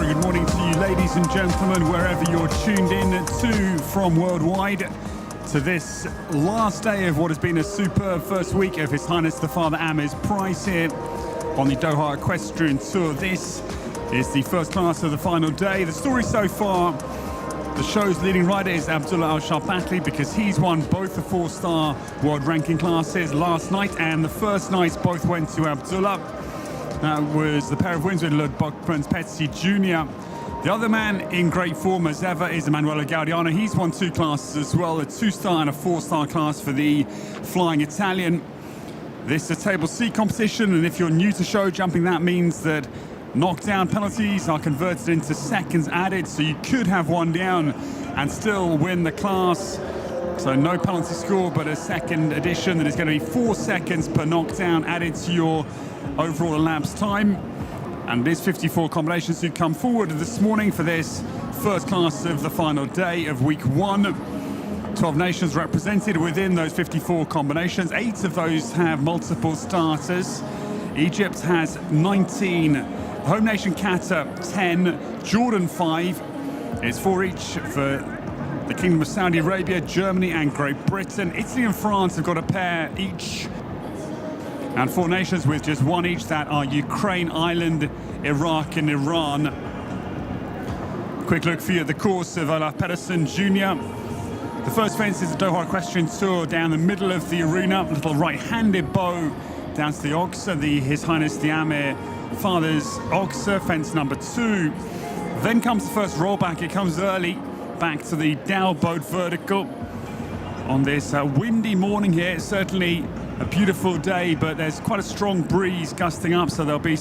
very good morning to you, ladies and gentlemen, wherever you're tuned in to from worldwide, to this last day of what has been a superb first week of His Highness the Father Amir's Prize here on the Doha Equestrian Tour. This is the first class of the final day. The story so far, the show's leading rider is Abdullah Alshaqab because he's won both the 4-star world ranking classes last night, and the first night both went to Abdullah. That was the pair of wins with Prince Jr. The other man in great form as ever is Emanuele Gaudiano. He's won 2 classes as well, a 2-star and a 4-star class for the Flying Italian. This is a Table C competition, and if you're new to show jumping, that means that knockdown penalties are converted into seconds added, so you could have one down and still win the class. So no penalty score, but a second addition that is going to be 4 seconds per knockdown added to your overall elapsed time. And there's 54 combinations who come forward this morning for this first class of the final day of week 1. 12 nations represented within those 54 combinations. 8 of those have multiple starters. Egypt has 19. Home nation Qatar 10, Jordan 5. It's 4 each for the Kingdom of Saudi Arabia, Germany and Great Britain. Italy and France have got a pair each. And 4 nations with just 1 each, that are Ukraine, Ireland, Iraq and Iran. Quick look for you at the course of Olaf Pedersen Jr. The first fence is the Doha Equestrian Tour down the middle of the arena. A little right-handed bow down to the Oxa, His Highness the Amir Father's Oxa, fence number 2. Then comes the first rollback. It comes early, back to the Dow boat vertical. On this windy morning here, it's certainly a beautiful day, but there's quite a strong breeze gusting up, so there'll be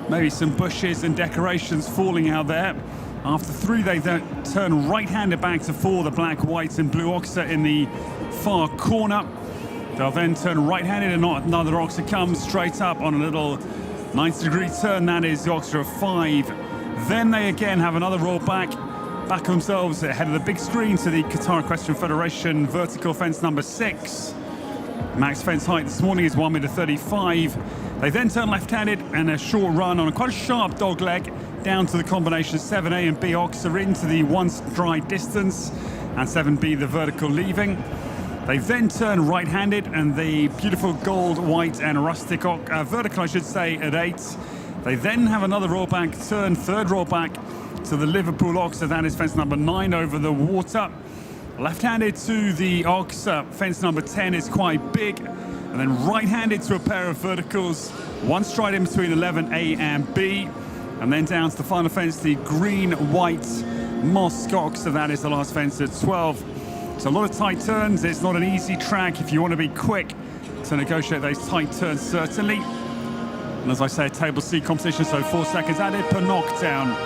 maybe some bushes and decorations falling out there. After 3, they then turn right-handed back to 4, the black, white and blue Oxa in the far corner. They'll then turn right-handed and another Oxa comes straight up on a little 90-degree turn. That is the Oxa of 5. Then they again have another roll back themselves ahead of the big screen to the Qatar Equestrian Federation vertical fence number 6. Max fence height this morning is 1.35 meters. They then turn left-handed and a short run on quite a sharp dog leg down to the combination 7A and B Oxa into the 1 stride distance, and 7B the vertical leaving. They then turn right-handed and the beautiful gold, white and rustic vertical, I should say, at 8. They then have another rollback, turn third rollback to the Liverpool Oxa, that is fence number 9 over the water. Left-handed to the Oxa, fence number 10 is quite big. And then right-handed to a pair of verticals, 1 stride in between 11A and B. And then down to the final fence, the green-white Mosque Oxa, that is the last fence at 12. So a lot of tight turns. It's not an easy track if you want to be quick to negotiate those tight turns, certainly. And as I say, Table C competition, so 4 seconds added per knockdown.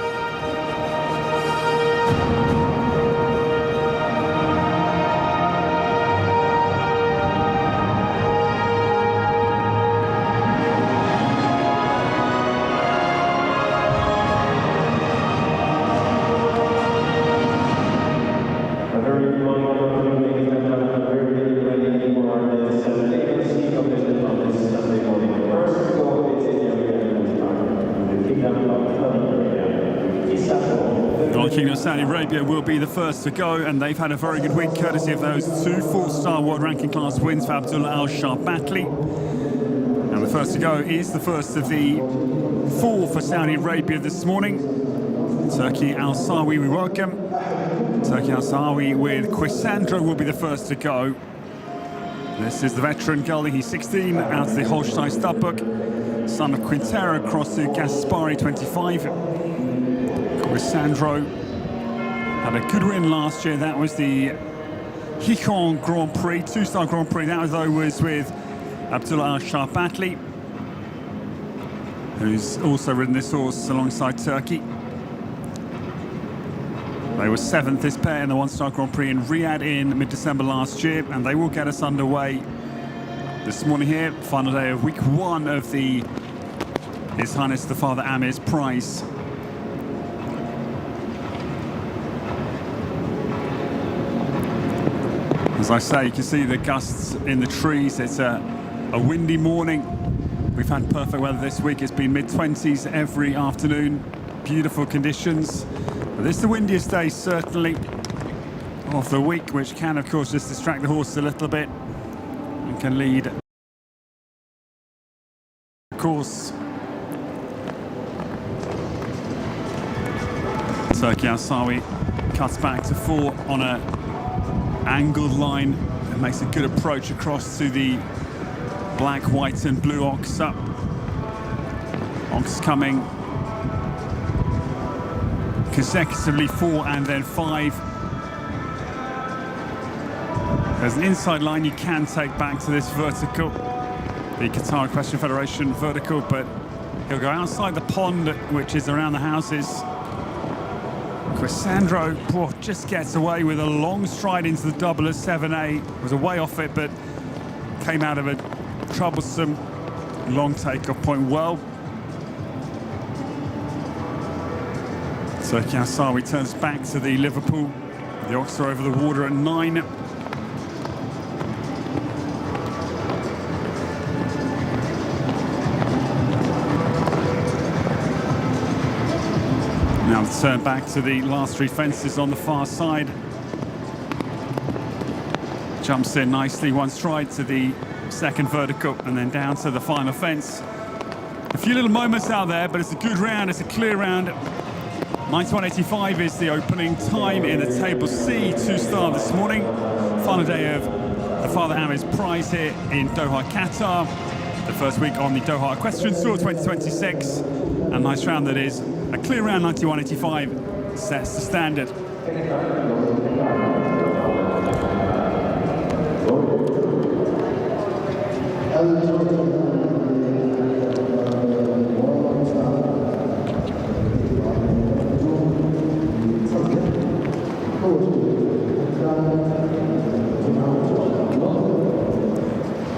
Kingdom of Saudi Arabia will be the first to go, and they've had a very good week courtesy of those 2 4-star world ranking class wins for Abdullah Alshaqab. And the first to go is the first of the 4 for Saudi Arabia this morning. Turkey Al-Sawi, we welcome. Turkey Al-Sawi with Quisandro will be the first to go. This is the veteran gelding, he's 16, out of the Holstein Studbook, son of Quintero, cross to Gaspari 25. Quisandro had a good win last year. That was the Hikon Grand Prix, 2-star Grand Prix. That was with Abdullah Alshaqab, who's also ridden this horse alongside Turkey. They were 7th, this pair, in the 1-star Grand Prix in Riyadh in mid-December last year, and they will get us underway this morning here, final day of week 1 of the His Highness the Father Amir's Prize. As I say, you can see the gusts in the trees. It's a windy morning. We've had perfect weather this week. It's been mid-20s every afternoon. beautiful conditions. But this is the windiest day, certainly, of the week, which can, of course, just distract the horse a little bit and can lead. Of course, Turkey Al-Sawi cuts back to 4 on a angled line and makes a good approach across to the black, white and blue ox up. Ox coming consecutively 4 and then 5. There's an inside line you can take back to this vertical, the Qatar Equestrian Federation vertical, but he'll go outside the pond, which is around the houses. Quisandro just gets away with a long stride into the double at 7A. Was away off it, but came out of a troublesome long takeoff point well. Turkey Al-Sawi turns back to the Liverpool. The ox are over the water at 9. Now the turn back to the last 3 fences on the far side. Jumps in nicely, 1 stride to the second vertical and then down to the final fence. A few little moments out there, but it's a good round, it's a clear round. 91.85 is the opening time in the Table C 2-star this morning. Final day of the Father Amir's Prize here in Doha, Qatar. The first week on the Doha Equestrian Tour 2026. A nice round that is. A clear round, 91.85 sets the standard.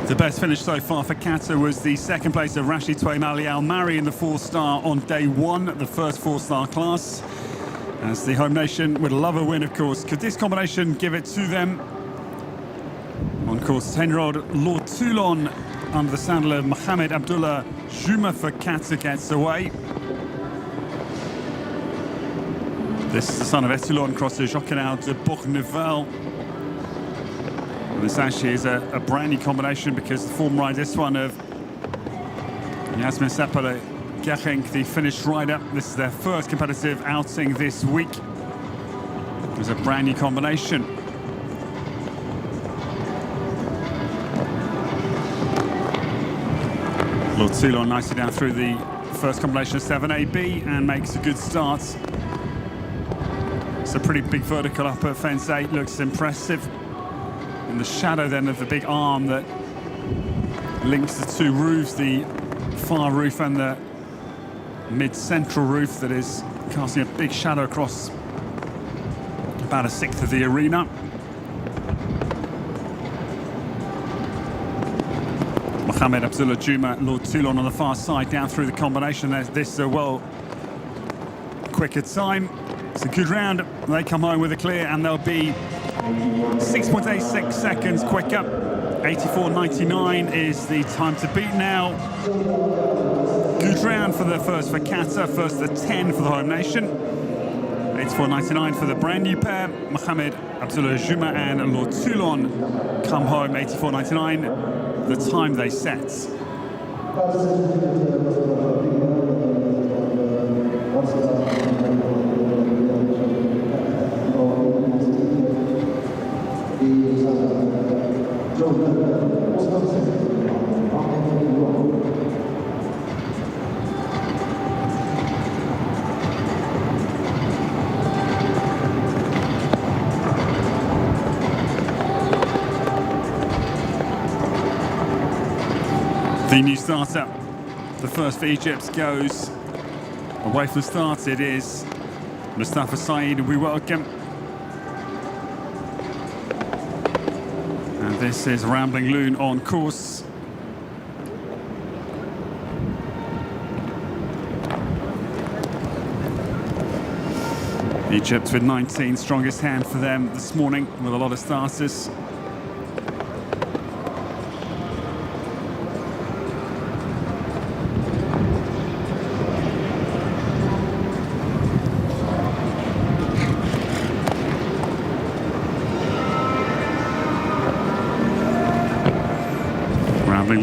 The best finish so far for Qatar was the second place of Rashid Twaim Ali Al Mari in the 4-star on day 1, the first 4-star class. As the home nation would love a win, of course. Could this combination give it to them? On course, 10-year-old Lord Toulon under the saddle of Mohamed Abdullah Juma for Qatar gets away. This is the son of Etoulon, crosses Joquinal de Bourneval. This actually is a brand new combination because the form ride, this one of Yasmin Sepale Gerink, the Finnish rider. This is their first competitive outing this week. It's a brand new combination. Lord Toulon nicely down through the first combination of 7AB and makes a good start. It's a pretty big vertical up at fence 8, looks impressive. In the shadow then of the big arm that links the 2 roofs, the far roof and the mid-central roof that is casting a big shadow across about 1/6 of the arena. Mohamed Abdullah Juma, Lord Toulon on the far side down through the combination. This is a well quicker time. It's a good round. They come home with a clear and they'll be 6.86 seconds quicker. 84.99 is the time to beat now. Good round for the first for Qatar, first the 10 for the home nation. 84.99 for the brand new pair. Mohamed Abdullah Juma and Lord Toulon come home 84.99, the time they set. The new starter, the first for Egypt, goes away from the start. It is Mustafa Saeed, we welcome. And this is Rambling Loon on course. Egypt with 19, strongest hand for them this morning with a lot of starters.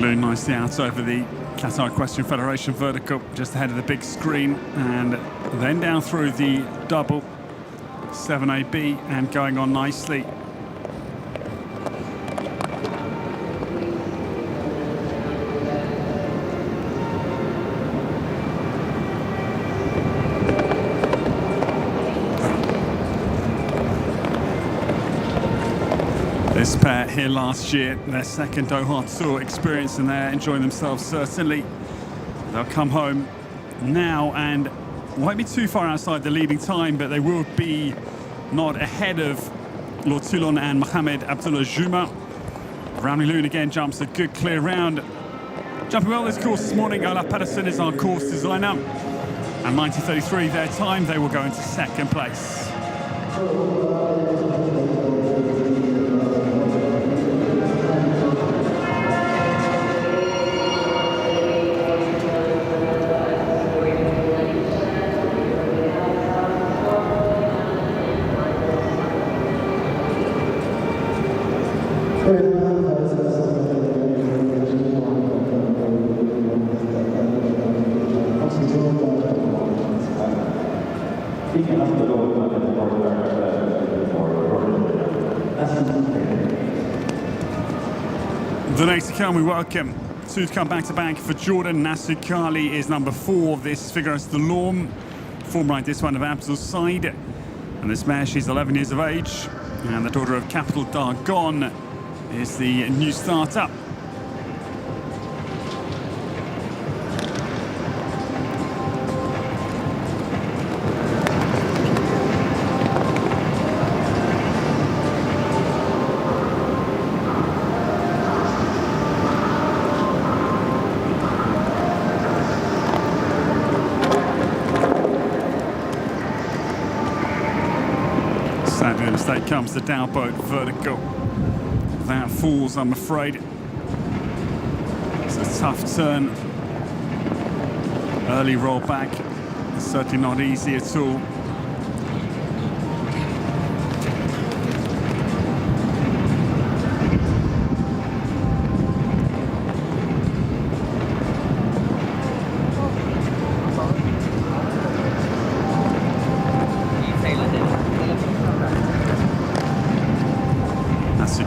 Balloon nicely out over the Qatar Equestrian Federation vertical, just ahead of the big screen, and then down through the double 7AB and going on nicely. This pair here last year, their second Doha Tour experience, and they're enjoying themselves certainly. They'll come home now and won't be too far outside the leading time, but they will be not ahead of Lord Toulon and Mohamed Abdullah Juma. Ramli Loon again jumps a good clear round. Jumping well this course this morning, Olaf Pedersen is our course designer. And 19:33 their time, they will go into second place. The next to come, we welcome two to come back-to-back for Jordan. Nasser Kali is number 4. This Figueres de l'Orme, form right this one of Abdul's side. And this mare, she's 11 years of age. And the daughter of Capital Dargon is the new start-up. Sadly, the mistake comes the Dowboat vertical. That falls, I'm afraid. It's a tough turn. Early roll back. It's certainly not easy at all.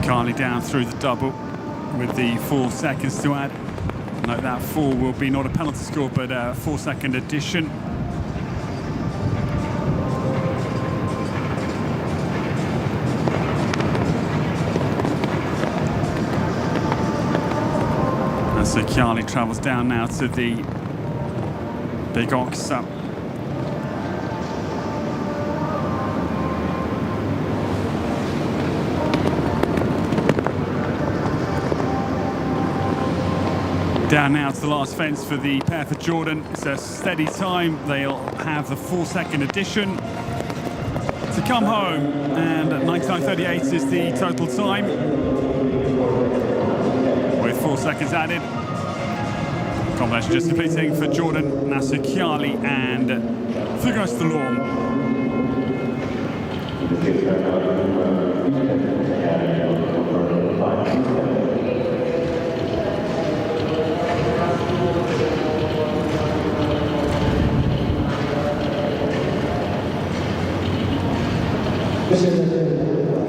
Carly down through the double with the 4 seconds to add. Note that 4 will be not a penalty score, but a 4-second addition. And so Carly travels down now to the Big Ox up. Down now to the last fence for the pair for Jordan. It's a steady time. They'll have the 4-second addition to come home, and 99.38 is the total time with 4 seconds added. Combination just completing for Jordan, Nasser Kiali and Figueres de l'Orme.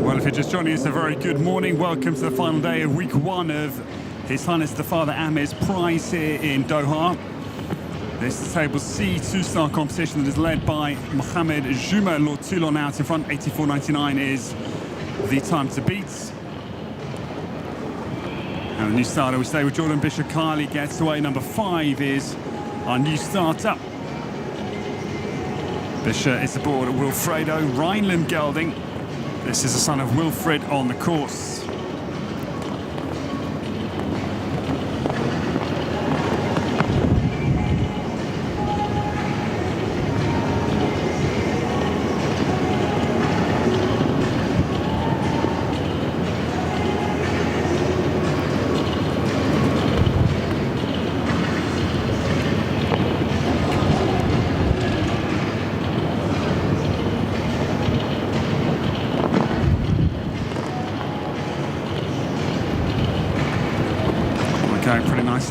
Well, if you're just joining us, a very good morning. Welcome to the final day of week 1 of His Highness the Father Amir's Prize here in Doha. This is table C 2-star competition that is led by Mohamed Juma. Lord Toulon out in front. 84.99 is the time to beat. And the new starter, we stay with Jordan. Bishop Kali gets away. Number 5 is our new starter. Bishop is aboard Wilfredo Rhineland gelding. This is the son of Wilfred on the course.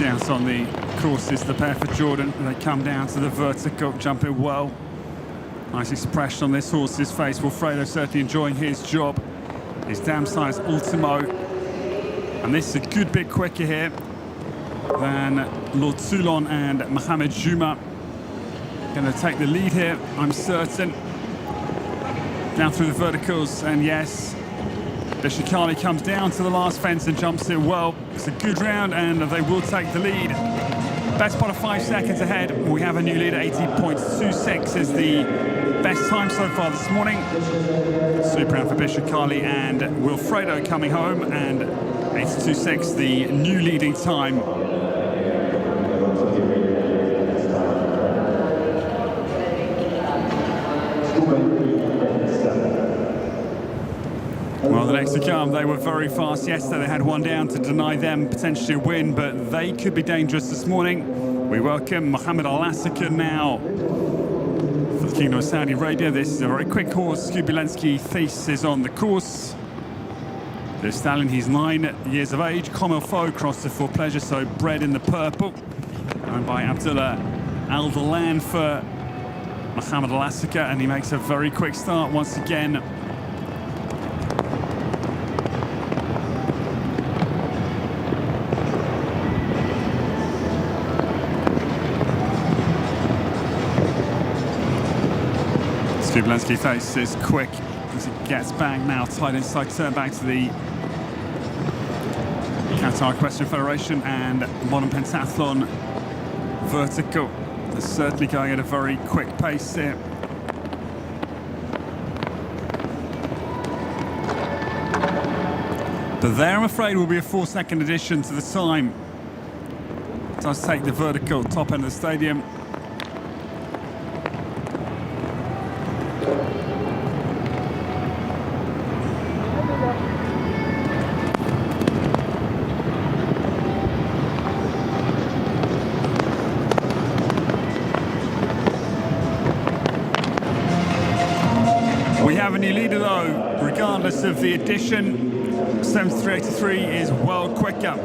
Out on the courses, the pair for Jordan. They come down to the vertical, jumping well. Nice expression on this horse's face. Wilfredo certainly enjoying his job. His dam size Ultimo. And this is a good bit quicker here than Lord Toulon and Mohamed Juma. Going to take the lead here, I'm certain. Down through the verticals, and yes, Bishikali comes down to the last fence and jumps it well. It's a good round, and they will take the lead. Best part of 5 seconds ahead. We have a new leader. 80.26 is the best time so far this morning. Super round for Bishikali and Wilfredo coming home, and 80.26 the new leading time. Well, the next to come, they were very fast yesterday. They had one down to deny them potentially a win, but they could be dangerous this morning. We welcome Mohamed Al-Asika now for the Kingdom of Saudi Arabia. This is a very quick horse. Skubulensky Thies is on the course. The stallion, he's 9 years of age. Comme Faux crossed to For Pleasure, so bred in the purple. Owned by Abdullah Al-Dalan for Mohamed Al-Asika, and he makes a very quick start once again. Skubulensky Thies is quick as he gets back now, tight inside turn back to the Qatar Equestrian Federation and Modern Pentathlon vertical. They're certainly going at a very quick pace here. But there, I'm afraid, will be a 4-second addition to the time. It does take the vertical top end of the stadium. We have a new leader though, regardless of the addition. 73.83 is well quicker.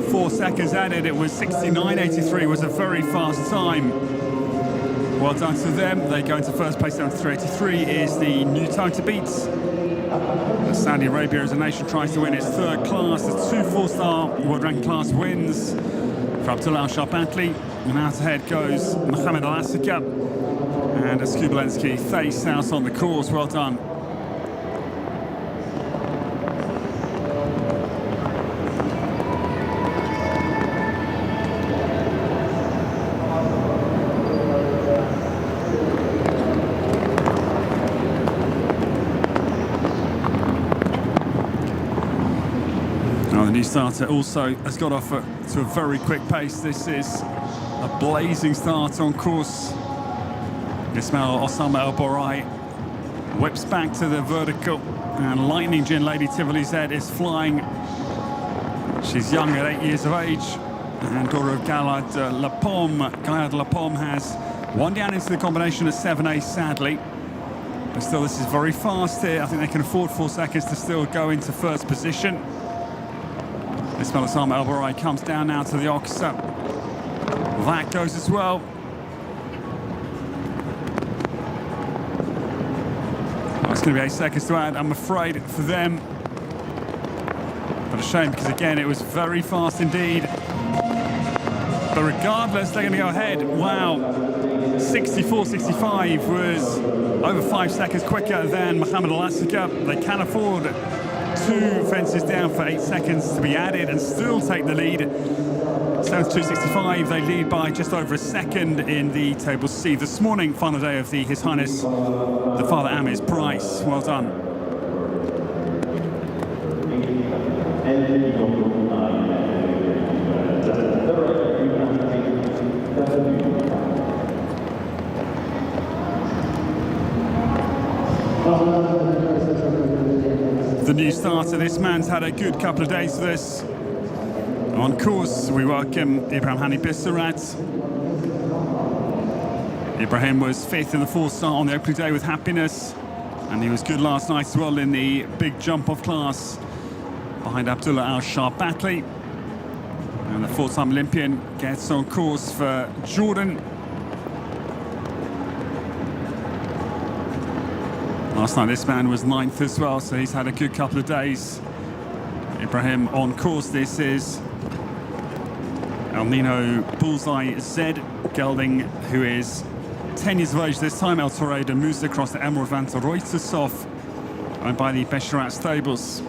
4 seconds added, it was 69.83, was a very fast time. Well done to them. They go into first place. 73.83 is the new time to beat. Saudi Arabia as a nation tries to win its 3rd class. The 2 4-star world ranking class wins for Abdullah Al-Shaqab. And out ahead goes Mohamed Al-Asika. And Skubulensky Thies out on the course. Well done. Now the new starter also has got off to a very quick pace. This is a blazing start on course. Ismail Osama El Borai whips back to the vertical, and Lightning Gin Lady Tivoli Z is flying. She's young at 8 years of age, and daughter of Gayad Lapom. Gayad Lapom has one down into the combination of 7A, sadly. But still, this is very fast here. I think they can afford 4 seconds to still go into first position. Ismail Osama El Borai comes down now to the ox. That goes as well. It's going to be 8 seconds to add, I'm afraid, for them. But a shame, because again, it was very fast indeed. But regardless, they're going to go ahead. Wow. 64.65 was over 5 seconds quicker than Mohamed Al-Asika. They can afford 2 fences down for 8 seconds to be added and still take the lead. 72.65, they lead by just over a second in the Table C. This morning, final day of the His Highness, the Father Amir's Price. Well done. The new starter, this man's had a good couple of days for this. On course, we welcome Ibrahim Hani Bissarat. Ibrahim was 5th in the 4-star on the opening day with Happiness, and he was good last night as well in the big jump-off class behind Abdullah Al-Shaqab. And the four-time Olympian gets on course for Jordan. Last night this man was 9th as well, so he's had a good couple of days. Ibrahim on course. This is El Nino Bullseye Z gelding, who is 10 years of age this time. El Torre de Musa across the Emerald Van der Reutershof, owned by the Besharat stables.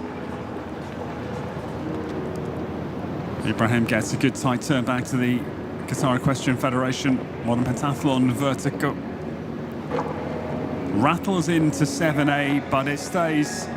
Ibrahim gets a good tight turn back to the Qatar Equestrian Federation. Modern pentathlon vertical. Rattles into 7A, but it stays.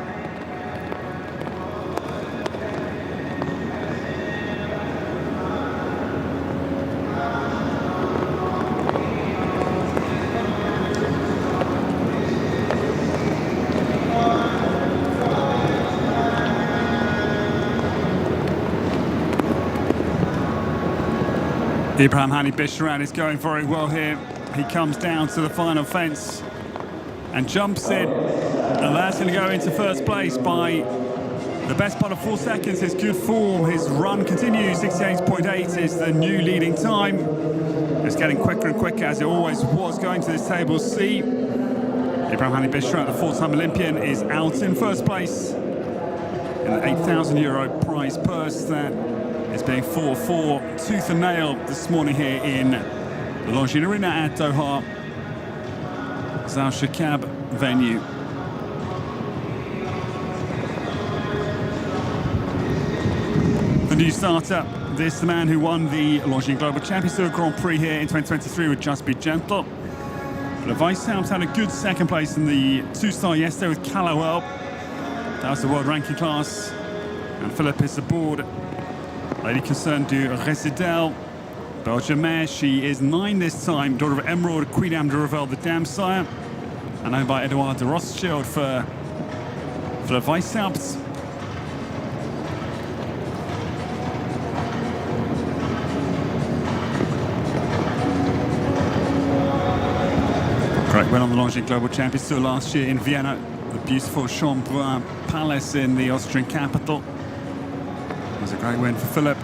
Ibrahim Hani Bisharat is going very well here. He comes down to the final fence and jumps in, and that's going to go into first place by the best part of 4 seconds. His good form, his run continues. 68.8 is the new leading time. It's getting quicker and quicker, as it always was going to this table C. Ibrahim Hani Bisharat, the four-time Olympian, is out in first place in the €8,000 prize purse that is being fought for tooth and nail this morning here in the Longines Arena at Doha, Alshaqab venue. The new starter, this the man who won the Longines Global Champions Tour Grand Prix here in 2023 with Just Be Gentle. The Weishaupt had a good second place in the two-star yesterday with Callowell. That was the world ranking class. And Philip is aboard. Lady Concern du Résidel, Belgian, she is 9 this time. Daughter of Emerald, Queen Anne de Revel, the dam sire. And owned by Edouard de Rothschild for the Weishaupt. Great win on the Longines Global Champions Tour last year in Vienna. The beautiful Chambrun Palace in the Austrian capital. It was a great win for Philip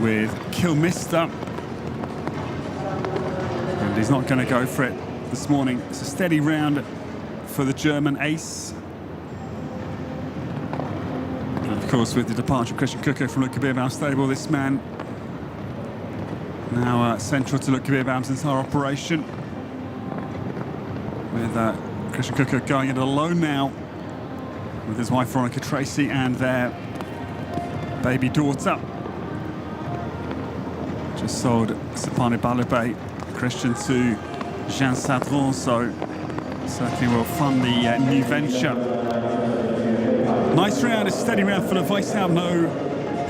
with Kilmister. And he's not going to go for it this morning. It's a steady round for the German ace. And of course, with the departure of Christian Kucko from Luca Beerbaum's stable, this man now central to Luca Beerbaum's entire operation. With Christian Kucko going it alone now with his wife Veronica Tracy and their baby daughter. Just sold Sapane Balubé, Christian, to Jean Sadron, so certainly will fund the new venture. Nice round, a steady round for the Weishaupt, no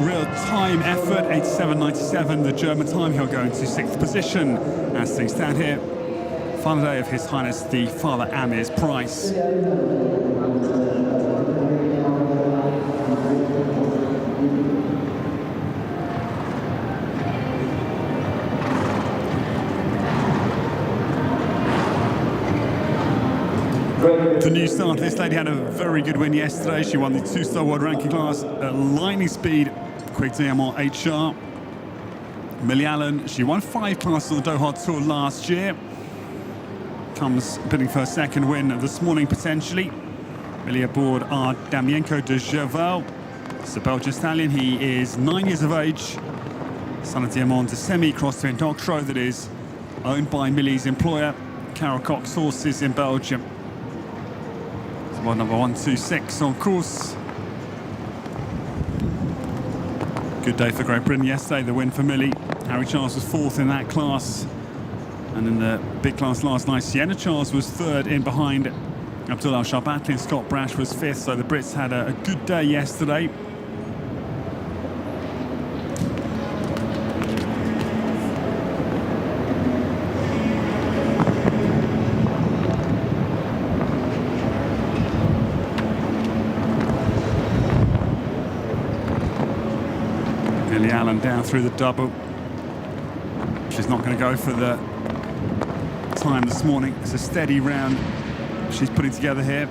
real time effort. 87.97 the German time. He'll go into 6th position as things stand here. Final day of His Highness the Father Amir's Price. The new starter, this lady had a very good win yesterday. She won the two-star world ranking class at lightning speed, Quick Diamond HR. Millie Allen, she won 5 classes on the Doha Tour last year. Comes bidding for her second win this morning, potentially. Millie aboard are Damienko de Gerval. It's a Belgian stallion. He is 9 years of age. Son of Diamond de semi-cross twin Doctro that is owned by Millie's employer, Carol Cox Horses in Belgium. Well, number 126 on course. Good day for Great Britain yesterday, the win for Millie. Harry Charles was 4th in that class. And in the big class last night, Sienna Charles was 3rd in behind Abdul Al-Sharbatli, and Scott Brash was 5th. So the Brits had a good day yesterday. Millie Allen down through the double. She's not going to go for the time this morning. It's a steady round she's putting together here.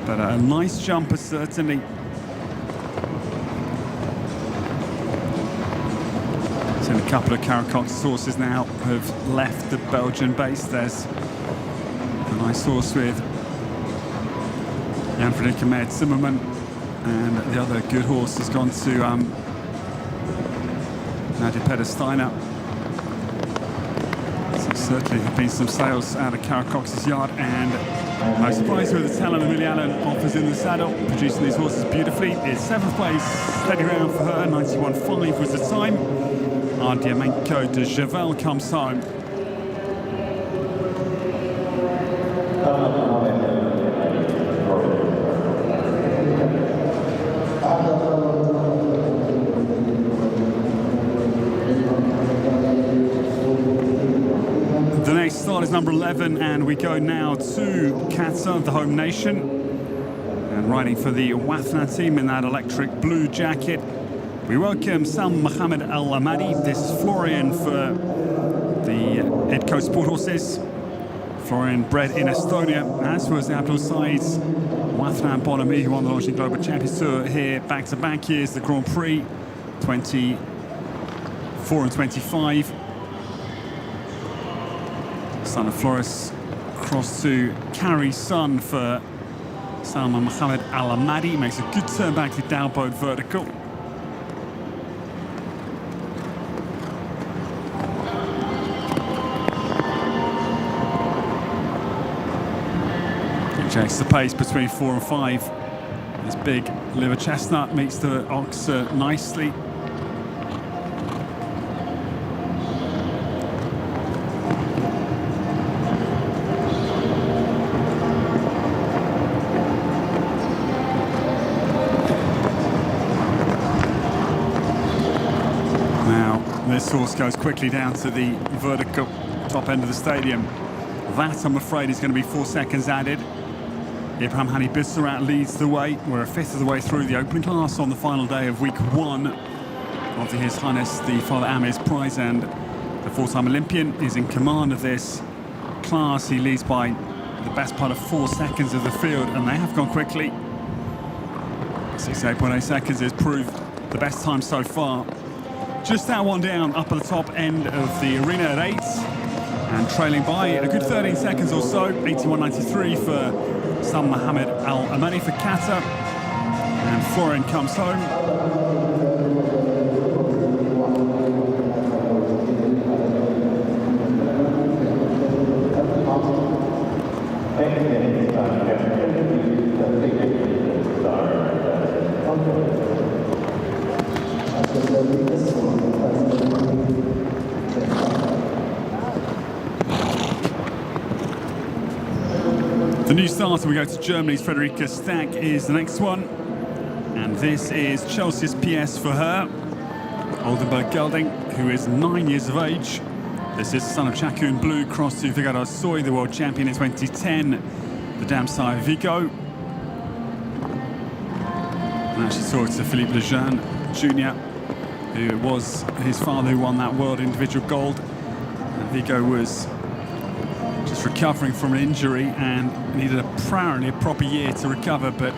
But a nice jumper, certainly. Seen a couple of Caracox horses now have left the Belgian base. There's a nice horse with Jan-Frederik Ahmed Zimmerman, and the other good horse has gone to Nadia Peder-Steiner. So certainly there have been some sales out of Caracox's yard, and no surprise with the talent Amelia Allen offers in the saddle, producing these horses beautifully. It's 7th place, steady round for her, 91.5 was the time. Ardiamenko de Javel comes home. The next start is number 11, and we go now to Qatar, the home nation. And riding for the Wathna team in that electric blue jacket, we welcome Sam Mohammed Al Amadi. This is Florian for the Edco Sport Horses. Florian bred in Estonia, as was Abdul Said's Wathna Bonami, who won the Launching Global Champions Tour here back-to-back years, the Grand Prix 24 and 25. Son of Floris crossed to Carrie's son for Salman Mohammed Al Amadi. Makes a good turn back to Dalboat vertical. Checks the pace between 4 and 5. This big liver chestnut meets the ox nicely. Now this horse goes quickly down to the vertical top end of the stadium. That, I'm afraid, is going to be 4 seconds added. Ibrahim Hani Bissarat leads the way. We're a fifth of the way through the opening class on the final day of week 1 of His Highness the Father Amir's Prize, and the 4-time Olympian is in command of this class. He leads by the best part of 4 seconds of the field, and they have gone quickly. 68.8 seconds has proved the best time so far. Just that one down up at the top end of the arena at 8, and trailing by a good 13 seconds or so. 81.93 for Sam Mohammed Al Amani for Qatar, and Florian comes home. The new starter, we go to Germany's Friederike Stack, is the next one. And this is Chelsea's PS for her. Oldenburg Gelding, who is 9 years of age. This is the son of Chacun Blue, crossed to Figaro Soy, the world champion in 2010. The Damsai Vigo. And actually talked to Philippe Lejeune Jr., who was his father who won that world individual gold. And Vigo was just recovering from an injury and needed apparently a proper year to recover, but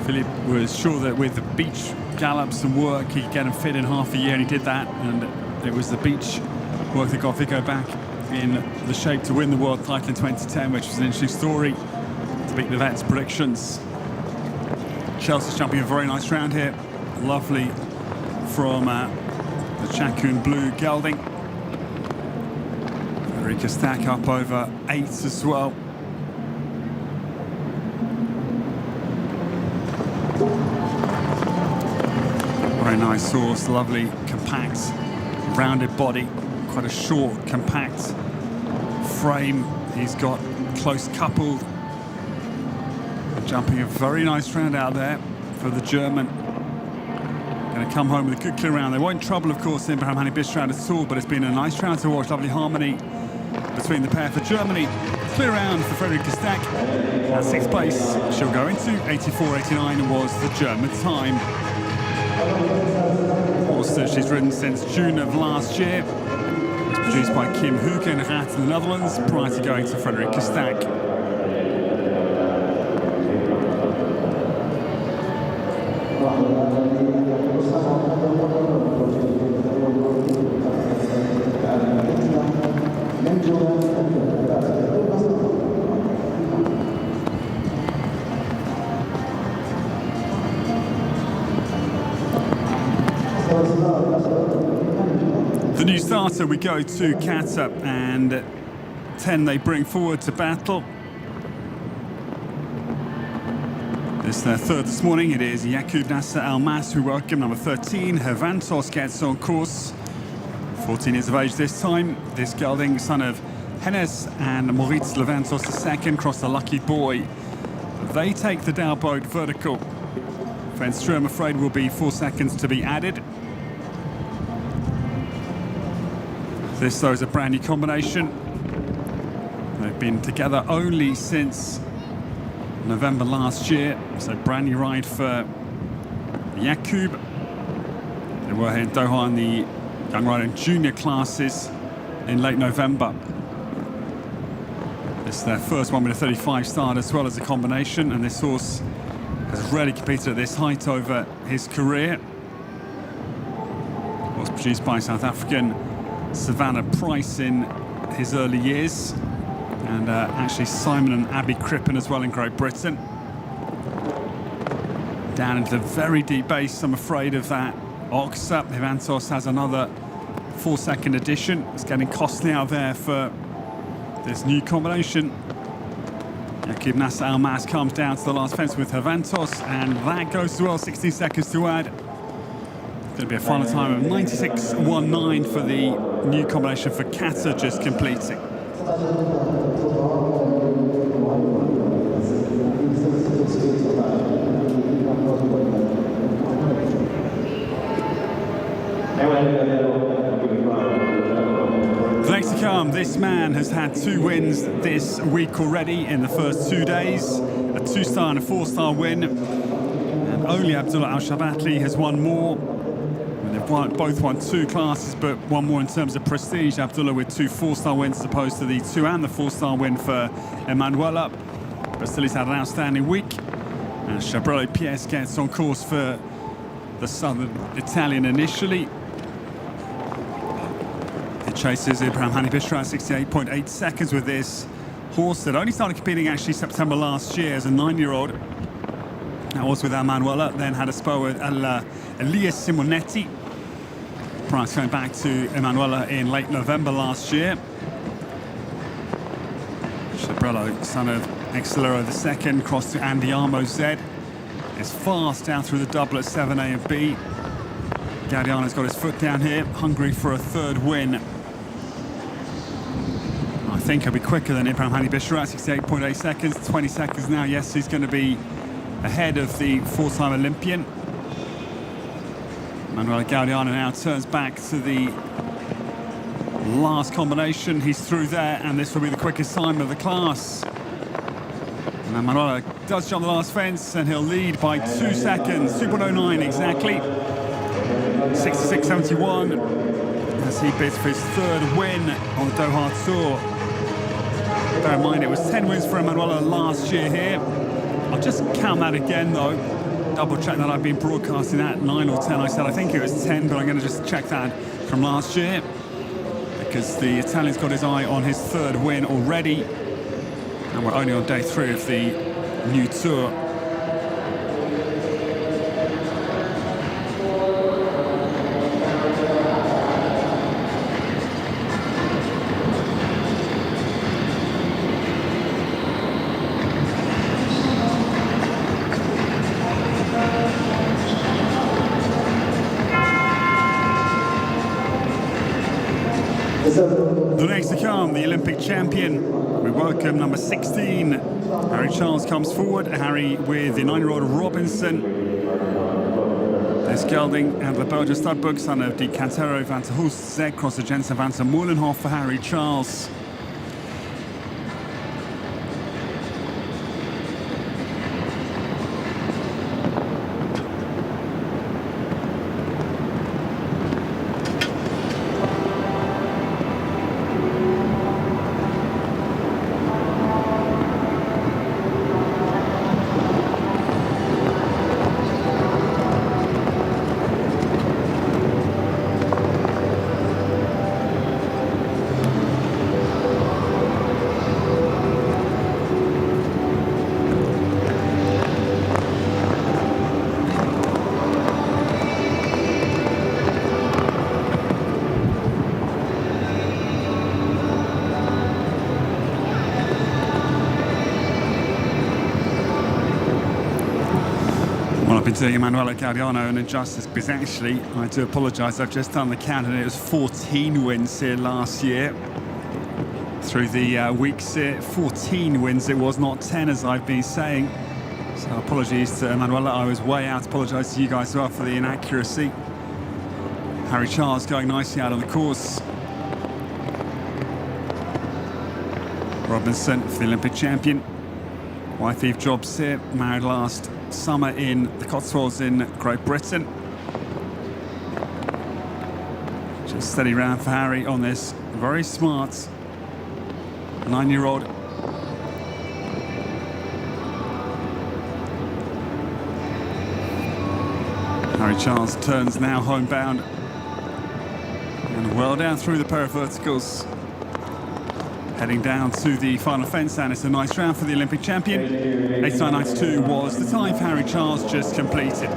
Philippe was sure that with the beach gallops and work he could get him fit in half a year, and he did that, and it was the beach work that got Vigo back in the shape to win the world title in 2010, which was an interesting story to beat the vets' predictions. Chelsea's jumping a very nice round here, lovely from the Chacun Blue Gelding. Friederike Stack up over 8 as well. Very nice horse, lovely, compact, rounded body, quite a short, compact frame. He's got close coupled. Jumping a very nice round out there for the German. Going to come home with a good clear round. They won't trouble, of course, Ibrahim Hani Bissarat at all, but it's been a nice round to watch. Lovely harmony between the pair for Germany. Clear round for Friederike Stack. At 6th place, she'll go into 84.89 was the German time. Horse that she's ridden since June of last year. It's produced by Kim Hugenrath in the Netherlands prior to going to Friederike Stack. The new starter, we go to Qatar, and 10 they bring forward to battle. It's their third this morning. It is Yaqub Nasser Al-Mas who welcome. Number 13, Hervantos gets on course. 14 years of age this time. This gelding, son of Hennes and Moritz Levantos II, cross the lucky boy. They take the Dow boat vertical. Fence through, I'm afraid, will be 4 seconds to be added. This, though, is a brand new combination. They've been together only since November last year, so brand new ride for Yaqub. They were here in Doha in the young rider and junior classes in late November. It's their first 1:35 start as well as a combination, and this horse has rarely competed at this height over his career. Was produced by South African Savannah Price in his early years, and actually Simon and Abby Crippen as well in Great Britain. Down into the very deep base, I'm afraid, of that Oxa. Hervantos has another 4-second addition. It's getting costly out there for this new combination. Yaqub Nasser Al-Mas comes down to the last fence with Hervantos, and that goes as well. 16 seconds to add. Going to be a final time of 96.19 for the new combination for Qatar just completing. The next to come, this man has had 2 wins this week already in the first 2 days. A 2-star and a 4-star win. And only Abdullah Alshaqab has won more. They've both won 2 classes, but one more in terms of prestige. Abdullah with 2 4-star wins as opposed to the 2 and the 4-star win for Emanuela. But still, he's had an outstanding week. And Chabrollo Pies gets on course for the Southern Italian initially. It chases Ibrahim Hani Bishra at 68.8 seconds with this horse that only started competing actually September last year as a 9-year-old. That was with Emanuela, then had a spell with Elias Simonetti. Price going back to Emanuela in late November last year. Chabrollo, son of Excelero II, crossed to Andiamo Z. Is fast down through the double at 7A and B. Gaudiano's got his foot down here, hungry for a 3rd win. I think he'll be quicker than Ibrahim Hani Bishra at 68.8 seconds. 20 seconds now. Yes, he's going to be ahead of the 4-time Olympian. Manuel Gaudiano now turns back to the last combination. He's through there, and this will be the quickest time of the class. And Manuel does jump the last fence, and he'll lead by 2 seconds, 2.09 exactly. 66.71 as he bids for his 3rd win on the Doha Tour. Bear in mind, it was 10 wins for Emanuela last year here. I'll just count that again, though. Double check that I've been broadcasting at 9 or 10. I said I think it was 10, but I'm going to just check that from last year, because the Italian's got his eye on his 3rd win already. And we're only on day 3 of the new tour. The next to come, the Olympic champion. We welcome number 16. Harry Charles comes forward. Harry with the 9-year-old Robinson. This gelding and the Belgian studbook, son of Di Cantero van der Hulst, Z, crosser Jensen van der Molenhof for Harry Charles. been doing Emanuele Gaudiano an injustice because actually, I do apologise, I've just done the count and it was 14 wins here last year. Through the weeks here, 14 wins it was, not 10 as I've been saying. So apologies to Emanuele, I was way out. Apologise to you guys as well for the inaccuracy. Harry Charles going nicely out on the course. Robinson for the Olympic champion. Wife Eve Jobs here, married last summer in the Cotswolds in Great Britain. Just steady round for Harry on this very smart 9-year-old. Harry Charles turns now homebound and well down through the pair of verticals, heading down to the final fence, and it's a nice round for the Olympic champion. 89.92 was the time Harry Charles just completed.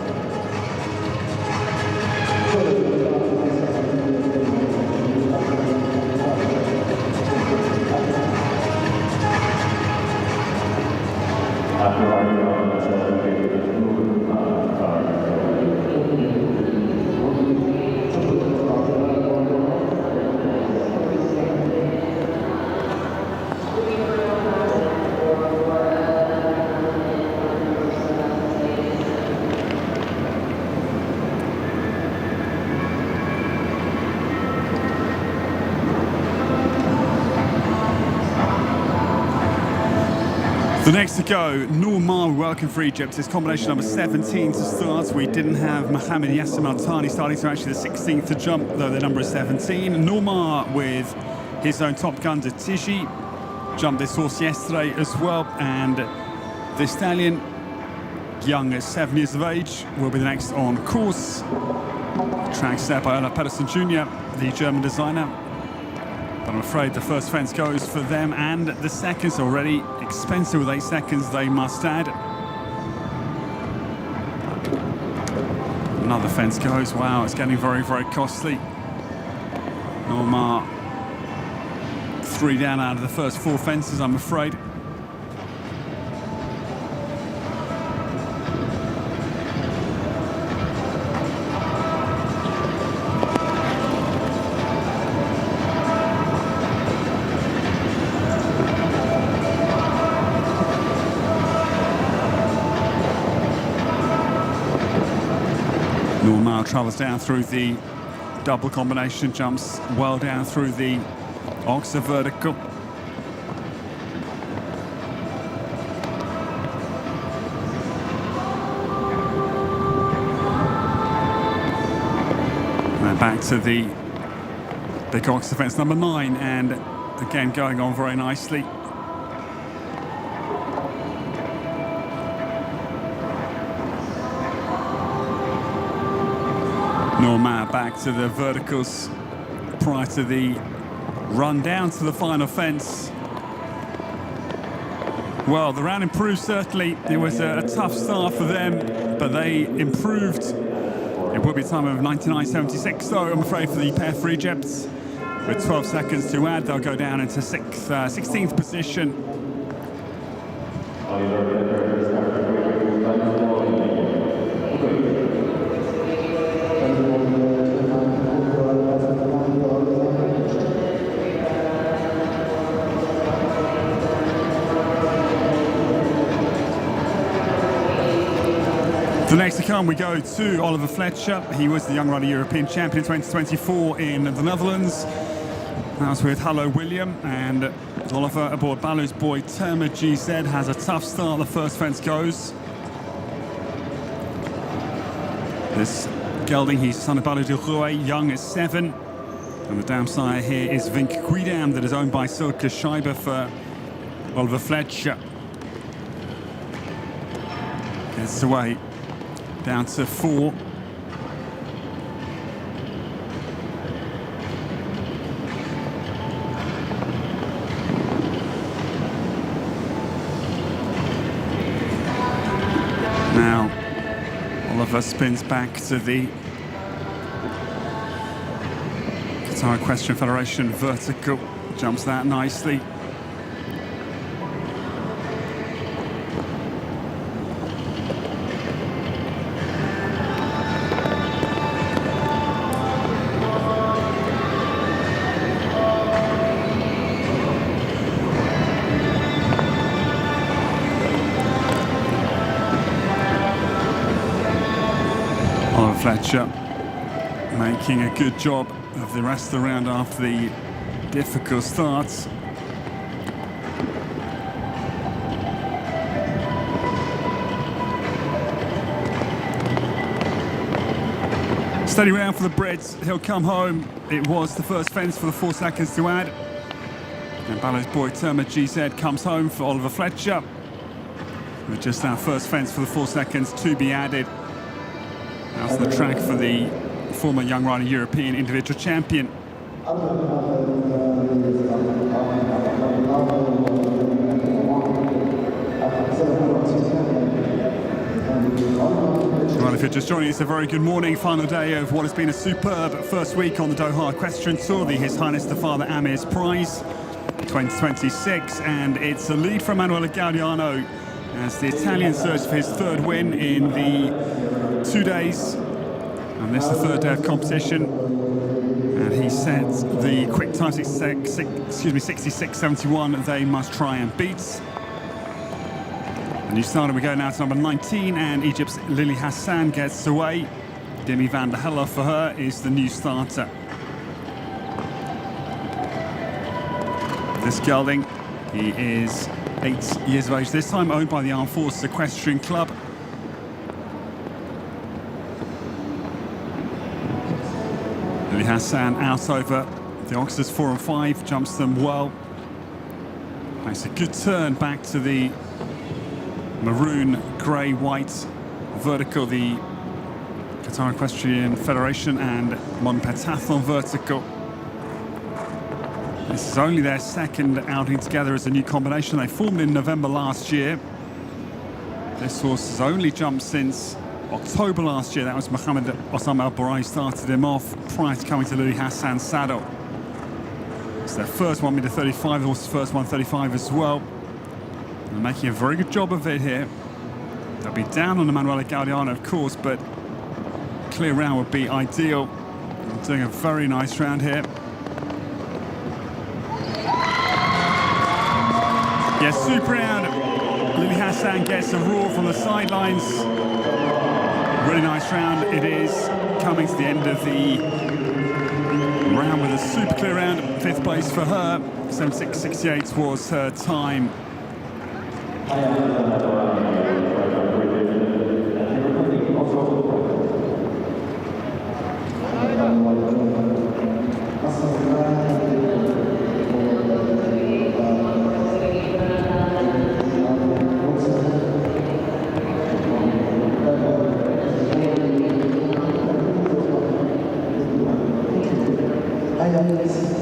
The next to go, Noor welcome for Egypt. It's combination number 17 to start. We didn't have Mohamed Yassim Al-Thani starting, so actually the 16th to jump, though the number is 17. Noor with his own Top Gun, Tiji, jumped this horse yesterday as well. And the stallion, young at 7 years of age, will be the next on course. Track set by Ola Pedersen Jr., the German designer. But I'm afraid the first fence goes for them, and the seconds already expensive with 8 seconds, they must add. Another fence goes. Wow, it's getting very, very costly. Noor 3 down out of the first 4 fences, I'm afraid. Noor travels down through the double combination, jumps well down through the Oxa vertical. And back to the big Oxa fence number 9, and again going on very nicely. Noor back to the verticals prior to the run down to the final fence. Well, the round improved certainly. It was a tough start for them, but they improved. It will be a time of 99.76, though, I'm afraid, for the pair for Egypt. With 12 seconds to add, they'll go down into 16th position. The next to come, we go to Oliver Fletcher. He was the Young Rider European Champion 2024 in the Netherlands. That was with Hello William, and Oliver aboard Balu's boy Terma GZ has a tough start. The first fence goes. This gelding, he's son of Balu de Roue, young at 7. And the dam sire here is Vink Quidam, that is owned by Silke Scheiber for Oliver Fletcher. Gets away. Down to 4. Now, Oliver spins back to the Qatar Equestrian Federation vertical, jumps that nicely. Fletcher making a good job of the rest of the round after the difficult starts. Steady round for the Brits, he'll come home. It was the first fence for the 4 seconds to add. And Ballo's boy Terma GZ comes home for Oliver Fletcher. With just our first fence for the 4 seconds to be added. Out on the track for the former Young Rider European individual champion. Well, if you're just joining us, a very good morning. Final day of what has been a superb first week on the Doha Equestrian Tour, the His Highness the Father Amir's Prize 2026, and it's a lead for Emanuele Gaudiano as the Italian searches for his third win in the 2 days, and this is the third day of competition. And he set the quick time 66.71 they must try and beat. The new starter, we go now to number 19, and Egypt's Lily Hassan gets away. Demi van der Helle for her is the new starter. This gelding, he is 8 years of age this time, owned by the Armed Forces Equestrian Club. Lily Hassan out over the Oxers 4 and 5, jumps them well. Makes a good turn back to the maroon, grey, white vertical, the Qatar Equestrian Federation, and Modern Pentathlon vertical. This is only their second outing together as a new combination. They formed in November last year. This horse has only jumped since October last year. That was Mohammed Osama Al Borai started him off prior to coming to Lily Hassan's saddle. It's their first 1 meter 35, the horse's first 135 as well. They're making a very good job of it here. They'll be down on Emanuele Gaudiano, of course, but clear round would be ideal. They're doing a very nice round here. Yes, super round. Lily Hassan gets a roar from the sidelines. Really nice round it is. Coming to the end of the round with a super clear round. 5th place for her. 76.68 was her time.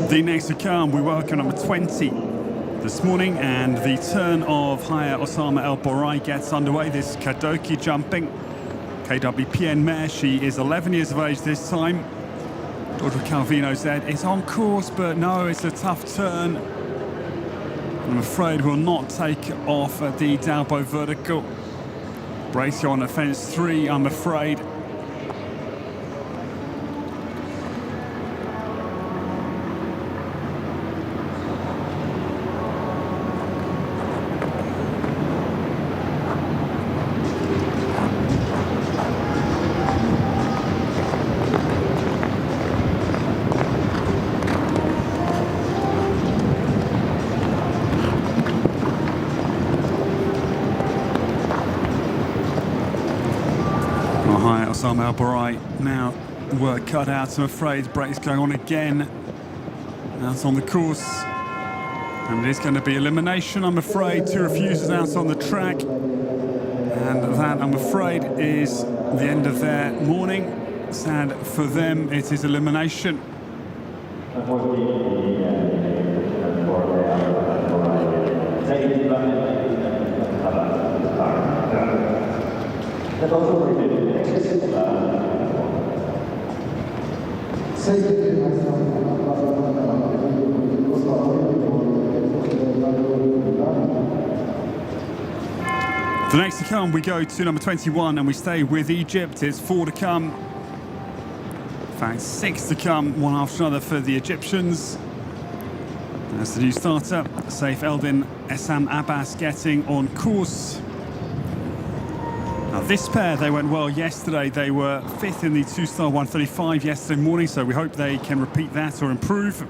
The next to come, we welcome number 20 this morning, and the turn of Haya Osama El Borai gets underway. This Kadoki jumping KWPN mare. She is 11 years of age this time. Dr. Calvino said it's on course, but no, it's a tough turn. I'm afraid will not take off at the Dalbo vertical. Brace you on at fence 3, I'm afraid. Osama El Borai now work cut out, I'm afraid. Break's going on again out on the course, and it is going to be elimination, I'm afraid. 2 refusers out on the track, and that, I'm afraid, is the end of their morning. Sad for them, it is elimination. The next to come, we go to number 21, and we stay with Egypt. It's 4 to come. In fact, 6 to come, one after another for the Egyptians. As the new starter, Saif Eldin Essam Abbas getting on course. Now this pair, they went well yesterday. They were 5th in the 2-star 135 yesterday morning, so we hope they can repeat that or improve.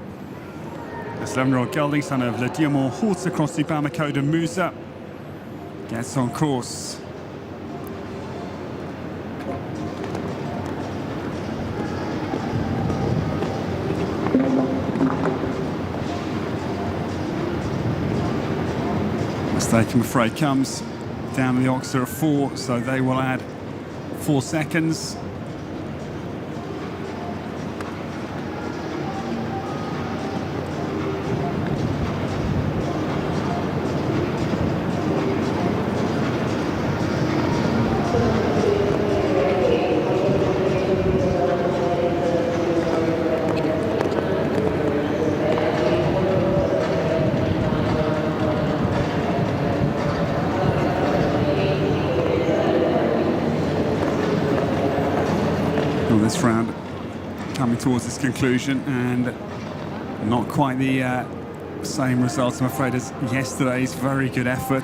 This 11-year-old gelding, son of Le Diamant Horse across the Bamako de Musa, gets on course. Mistake, I'm afraid, comes down the Oxer at 4, so they will add 4 seconds. This round coming towards its conclusion, and not quite the same results, I'm afraid, as yesterday's very good effort.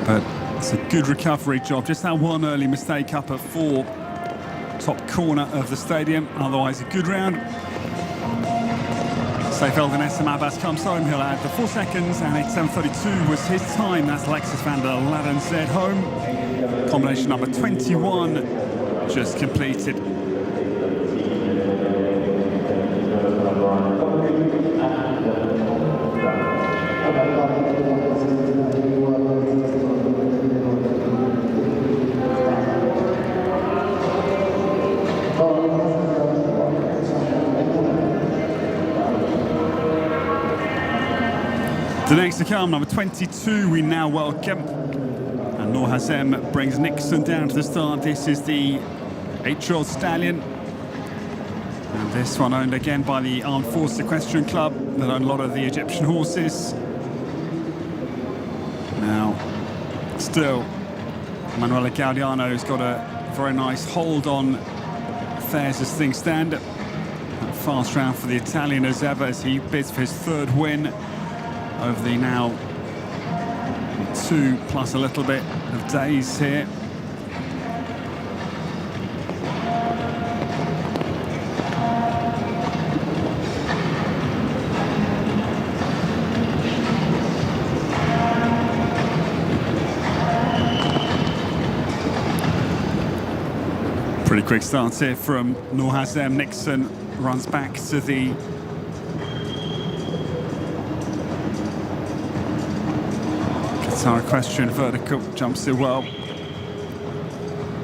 But it's a good recovery job. Just that one early mistake up at 4, top corner of the stadium. Otherwise, a good round. Seyfeld Esam Abbas comes home. He'll add the 4 seconds, and 8:7:32 was his time. That's Alexis van der Ladden said home. Combination number 21 just completed. The next to come, number 22, we now welcome. And Noor Hazem brings Nixon down to the start. This is the 8-year-old stallion. And this one owned again by the Armed Forces Equestrian Club that own a lot of the Egyptian horses. Now, still, Manuela Gaudiano's got a very nice hold on affairs as things stand. A fast round for the Italian as ever as he bids for his 3rd win over the now 2 plus a little bit of days here. Pretty quick start here from Noor Hazem. Nixon runs back to the Qatar Equestrian vertical, jumps it well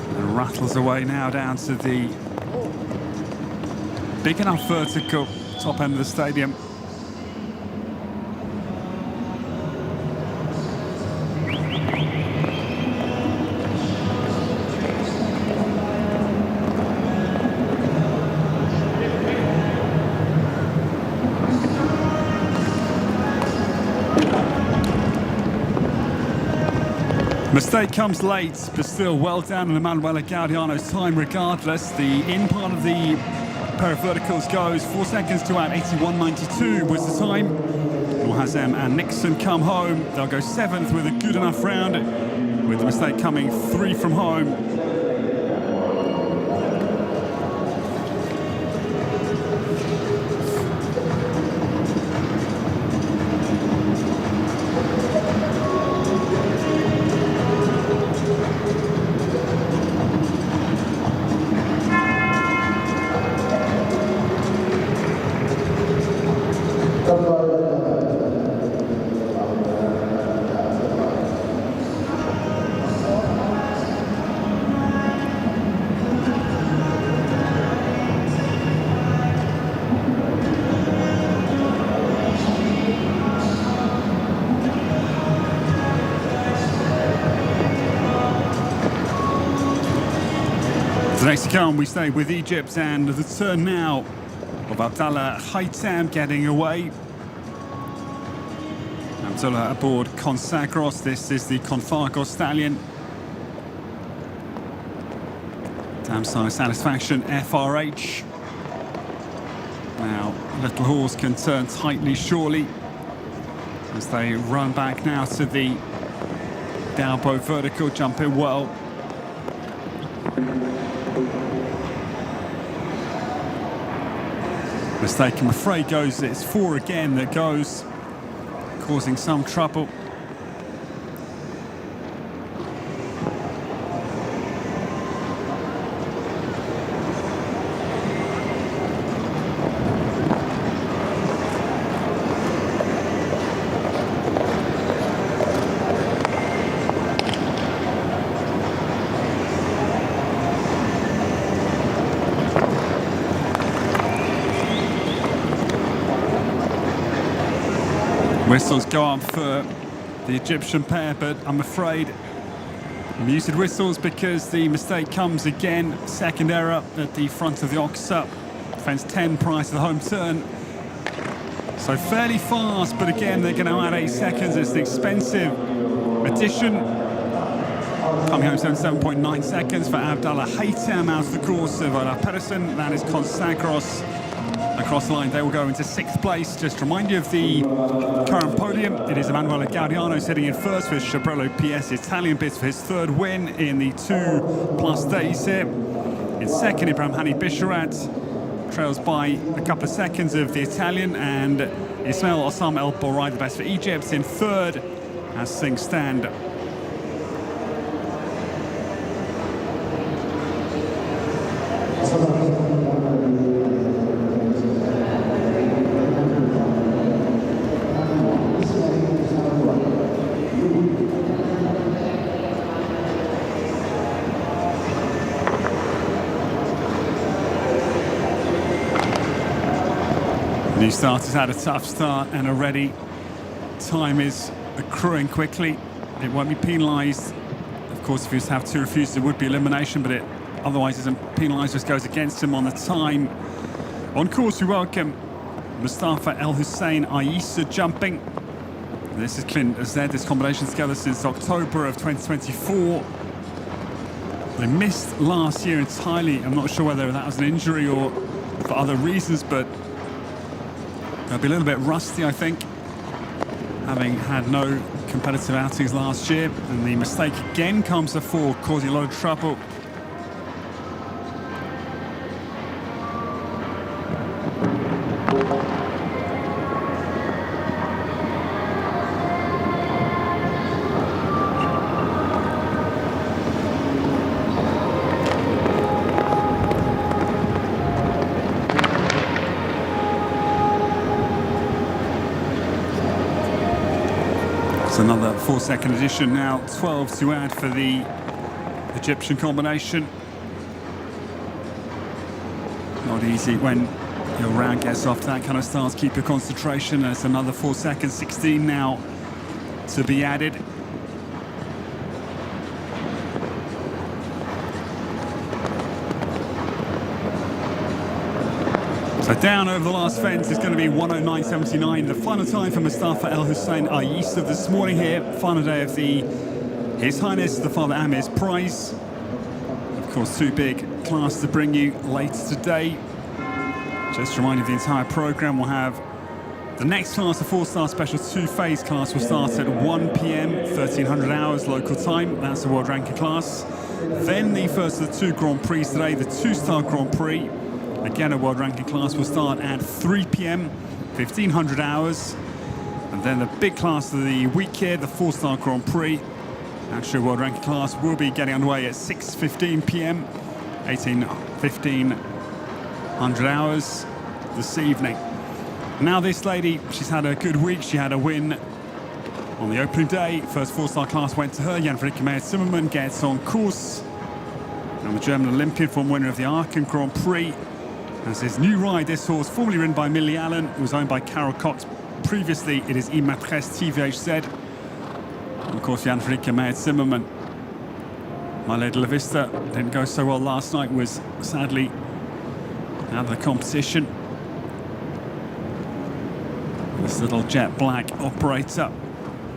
and rattles away now down to the big enough vertical top end of the stadium. Mistake comes late, but still well done on Emanuela Gaudiano's time regardless. The in part of the pair of verticals goes 4 seconds to out. 81.92 was the time. Noor Hazem and Nixon come home. They'll go 7th with a good enough round, with the mistake coming 3 from home. Next to come, we stay with Egypt and the turn now of Abdallah Haitam getting away. Abdullah aboard Consagros. This is the Confargos stallion. Dam size satisfaction, FRH. Now, little horse can turn tightly surely. as they run back now to the downbow vertical, jumping well. Mistake, I'm afraid, goes, it's 4 again that goes, causing some trouble. Whistles go up for the Egyptian pair, but I'm afraid muted whistles because the mistake comes again. Second error at the front of the Oxer. Fence 10 prior to the home turn. So fairly fast, but again, they're going to add 8 seconds. It's an expensive addition. Coming home 7.9 seconds for Abdallah Haytham out of the course of Ola Pedersen. That is Consagros. Across the line, they will go into 6th place. Just to remind you of the current podium. It is Emanuele Gaudiano sitting in first with Chabrello PS Italian bids for his 3rd win in the 2+ days here. In second, Ibrahim Hani Bisharat trails by a couple of seconds of the Italian, and Ismail Osam El Borai, the best for Egypt, in 3rd as things stand. New starters had a tough start, and already time is accruing quickly. It won't be penalised. Of course, if he was to have 2 refusals, it would be elimination, but it otherwise isn't penalised, just goes against him on the time. On course, we welcome Mustafa El Hussein Aissa jumping. This is Clint Azed. This combination together since October of 2024. They missed last year entirely. I'm not sure whether that was an injury or for other reasons, but they'll be a little bit rusty, I think, having had no competitive outings last year. And the mistake again comes to 4, causing a lot of trouble. Another 4-second addition now, 12 to add for the Egyptian combination. Not easy when your round gets off to that kind of start. Keep your concentration. There's another 4 seconds, 16 now to be added. So down over the last fence is going to be 109.79. The final time for Mustafa El Hussein Aissa this morning here. Final day of the His Highness the Father Amir's Prize. Of course, 2 big classes to bring you later today. Just to remind you of the entire programme, we'll have the next class, a 4-star special 2-phase class, will start at 1 p.m, 1300 hours local time. That's the world ranking class. Then the first of the 2 Grand Prix today, the 2-star Grand Prix. Again, a world ranking class will start at 3 p.m, 1500 hours. And then the big class of the week here, the 4-star Grand Prix. Actually, world ranking class will be getting underway at 6:15 p.m, 1500 hours this evening. Now this lady, she's had a good week. She had a win on the opening day. First 4-star class went to her. Jan-Frederik Meyer-Zimmermann gets on course. And the German Olympian, former winner of the Aachen Grand Prix. As his new ride, this horse, formerly ridden by Millie Allen, was owned by Carol Cox. Previously, it is Imatres TVHZ. And of course, Jan-Frederik Meyer-Zimmermann. My Lady La Vista didn't go so well last night, was sadly out of the competition. This little jet black operator,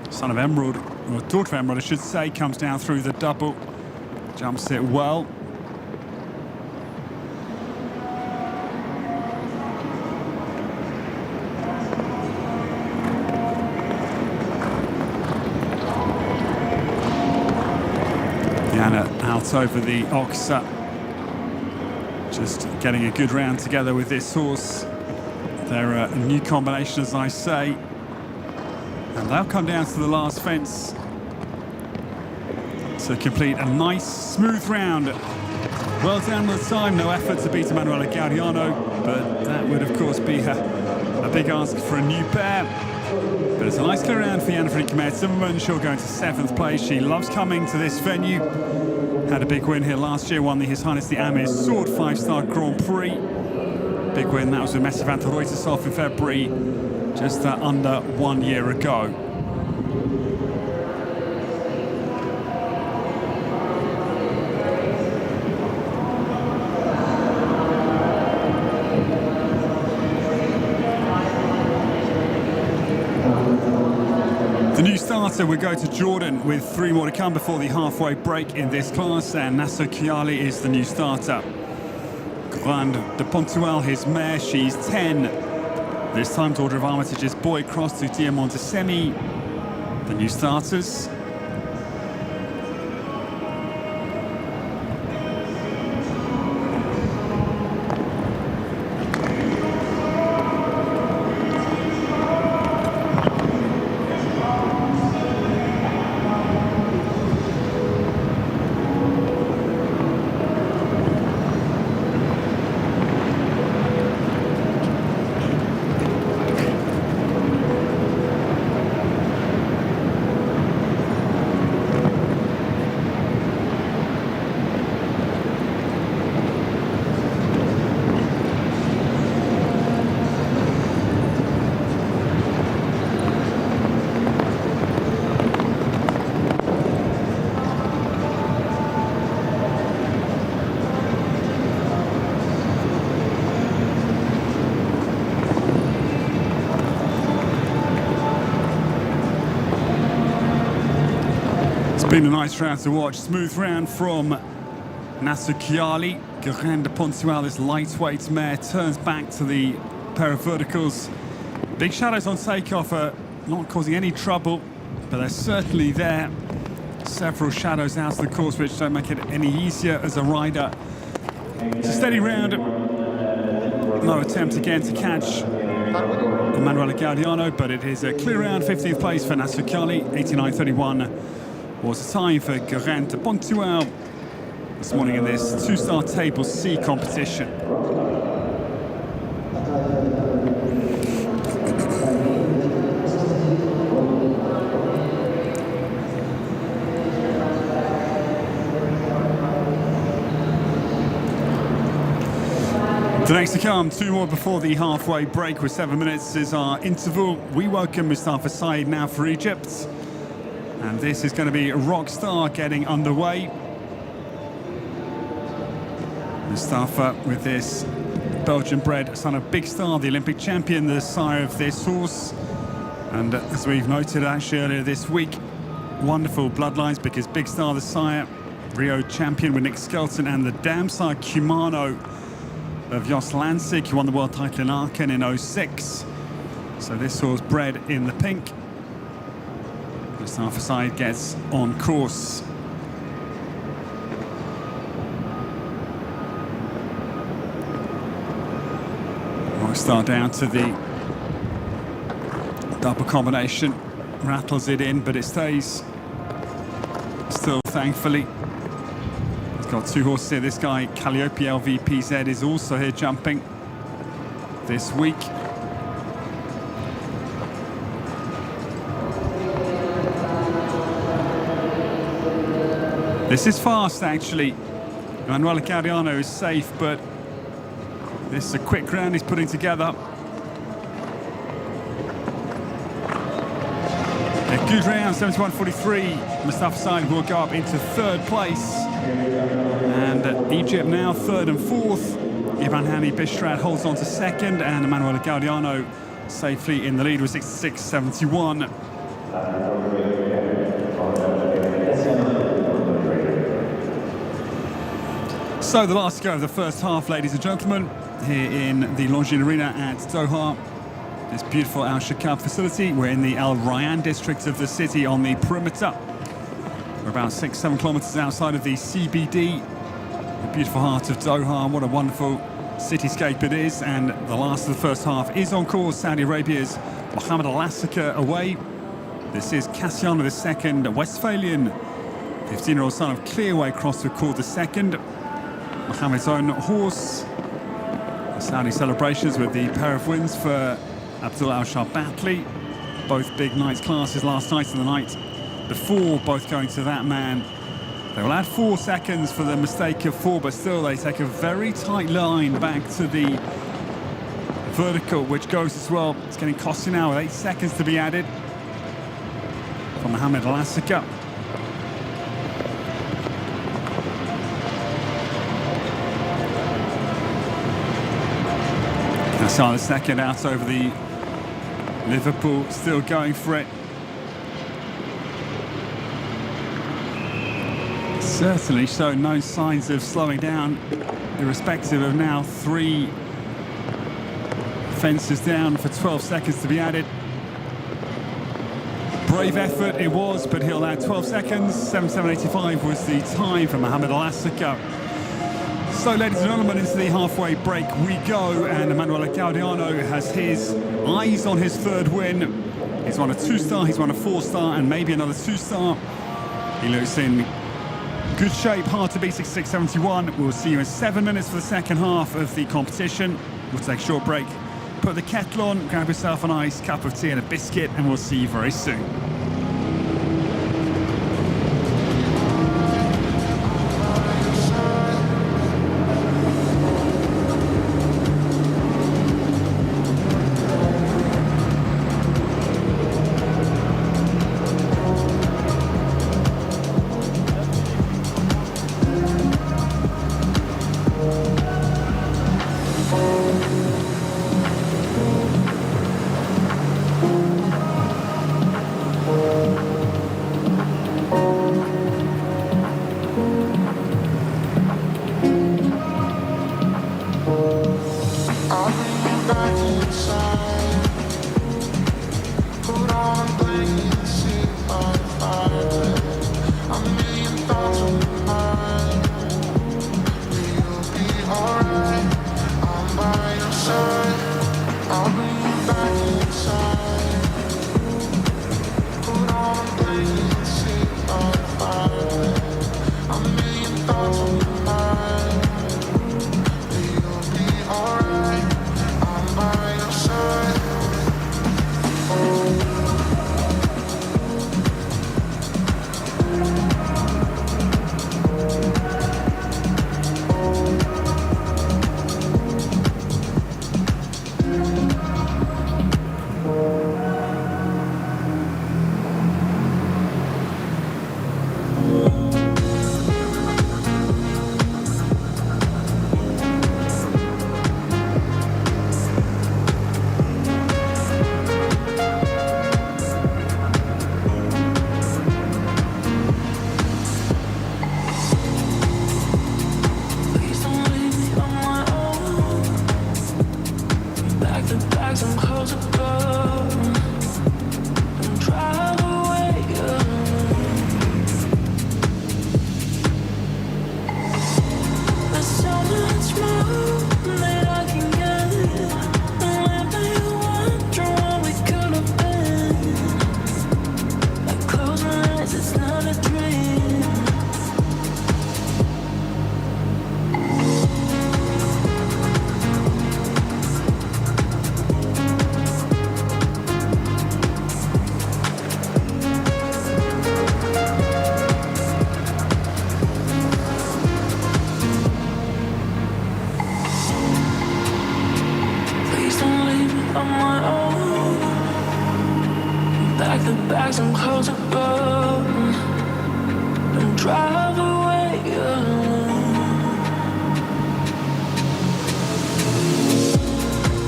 son of Emerald, or daughter of Emerald, I should say, comes down through the double, jumps it well. out over the ox. Just getting a good round together with this horse. They're a new combination, as I say. And they'll come down to the last fence to complete a nice, smooth round. Well done with time, no effort to beat Emanuele Gaudiano, but that would, of course, be a big ask for a new pair. But it's a nice clear round for Jan-Fried Zimmermann. She'll go into 7th place. She loves coming to this venue. Had a big win here last year, won the His Highness the Amir Sword 5-star Grand Prix. Big win, that was with Messi van der Ruytershof in February, just under 1 year ago. The new starter will go to Jordan with 3 more to come before the halfway break in this class, and Nasso Chiali is the new starter. Grande de Pontuel, his mare, she's 10. This time, daughter of Armitage's boy, crossed to Diamant de Semi. The new starters. Been a nice round to watch. Smooth round from Nasso Chiali. Grande de Pontuel, this lightweight mare, turns back to the pair of verticals. Big shadows on takeoff are not causing any trouble, but they're certainly there. Several shadows out of the course, which don't make it any easier as a rider. It's a steady round. No attempt again to catch Emanuele Gaudiano, but it is a clear round. 15th place for Nasso Chiali. 89.31 was the time for Grande de Pontuel this morning in this 2-star Table C competition. The next to come, 2 more before the halfway break with 7 minutes is our interval. We welcome Mustafa Said now for Egypt. And this is going to be Rockstar getting underway. Mustafa with this Belgian-bred son of Big Star, the Olympic champion, the sire of this horse. And as we've noted actually earlier this week, wonderful bloodlines because Big Star, the sire, Rio champion with Nick Skelton, and the dam sire Kumano of Jos Lansik, who won the world title in Aachen in 06. So this horse bred in the pink. Mustafa Said gets on course. Rockstar down to the double combination, rattles it in, but it stays still, thankfully. He's got 2 horses here. This guy, Calliope LVPZ, is also here jumping this week. This is fast, actually. Emanuele Gaudiano is safe, but this is a quick round he's putting together. A good round, 71.43. Mustafa Said will go up into 3rd place. And Egypt now 3rd and 4th. Ivan Hani Bishrad holds on to 2nd, and Emanuele Gaudiano safely in the lead with 66.71. So the last go of the first half, ladies and gentlemen, here in the Longines Arena at Doha. This beautiful Alshaqab facility. We're in the Al Rayyan district of the city on the perimeter. We're about 6-7 kilometres outside of the CBD, the beautiful heart of Doha. What a wonderful cityscape it is. And the last of the first half is on course. Saudi Arabia's Mohammed Alshaqab away. This is Cassiano the second, Westphalian, 15-year-old son of Clearway Cross called the second. Mohammed's own horse. The Saudi celebrations with the pair of wins for Abdul Al-Sharbatli. Both big nights classes last night and the night before, both going to that man. They will add 4 seconds for the mistake of 4, but still they take a very tight line back to the vertical, which goes as well. It's getting costly now with 8 seconds to be added from Mohammed Alshaqab. Qatar the second out over the Liverpool, still going for it. Certainly shown no signs of slowing down, irrespective of now 3 fences down for 12 seconds to be added. Brave effort it was, but he'll add 12 seconds. 7:7:85 was the time for Mohammed Alshaqab. So, ladies and gentlemen, into the halfway break we go, and Emanuele Gaudiano has his eyes on his 3rd win. He's won a 2-star, he's won a 4-star, and maybe another 2-star. He looks in good shape, hard to beat. 66.71. We'll see you in 7 minutes for the second half of the competition. We'll take a short break, put the kettle on, grab yourself a nice cup of tea and a biscuit, and we'll see you very soon. bags and clothes above and drive away alone.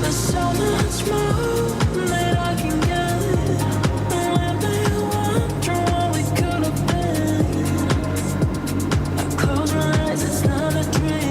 There's so much more that I can get, and let me wonder what we could have been. I close my eyes, it's not a dream.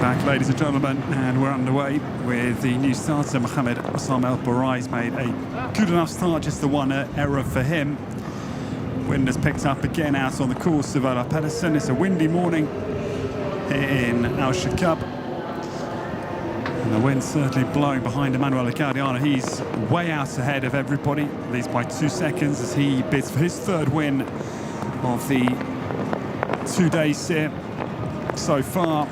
Back, ladies and gentlemen, and we're underway with the new starter. Mohammed Osama El Bourai's made a good enough start, just the one error for him. Wind has picked up again out on the course of Ola Pedersen. It's a windy morning here in Alshaqab, and the wind's certainly blowing behind Emanuele Gaudiano. He's way out ahead of everybody, leads by 2 seconds as he bids for his third win of the 2 days here so far.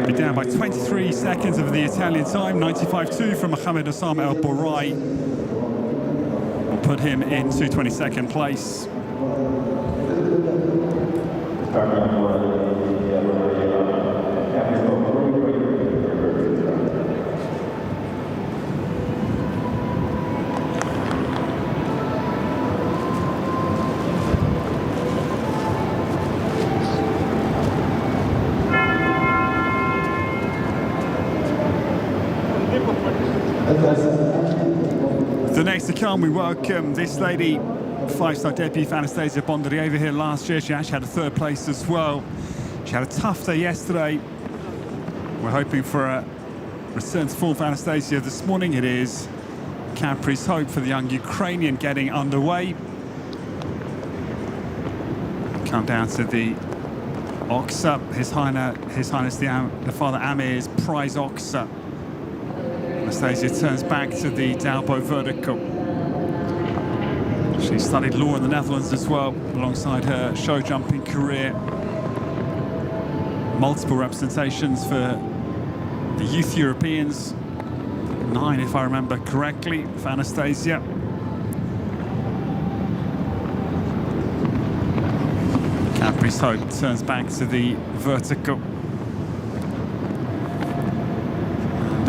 Be down by 23 seconds of the Italian time. 95.2 from Mohammed Osama El Bourai will put him into 22nd place. The next to come, we welcome this lady, five-star debut for Anastasia Bondarieva here last year. She actually had a third place as well. She had a tough day yesterday. We're hoping for a return to form for Anastasia this morning. It is Capri's hope for the young Ukrainian getting underway. Come down to the Oxa, His Highness the Father Amir's prize Oxa. Anastasia turns back to the Dalbo vertical. She studied law in the Netherlands as well, alongside her show jumping career. Multiple representations for the Youth Europeans. 9, if I remember correctly, for Anastasia. Capri's hope turns back to the vertical. And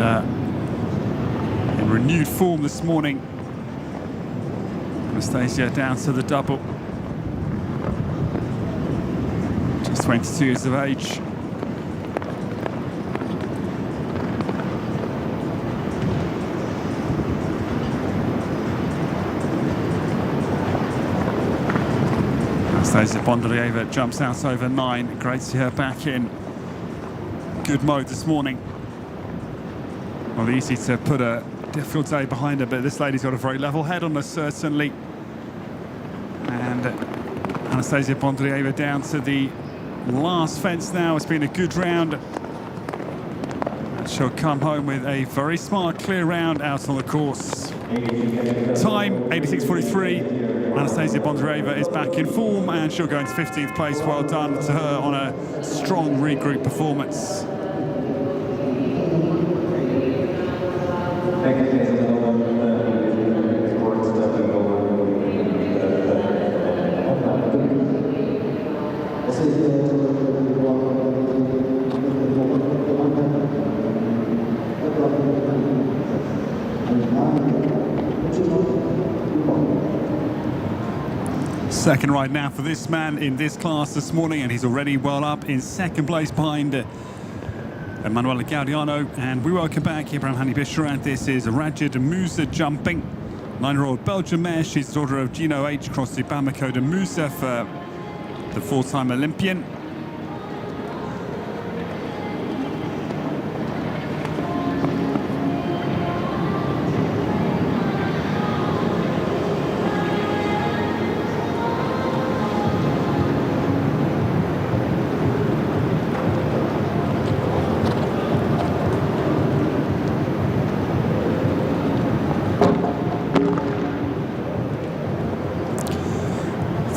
in renewed form this morning, Anastasia down to the double. Just 22 years of age. Anastasia Bondarieva jumps out over 9. Great to see her back in good mode this morning. Well, easy to put a difficult day behind her, but this lady's got a very level head on her, certainly. And Anastasia Bondarieva down to the last fence now. It's been a good round. And she'll come home with a very smart, clear round out on the course. Time, 86.43. Anastasia Bondarieva is back in form, and she'll go into 15th place. Well done to her on a strong regroup performance. Second ride now for this man in this class this morning, and he's already well up in second place behind Emanuele Gaudiano. And we welcome back Ibrahim Hani Bisharat. This is Rajid Musa jumping. 9-year-old Belgian mare. She's the daughter of Gino H. across to Bamako de Musa for the four-time Olympian.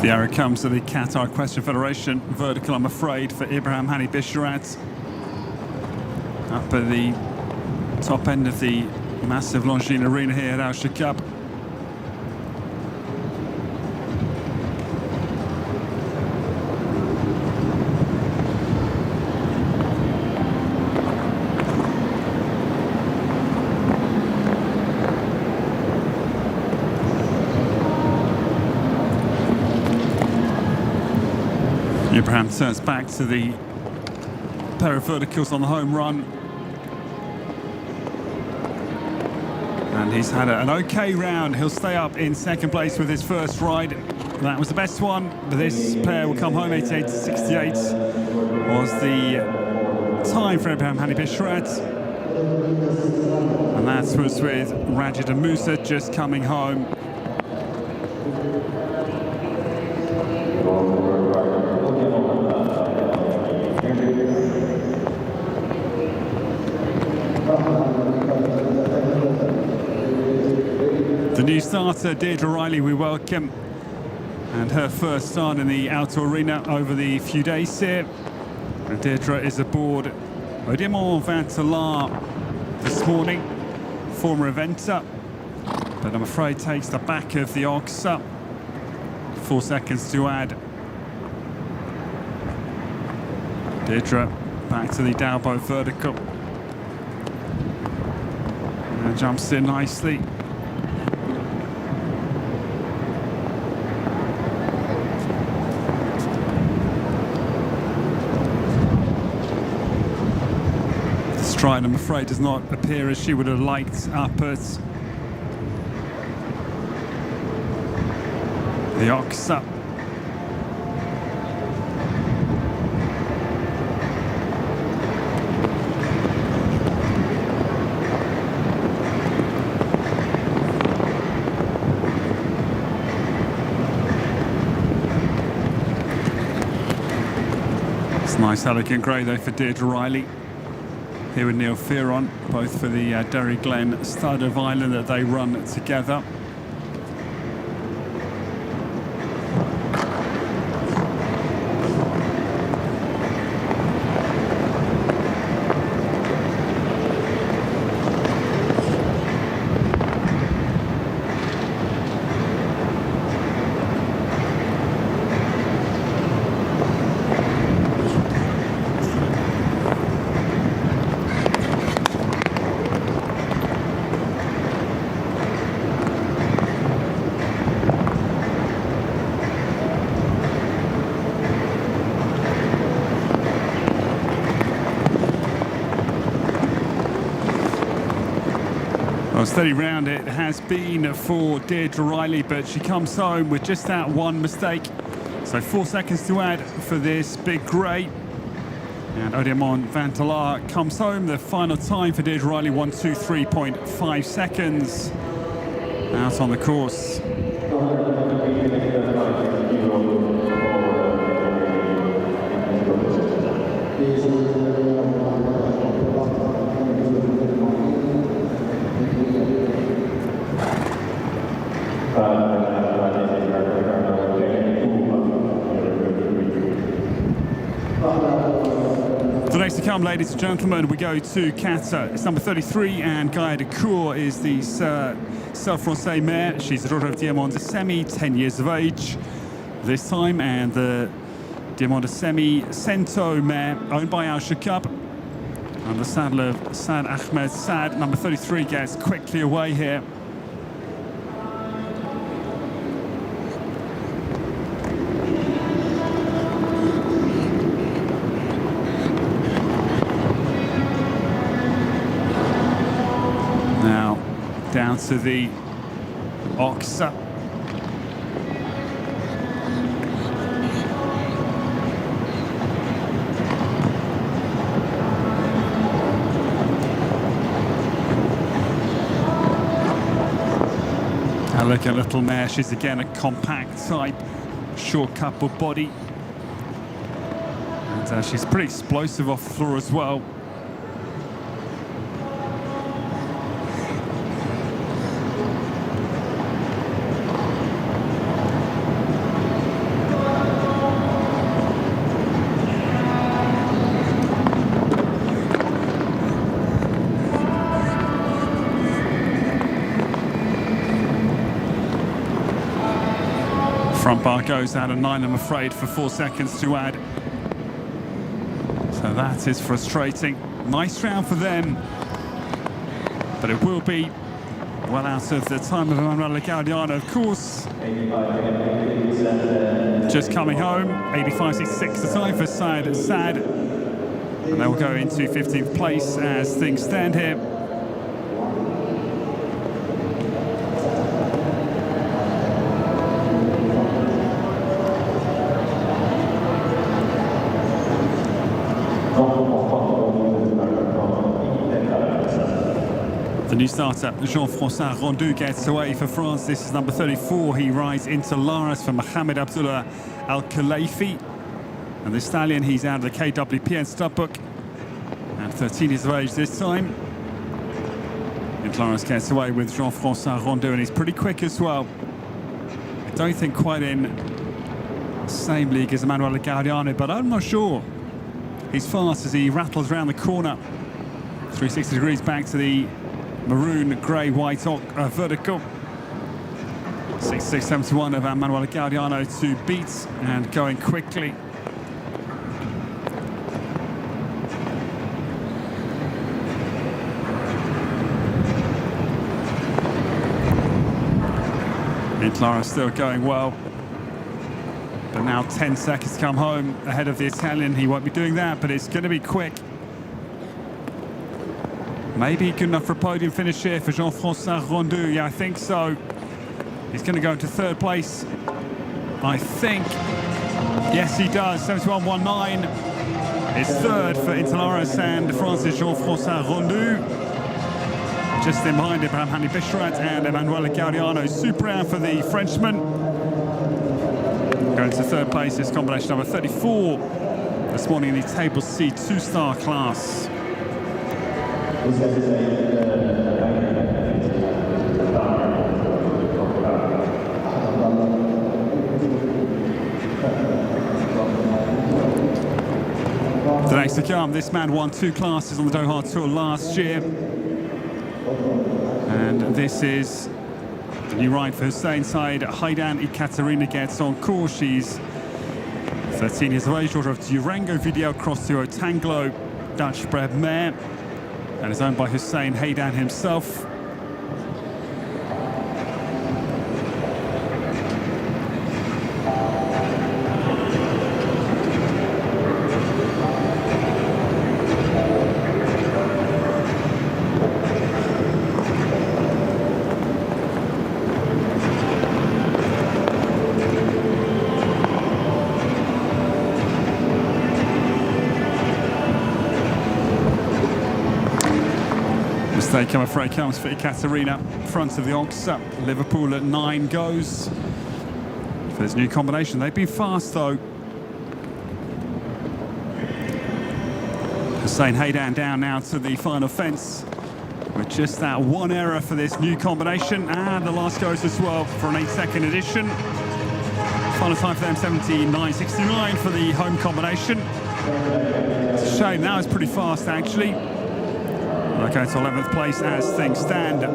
The arrow comes to the Qatar Equestrian Federation vertical, I'm afraid, for Ibrahim Hani Bisharat. Up at the top end of the massive Longines arena here at Alshaqab. Ibrahim turns back to the pair of verticals on the home run. And he's had an okay round. He'll stay up in second place with his first ride. That was the best one, but this pair will come home. 88-68 was the time for Abraham Hani Bishrat. And that was with Rajid and Musa just coming home. The new starter, Deirdre Riley, we welcome. And her first start in the outdoor arena over the few days here. And Deirdre is aboard Odiemon Vantalar this morning, former eventer, but I'm afraid takes the back of the ox up. 4 seconds to add. Deirdre back to the Dalbo vertical. And jumps in nicely. Stride, I'm afraid, does not appear as she would have liked up at the ox up. It's nice, elegant grey though for Deirdre Riley. Here with Neil Fearon, both for the Derry Glen Stud of Ireland that they run together. Well, steady round it has been for Deirdre Riley, but she comes home with just that one mistake. So 4 seconds to add for this big grey. And Odiemon Vantalar comes home. The final time for Deirdre Riley, 1:23.5 seconds. Out on the course. The next to come, ladies and gentlemen, we go to Qatar. It's number 33, and Gaia Decour is the Self-Francais mare. She's the daughter of Diamond de Semi, 10 years of age this time, and the Diamond de Semi Cento mare, owned by Alshaqab, and the saddle of Sad Ahmed Sad. Number 33 gets quickly away here. Down to the ox. And look at little mare. She's again a compact type, short coupled body. And she's pretty explosive off the floor as well. Front bar goes out of 9, I'm afraid, for 4 seconds to add. So that is frustrating. Nice round for them, but it will be well out of the time of Manuela Gaudiano, of course. Just coming home, 85.66 the time for Sad Sad. And they'll go into 15th place as things stand here. The new starter, Jean-François Rondeau, gets away for France. This is number 34. He rides into Laras for Mohamed Abdullah Al-Khalifi. And the stallion, he's out of the KWPN stud book. And 13 years of age this time. And Laras gets away with Jean-François Rondeau, and he's pretty quick as well. I don't think quite in the same league as Emanuele Gaudiano, but I'm not sure. He's fast as he rattles around the corner. 360 degrees back to the maroon, grey, white vertical. 66.71 of Emanuele Gaudiano to beat, and going quickly. Intlara still going well, but now 10 seconds to come home ahead of the Italian. He won't be doing that, but it's going to be quick. Maybe good enough for a podium finish here for Jean-François Rondeau. Yeah, I think so. He's going to go into third place, I think. Yes, he does. 71.19 is third for Interlaras and France's Jean-François Rondeau. Just in behind Ibrahim Hani Bishrat and Emanuele Gaudiano. Super round for the Frenchman. Going to third place is combination number 34 this morning in the Table C 2-star class. The next to come, this man won 2 classes on the Doha Tour last year. And this is the new ride for Hussein side. Haidan Ekaterina gets on course. She's 13 years of age, daughter of Durango Video Cross to Otanglo, Dutch bred mare, and is owned by Hussein Haidan himself. Mistake, I'm afraid, comes for Ekaterina. Front of the Oxa. Liverpool at 9 goes for this new combination. They've been fast, though. Hussein Haidan down now to the final fence with just that one error for this new combination. And the last goes as well for an 8-second addition. Final time for them, 79.69 for the home combination. It's a shame, that was pretty fast, actually. Okay, to 11th place as things stand.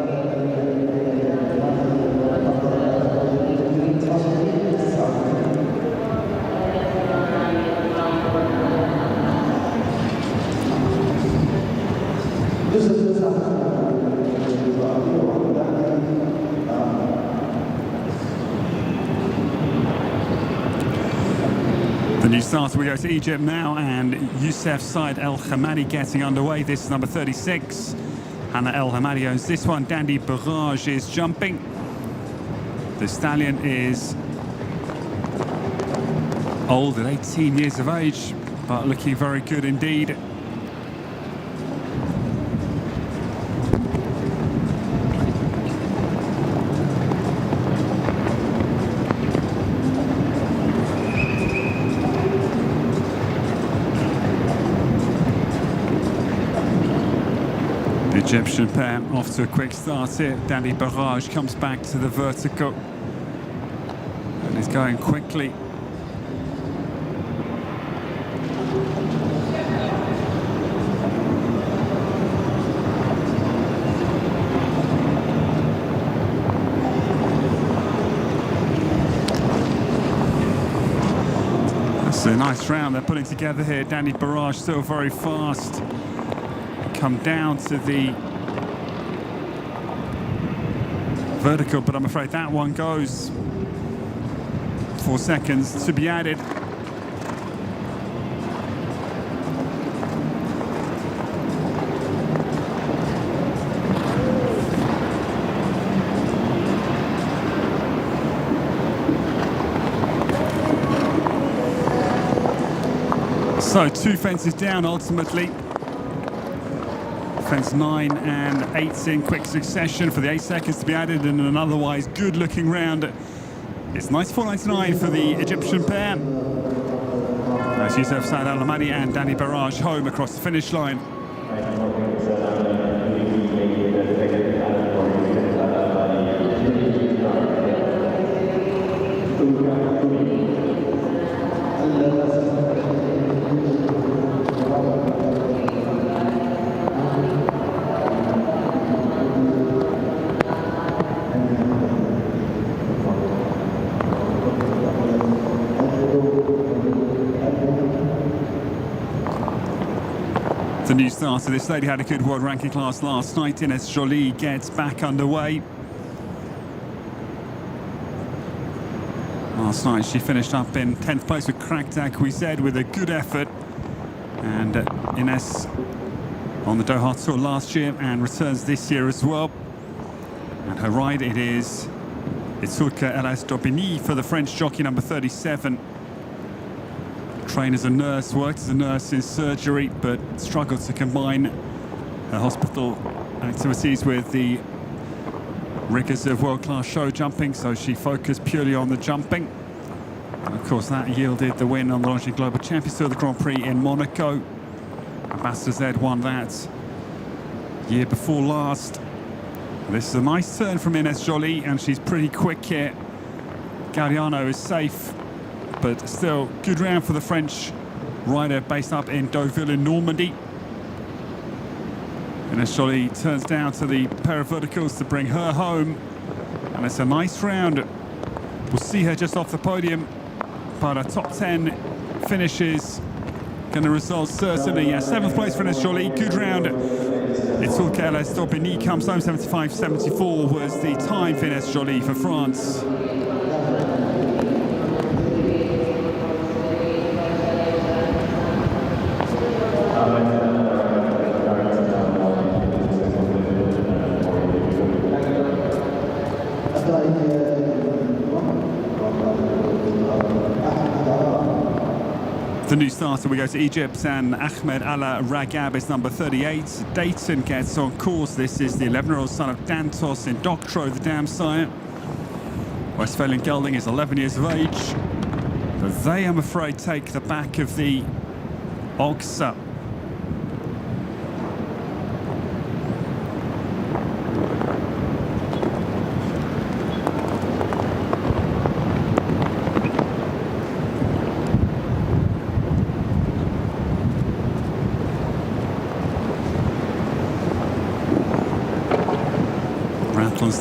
The new starter, we go to Egypt now, and Youssef Said El Hamadi getting underway. This is number 36. Hannah El Hamadi owns this one. Dandy Barrage is jumping. The stallion is old at 18 years of age, but looking very good indeed. Egyptian pair off to a quick start here. Dandy Barrage comes back to the vertical and is going quickly. That's a nice round they're putting together here. Dandy Barrage still very fast. Come down to the vertical, but I'm afraid that one goes. 4 seconds to be added. So 2 fences down ultimately. Fence 9 and 8 in quick succession for the 8 seconds to be added in an otherwise good-looking round. It's 94.99 for the Egyptian pair. As Youssef Saad Al-Amadi and Danny Barrage home across the finish line. The new starter. This lady had a good world ranking class last night. Ines Jolie gets back underway. Last night she finished up in 10th place with Cracked Acquised with a good effort. And Ines on the Doha Tour last year and returns this year as well. And her ride, it is Itzulka Elas Dobini for the French jockey number 37. Trained as a nurse, worked as a nurse in surgery, but struggled to combine her hospital activities with the rigours of world-class show jumping, so she focused purely on the jumping. And of course that yielded the win on the Longines Global Champions Tour, the Grand Prix in Monaco. Ambassador Z won that year before last. This is a nice turn from Ines Jolie, and she's pretty quick here. Gaudiano is safe, but still good round for the French rider based up in Deauville in Normandy. Ines Jolie turns down to the pair of verticals to bring her home, and it's a nice round. We'll see her just off the podium, but a top 10 finishes going to result certainly. 7th place for Ines Jolie, good round. Itzulka Elas Dobini comes home. 75.74 was the time for Ines Jolie for France. The new starter, we go to Egypt, and Ahmed Ala Ragab is number 38. Dayton gets on course. This is the 11-year-old son of Dantos in Doctro, the dam sire. Westphalian gelding is 11 years of age. But they, I'm afraid, take the back of the Ogsa.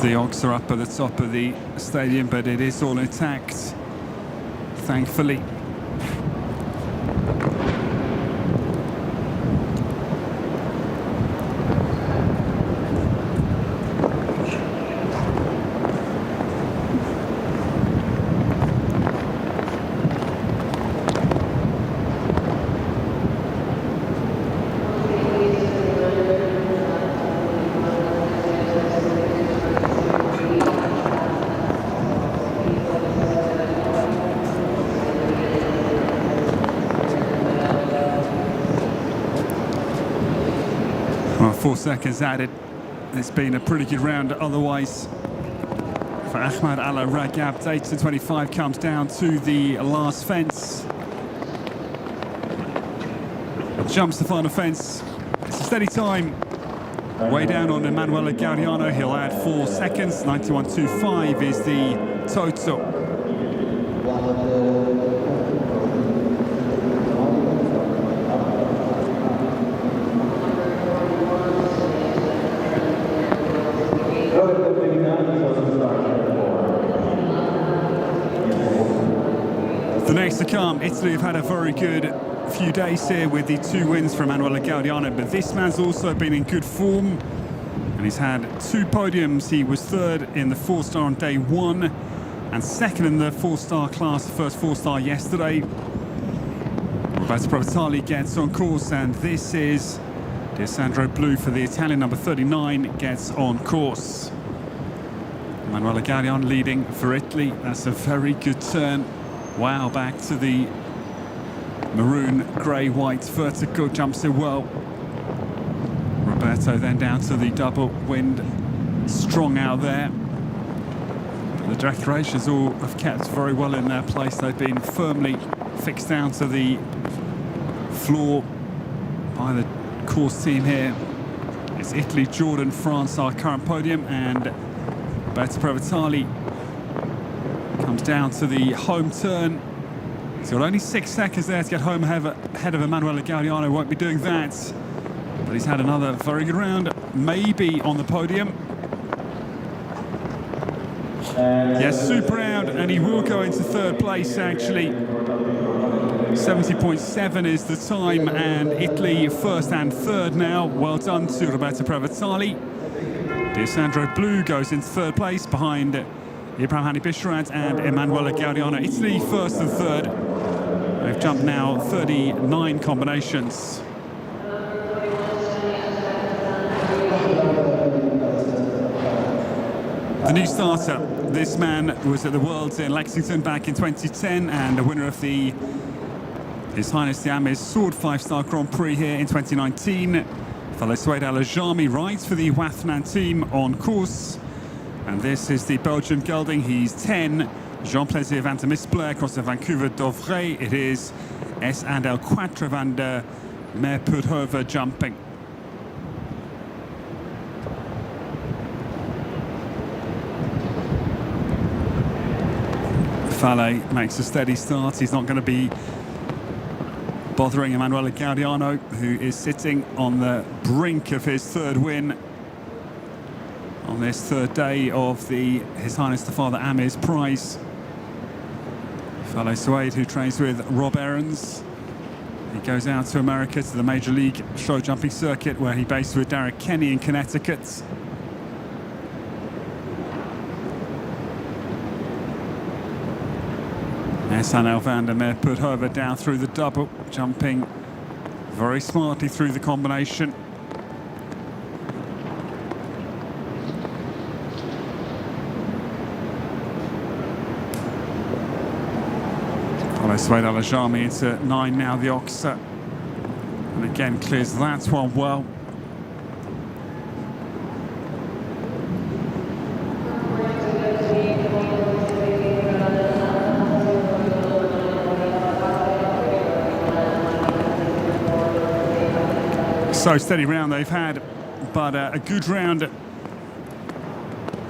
The Ox are up at the top of the stadium, but it is all intact, thankfully. Well, 4 seconds added. It's been a pretty good round otherwise for Ahmed Ala Ragab. Dayton 25 comes down to the last fence. Jumps the final fence. It's a steady time. Way down on Emanuele Gaudiano. He'll add 4 seconds. 91.25 is the total. The next to come, Italy have had a very good few days here with the 2 wins from Emanuele Gaudiano, but this man's also been in good form, and he's had 2 podiums. He was 3rd in the 4-star on day 1 and 2nd in the 4-star class, the first 4-star yesterday. Roberto Provitali gets on course, and this is D'Alessandro Blu for the Italian number 39 gets on course. Emanuele Gaudiano leading for Italy. That's a very good turn. Wow, back to the maroon, grey, white vertical, jumps in well. Roberto then down to the double, wind strong out there. The decorations all have kept very well in their place. They've been firmly fixed down to the floor by the course team here. It's Italy, Jordan, France, our current podium, and Roberto Previtali comes down to the home turn. He's got only 6 seconds there to get home ahead of Emanuele Gaudiano. Won't be doing that, but he's had another very good round, maybe on the podium. Yes, super round, and he will go into third place actually. 70.7 is the time, and Italy first and third now. Well done to Roberto Previtali. D'Alessandro Blu goes into third place behind Ibrahim Hani Bisharat and Emanuele Gaudiano. Italy first and third. They've jumped now 39 combinations. The new starter, this man was at the Worlds in Lexington back in 2010 and a winner of the His Highness the Amir's Sword 5-Star Grand Prix here in 2019. Fellow Suede Alajami rides for the Wathnan team on course. And this is the Belgian gelding. He's 10. Jean Plaisir van der Misplair across the Vancouver Dovray. It is S and El Quatre van der Meerputhover jumping. Fale makes a steady start. He's not going to be bothering Emanuele Gaudiano, who is sitting on the brink of his third win on this third day of the His Highness the Father Amir's Prize. Fellow Suede, who trains with Rob Aarons. He goes out to America to the Major League show jumping circuit, where he based with Derek Kenny in Connecticut. SNL van der Meerputhover down through the double, jumping very smartly through the combination. Follow Suede Alajami into 9 now, the Oxa. And again clears that one well. So steady round they've had, but a good round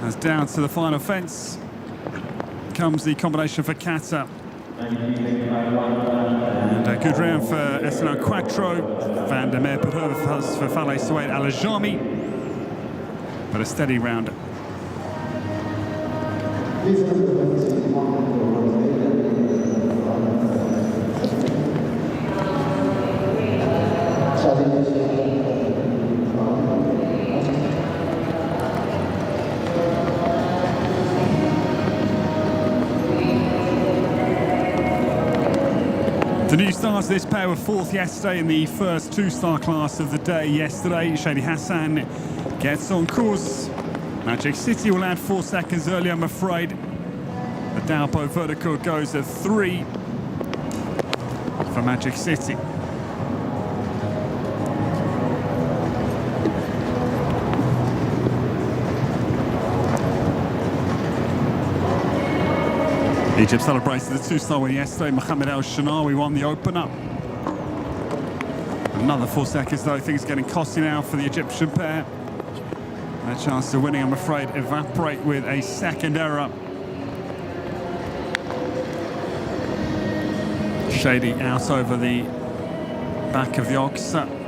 as down to the final fence comes the combination for Qatar. And a good round for SNL Quattro, van der Meerputhover for Fale Suede Alajami, but a steady round. The new stars, this pair were fourth yesterday in the first 2-star class of the day yesterday. Shady Hassan gets on course. Magic City will add 4 seconds early, I'm afraid. The Dalbo vertical goes at 3 for Magic City. Egypt celebrated the 2-star win yesterday. Mohamed El Shanawi won the opener. Another 4 seconds though. Things getting costly now for the Egyptian pair. Their chance of winning, I'm afraid, evaporate with a second error. Shady out over the back of the Oxa.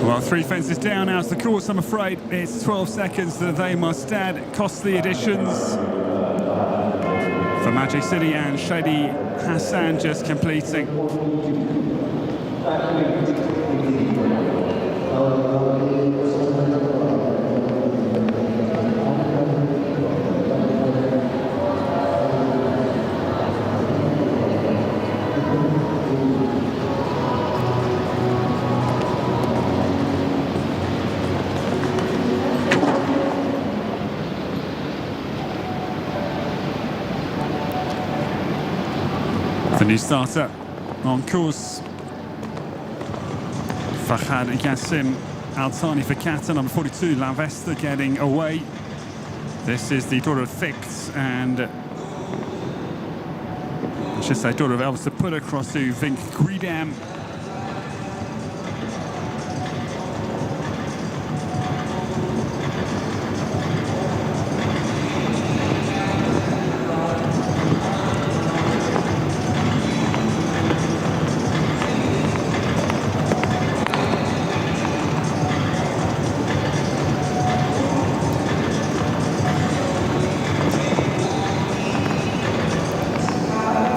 Well, 3 fences down now. It's the course, I'm afraid. It's 12 seconds that they must add. Costly additions for Magic City, and Shady Hassan just completing. new starter on course. Fahad Yassim Altani for Qatar, number 42, La Vesta getting away. This is the daughter of Thicks and I should say daughter of Elvis to put across to Vink Guidam.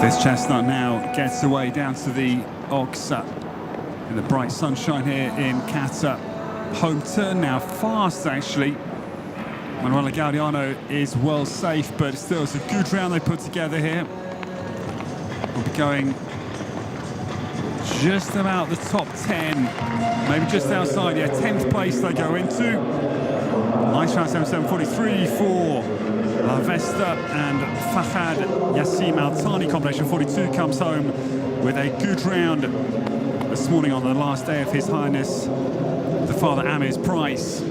This chestnut now gets away down to the Ox in the bright sunshine here in Qatar. Home turn now fast actually. Manuela Gaudiano is well safe, but still it's a good round they put together here. We'll be going just about the top 10, maybe just outside, yeah, 10th place they go into. Nice round 77.43 for La Vesta and Fahad Yassim Altani combination 42 comes home with a good round this morning on the last day of His Highness the Father Amir's Price.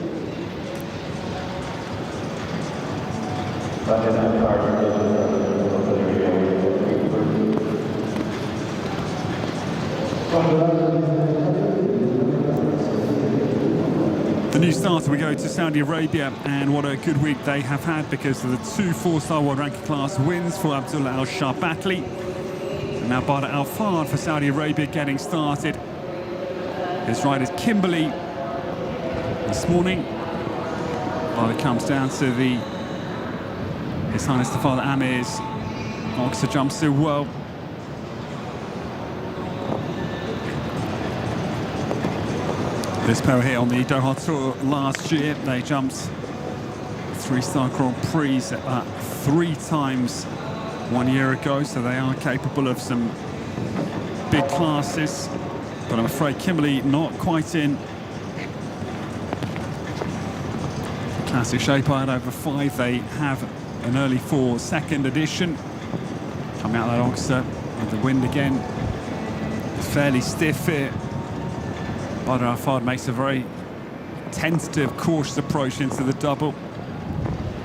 The new starter, we go to Saudi Arabia, and what a good week they have had because of the 2 4-star world ranking class wins for Abdullah Alshaqab. And now Badr Al Fard for Saudi Arabia getting started. His rider is Kimberly this morning. Badr comes down to the His Highness the Father Amir's Oxford jumpsuit well. This pair here on the Doha Tour last year, they jumped 3-star Grand Prix 3 times 1 year ago, so they are capable of some big classes. But I'm afraid Kimberly not quite in classic shape. I had over 5. They have an early 4 second edition. Coming out of that Oxford with the wind again. Fairly stiff here. Badr Al Fard makes a very tentative, cautious approach into the double.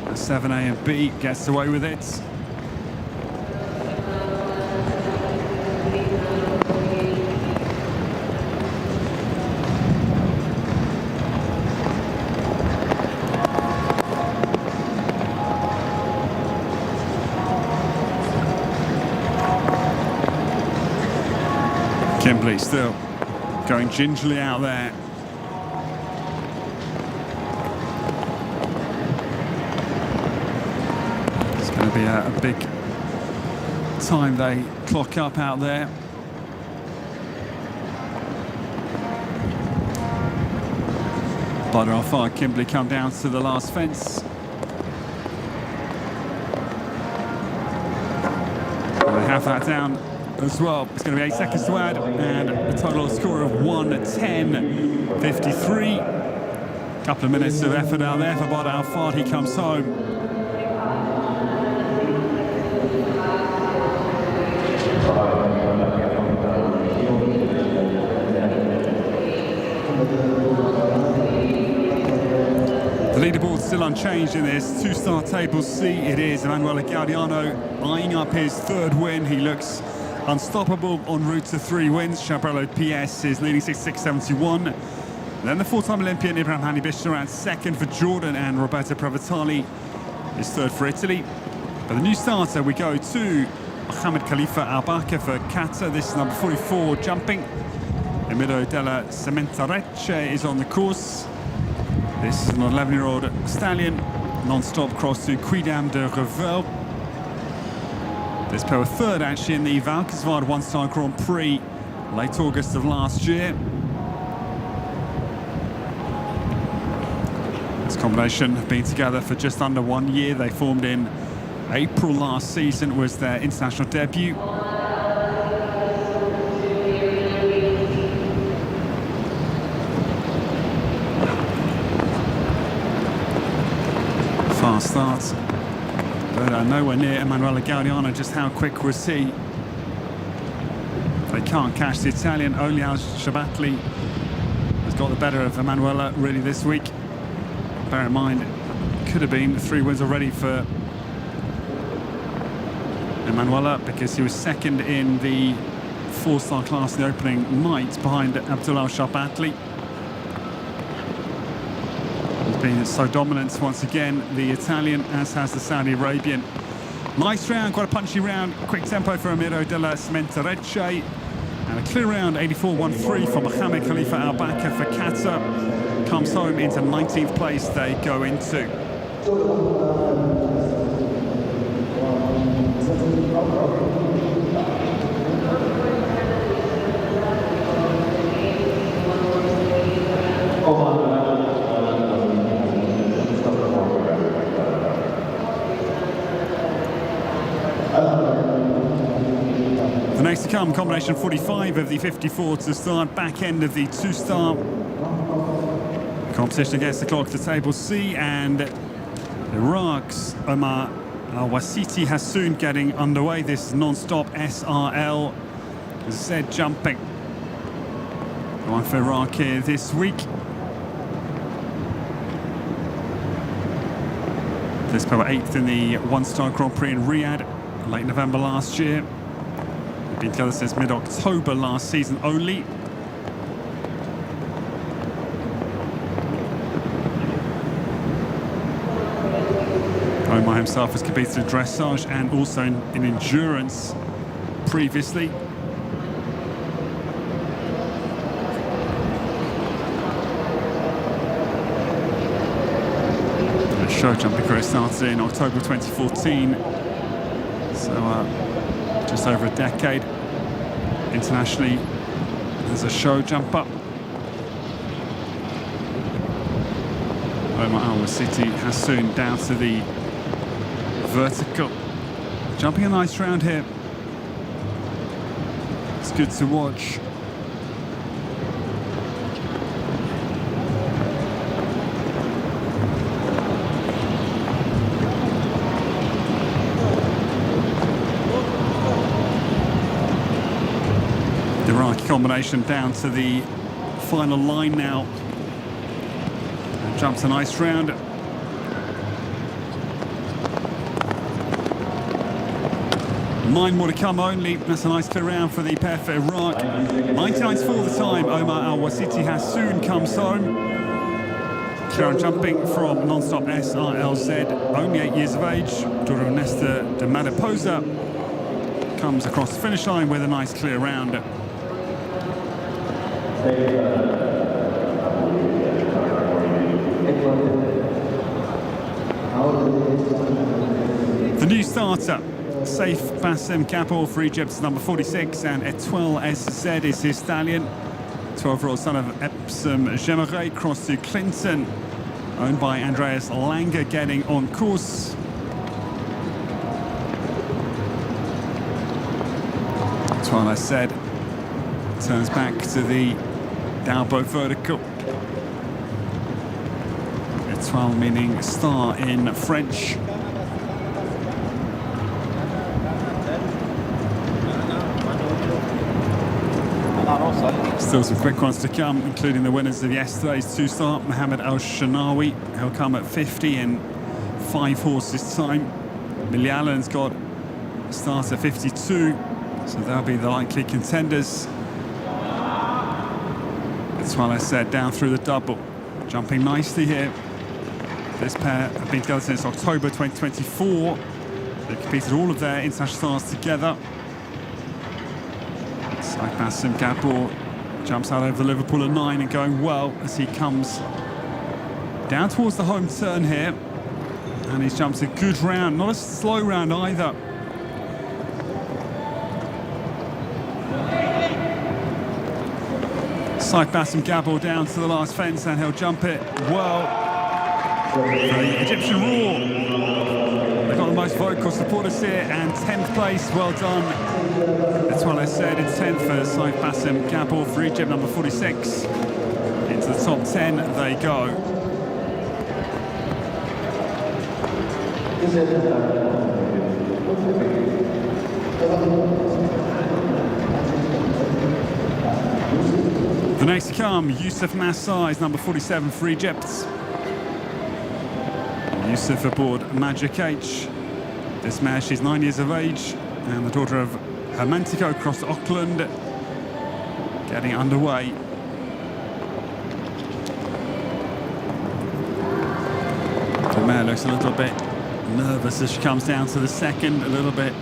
7A and B gets away with it. Kimberly still going gingerly out there. It's going to be a big time they clock up out there. Badr Al Fard, Kimberly come down to the last fence. They have that down as well. It's going to be 8 seconds to add and a total score of 1:10.53. Couple of minutes of effort out there for Badr Al Fard. He comes home. The leaderboard still unchanged in this 2-star table C. It is Emanuele Gaudiano eyeing up his 3rd win. He looks unstoppable en route to 3 wins. Chabrello PS is leading 66.71. Then the 4-time Olympian Ibrahim Hani Bishtaran 2nd for Jordan, and Roberto Prevatali is 3rd for Italy. But the new starter, we go to Mohamed Khalifa Al-Bakr for Qatar. This is number 44 jumping. Emilio della Cementarecce is on the course. This is an 11-year-old stallion. Non-stop cross to Quidam de Revel. This pair were 3rd actually in the Valkenswaard 1-star Grand Prix late August of last year. This combination have been together for just under 1 year. They formed in April last season, was their international debut. Fast start. But nowhere near Emanuele Gaudiano. Just how quick was he? They can't catch the Italian. Only Alshaqab has got the better of Emanuela really this week. Bear in mind, it could have been 3 wins already for Emanuela because he was second in the 4-star class in the opening night behind Abdullah Alshaqab. He's been so dominant once again, the Italian, as has the Saudi Arabian. Nice round, quite a punchy round. Quick tempo for Amir della Cementerecce. And a clear round, 84.13 from Mohammed Khalifa Al Bakr for Qatar. Comes home into 19th place they go into. The next to come, combination 45 of the 54 to start, back end of the 2-star. Competition against the clock, the table C, and Iraq's Omar Al-Wasiti has soon getting underway. This is non-stop SRL Z jumping. One for Iraq here this week. This pair were 8th in the 1-star Grand Prix in Riyadh late November last year. They've been together since mid-October last season only. Omar himself has competed in dressage and also in endurance previously. The show jumping career started in October 2014, so just over a decade internationally as a show jumper. Omar Al-Wasiti has soon down to the vertical. Jumping a nice round here. It's good to watch. The Iraqi combination down to the final line now. And jumps a nice round. 9 more to come only. That's a nice clear round for the pair for Iraq. 99's for the time. Omar Al-Wasiti has soon comes home. Clear on jumping from non-stop SRLZ. Only 8 years of age. Daughter of Nesta de Mariposa comes across the finish line with a nice clear round. The new starter, Saif Bassem Kapor for Egypt's number 46, and Etoile SZ is his stallion. 12-year-old son of Epsom Gemeret, cross to Clinton, owned by Andreas Langer, getting on course. Etoile SZ turns back to the Dalbo vertical. Etoile meaning star in French. Still some quick ones to come, including the winners of yesterday's 2-star, Mohammed Al-Shanawi. He'll come at 50 in 5 horses time. Billy Allen's got a start at 52, so they'll be the likely contenders. That's what I said, down through the double. Jumping nicely here. This pair have been together since October 2024. They've competed all of their international stars together. Saif Bassem Kapor jumps out over the Liverpool at 9 and going well as he comes down towards the home turn here. And he's jumped a good round, not a slow round either. Saif Bassem Kapor down to the last fence and he'll jump it well. For the Egyptian Roar, they've got the most vocal supporters here, and 10th place, well done. That's what I said, it's 10th for Saif Bassem Kapor for Egypt, number 46. Into the top 10 they go. The next to come, Yusuf Nassar is number 47 for Egypt. Yusuf aboard Magic H. This mare, she's 9 years of age and the daughter of Hermantico across Auckland. Getting underway. The mare looks a little bit nervous as she comes down to the second, a little bit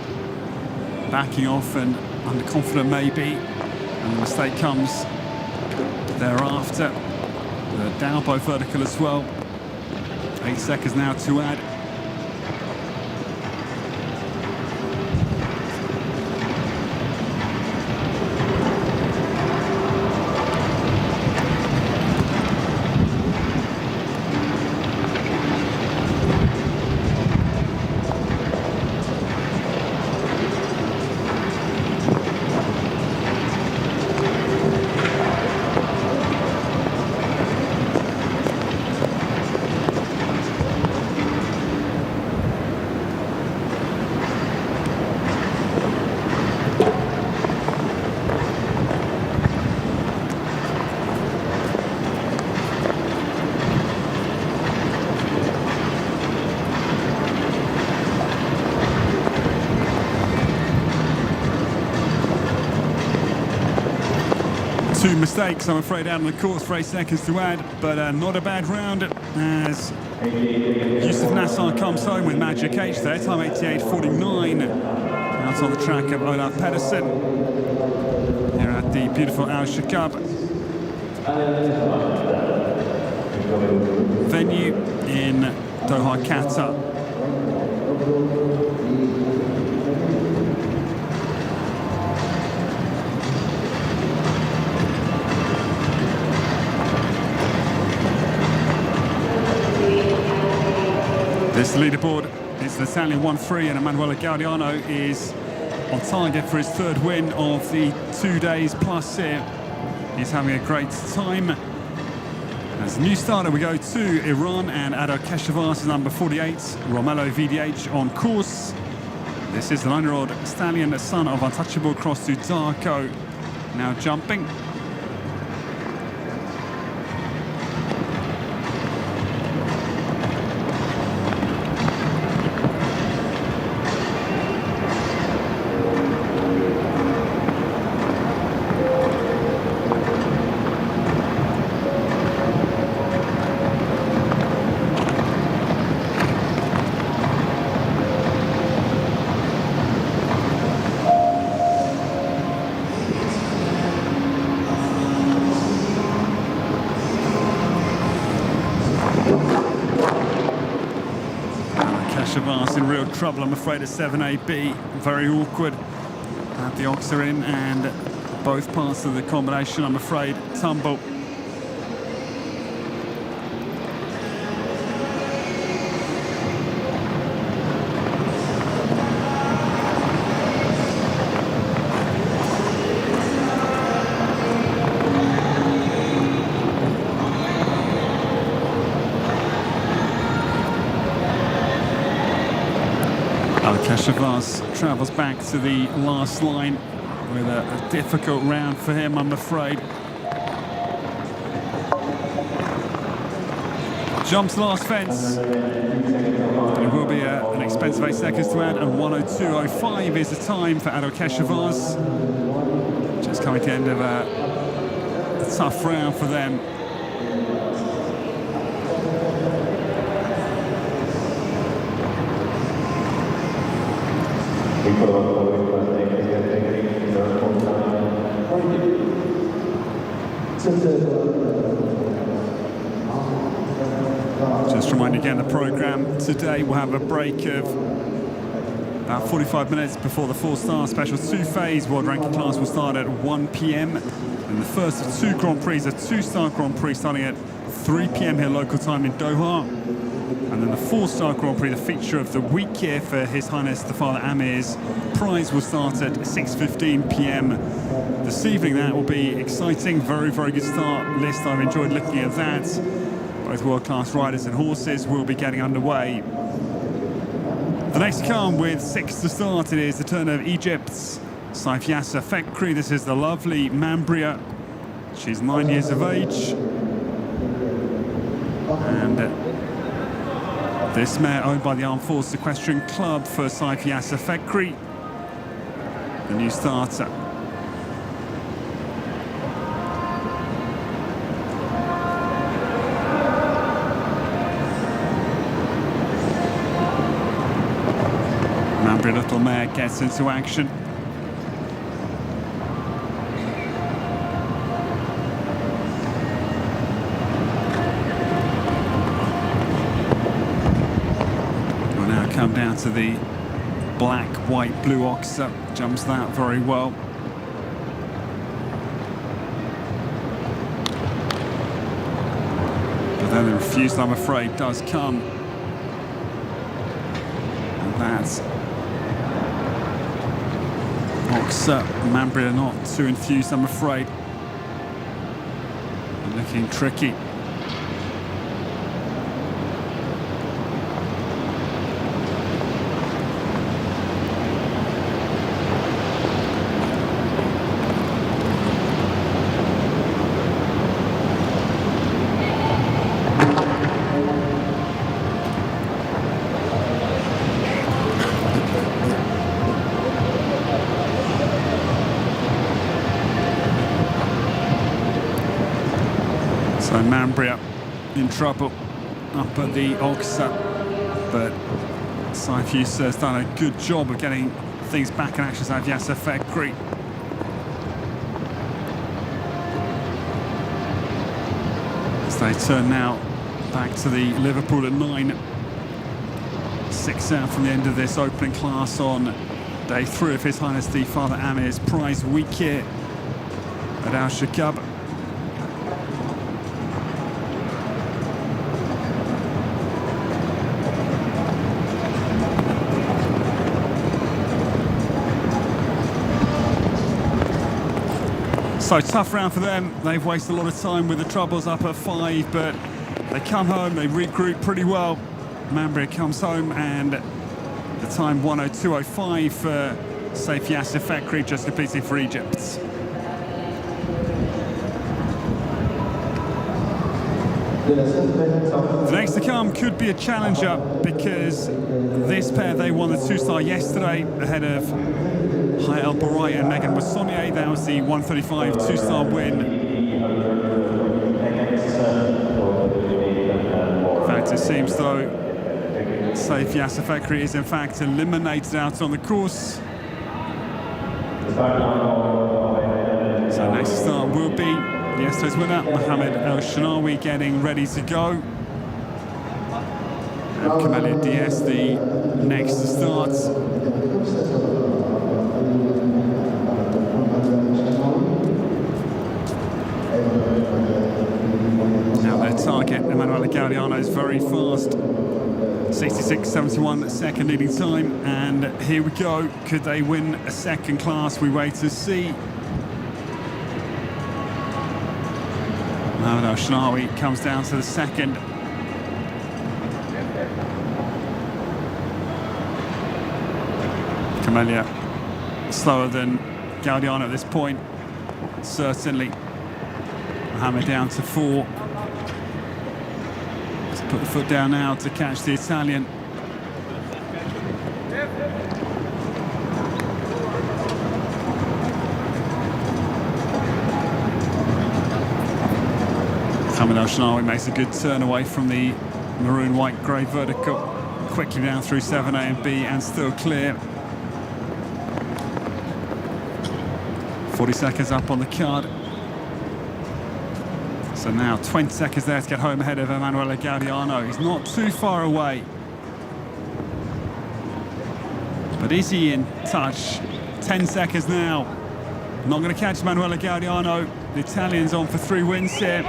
backing off and underconfident maybe. And the mistake comes thereafter. The Dalbo vertical as well. 8 seconds now to add. Two mistakes, I'm afraid, out on the course for 8 seconds to add, but not a bad round as Yusuf Nassar comes home with Magic H there, time 88.49. Out on the track of Olaf Pedersen here at the beautiful Alshaqab venue in Doha, Qatar. This leaderboard is the Italian 1-3 and Emanuele Gaudiano is on target for his third win of the 2 days plus here. He's having a great time. As a new starter we go to Iran and Advocacy is number 48, Romello VDH on course. This is the 9-year-old stallion, the son of Untouchable, across to Darko, now jumping. In real trouble, I'm afraid, at 7AB. Very awkward at the Oxerin, and both parts of the combination, I'm afraid, tumble. Chavas travels back to the last line with a difficult round for him, I'm afraid. Jumps last fence. It will be an expensive 8 seconds to add, and 1:02.05 is the time for Advocacy. Just coming to the end of a tough round for them. Just reminding again, the programme today will have a break of about 45 minutes before the 4-star special 2-phase world ranking class will start at 1 p.m. And the first of 2 Grand Prix, a 2-star Grand Prix, starting at 3 p.m. here local time in Doha. And then the 4-star Grand Prix, the feature of the week here for His Highness the Father Amir's Prize, will start at 6:15 p.m. this evening. That will be exciting. Very, very good start list. I've enjoyed looking at that. Both world-class riders and horses will be getting underway. The next to come with 6 to start, it is the turn of Egypt's Saifiasa Fekri. This is the lovely Mambria. She's 9 years of age. And this mare owned by the Armed Forces Equestrian Club for Saifiasa Fekri, the new starter. Mambria Little Mare gets into action. Come down to the black, white, blue ox, jumps that very well. But then the refusal, I'm afraid, does come. And that's ox, Mambria not too enthused, I'm afraid. Looking tricky. So Mambria in trouble up at the Oxa, but Saifiasa has done a good job of getting things back in action. Saifiasa Fekri. As they turn now back to the Liverpool at 9. 6 out from the end of this opening class on day 3 of His Highness the Father Amir's prize week here at Alshaqab. So tough round for them. They've wasted a lot of time with the troubles up at 5, but they come home, they regroup pretty well. Mambria comes home, and the time 1:02.05 for Saifiasa Fekri, just completing for Egypt. The next to come could be a challenger, because this pair, they won the 2-star yesterday ahead of Hai El Barai and Megan Wassonier. That was the 135 2-star win. In fact, it seems though Saifiasa Fekri is in fact eliminated out on the course. So next start will be yesterday's winner, Mohammed El Shanawi, getting ready to go. And Camelia Diaz, the next to start. Now their target, Emanuele Gaudiano, is very fast. 66.71 second leading time, and here we go. Could they win a second class? We wait to see. Mohammed El Shanawi comes down to the second. Camelia slower than Gaudiano at this point, certainly. Mohammed down to 4. Let's put the foot down now to catch the Italian. Mohammed El Shanawi makes a good turn away from the maroon, white, grey vertical. Quickly down through 7A and B, and still clear. 40 seconds up on the card. So now 20 seconds there to get home ahead of Emanuele Gaudiano. He's not too far away. But is he in touch? 10 seconds now. Not going to catch Emanuele Gaudiano. The Italian's on for 3 wins here.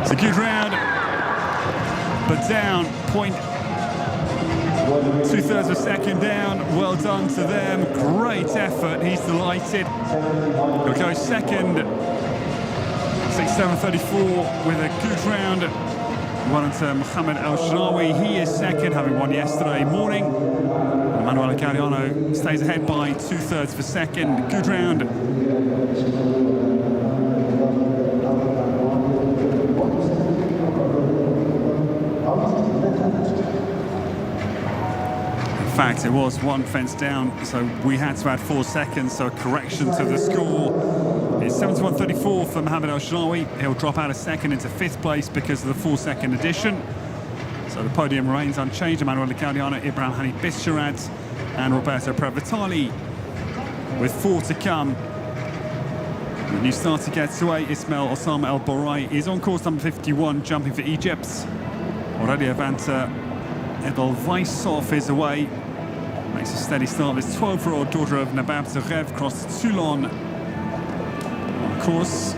It's a good round, but down, 2/3 of a second down. Well done to them. Great effort. He's delighted. He'll go second. 67.34 with a good round. Well done to Mohammed Al-Sharawi. He is second, having won yesterday morning. Emanuele Galliano stays ahead by 2/3 for second. Good round. In fact, it was one fence down, so we had to add 4 seconds, so a correction to the score. It's 71.34 for Mohammed Al-Sharawi. He'll drop out a second into 5th place because of the 4-second addition. So the podium remains unchanged. Emanuele Galliano, Ibrahim Hani Bisharat and Roberto Previtali with 4 to come. The new starter gets away. Ismail Osama El Borai is on course number 51, jumping for Egypt. Already Avanta Edel Vaisov is away. Makes a steady start. This 12-year-old daughter of Nabab Zarev crossed Toulon on course.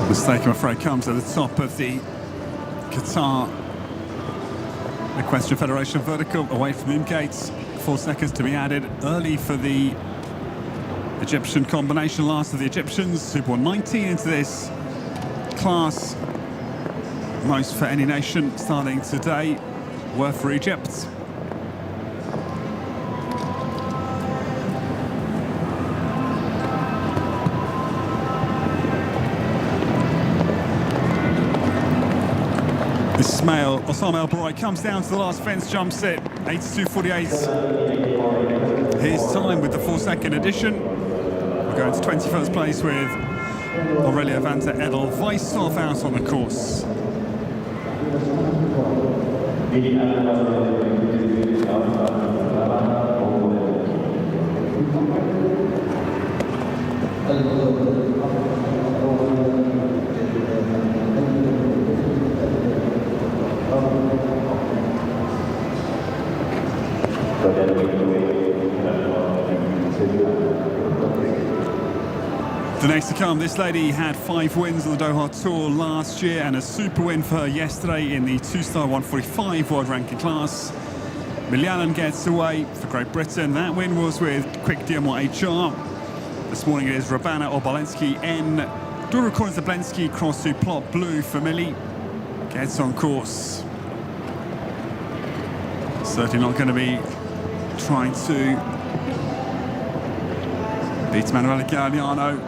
Mistake, I'm afraid, comes at the top of the Qatar Equestrian Federation vertical, away from the in-gates. 4 seconds to be added early for the Egyptian combination. Last of the Egyptians, Super 19 into this class. Most for any nation starting today were for Egypt. Ismail Osama El Borai comes down to the last fence, jumps it, 82.48. His time with the 4-second addition. We're going to 21st place with Aurelia Vanta Edel Vaisov out on the course. The next to come, this lady had 5 wins on the Doha Tour last year and a super win for her yesterday in the 2-star 145 world ranking class. Milyanan gets away for Great Britain. That win was with Quick DMY HR. This morning it is Rabana Obolensky N. Dora Zablenski cross to Plot Blue for Millie. Gets on course. Certainly not going to be trying to beat Emanuele Galliano.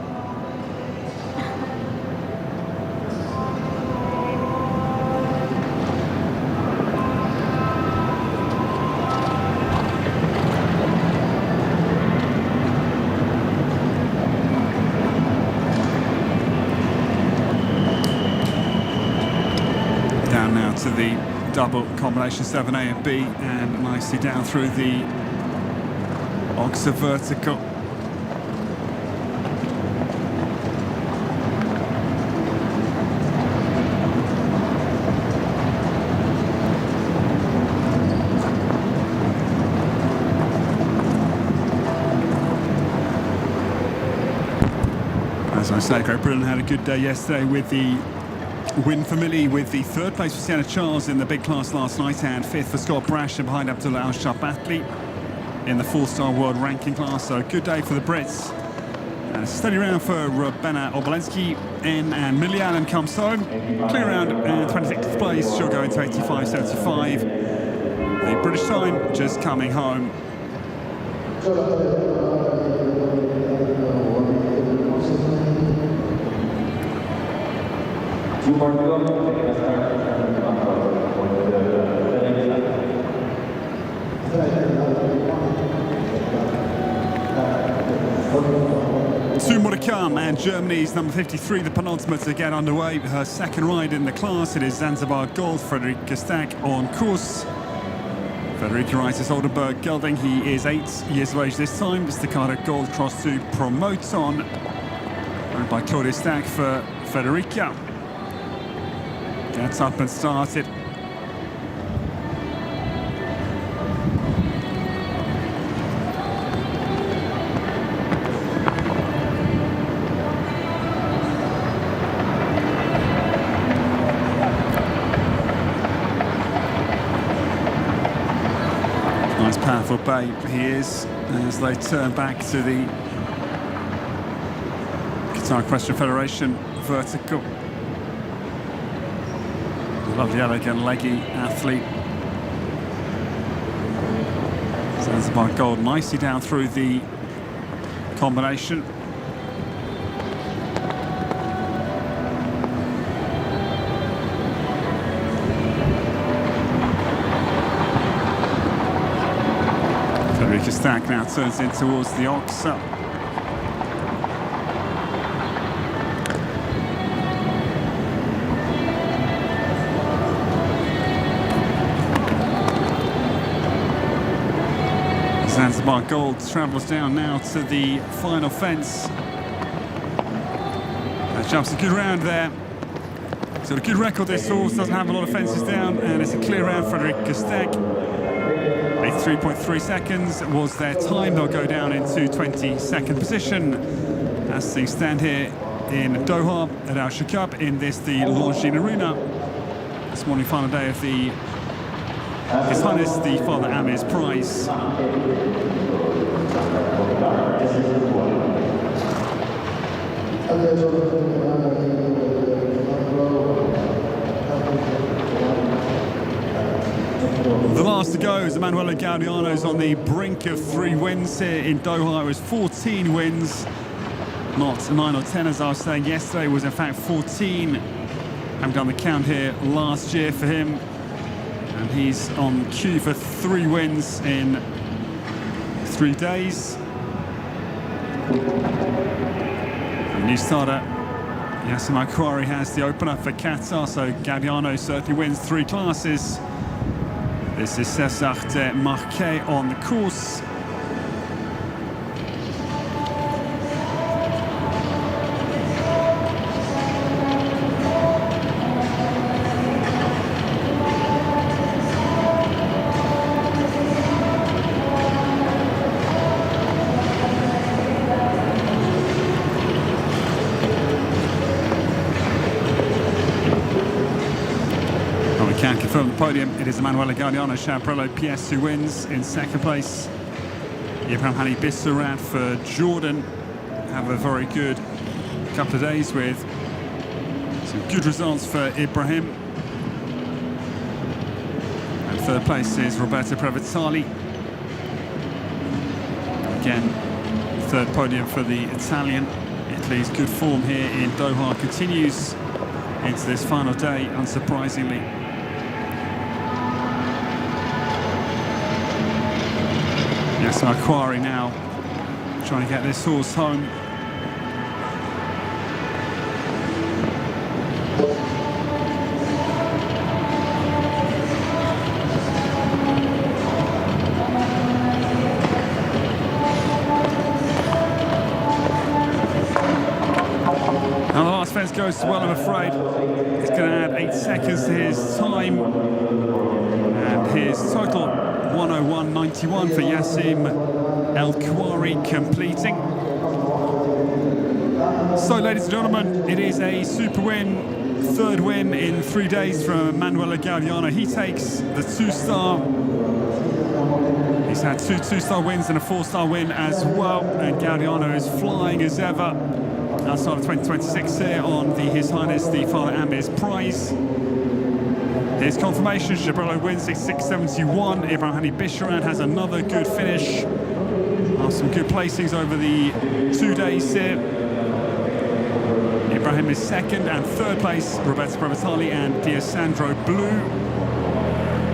Down now to the double combination 7A and B, and nicely down through the Oxa vertical. As I say, Great Britain had a good day yesterday with the win for Millie, with the 3rd place for Sienna Charles in the big class last night, and 5th for Scott Brash and behind Abdullah Alshaqab in the 4-star world ranking class. So a good day for the Brits. And a steady round for Rabana Obolensky N, and Milyanan comes home. Clear round and 26th place. She'll go into 85.75. The British time just coming home. Two more to come, and Germany's number 53, the penultimate, to get underway. Her 2nd ride in the class. It is Zanzibar Gold, Frederike Stack on course. Frederike rides his Oldenburg gelding. He is 8 years of age this time. The Staccato Gold cross to Promoton, owned by Claudia Stack for Frederike. Gets up and started. Powerful babe he is, as they turn back to the Qatar Equestrian Federation vertical. Lovely, elegant, leggy athlete. Zanzibar gold nicely down through the combination. Stack now turns in towards the Oxa. Zanzibar Gold travels down now to the final fence. Jumps a good round there. So a good record this horse, doesn't have a lot of fences down, and it's a clear round for Frederic Gesteg. 3.3 seconds was their time. They'll go down into 22nd position as things stand here in Doha at Alshaqab in this, the Longines Arena. This morning, final day of the His Highness the Father Amir's Prize. The last to go is Emanuele Gaudiano's on the brink of 3 wins here in Doha. It was 14 wins, not 9 or 10 as I was saying yesterday. It was in fact 14. I've done the count here last year for him, and he's on cue for 3 wins in 3 days. The new starter Yasser Makwari has the opener for Qatar, so Gaudiano certainly wins 3 classes. This is César de Marquet on the course. Can confirm the podium. It is Emanuele Gaudiano Chaparello PS who wins. In second place, Ibrahim Hani Bissarat for Jordan. Have a very good couple of days with some good results for Ibrahim. And third place is Roberto Previtali. Again, third podium for the Italian. Italy's good form here in Doha continues into this final day, unsurprisingly. Yes, Makwari now trying to get this horse home. Now the last fence goes well, I'm afraid. It's going to add 8 seconds to his time. And his total 101.91 for Yassim El Khoury completing. So, ladies and gentlemen, it is a super win, 3rd win in 3 days from Emanuele Gaudiano. He takes the 2-star. He's had 2 2-star wins and a 4-star win as well, and Gaudiano is flying as ever outside of 2026 here on the His Highness the Father Amir's Prize. Here's confirmation, Chaparello wins 66.71. Ibrahim Hani Bisharat has another good finish. Some good placings over the 2 days here. Ibrahim is 2nd and 3rd place, Roberto Previtali and D'Alessandro Blue.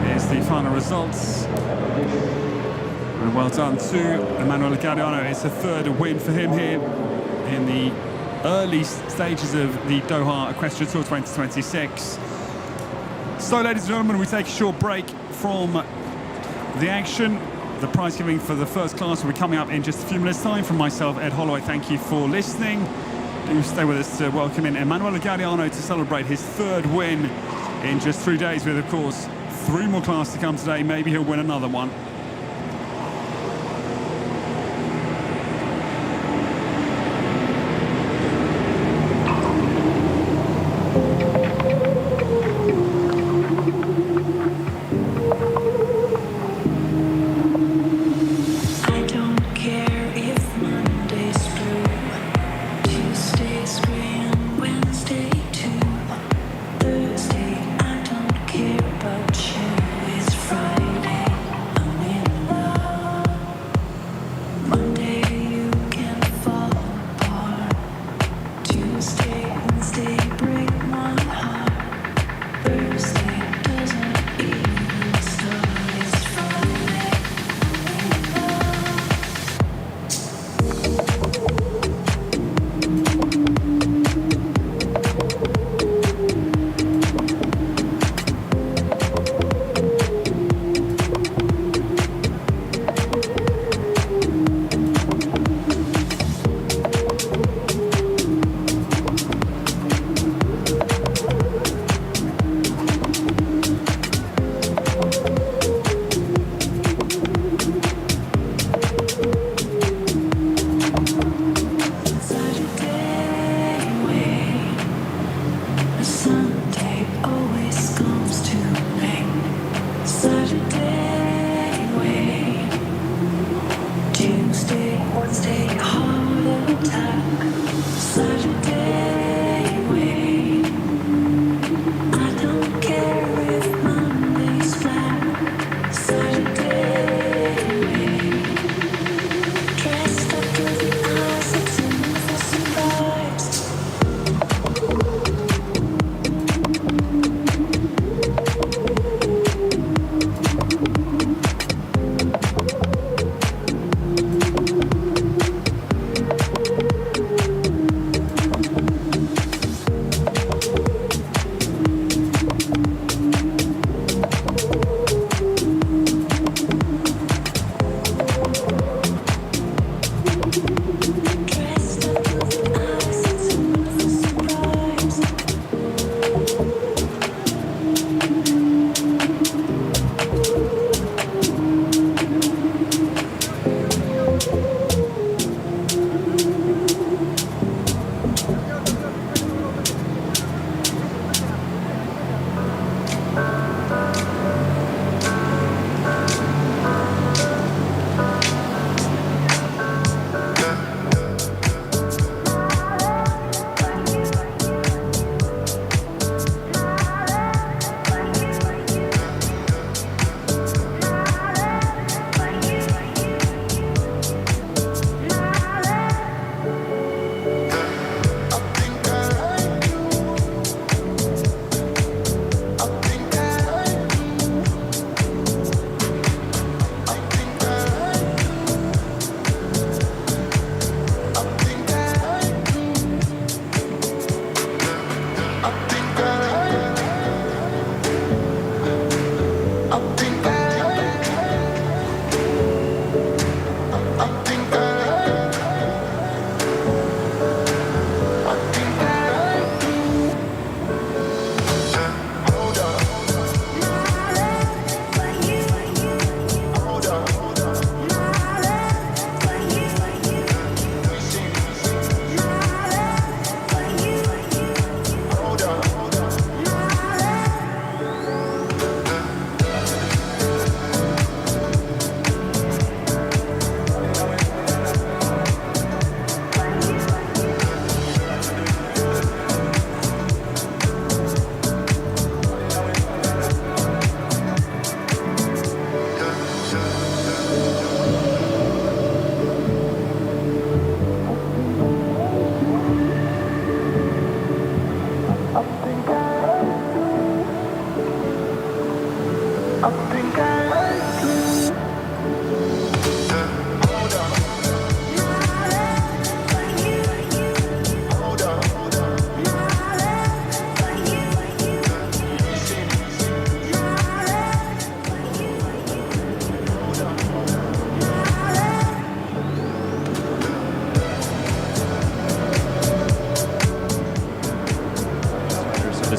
Here's the final results. And well done to Emanuele Gaudiano. It's a 3rd win for him here in the early stages of the Doha Equestrian Tour 2026. So, ladies and gentlemen, we take a short break from the action. The prize giving for the first class will be coming up in just a few minutes' time. From myself, Ed Holloway, thank you for listening. Do stay with us to welcome in Emanuele Gaudiano to celebrate his 3rd win in just 3 days, with, of course, 3 more classes to come today. Maybe he'll win another one.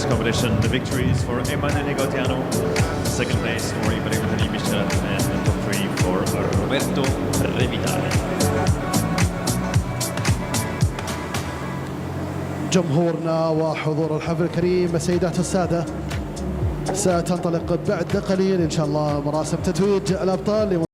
competition. The victories for Emanuele Gaudiano, second place for Ibrahim Hani Misha, and the top 3 for Roberto Revitale. جمهورنا وحضور الحفل الكريم السيدات والسادة، ستنطلق بعد قليل إن شاء الله مراسم تتويج الأبطال.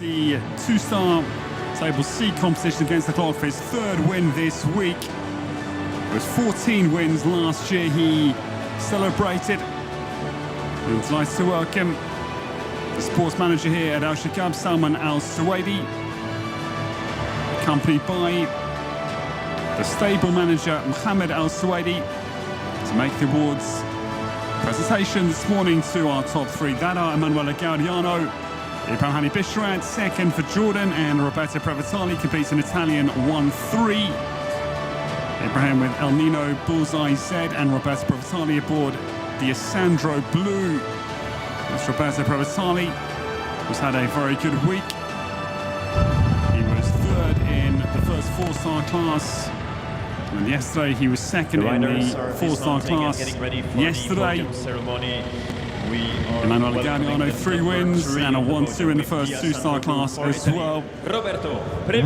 The two-star Table C competition against the clock for his third win this week. With 14 wins last year, he celebrated. And delighted to welcome the sports manager here at Alshaqab, Salman Al-Suwaidi, accompanied by the stable manager Mohammed Al-Suwaidi, to make the awards presentation this morning to our top 3. That are Emanuele Gaudiano, Ibrahim Hani Bishrad, second for Jordan, and Roberto Previtali competes in Italian 1-3. Ibrahim with El Nino Bullseye Z and Roberto Previtali aboard the Asandro Blue. That's Roberto Previtali, who's had a very good week. He was third in the first 4-star class. And yesterday he was second in the 4-star class. Yesterday, Emanuele Gaudiano 3 wins and a 1-2 in the first 2-star class as well.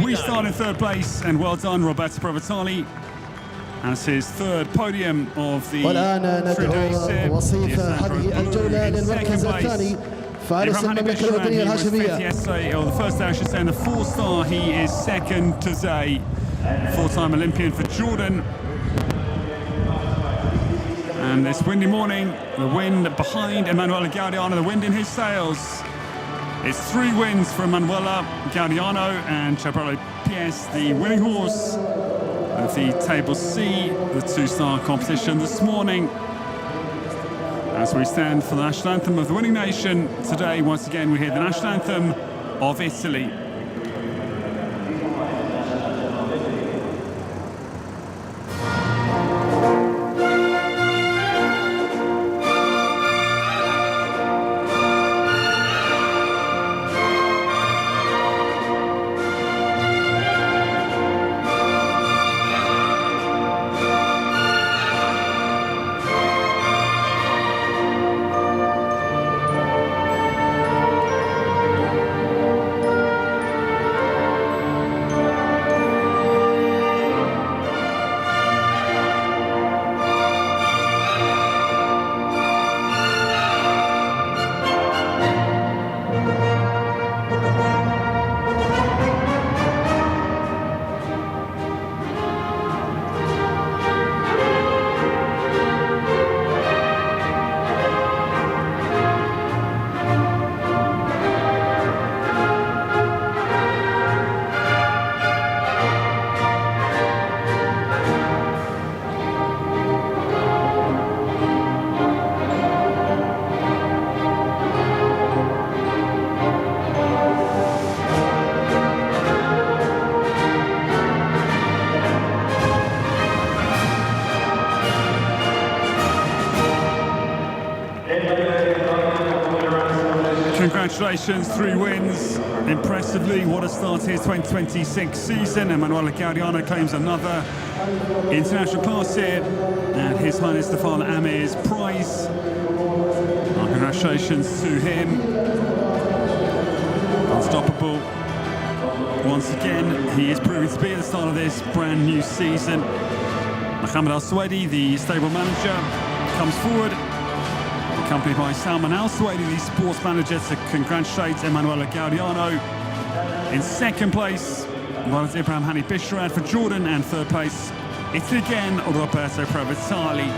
We start in third place, and well done Roberto Previtali as his third podium of the 3-day وصيف هذه الجولة للمركز الثاني فارس المملكة الوطنية الهاشمية. Yesterday, or the first day I should say, in the 4-star, he is second today. 4-time Olympian for Jordan. And this windy morning, the wind behind Emanuele Gaudiano, the wind in his sails. It's 3 wins for Emanuele Gaudiano, and Chaparro PS, the winning horse of the Table C, the 2-star competition this morning. As we stand for the national anthem of the winning nation, today once again we hear the national anthem of Italy. Congratulations, 3 wins. Impressively, what a start to his 2026 season. Emanuele Gaudiano claims another international class here at His Highness the Father Amir's prize. Congratulations to him. Unstoppable. Once again, he is proving to be at the start of this brand new season. Mohammed Al-Swedi, the stable manager, comes forward, accompanied by Salman Al-Swedi, the sports manager, to congratulate Emanuele Gaudiano. In second place, was Ibrahim Hani Bishrad for Jordan, and third place, Italy again, Roberto Provitali.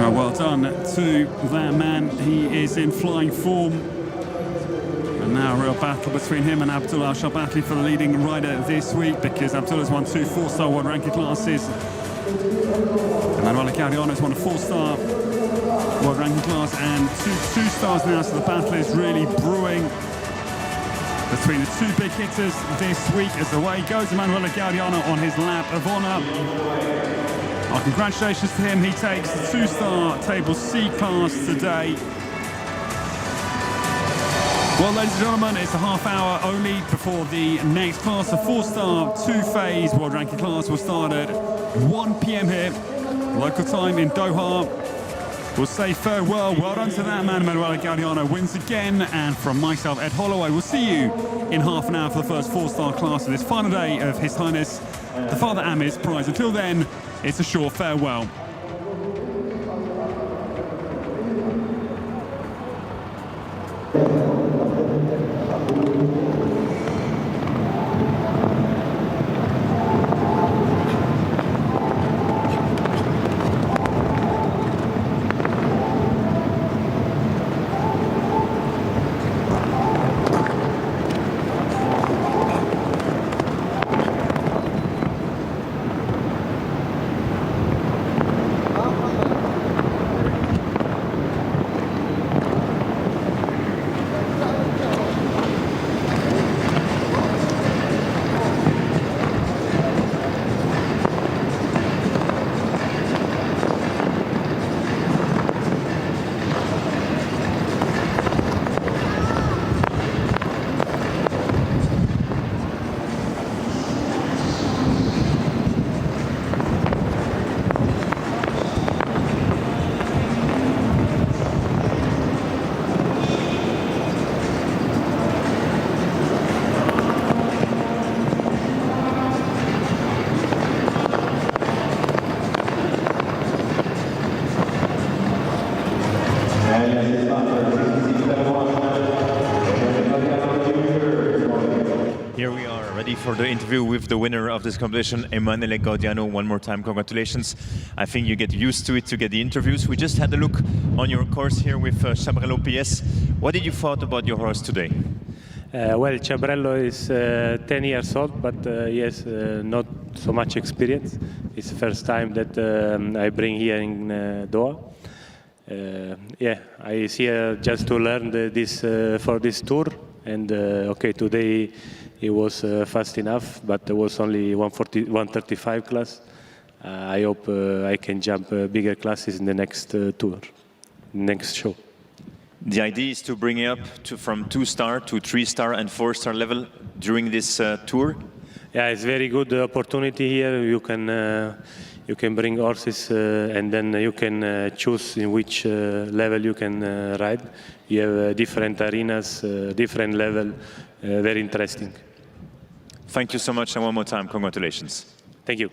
Well done to that man. He is in flying form. And now a real battle between him and Abdullah Al-Shabbatli for the leading rider this week, because Abdullah's won 2 4-star world ranking classes. Emanuele Gaudiano's won a 4-star world ranking class and 2 2-stars now, so the battle is really brewing between the 2 big hitters this week. As away goes Emanuele Gaudiano on his lap of honour. Our congratulations to him. He takes the 2-star table C class today. Well, ladies and gentlemen, it's a half hour only before the next class. The 4-star 2-phase world ranking class will start at 1 p.m. here, local time in Doha. We'll say farewell. Well done to that man. Emanuele Gaudiano wins again. And from myself, Ed Holloway, we'll see you in half an hour for the first 4-star class of this final day of His Highness the Father Amir's prize. Until then, it's a short farewell. Here we are, ready for the interview with the winner of this competition, Emanuele Gaudiano. One more time, congratulations. I think you get used to it to get the interviews. We just had a look on your course here with Chabrello PS. What did you thought about your horse today? Well, Chabrello is 10 years old, but he has not so much experience. It's the first time that I bring here in Doha. Yeah, I is here just to learn this for this tour. And okay, today it was fast enough, but there was only 135 class. I hope I can jump bigger classes in the next tour, next show. The idea is to bring it up from 2-star to 3-star and 4-star level during this tour. Yeah, it's very good opportunity here. You can bring horses and then you can choose in which level you can ride. You have different arenas, different level, very interesting. Thank you so much, and one more time, congratulations. Thank you.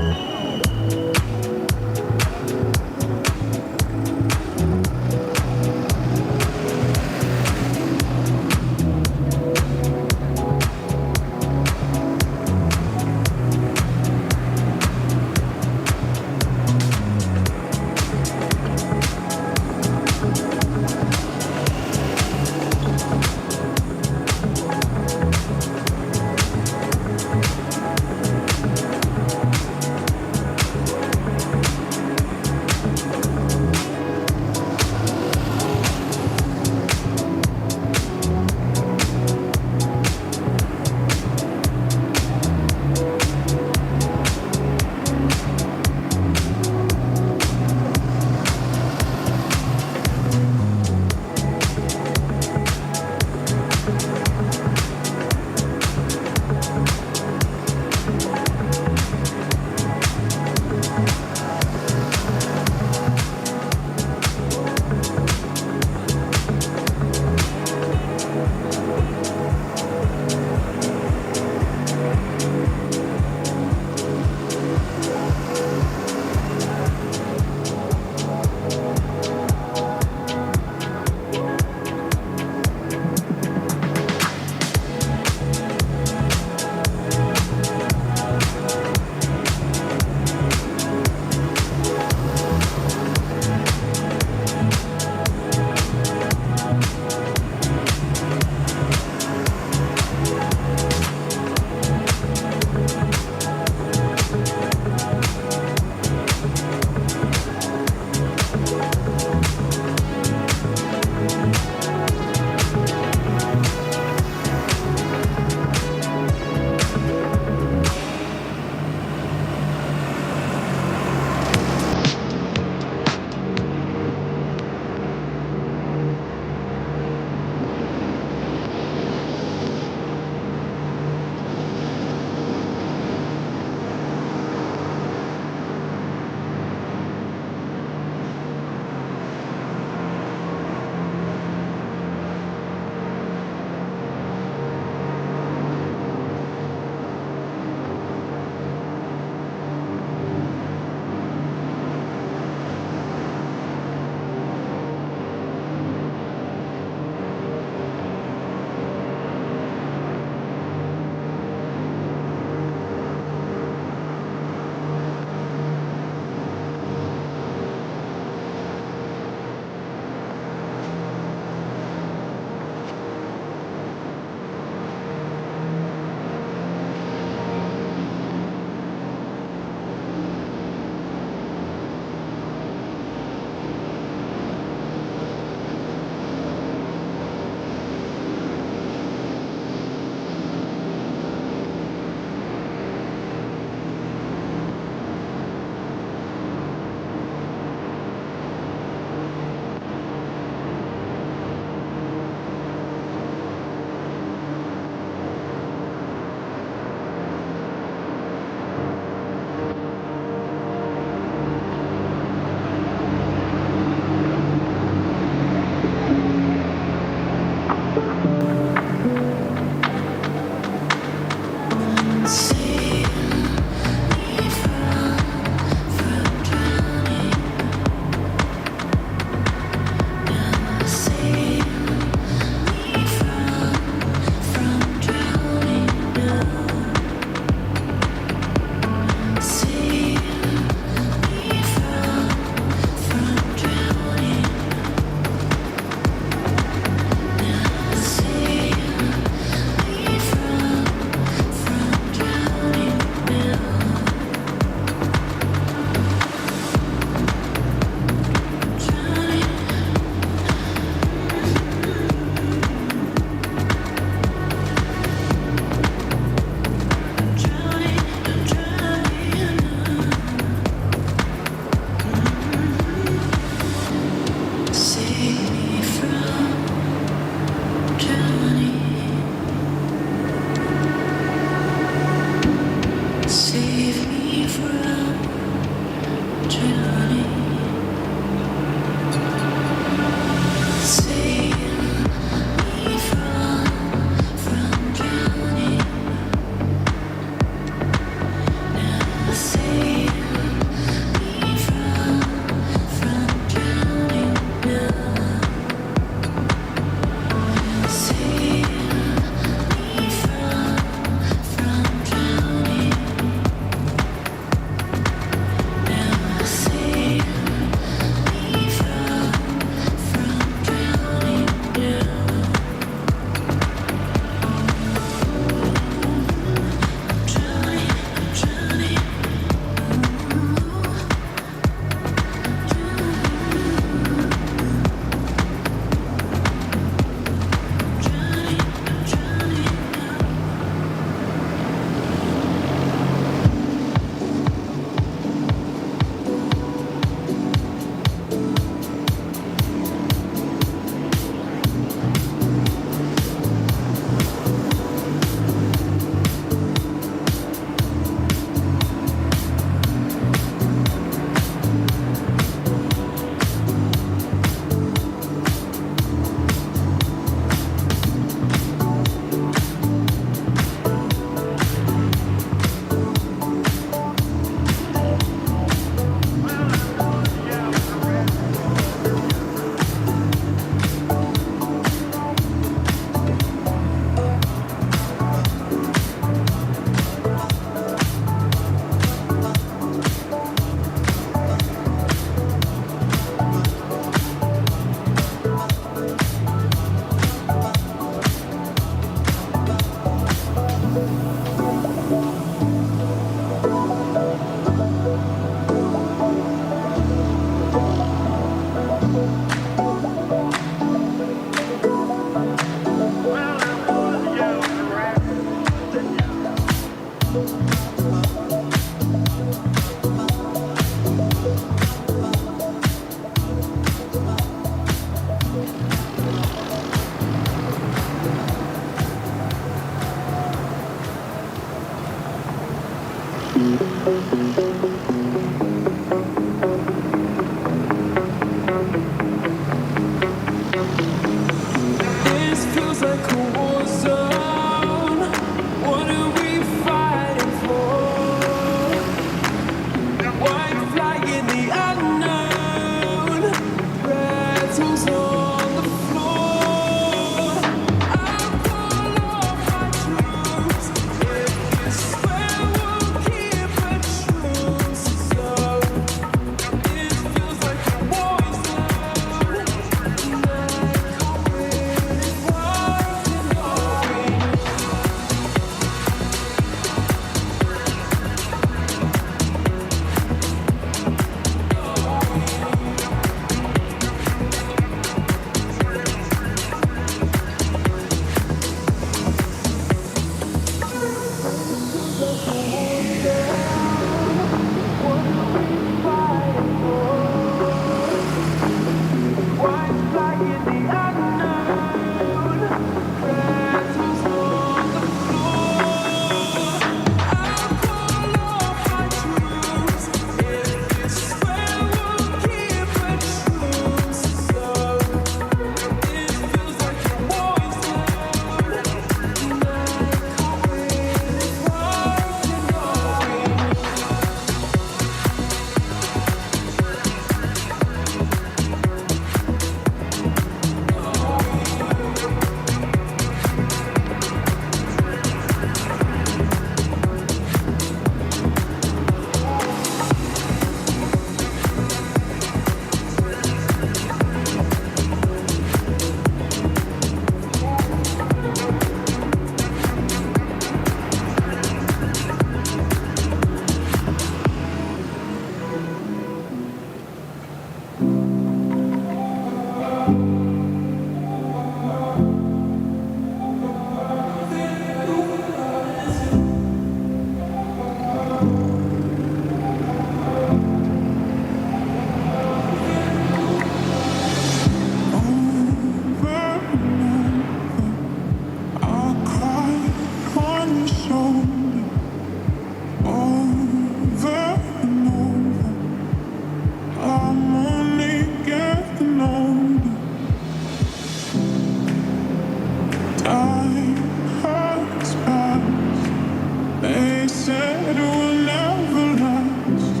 they said will never last.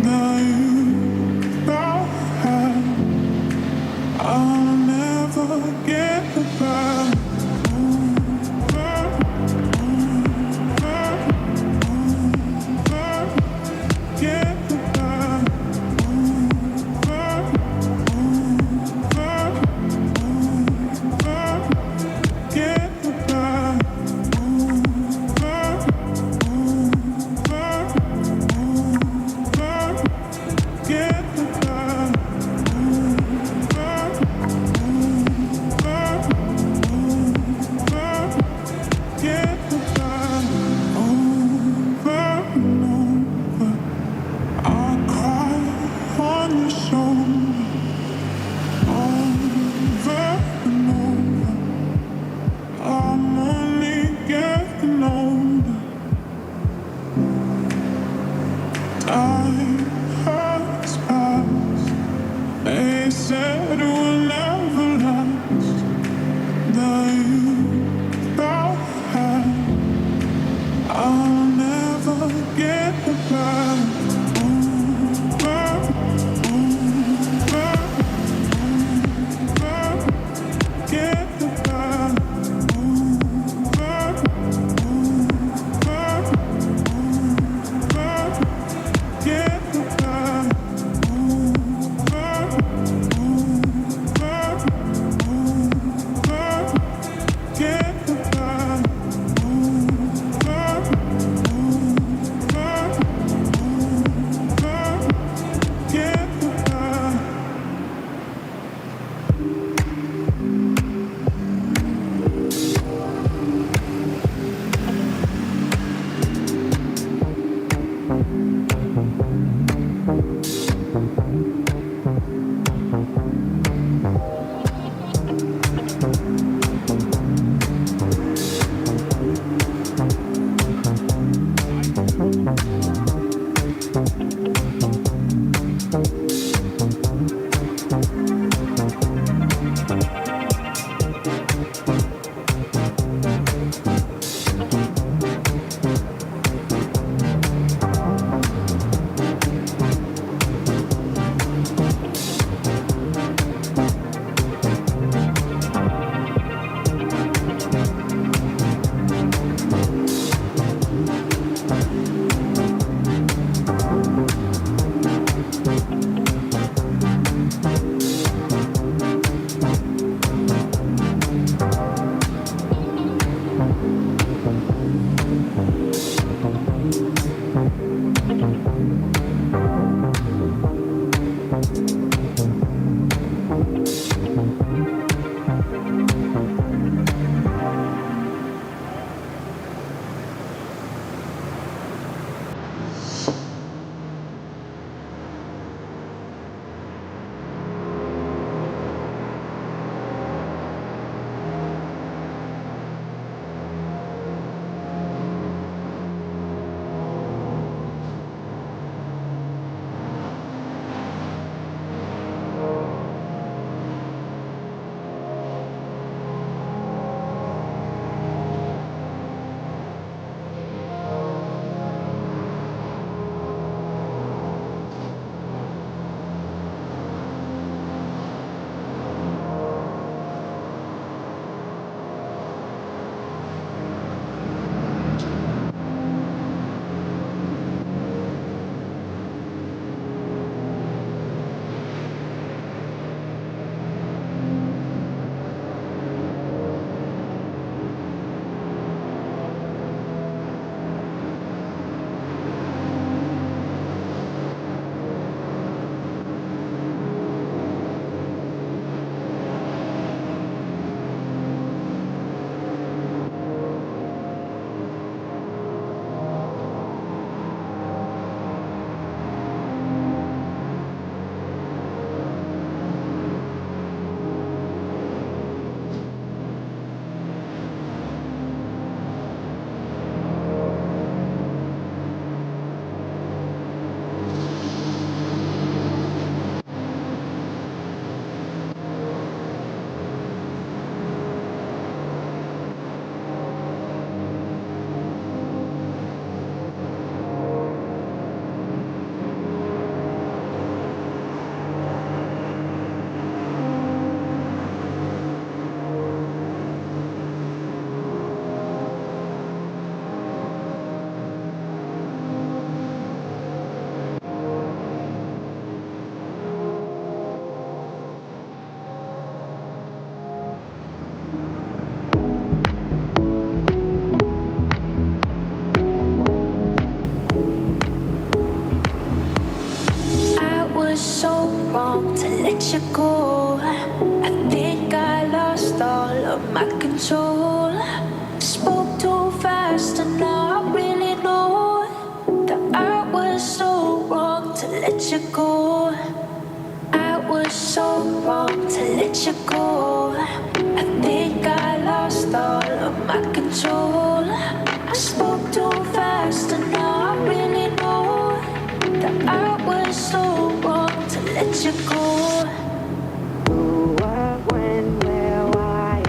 Now you back, I'll never get back. wrong to let you go. I think I lost all of my control. Spoke too fast and now I really know that I was so wrong to let you go. I was so wrong to let you go. I think I lost all of my control. I spoke too fast and now I really know that I was so wrong to let you go. Who, what, when, where, why?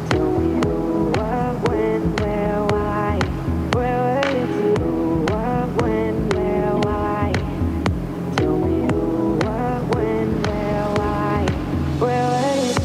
Tell me who, what, when, where, why? Where were you? Who, what, when, where, why? Tell me who, what, when, where, why? Where were you?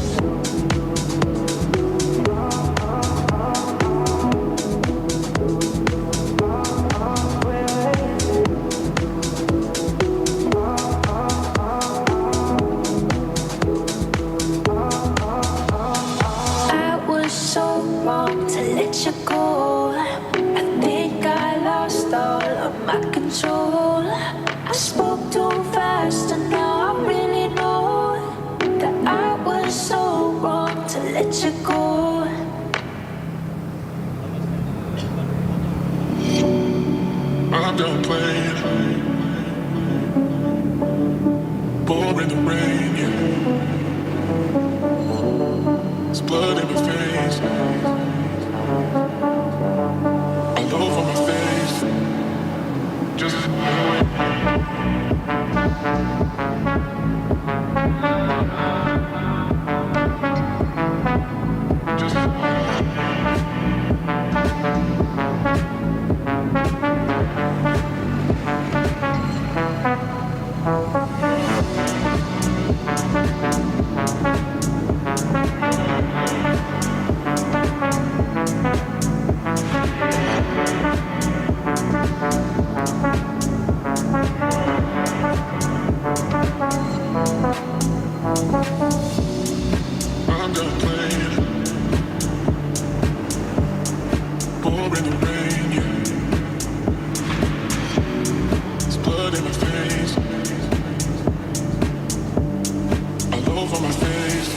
I was so wrong to let you go. I think I lost all of my control. I spoke too fast and now I really know that I was so wrong to let you go. I'm done playing. Pouring the rain, yeah. It's blood in my face. All over my face. Just I'm done playing. Pouring the rain, yeah. It's blood in my face. All over my face.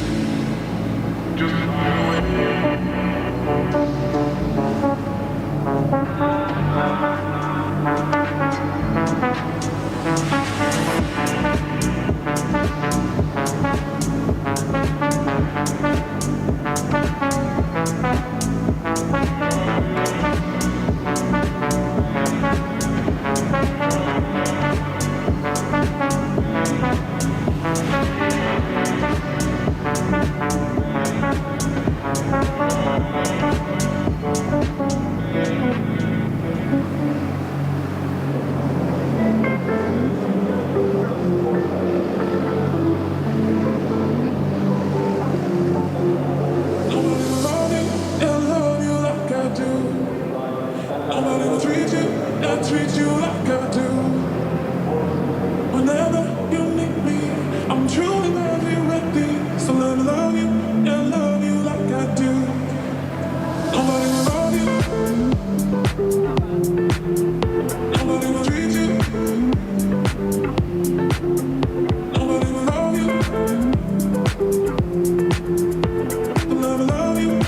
Treat you like I do. Whenever you need me, I'm truly love you ready. So let me love you and love you like I do. Nobody will love you. Nobody will treat you. Nobody will love you. So let me love you.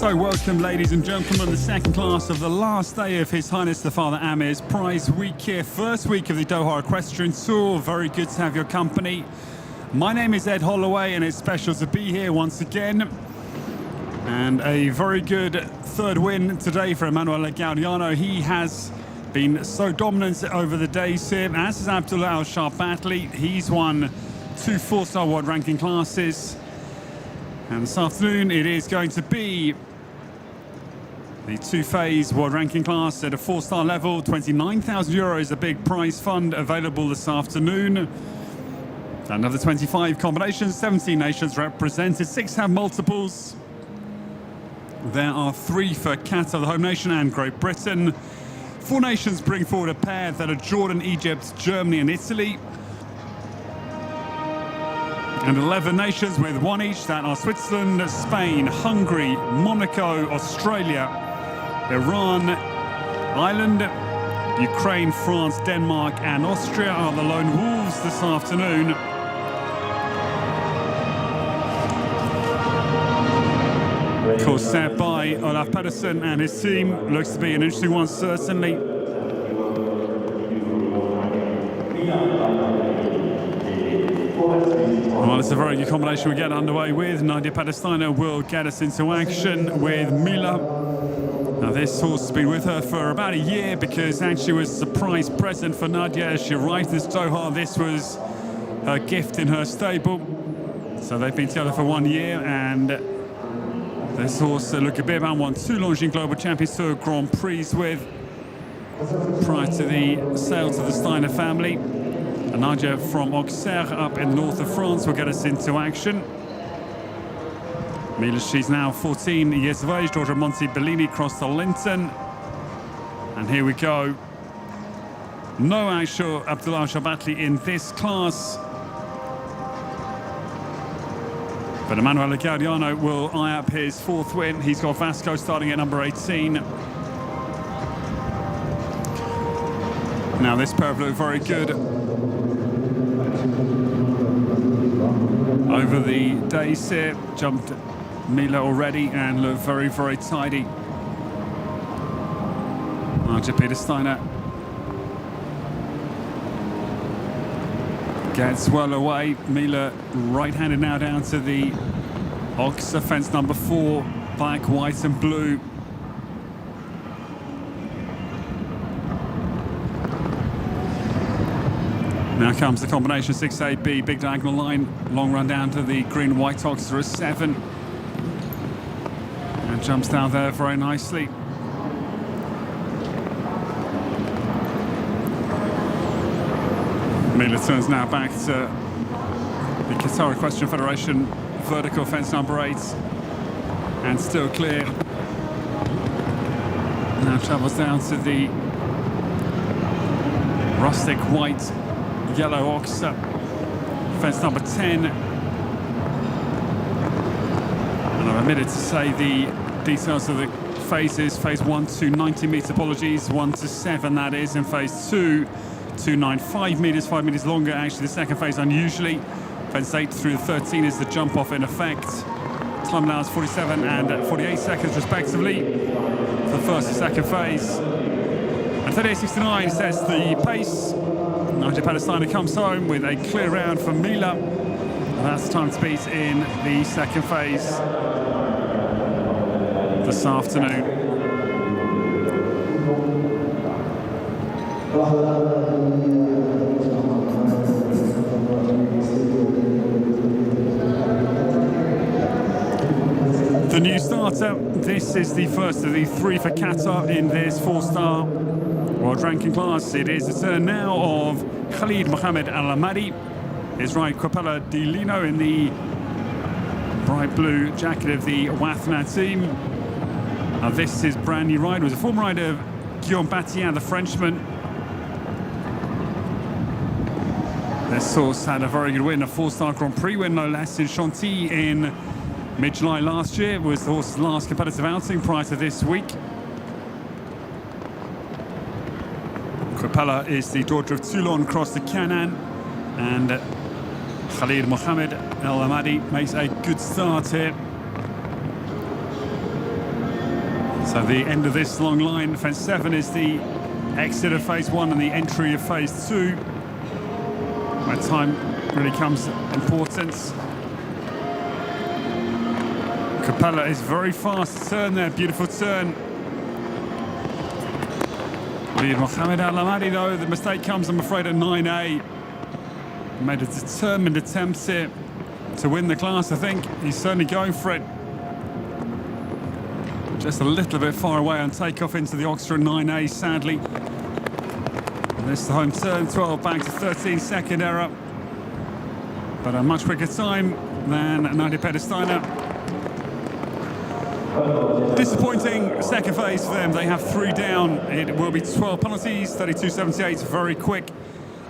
So welcome, ladies and gentlemen, the second class of the last day of His Highness the Father Amir's prize week here. First week of the Doha Equestrian Tour. Very good to have your company. My name is Ed Holloway and it's special to be here once again. And a very good third win today for Emanuele Gaudiano. He has been so dominant over the days here, as is Abdullah Alshaqab. He's won 2 4-star world ranking classes. And this afternoon it is going to be the 2-phase world ranking class at a 4-star level. €29,000, a big prize fund available this afternoon. Another 25 combinations, 17 nations represented, 6 have multiples. There are 3 for Qatar, the home nation, and Great Britain. 4 nations bring forward a pair that are Jordan, Egypt, Germany and Italy. And 11 nations with 1 each, that are Switzerland, Spain, Hungary, Monaco, Australia, Iran, Ireland, Ukraine, France, Denmark and Austria are the lone wolves this afternoon. Of course, set by Olaf Pedersen and his team. Looks to be an interesting one, certainly. Well, it's a very good combination we get underway with. Nadia Padestiner will get us into action with Mila. Now, this horse has been with her for about a year because actually was a surprise present for Nadia as she arrived this Doha. This was her gift in her stable. So they've been together for 1 year, and this horse, Luca Birban, won 2 Longines Global Champions Tour Grand Prix with prior to the sale to the Steiner family. And Nadia from Auxerre up in the north of France will get us into action. Mila, she's now 14 years of age, daughter of Monty Bellini, crossed to Linton. And here we go. No Aisha Abdullah Shabatli in this class. But Emanuele Gaudiano will eye up his 4th win. He's got Vasco starting at number 18. Now this pair have looked very good over the days here. Jumped Mila already and looked very, very tidy. Nadia Padestiner gets well away. Mila right-handed now down to the Oxa fence number 4, black, white and blue. Now comes the combination 6AB, big diagonal line, long run down to the green white Oxa at 7. And jumps down there very nicely. Mila turns now back to the Qatar Equestrian Federation vertical fence number 8, and still clear. Now travels down to the rustic white yellow Oxa fence number 10. And I'm omitted to say the details of the phases. Phase 1 to 90 meter, apologies, 1 to 7 that is, in phase 2 295 meters, 5 meters longer. Actually, the second phase unusually. Fence 8 through 13 is the jump off in effect. Time allows 47 and 48 seconds respectively for the first and second phase. And 38.69 sets the pace. Nadia Padestiner comes home with a clear round for Mila. And that's the time to beat in the second phase this afternoon. The new starter, this is the first of the 3 for Qatar in this 4-star world ranking class. It is the turn now of Khalid Mohammed Al-Amadi. His right, Quapella Di Lino in the bright blue jacket of the Wathna team. Now this is brand new ride. It was a former rider of Guillaume Batien, the Frenchman. This horse had a very good win, a 4-star Grand Prix win, no less, in Chantilly in mid-July last year. It was the horse's last competitive outing prior to this week. Quapella is the daughter of Toulon, crossed to Canaan, and Khalid Mohammed El Amadi makes a good start here. So the end of this long line, fence 7 is the exit of phase 1 and the entry of phase 2. Where time really comes importance. Capella is very fast turn there, beautiful turn. Lead Mohamed Al-Amadi though, the mistake comes, I'm afraid, at 9A. Made a determined attempt here to win the class, I think. He's certainly going for it. Just a little bit far away on takeoff into the Oxford 9A, sadly. This is the home turn, 12 back to 13, second error. But a much quicker time than Nadia Pedestiner. Disappointing second phase for them. They have 3 down. It will be 12 penalties, 32.78, very quick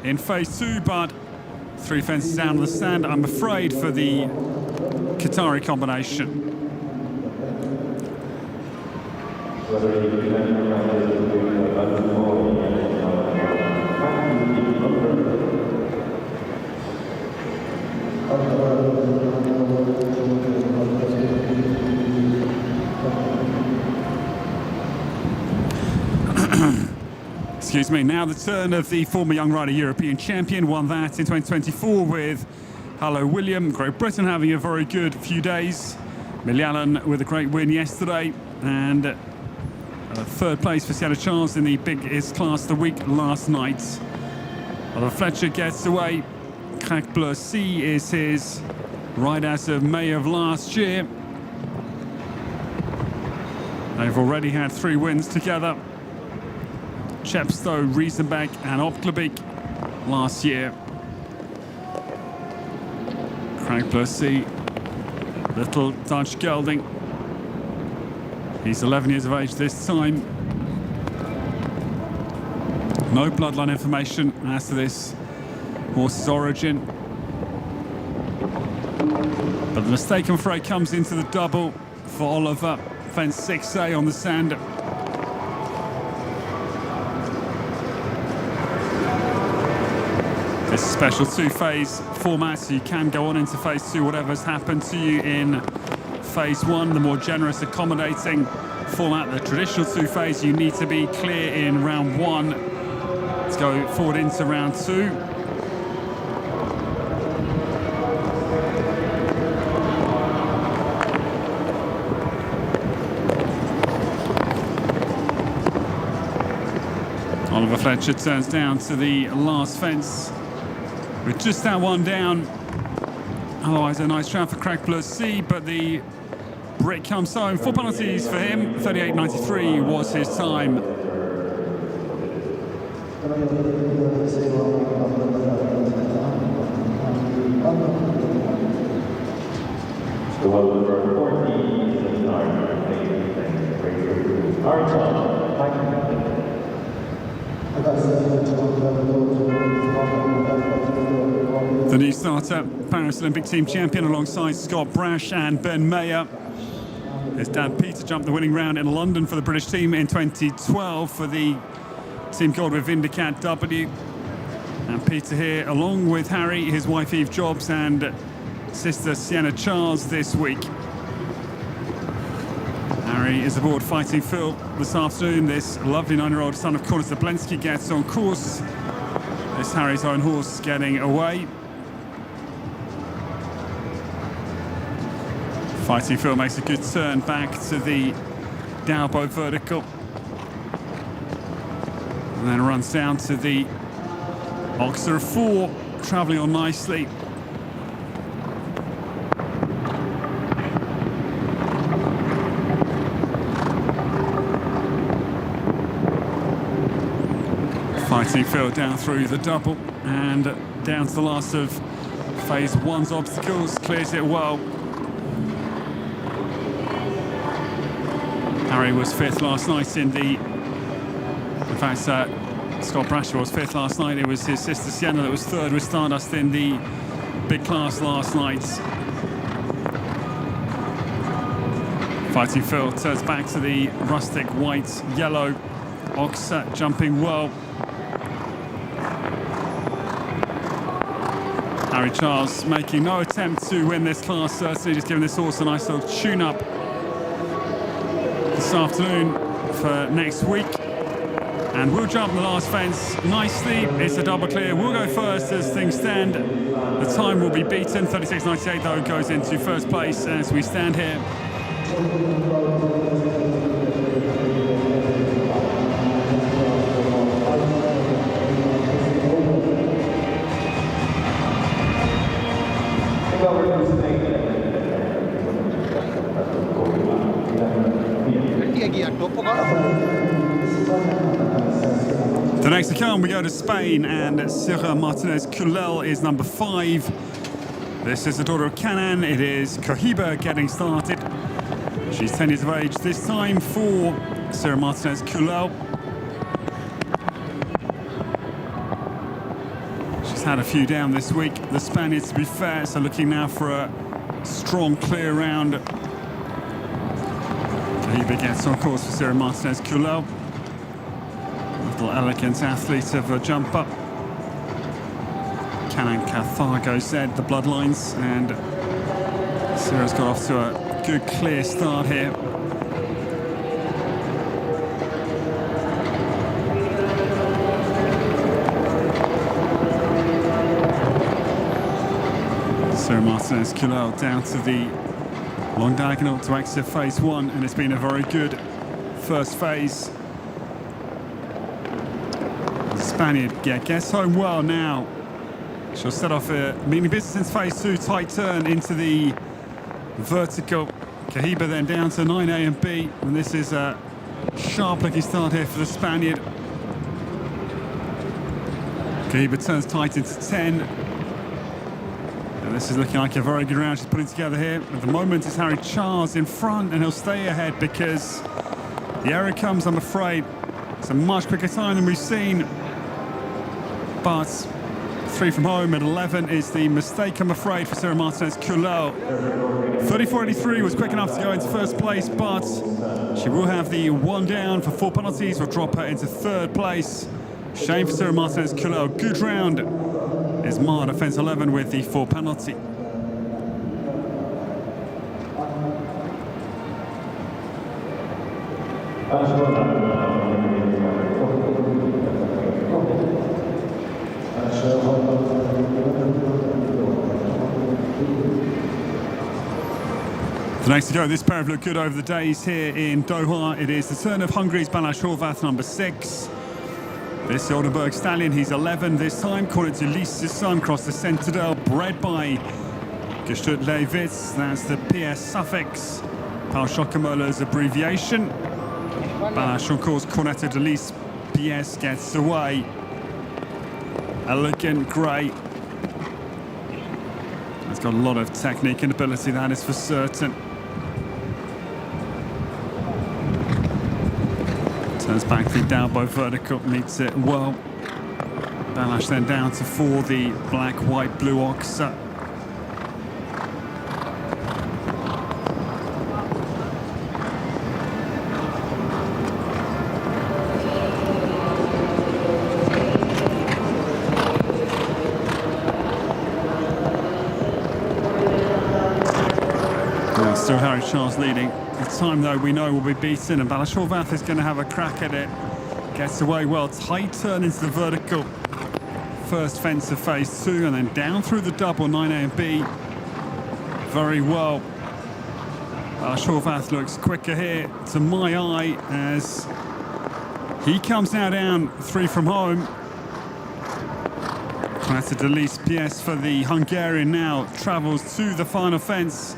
in phase 2, but 3 fences down on the stand, I'm afraid, for the Qatari combination. Excuse me, now the turn of the former Young Rider European champion, won that in 2024 with Hello William. Great Britain having a very good few days. Milyalan with a great win yesterday, and third place for Sienna Charles in the biggest class of the week last night. Oliver Fletcher gets away. Crack Bleu C is his ride as of May of last year. They've already had 3 wins together. Chepstow, Riesenbeck and Opklebik last year. Craig Bleu C, little Dutch gelding. He's 11 years of age this time. No bloodline information as to this horse's origin. But the mistake, I'm afraid, comes into the double for Oliver. Fence 6A on the sand. This is a special 2-phase format, so you can go on into phase 2, whatever's happened to you in phase 1. The more generous, accommodating format, the traditional 2-phase, you need to be clear in round 1 to go forward into round 2. Oliver Fletcher turns down to the last fence with just that one down. Otherwise, a nice round for Craig Bleu C, but the Brit comes home. 4 penalties for him. 38.93 was his time. The new starter, Paris Olympic team champion, alongside Scott Brash and Ben Mayer. His dad Peter jumped the winning round in London for the British team in 2012 for the team gold with Vindicat W. And Peter here, along with Harry, his wife Eve Jobs and sister Sienna Charles this week. Harry is aboard Fighting Phil this afternoon. This lovely 9-year-old son of Corner Zablensky gets on course. This Harry's own horse getting away. Fighting Phil makes a good turn back to the Dalbo vertical. And then runs down to the Oxer 4, travelling on nicely. Fighting Phil down through the double and down to the last of phase 1's obstacles, clears it well. Harry was 5th last night in the... In fact, Scott Brasher was 5th last night. It was his sister Sienna that was 3rd with Stardust in the big class last night. Fighting Phil turns back to the rustic white-yellow Oxer, jumping well. Harry Charles making no attempt to win this class, certainly just giving this horse a nice little tune-up. this afternoon for next week. And we'll jump the last fence nicely. It's a double clear. We'll go first as things stand. The time will be beaten. 36.98 though goes into first place as we stand here. The next to come, we go to Spain, and Sierra Martinez Culel is number 5. This is the daughter of Canaan. It is Cohiba getting started. She's 10 years of age this time for Sierra Martinez Culel. She's had a few down this week. The Spaniards, to be fair, so looking now for a strong clear round. Cohiba gets on course for Sierra Martinez Culel. Little elegant athlete of a jump up. Canan Carthago said the bloodlines, and Sierra's got off to a good clear start here. Sierra Martinez Culel down to the long diagonal to exit phase 1, and it's been a very good first phase. Spaniard gets home well now. She'll set off a meaning business into phase 2, tight turn into the vertical. Cohiba then down to 9A and B, and this is a sharp looking start here for the Spaniard. Cohiba turns tight into 10. And this is looking like a very good round she's putting together here. At the moment it's Harry Charles in front, and he'll stay ahead because the error comes, I'm afraid. It's a much quicker time than we've seen. But 3 from home at 11 is the mistake, I'm afraid, for Sierra Martinez Culel. 34.83 was quick enough to go into first place, but she will have the 1 down for 4 penalties, will drop her into 3rd place. Shame for Sierra Martinez Culel. Good round is marred at fence 11 with the 4 penalty. The next to go, this pair have looked good over the days here in Doha. It is the turn of Hungary's Balázs Horváth, number 6. This the Oldenburg stallion, he's 11 this time. According to Lisa's son, crossed the Centennial, bred by Gesturt Levitz. That's the PS suffix, Paul Schockermöller's abbreviation. Balázs, of course, Cornetto de Lis PS gets away. Elegant grey. It's got a lot of technique and ability, that is for certain. Turns back the down by vertical, meets it well. Balázs then down to 4, the black, white, blue ox. Still Harry Charles leading. The time, though, we know will be beaten, and Balázs Horváth is going to have a crack at it. Gets away well. Tight turn into the vertical. First fence of phase 2, and then down through the double, 9A and B. Very well. Balázs Horváth looks quicker here, to my eye, as he comes now down 3 from home. Cornetto de Lis PS for the Hungarian now travels to the final fence.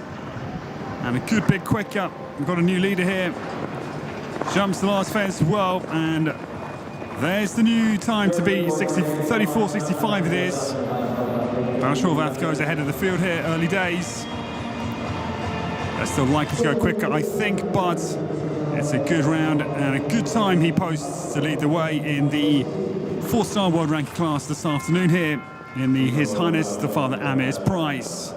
And a good big quick up. We've got a new leader here. Jumps the last fence well, and there's the new time to beat. 34.65 it is. Balázs Horváth goes ahead of the field here, early days. They're still likely to go quicker, I think, but it's a good round and a good time he posts to lead the way in the 4-star world ranking class this afternoon here in the His Highness the Father Amir's Prize.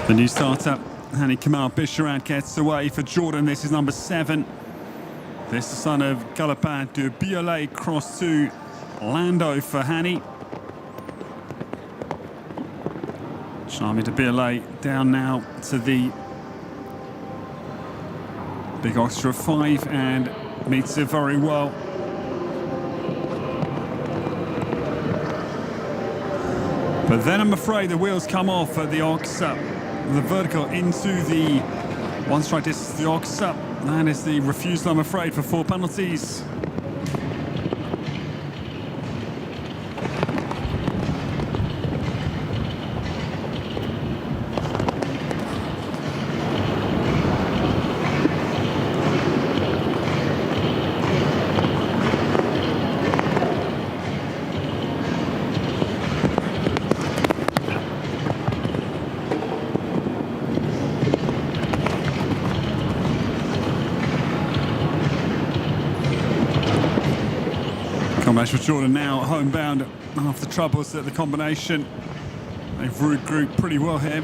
The new starter Hani Kamal Bisharat gets away for Jordan. This is number 7. This is the son of Galopin de Biolay, cross to Lando for Hani. Charmy de Biolay down now to the big Oxtra 5 and meets it very well. But then I'm afraid the wheels come off at the Ox, the vertical into the one strike distance, the Ox. That is the refusal, I'm afraid, for 4 penalties. Combination for Jordan now homebound after troubles at the combination. They've regrouped pretty well here.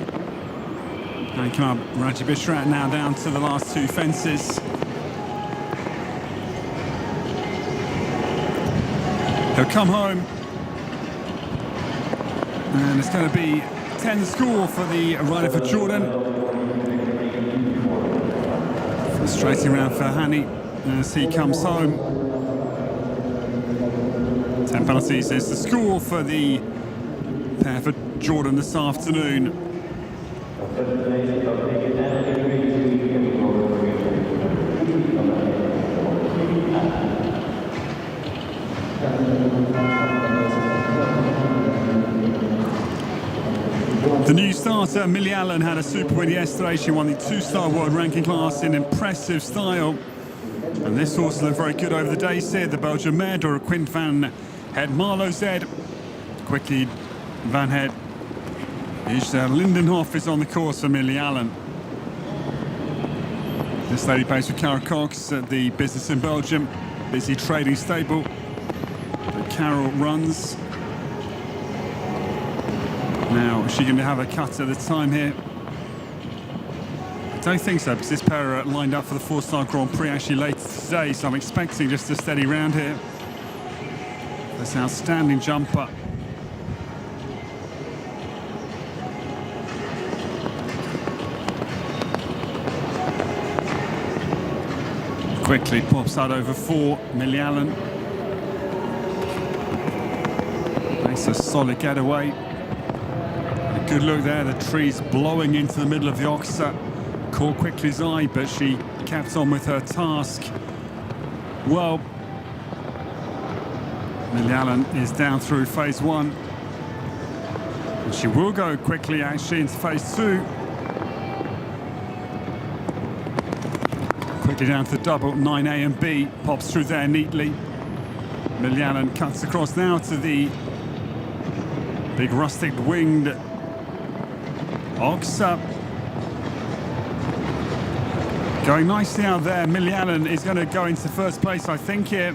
And come up, Raji Bishrat now down to the last 2 fences. He'll come home. And it's going to be 10 score for the rider for Jordan. Frustrating round for Hani as he comes home. 10 penalties is the score for the pair for Jordan this afternoon. The new starter, Millie Allen, had a super win yesterday. She won the 2-star world ranking class in impressive style. And this horse looked very good over the days here. The Belgian mare, Dora Quint van Het Marlow Z. Quickly, Van Het. Lindenhof is on the course for Millie Allen. This lady plays with Carol Cox at the business in Belgium. Busy trading stable that Carol runs. Now, is she going to have a cut at the time here? I don't think so, because this pair are lined up for the 4-star Grand Prix actually later today, so I'm expecting just a steady round here. That's an outstanding jumper. Quickly pops out over 4, Millie Allen. Makes a solid getaway. A good look there, the trees blowing into the middle of the Oxer. Caught quickly's eye, but she kept on with her task. Well, Millie Allen is down through phase 1. And she will go quickly actually into phase 2. Quickly down to the double, 9A and B, pops through there neatly. Millie Allen cuts across now to the big rustic winged Ox. Going nicely out there. Millie Allen is going to go into first place, I think, here.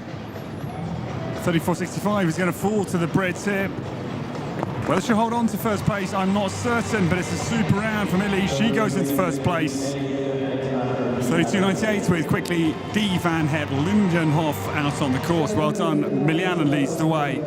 34.65 is going to fall to the Brits here. Whether she'll hold on to first place, I'm not certain, but it's a super round for Millie. She goes into first place. 32.98 with quickly D. Van Het Lindenhof out on the course. Well done. Millie Allen leads the way.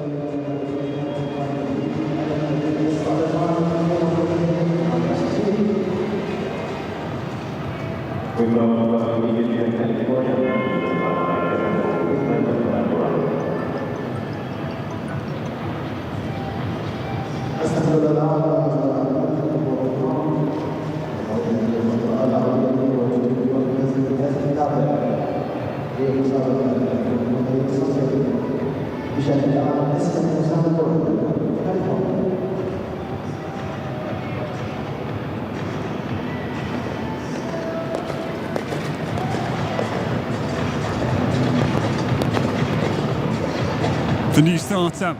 The new starter,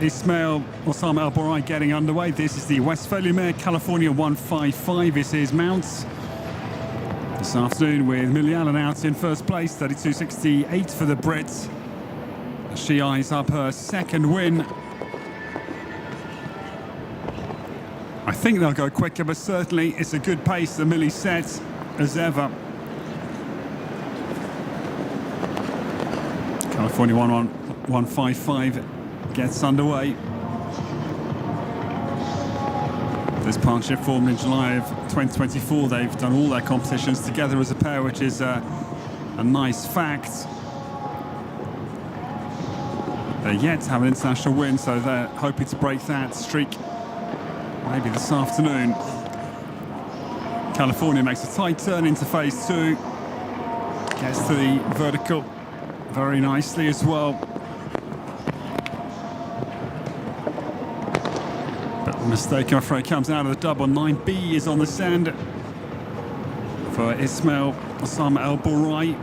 Ismail Osama El Borai, getting underway. This is the Westphalia mare, California 155 is his mount. This afternoon with Millie Allen out in first place, 32.68 for the Brits. She eyes up her second win. I think they'll go quicker, but certainly it's a good pace the Millie set as ever. California 111.55 gets underway. This partnership formed in July of 2024. They've done all their competitions together as a pair, which is a nice fact. They're yet to have an international win, so they're hoping to break that streak maybe this afternoon. California makes a tight turn into phase 2. Gets to the vertical very nicely as well. But the mistake, I'm afraid, comes out of the double. 9B is on the sand for Ismail Osama El Bourrai.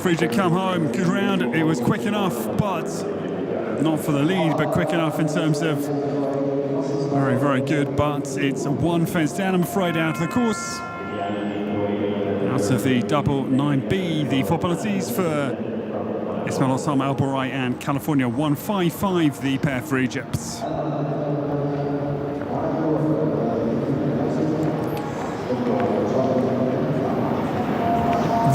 Friedrich come home, good round. It was quick enough, but not for the lead, but quick enough in terms of very, very good. But it's one fence down, I'm afraid, out of the course. Out of the double 9B, the four penalties for Ismail Osama El Bourrai and California 155, the pair for Egypt.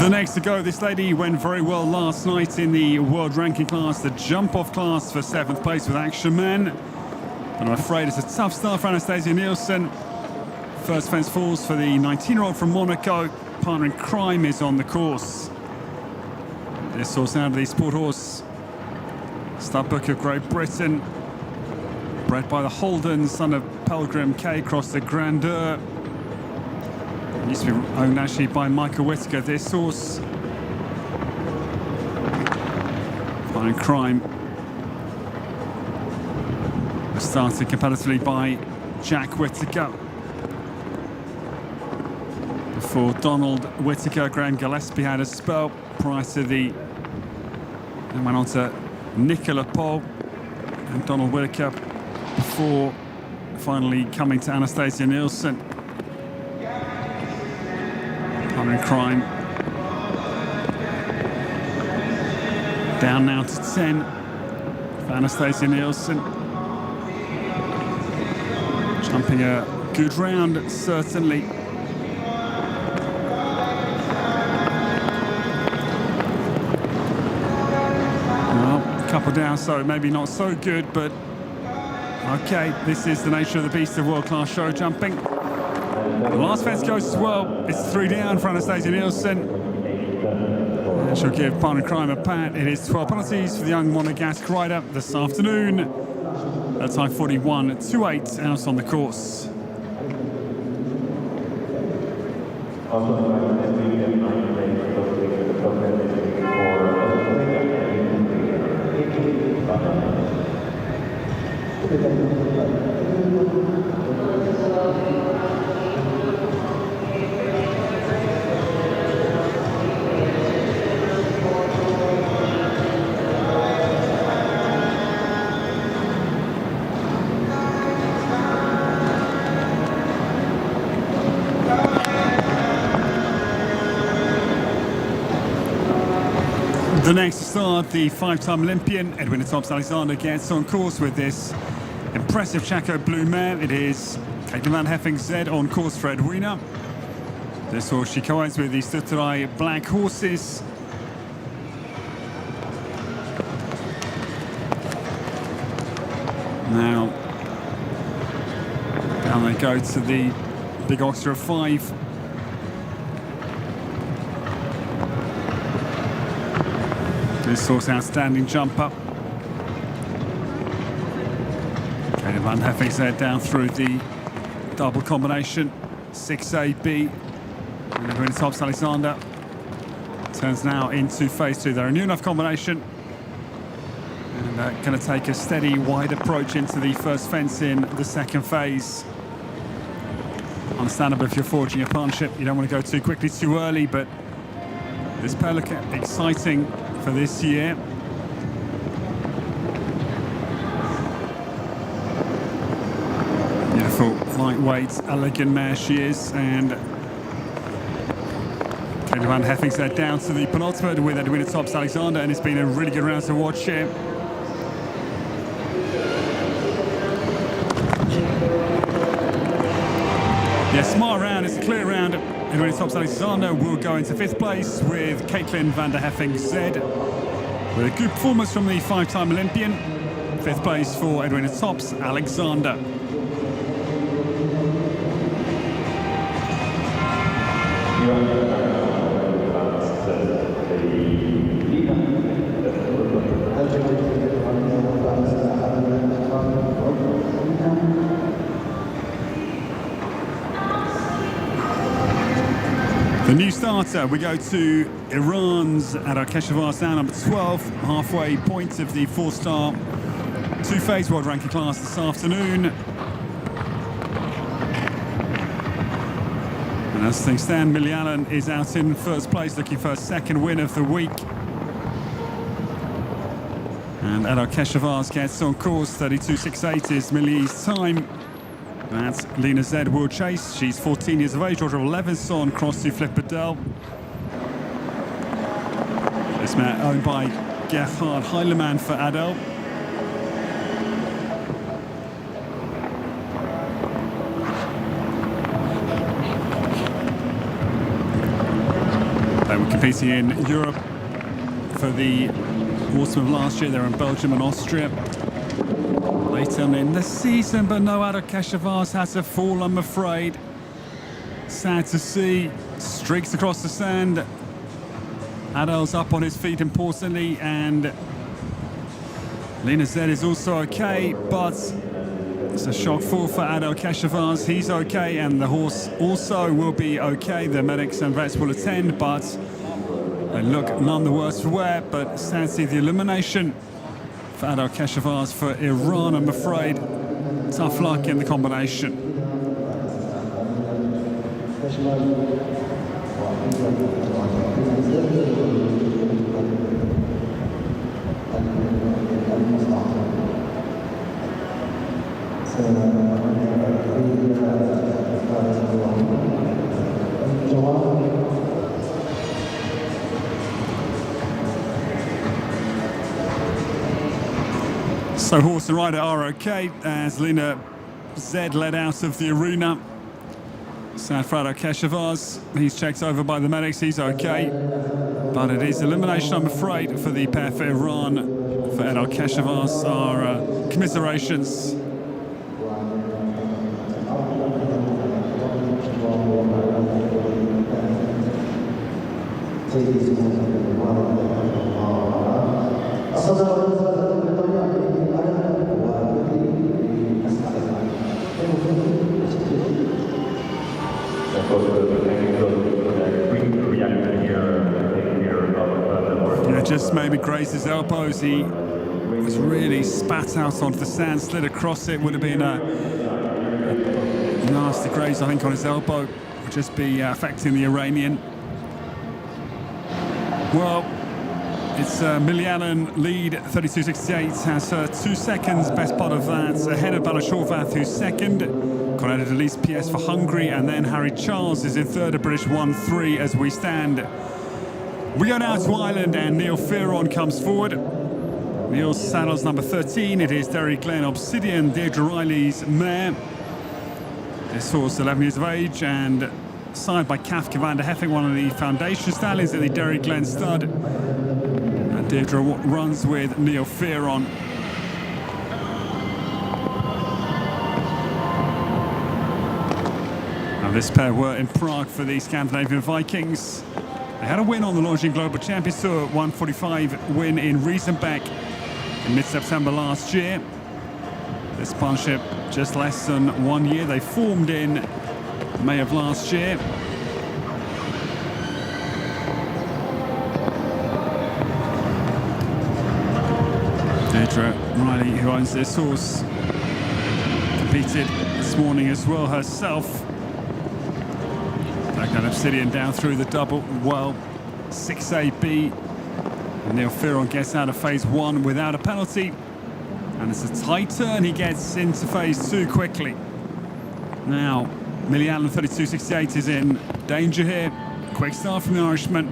The next to go, this lady went very well last night in the world ranking class, the jump-off class for 7th place with Action Man. But I'm afraid it's a tough start for Anastasia Nielsen. First fence falls for the 19-year-old from Monaco. Partner in crime is on the course. This horse out of the Sport Horse Studbook of Great Britain. Bred by the Holden, son of Pelgrim K, across the Grandeur. Used to be owned actually by Michael Whittaker, this horse. Partner in crime was started competitively by Jack Whittaker. Before Donald Whittaker, Graham Gillespie had a spell prior to the... and went on to Nicola Paul and Donald Whittaker before finally coming to Anastasia Nielsen. In crime down now to 10 for Anastasia Nielsen, jumping a good round certainly. Well, a couple down, so maybe not so good, but okay, this is the nature of the beast of world-class show jumping. The last fence goes as well. It's 3 down for Anastasia Nielsen. And she'll give Partner in Crime a pat. It is 12 penalties for the young Monegasque rider this afternoon. At time 41.28 out on the course. The next to start, the 5-time Olympian, Edwin Thompson-Alexander, gets on course with this impressive Chaco Blue mare. It is Caitlin Van Heffing Z on course for Edwina. This horse she co-owns with the Stutterai Black Horses. Now, down they go to the big Oxter of 5. This horse, outstanding jumper. Caitlin Van Heffing's head down through the double combination. 6AB. And Edwin Thompson-Alexander turns now into phase 2. They're a new enough combination. And going to take a steady, wide approach into the first fence in the second phase. Understandable if you're forging a partnership, you don't want to go too quickly, too early, but this pair look exciting for this year. Beautiful, lightweight, elegant mare she is, and Kayla van Heffing's there down to the penultimate with Edwina Tops Alexander, and it's been a really good round to watch here. Yeah, smart round, it's a clear round. Edwina Tops Alexander will go into 5th place with Caitlin van der Heffing Z with a good performance from the 5-time Olympian. 5th place for Edwina Tops Alexander. The new starter, we go to Iran's Adar Keshavarz, now number 12, halfway point of the 4-star 2-phase world ranking class this afternoon. And as things stand, Millie Allen is out in 1st place, looking for a 2nd win of the week. And Adar Keshavarz gets on course, 32.68 is Millie's time. That Lena Z will chase. She's 14 years of age, daughter of Levinson, cross to Flipperdell. This mare owned by Gerhard Heilemann for Adel. They were competing in Europe for the autumn of last year. They were in Belgium and Austria later on in the season, but no Adar Keshavarz has a fall, I'm afraid. Sad to see. Streaks across the sand. Adel's up on his feet, importantly, and Lena Z is also okay, but it's a shock fall for Adar Keshavarz. He's okay, and the horse also will be okay. The medics and vets will attend, but they look none the worse for wear. But sad to see the elimination for Adar Keshavarz for Iran, I'm afraid. Tough luck in the combination. So horse and rider are okay as Lena Z led out of the arena. Sad for Adar Keshavarz. He's checked over by the medics, he's okay. But it is elimination, I'm afraid, for the pair for Iran. For Adar Keshavarz, our commiserations. Yeah, just maybe grazed his elbows. He was really spat out onto the sand, slid across it. Would have been a nasty graze, I think, on his elbow. Would just be affecting the Iranian. Well, it's Millie Allen lead, 32.68, has 2 seconds, best part of that, ahead of Balashorvath, who's 2nd. Conrad Elise PS for Hungary, and then Harry Charles is in 3rd, a British 1-3 as we stand. We go now to Ireland, and Neil Fearon comes forward. Neil's saddle's number 13. It is Derry Glen Obsidian, Deirdre Riley's mare. This horse, 11 years of age, and signed by Kafka van der Heffing, one of the foundation stallions at the Derry Glen stud. And Deirdre runs with Neil Fearon. This pair were in Prague for the Scandinavian Vikings. They had a win on the Longines Global Champions Tour, 145 win in Riesenbeck in mid-September last year. This partnership just less than 1 year. They formed in May of last year. Deirdre Riley, who owns this horse, competed this morning as well herself. That Obsidian down through the double, well, 6AB. Neil Fearon gets out of phase 1 without a penalty. And it's a tight turn, he gets into phase 2 quickly. Now, Millie Allen, 32.68, is in danger here. Quick start from the Irishman.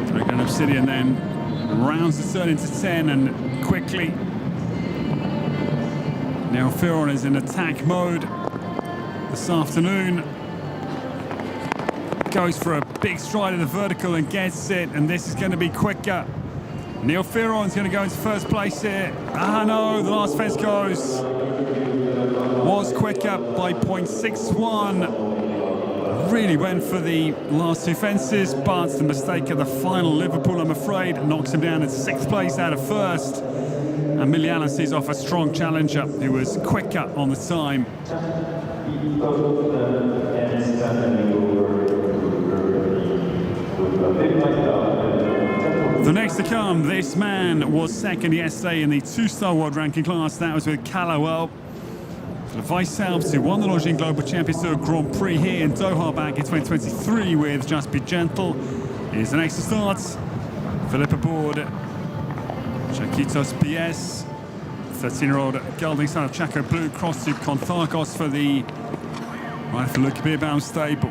Dragon Obsidian then rounds the turn into 10 and quickly. Neil Firon is in attack mode this afternoon. Goes for a big stride of the vertical and gets it, and this is going to be quicker. Neil Firon's going to go into first place here. Ah no, the last fence goes. Was quicker by 0.61. Really went for the last two fences, but the mistake of the final Liverpool, I'm afraid, knocks him down into 6th place out of first. And Millie Allen sees off a strong challenger who was quicker on the time. The next to come, this man was second yesterday in the 2-star world ranking class. That was with Callowell. The Vice Alps, who won the Longines Global Championship Grand Prix here in Doha back in 2023 with Just Be Gentle. Here's the next to start. Philippa Board, Chakitos PS, 13-year-old gelding son of Chaco Blue, cross to Conthagos for the right for Luke Beerbaum stable.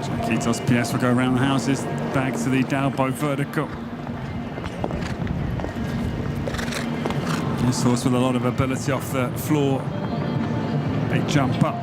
Chakitos PS will go around the houses, back to the Dalbo vertical. This horse with a lot of ability off the floor. Big jump up.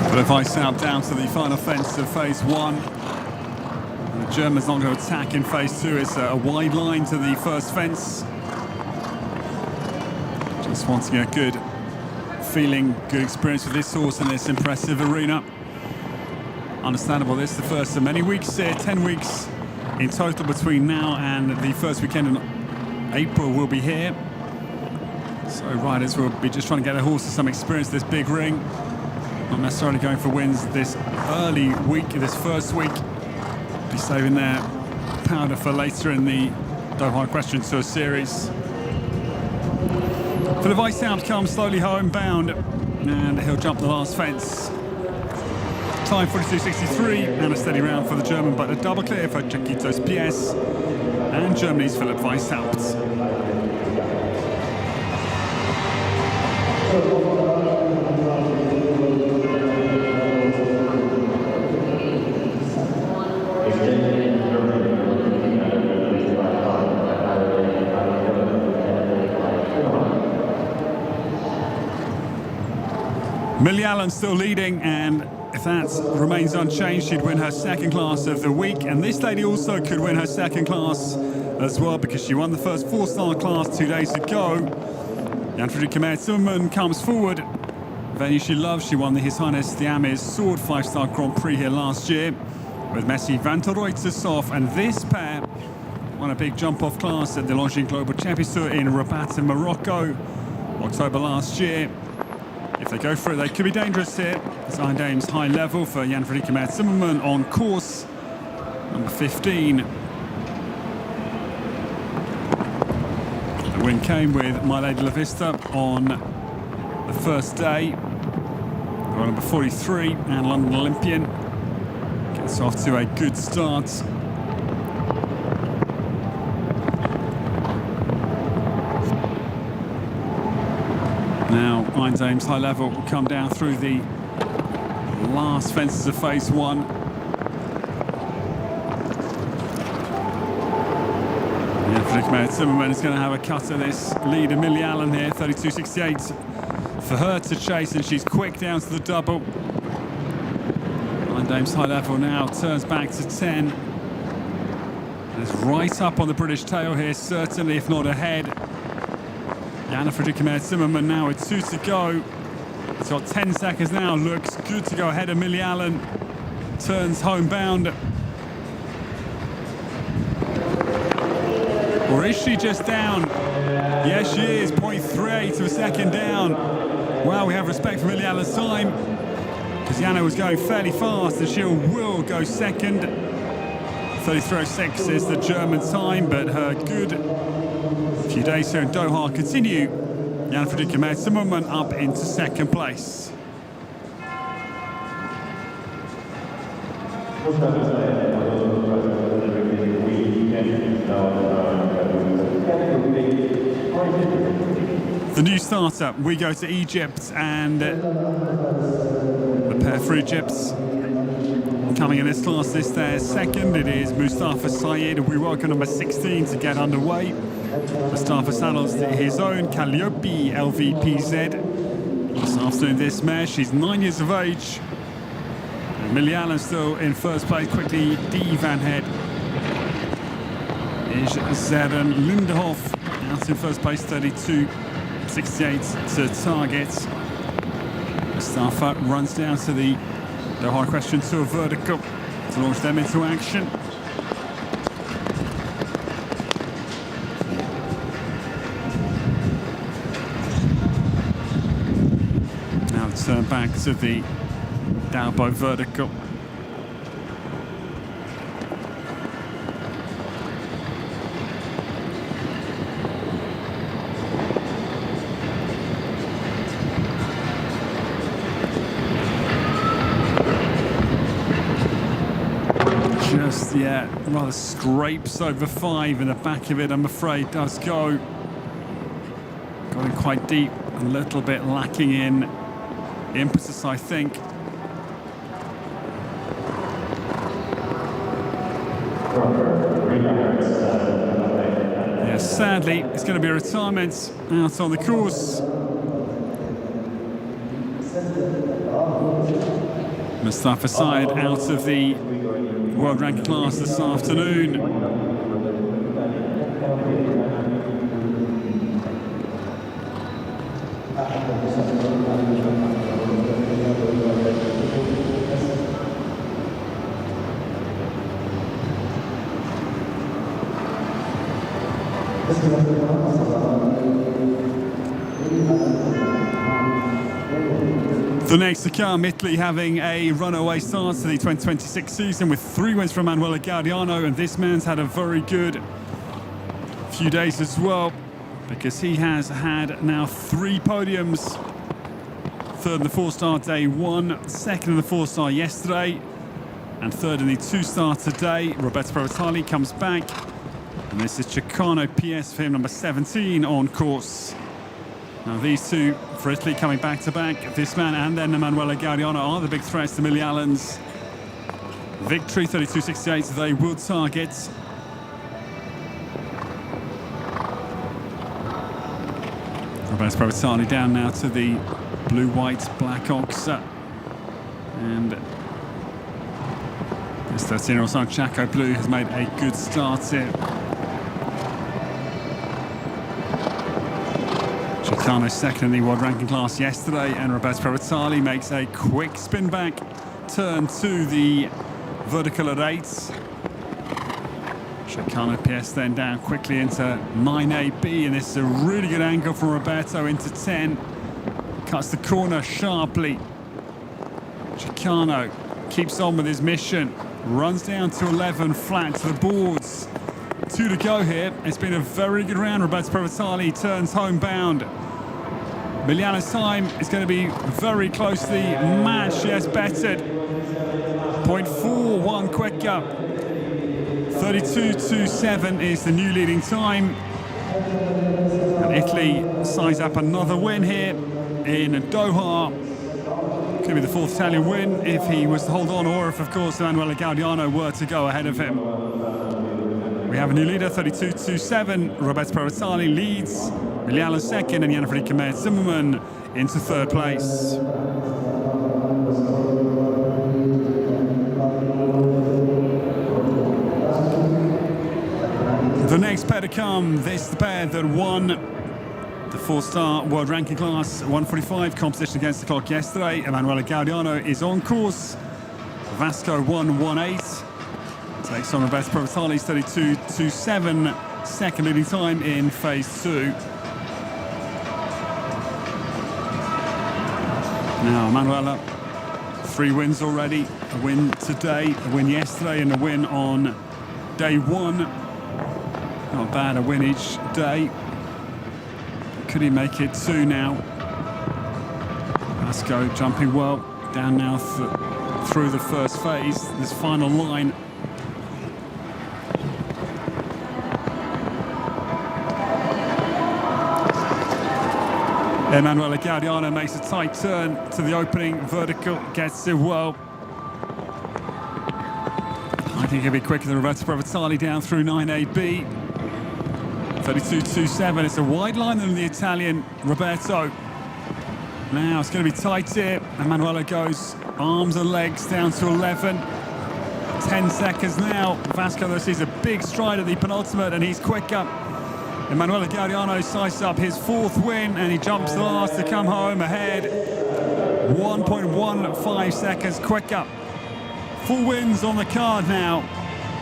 But if I sound down to the final fence of phase 1, the German's not going to attack in phase 2. It's a wide line to the first fence. Just wanting a good feeling, good experience with this horse in this impressive arena. Understandable, this is the first of many weeks here, 10 weeks in total between now and the first weekend in April will be here. So riders will be just trying to get their horses some experience this big ring. Not necessarily going for wins this early week, this first week. Be saving their powder for later in the Doha Equestrian Tour Series. For the Vice Alps comes slowly homebound, and he'll jump the last fence. Time 42.63, and a steady round for the German, but a double clear for Chakitos PS and Germany's Philipp Vice Alps. Millie Allen still leading, and if that remains unchanged, she'd win her second class of the week. And this lady also could win her second class as well, because she won the first 4-star class 2 days ago. Jan-Friedrich Kammer-Zimmermann comes forward. Venue she loves, she won the His Highness the Amir's Sword 5-star Grand Prix here last year with Messi van der Ruytershof, and this pair won a big jump-off class at the Longines Global Championship in Rabat in Morocco, October last year. If they go for it, they could be dangerous here. It's Iron Dame's high level for Jan-Friedrich Kammer-Zimmermann on course number 15. The win came with My Lady La Vista on the first day. Well, number 43 and London Olympian gets off to a good start. Now, Iron Dame's high level will come down through the last fences of phase 1. Jan-Friedrich Kammer-Zimmermann is going to have a cut at this lead of Millie Allen here, 32.68 for her to chase, and she's quick down to the double. Iron Dame's high level now turns back to 10. And is right up on the British tail here, certainly, if not ahead. Jan-Friedrich Kammer-Zimmermann now with 2 to go. He's got 10 seconds now, looks good to go ahead of Millie Allen. Turns homebound. Or is she just down? Yes, she is, 0.38 to a second down. Wow, we have respect for Millie Allen's time, because Jana was going fairly fast, and she will go second. 33.06 is the German time, but her good few days here in Doha continue. Jan Fredrik Zimmerman up into second place. The new starter, we go to Egypt, and the pair for Egypt coming in this class, this their second. It is Mustafa Sayed. We welcome number 16 to get underway. Mustafa saddles his own Calliope LVPZ. This afternoon, this mare, she's 9 years of age. Millie Allen still in first place. Quickly, D. Van Head is Zeren Lindehoff out in first place, 32.68 to target. Mustafa runs down to the Doha Equestrian Tour vertical to launch them into action. Now turn back to the Dalbo vertical. Just, yeah, rather scrapes over 5 in the back of it, I'm afraid, does go. Got in quite deep, a little bit lacking in impetus, I think. Yeah, sadly, it's going to be a retirement out on the course. Mustafa Sayed out of the world ranking class this afternoon. The next to come, Italy having a runaway start to the 2026 season with 3 wins from Manuela Gaudiano, and this man's had a very good few days as well, because he has had now 3 podiums. 3rd in the 4-star day 1, 2nd in the 4-star yesterday, and 3rd in the 2-star today. Roberto Provitali comes back, and this is Chicano PS for him, number 17 on course. Now these two for Italy coming back to back. This man and then Manuela Gaudiano are the big threats to Millie Allen's victory. 32.68 they will target. Roberto Provitali down now to the blue-white black ox. And this 13-year-old son, Chaco Blue, has made a good start here. Chicano second in the world ranking class yesterday, and Roberto Provitali makes a quick spin back turn to the vertical at 8. Chicano PS then down quickly into 9AB, and this is a really good angle from Roberto into 10. Cuts the corner sharply. Chicano keeps on with his mission, runs down to 11 flat to the boards. 2 to go here. It's been a very good round. Roberto Provitali turns homebound. Millie Allen's time is going to be very closely matched. Yes, bettered. 0.41 quicker. 32.27 is the new leading time. And Italy size up another win here in Doha. Could be the 4th Italian win if he was to hold on, or if, of course, Manuela Gaudiano were to go ahead of him. We have a new leader, 32.27. Roberto Provitali leads. Millie Allen second, and Jan Fredrik Zimmerman into 3rd place. The next pair to come, this is the pair that won the 4-star world ranking class 145 competition against the clock yesterday. Manuela Gaudiano is on course. Vasco 1.18. Takes on Roberto Provitali's 32.27, second leading time in phase 2. Now Manuela, 3 wins already. A win today, a win yesterday, and a win on day 1. Not bad, a win each day. Could he make it 2 now? Vasco jumping well down now through the first phase, this final line. Emanuele Gaudiano makes a tight turn to the opening vertical, gets it well. I think he'll be quicker than Roberto Provatali down through 9AB. 32.27, it's a wide line than the Italian Roberto. Now it's going to be tight here. Emanuele goes arms and legs down to 11. 10 seconds now. Vasco though sees a big stride at the penultimate and he's quicker. Emanuele Gaudiano sizes up his 4th win and he jumps the last to come home ahead. 1.15 seconds quicker. 4 wins on the card now.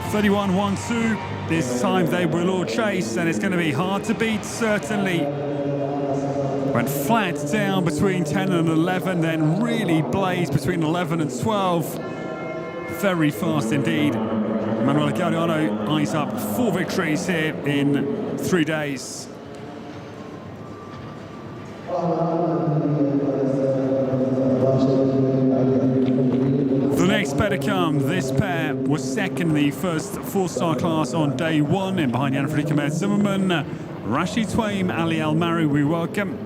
31.12. This time they will all chase and it's going to be hard to beat, certainly. Went flat down between 10 and 11, then really blazed between 11 and 12. Very fast indeed. Emanuele Gaudiano eyes up 4 victories here in 3 days. The next pair to come, this pair was second in the first 4-star class on day 1 in behind Jan Friekemer Zimmerman. Rashid Twaim, Ali Al-Mari, we welcome.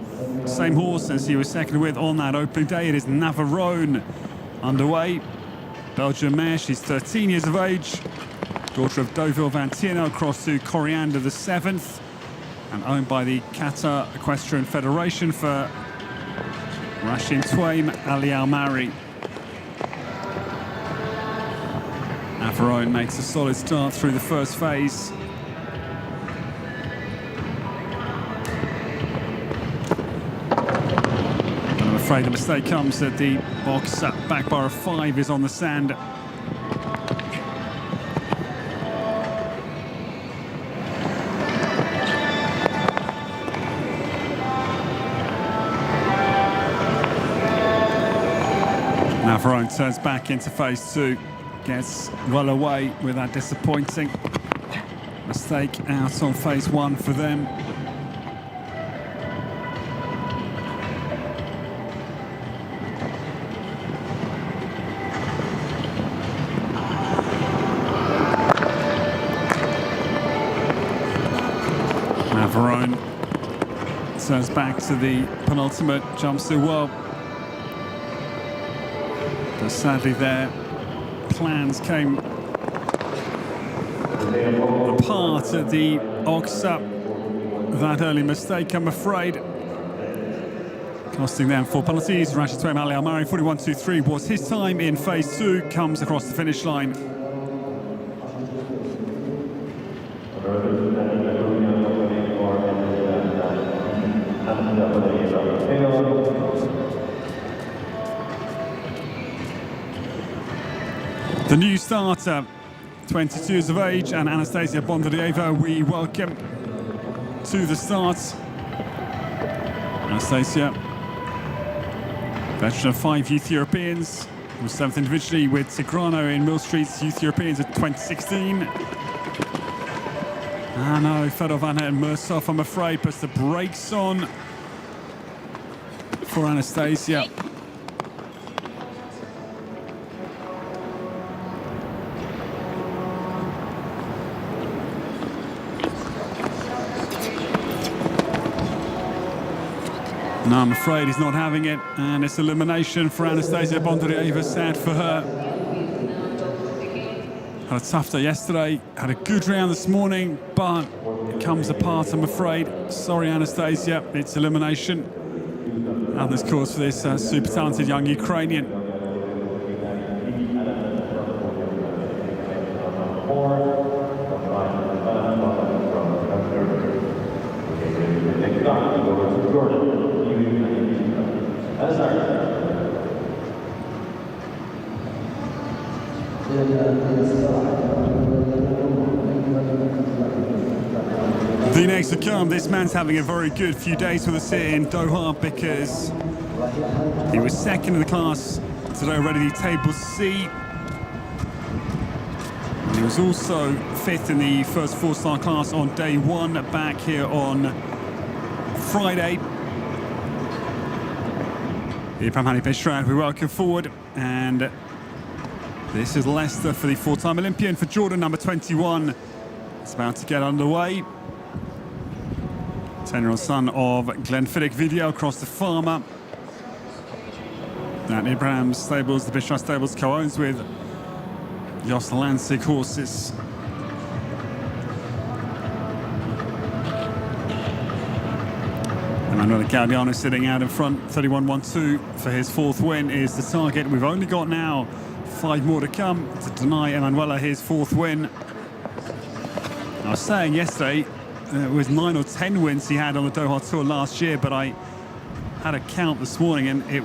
Same horse as he was second with on that opening day. It is Navarone underway. Belgian mare, she's 13 years of age. Daughter of Deauville Van Tierno, across to Coriander the 7th. And owned by the Qatar Equestrian Federation for Rashid Twaim, Ali Al-Mari. Navarone makes a solid start through the first phase. I'm afraid the mistake comes that the box back bar of 5 is on the sand. Navarone turns back into phase 2, gets well away with that disappointing mistake out on phase 1 for them. Navarone turns back to the penultimate, jumps too well. But sadly their plans came apart at the Oxa. That early mistake, I'm afraid, costing them 4 penalties. Rashid Twaim, Ali Al-Mari, 41.23 was his time in phase 2, comes across the finish line. The new starter, 22 years of age, and Anastasia Bondarieva, we welcome to the start. Anastasia, veteran of 5 Youth Europeans, was 7th individually with Tigrano in Mill Street's Youth Europeans of 2016. Ah no, Fedor Van Het and Mursov, I'm afraid, puts the brakes on for Anastasia. No, I'm afraid he's not having it, and it's elimination for Anastasia Bondarieva, sad for her. Had a tough day yesterday, had a good round this morning, but it comes apart, I'm afraid. Sorry, Anastasia, it's elimination. And this course for this super talented young Ukrainian. The next to come, this man's having a very good few days with us here in Doha because he was second in the class today already, table C. And he was also 5th in the first 4-star class on day 1 back here on Friday. Ibrahim Bishrat, we welcome forward, and this is Leicester for the four-time Olympian. For Jordan, number 21, it's about to get underway. 10-year-old son of Glenfiddich Video across the farmer that Ibrahim Stables, the Bishrat Stables, co-owns with Jos Lansing horses. Emanuele Gaudiano sitting out in front, 31-1-2 for his fourth win is the target. We've only got now 5 more to come to deny Emanuele his fourth win. I was saying yesterday it was 9 or 10 wins he had on the Doha Tour last year, but I had a count this morning and it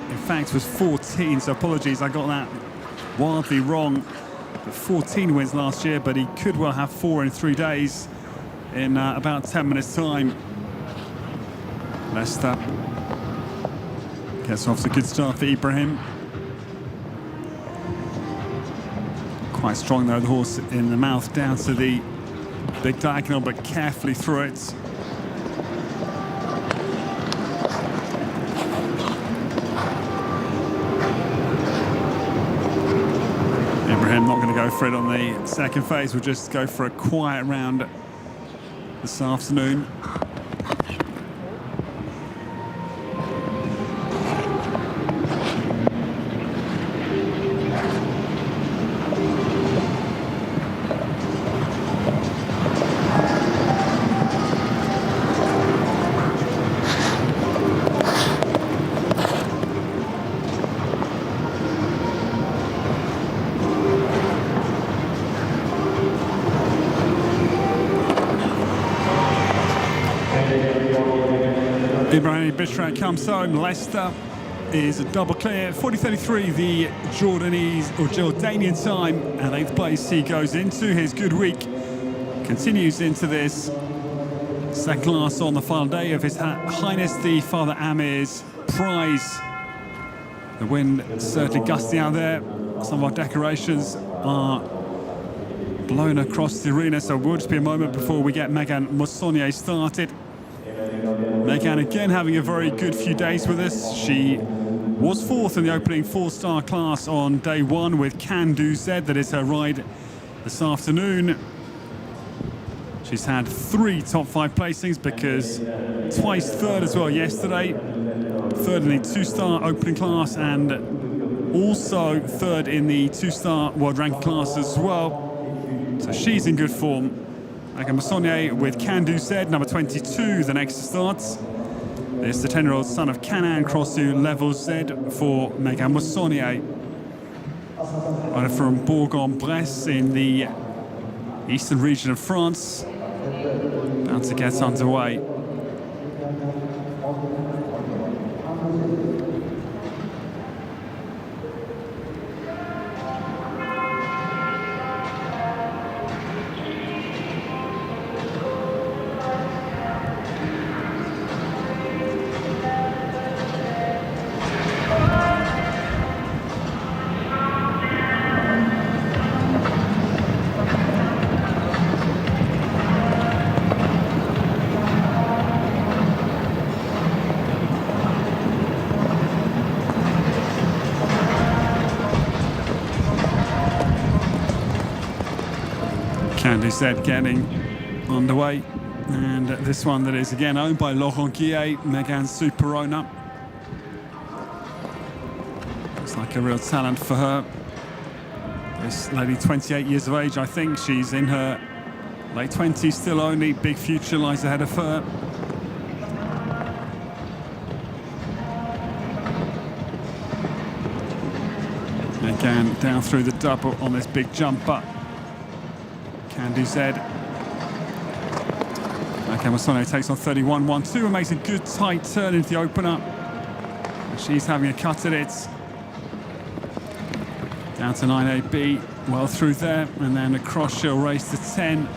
in fact was 14, so apologies, I got that wildly wrong. But 14 wins last year, but he could well have 4 in 3 days in about 10 minutes time. Leicester gets off to a good start for Ibrahim. Quite strong though, the horse in the mouth down to the big diagonal, but carefully through it. Ibrahim not going to go for it on the second phase, we'll just go for a quiet round this afternoon. Ibrahim Bishrat comes home. Leicester is a double clear. 40.33 the Jordanian time, and 8th place he goes into his good week. Continues into this second class on the final day of His Highness the Father Amir's prize. The wind certainly gusty out there. Some of our decorations are blown across the arena, so it will just be a moment before we get Megan Mossonier started. Megan again having a very good few days with us. She was 4th in the opening 4-star class on day 1 with Can Do Z. That is her ride this afternoon. She's had 3 top 5 placings because twice 3rd as well yesterday. 3rd in the 2-star opening class and also 3rd in the 2-star world ranking class as well. So she's in good form. Megan Mossonier with Can Do Z, number 22, the next to start. This the 10-year-old son of Canaan cross to level Z for Megan Mossonier. Rider from Bourg-en-Bresse in the eastern region of France. About to get underway. Can Do Z getting underway, and this one that is again owned by Laurent Guillet, Megan Superona. Looks like a real talent for her. This lady, 28 years of age, I think she's in her late 20s still only. Big future lies ahead of her. Megan down through the double on this big jump up. Can Do Z. Megan Mossonier takes on 31-1-2 and makes a good tight turn into the opener. She's having a cut at it. Down to 9AB, well through there, and then across she'll race to 10.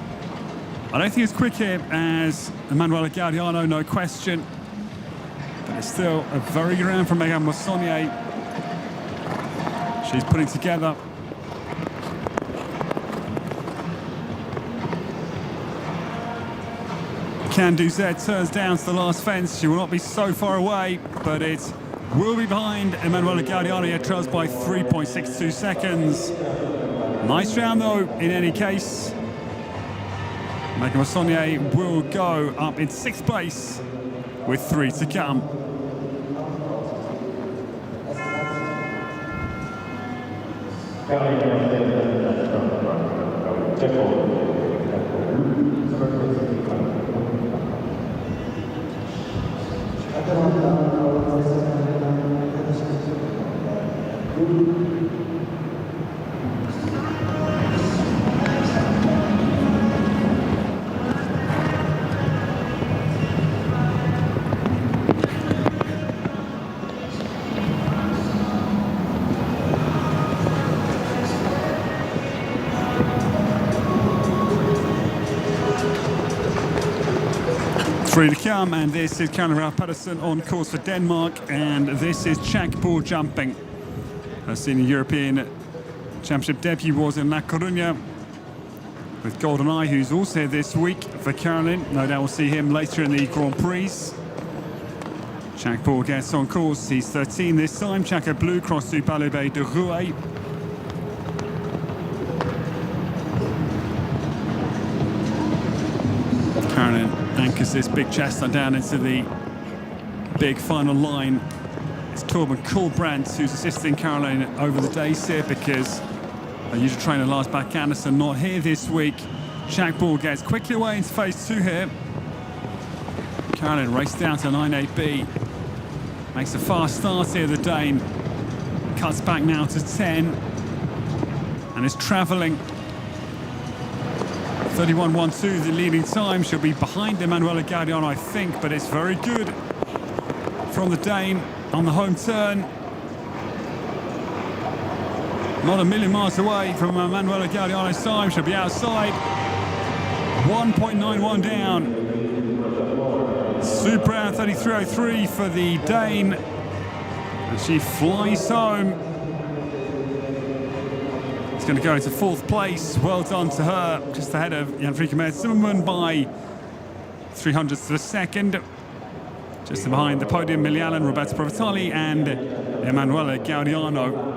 I don't think it's quick here as Emanuele Gaudiano, no question. But it's still a very good round from Megan Mossonier. She's putting together Can-Do Z turns down to the last fence. She will not be so far away, but it will be behind Emanuela Gaudiano. Yet trails by 3.62 seconds. Nice round though, in any case. Megan Massonnier will go up in 6th place with 3 to come. Three to come, and this is Caroline Ralph Pedersen on course for Denmark, and this is Chakball jumping. Her senior European Championship debut was in La Coruña with Golden Eye, who's also here this week for Caroline. No doubt we'll see him later in the Grand Prix. Chakball gets on course. He's 13 this time. Chaka Blue cross to Palubé de Rouet. Caroline anchors this big chestnut down into the big final line. It's Torben Kulbrandt who's assisting Caroline over the days here because our usual trainer Lars Bach Andersen not here this week. Chakball gets quickly away into phase 2 here. Caroline races down to 9.8B. Makes a fast start here, the Dane. Cuts back now to 10. And is travelling 31.12, the leading time. She'll be behind Emanuela Gaudiano, I think, but it's very good from the Dane on the home turn. Not a million miles away from Emanuela Gaudiano's time. She'll be outside. 1.91 down. Super round 33.03 for the Dane. And she flies home. Going to go into 4th place. Well done to her, just ahead of Jan-Frike Zimmermann by 300ths of a second. Just behind the podium, Millie Allen, Roberta Provatali and Emanuela Gaudiano.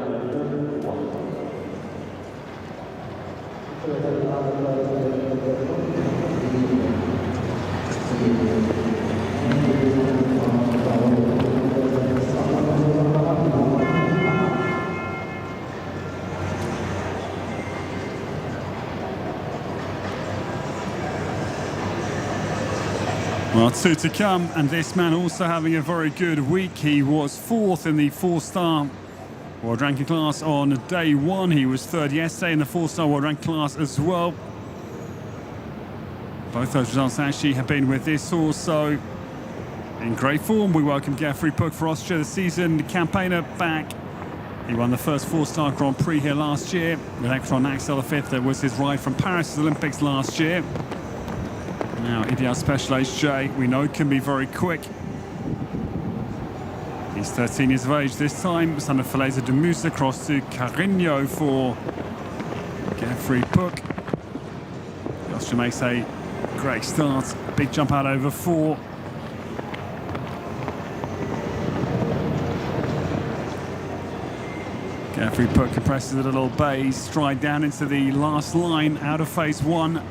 Well, 2 to come, and this man also having a very good week. He was 4th in the 4-star world ranking class on day 1. He was 3rd yesterday in the 4-star world ranking class as well. Both those results actually have been with this horse, so in great form. We welcome Geoffrey Puck for Austria, the seasoned campaigner, back. He won the first 4-star Grand Prix here last year with Ekron Axel V. That was his ride from Paris Olympics last year. Now, Ideal Specialized J, we know can be very quick. He's 13 years of age this time. Son of Falaise de Mousse across to Carigno for Geoffrey Puck. The Austrian makes a great start. Big jump out over 4. Geoffrey Puck compresses a little base, stride down into the last line out of phase 1.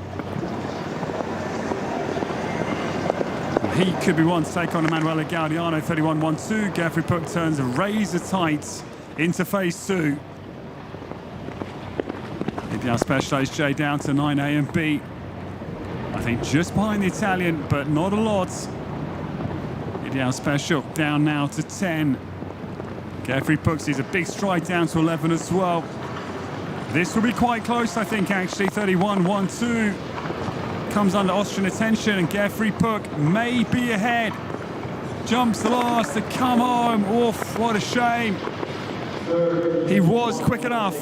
He could be one to take on Emanuela Gaudiano, 31.12. Geoffrey Puck turns razor tight into phase 2. Ideal Specialized J down to 9A and B. I think just behind the Italian, but not a lot. Ideal Special down now to 10. Geoffrey Puck sees a big stride down to 11 as well. This will be quite close, I think, actually. 31.12. Comes under Austrian attention, and Geoffrey Puck may be ahead. Jumps the last to come home. Oof, what a shame. He was quick enough.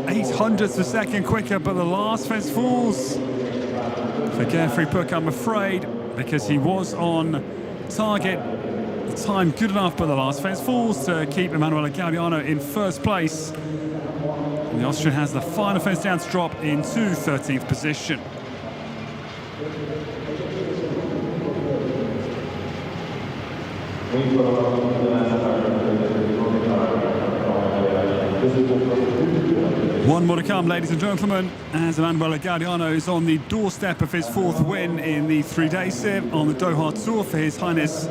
0.08 of a second quicker, but the last fence falls for Geoffrey Puck, I'm afraid, because he was on target. The time good enough, but the last fence falls to keep Emanuela Gaudiano in 1st place. And the Austrian has the final fence down to drop into 13th position. One more to come, ladies and gentlemen, as Emanuele Gaudiano is on the doorstep of his fourth win in the 3-day sip on the Doha Tour for His Highness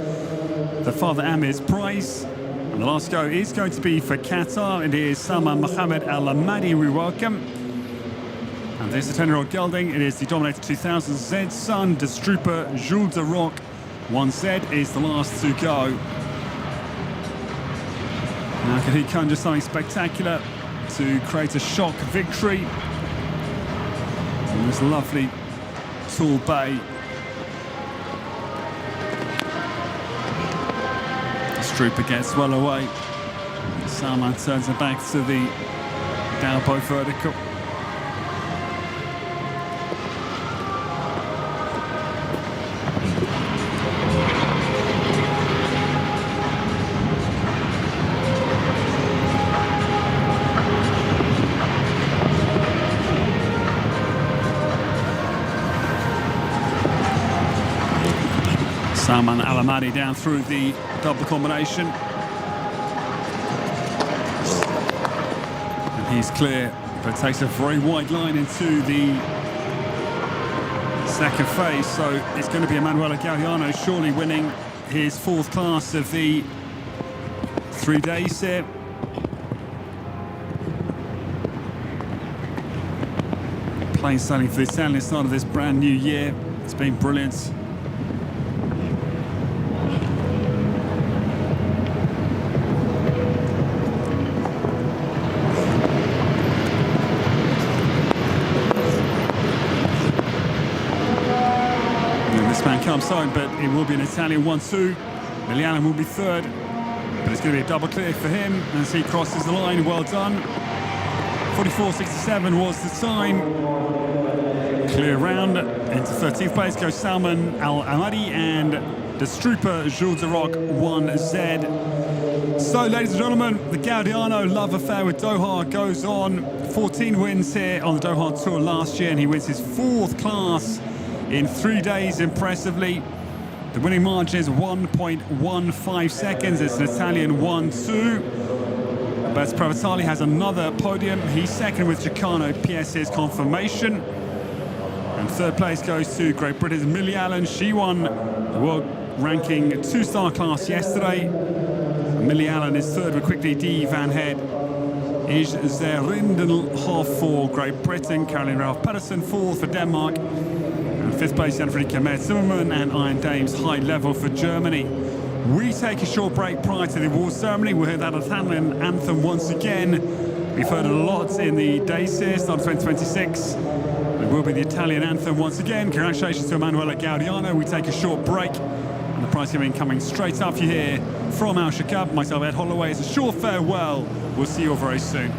the Father Amir's Prize. And the last go is going to be for Qatar. It is Salman Mohammed Al Ahmadi we welcome. And there's the 10-year-old gelding. It is the Dominator 2000 Z's son, Destruper Jules de Roc. 1Z is the last to go. Now can he conjure something spectacular to create a shock victory in this lovely tall bay. Destruper gets well away. Salman turns it back to the Dalbo vertical. Salman Al Ahmadi down through the double combination. And he's clear, but takes a very wide line into the second phase. So it's going to be Emanuele Gaudiano surely winning his fourth class of the 3-day set. Plain sailing for the Italian start of this brand new year. It's been brilliant. Comes home, but it will be an Italian 1-2. Milialan will be third, but it's going to be a double clear for him as he crosses the line. Well done. 44.67 was the time. Clear round. Into 13th place goes Salman Al Ahmadi and Destruper Jules de Roc 1Z. So, ladies and gentlemen, the Gaudiano love affair with Doha goes on. 14 wins here on the Doha Tour last year, and he wins his fourth class in 3 days, impressively. The winning margin is 1.15 seconds. It's an Italian 1-2. But Pravatali has another podium. He's second with Giacano PS's confirmation. And third place goes to Great Britain's Milialan. She won the world ranking 2-star class yesterday. Milialan is third with quickly D. Van Head. Is Zerindelhoff for Great Britain. Caroline Ralph Pedersen fourth for Denmark. Fifth place, Jan-Friedrich Ahmed Zimmermann and Iron Dames High Level for Germany. We take a short break prior to the awards ceremony. We'll hear that Italian anthem once again. We've heard it a lot in the days here, start of 2026. It will be the Italian anthem once again. Congratulations to Emanuele Gaudiano. We take a short break. And the prize giving coming straight up. You hear from Alshaqab, myself, Ed Holloway. It's a short farewell. We'll see you all very soon.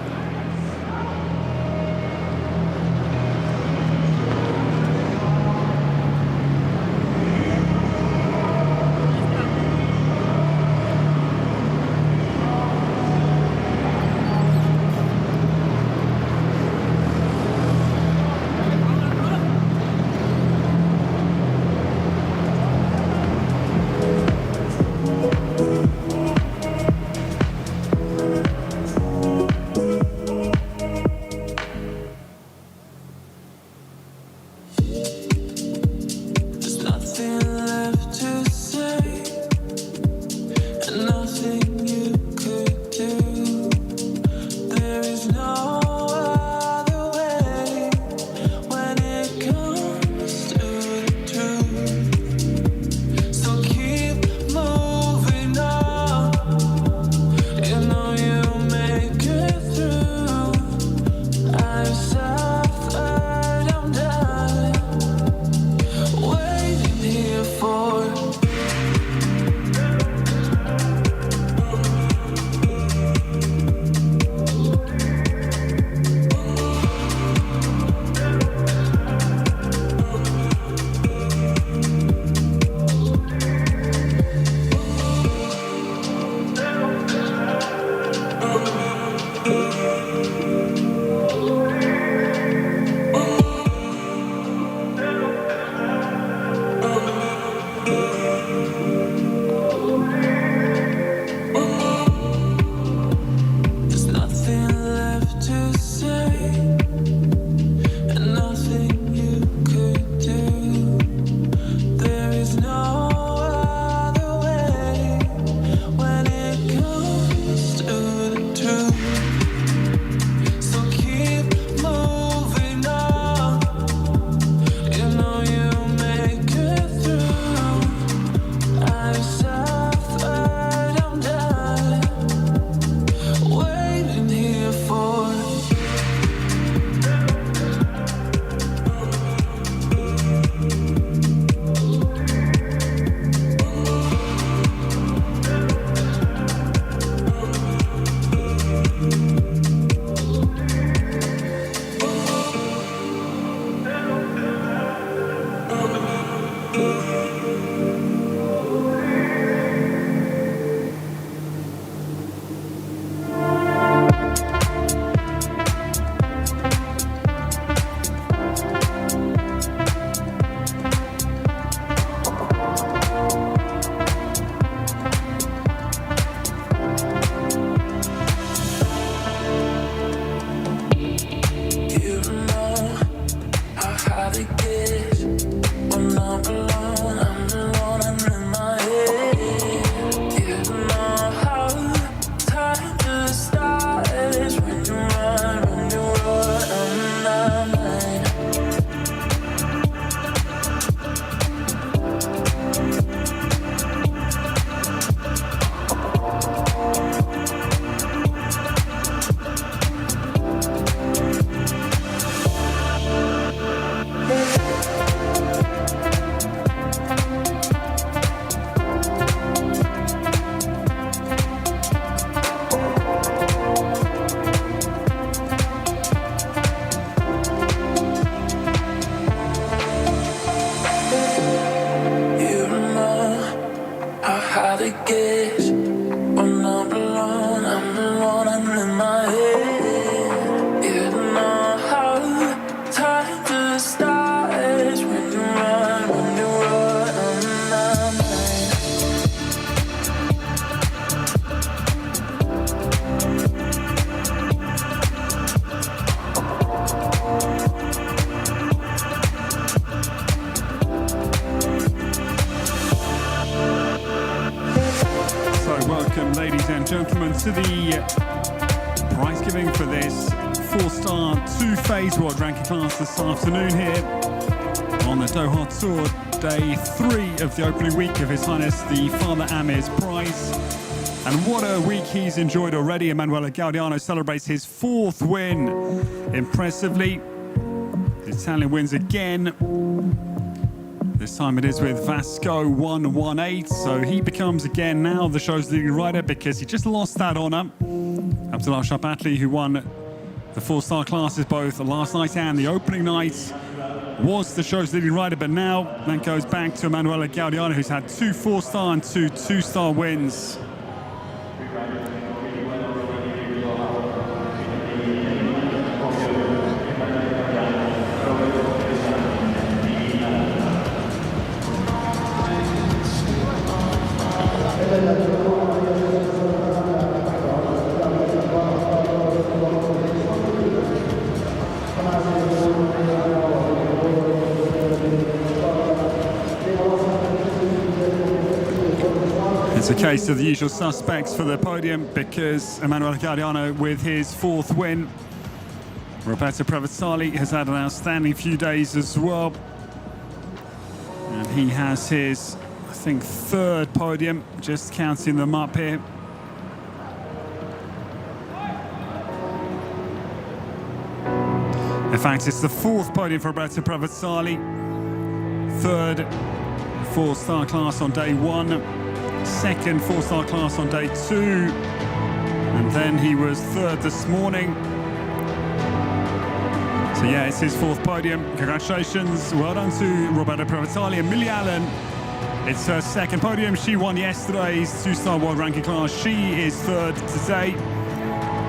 how to guess. When I'm alone, I'm in my head. You know how time just starts when you run, I'm welcome, ladies and gentlemen, to the prize giving for this 4-star 2-phase world ranking class this afternoon here on the Doha Tour, day 3 of the opening week of His Highness the Father Amir's prize. And what a week he's enjoyed already. Emanuele Gaudiano celebrates his 4th win impressively. The Italian wins again. This time it is with Vasco 118, so he becomes again now the show's leading rider because he just lost that honour. Abdul Alshaqab, who won the 4-star classes both last night and the opening night, was the show's leading rider, but now that goes back to Emanuele Gaudiano, who's had 2 4-star and 2 2-star wins. It's a case of the usual suspects for the podium because Emanuele Gaudiano with his 4th win. Roberto Prevezzali has had an outstanding few days as well. And he has his, I think, 3rd podium, just counting them up here. In fact, it's the 4th podium for Roberto Prevezzali. 3rd 4-star class on day 1. 2nd 4-star class on day 2, and then he was 3rd this morning. So yeah, it's his 4th podium. Congratulations, well done to Roberto Prevezzali. And Millie Allen, it's her 2nd podium. She won yesterday's 2-star world ranking class. She is 3rd today.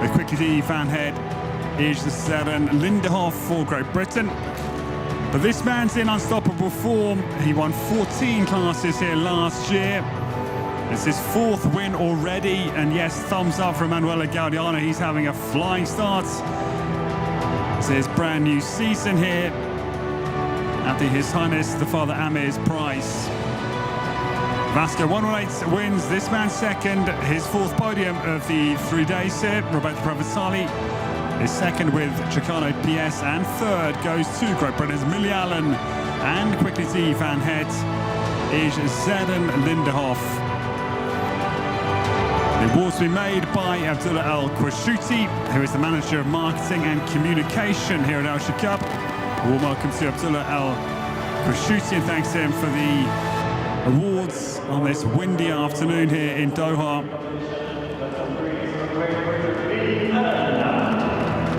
With Quickly Van Head, Ige Zeren Lindehoff for Great Britain. But this man's in unstoppable form. He won 14 classes here last year. It's his 4th win already, and yes, thumbs up for Emanuele Gaudiano. He's having a flying start to his brand new season here at the His Highness the Father Amir's prize. Vasco 118 wins, this man's 2nd, his 4th podium of the 3 days here. Roberto Prevezzali is 2nd with Chicano PS, and 3rd goes to Great Britain's Millie Allen and Quickly Van Het, Ige Zeren Lindehoff. The awards will be made by Abdullah Al-Quashuti, who is the Manager of Marketing and Communication here at Alshaqab. A warm welcome to Abdullah Al-Quashuti, and thanks to him for the awards on this windy afternoon here in Doha.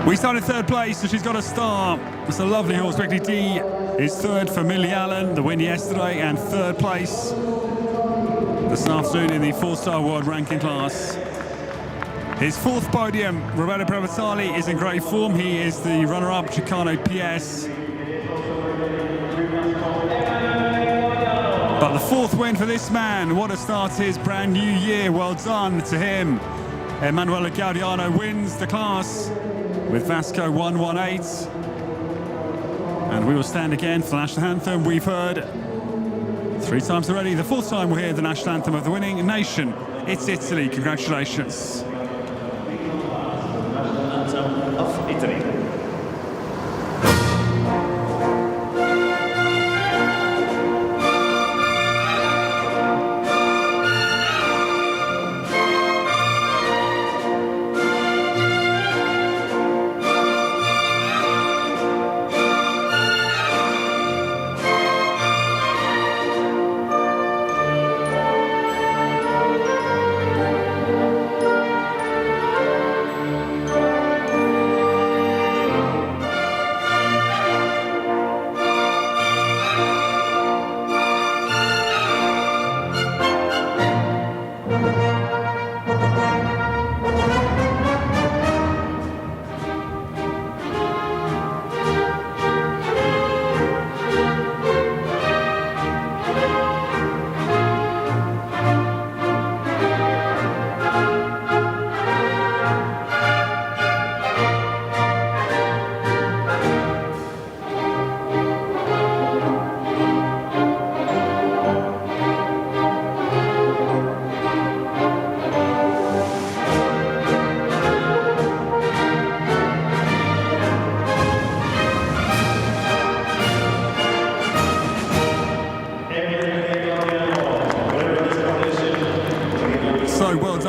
We start in 3rd place, so she's got a star. It's a lovely horse. Quickly D is 3rd for Millie Allen, the win yesterday, and 3rd place this afternoon in the 4-star world ranking class. His 4th podium, Roberto Prevezzali, is in great form. He is the runner-up, Chicano PS. But the 4th win for this man. What a start to his brand new year. Well done to him. Emanuele Gaudiano wins the class with Vasco 118. And we will stand again for the national anthem. We've heard 3 times already. The 4th time we'll hear the national anthem of the winning nation. It's Italy. Congratulations. Anthem of Italy.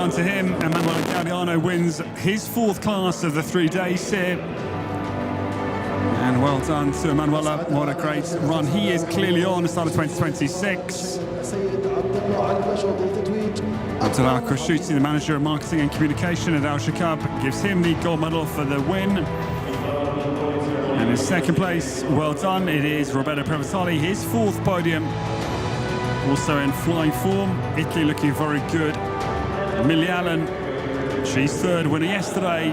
done to him. Emanuele Gaudiano wins his 4th class of the 3 days here. And well done to Emanuele. What a great run he is clearly on the start of 2026. Abdullah Khoushouti, the manager of marketing and communication at Alshaqab, gives him the gold medal for the win. And in 2nd place, well done, it is Roberto Previtali, his 4th podium. Also in flying form, Italy looking very good. Millie Allen, she's 3rd winner yesterday.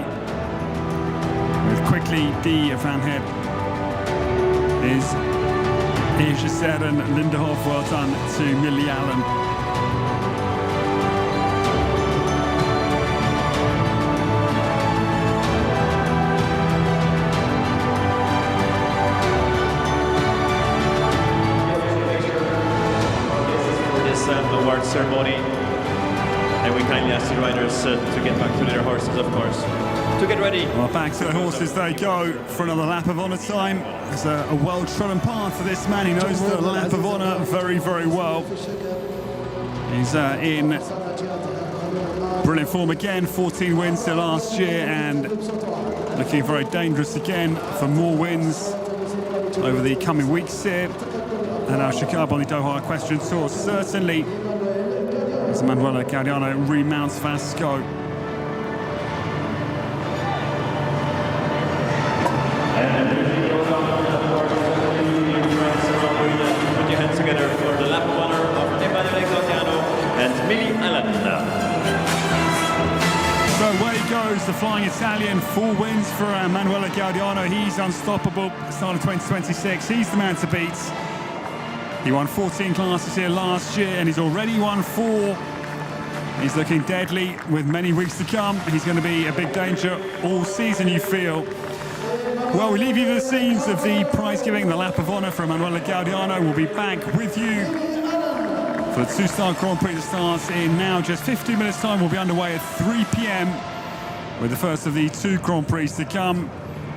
With quickly D Van Het is Ijser and Linderhoff. Well done to Millie Allen. Award ceremony, and we kindly ask the riders to get back to their horses, of course, to get ready. Well, back to the horses they go for another lap of honour time. It's a well-trodden path for this man. He knows the lap of honour very, very well. He's in brilliant form again, 14 wins to last year, and looking very dangerous again for more wins over the coming weeks here. And Alshaqab on the Doha Equestrian Tour, certainly as Emanuele Gaudiano remounts Vasco. Put your hands together for the lap of honor of Emanuele Gaudiano and Millie Allen. So away goes the flying Italian, 4 wins for Emanuele Gaudiano. He's unstoppable at the start of 2026. He's the man to beat. He won 14 classes here last year, and he's already won 4. He's looking deadly with many weeks to come. He's going to be a big danger all season, you feel. Well, we leave you to the scenes of the prize giving, the lap of honour for Emanuele Gaudiano. We'll be back with you for the 2-star Grand Prix that starts in now just 15 minutes time. We'll be underway at 3 p.m. with the first of the 2 Grand Prix to come.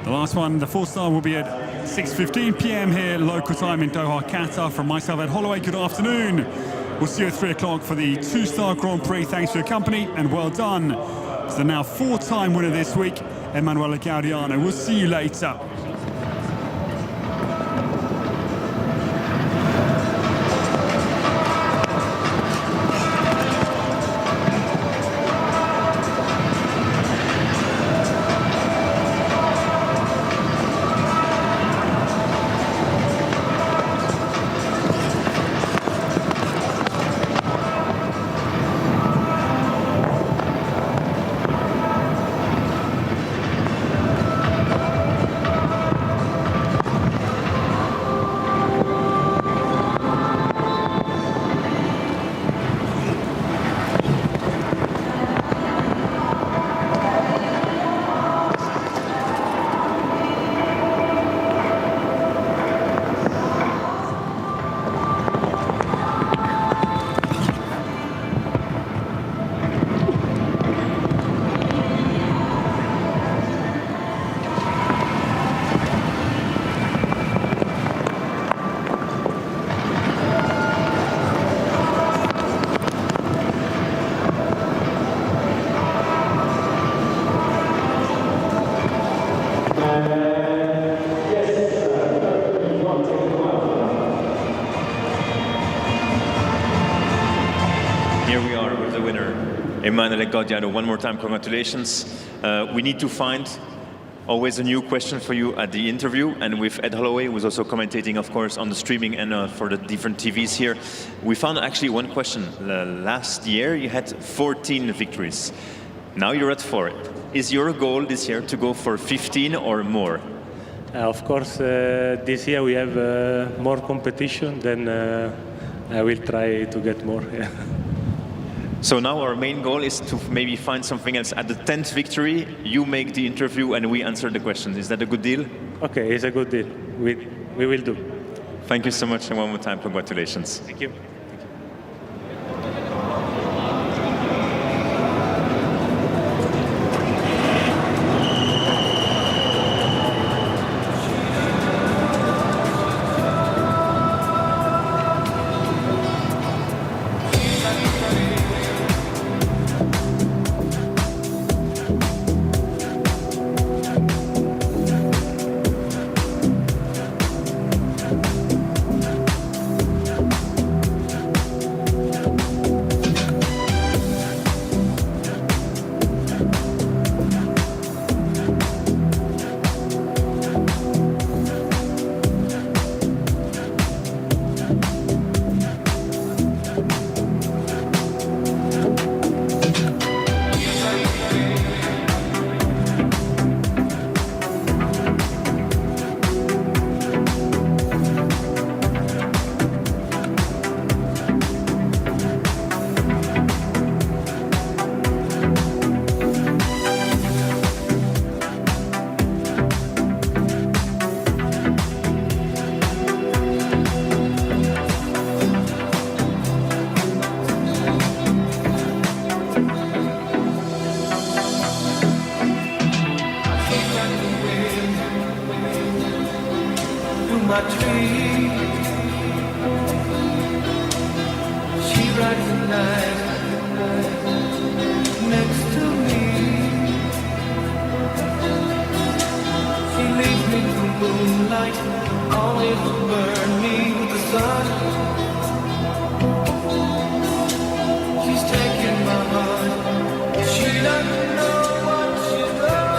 The last one, the 4-star, will be at 6:15 p.m. here, local time in Doha, Qatar. From myself, Ed Holloway, good afternoon. We'll see you at 3 o'clock for the 2-star Grand Prix. Thanks for your company, and well done to the now 4-time winner this week, Emanuele Gaudiano. We'll see you later. Emanuele Gaudiano, one more time, congratulations. We need to find always a new question for you at the interview, and with Ed Holloway, who's also commentating, of course, on the streaming and for the different TVs here. We found actually one question. Last year, you had 14 victories. Now you're at 4. Is your goal this year to go for 15 or more? Of course, this year we have more competition, then I will try to get more. Yeah. So now our main goal is to maybe find something else. At the 10th victory, you make the interview and we answer the questions. Is that a good deal? Okay, it's a good deal. We will do. Thank you so much, and one more time, congratulations. Thank you. my tree. She rides the night next to me. She leaves me the moonlight, always to burn me with the sun. She's taking my heart, she doesn't know what she's done.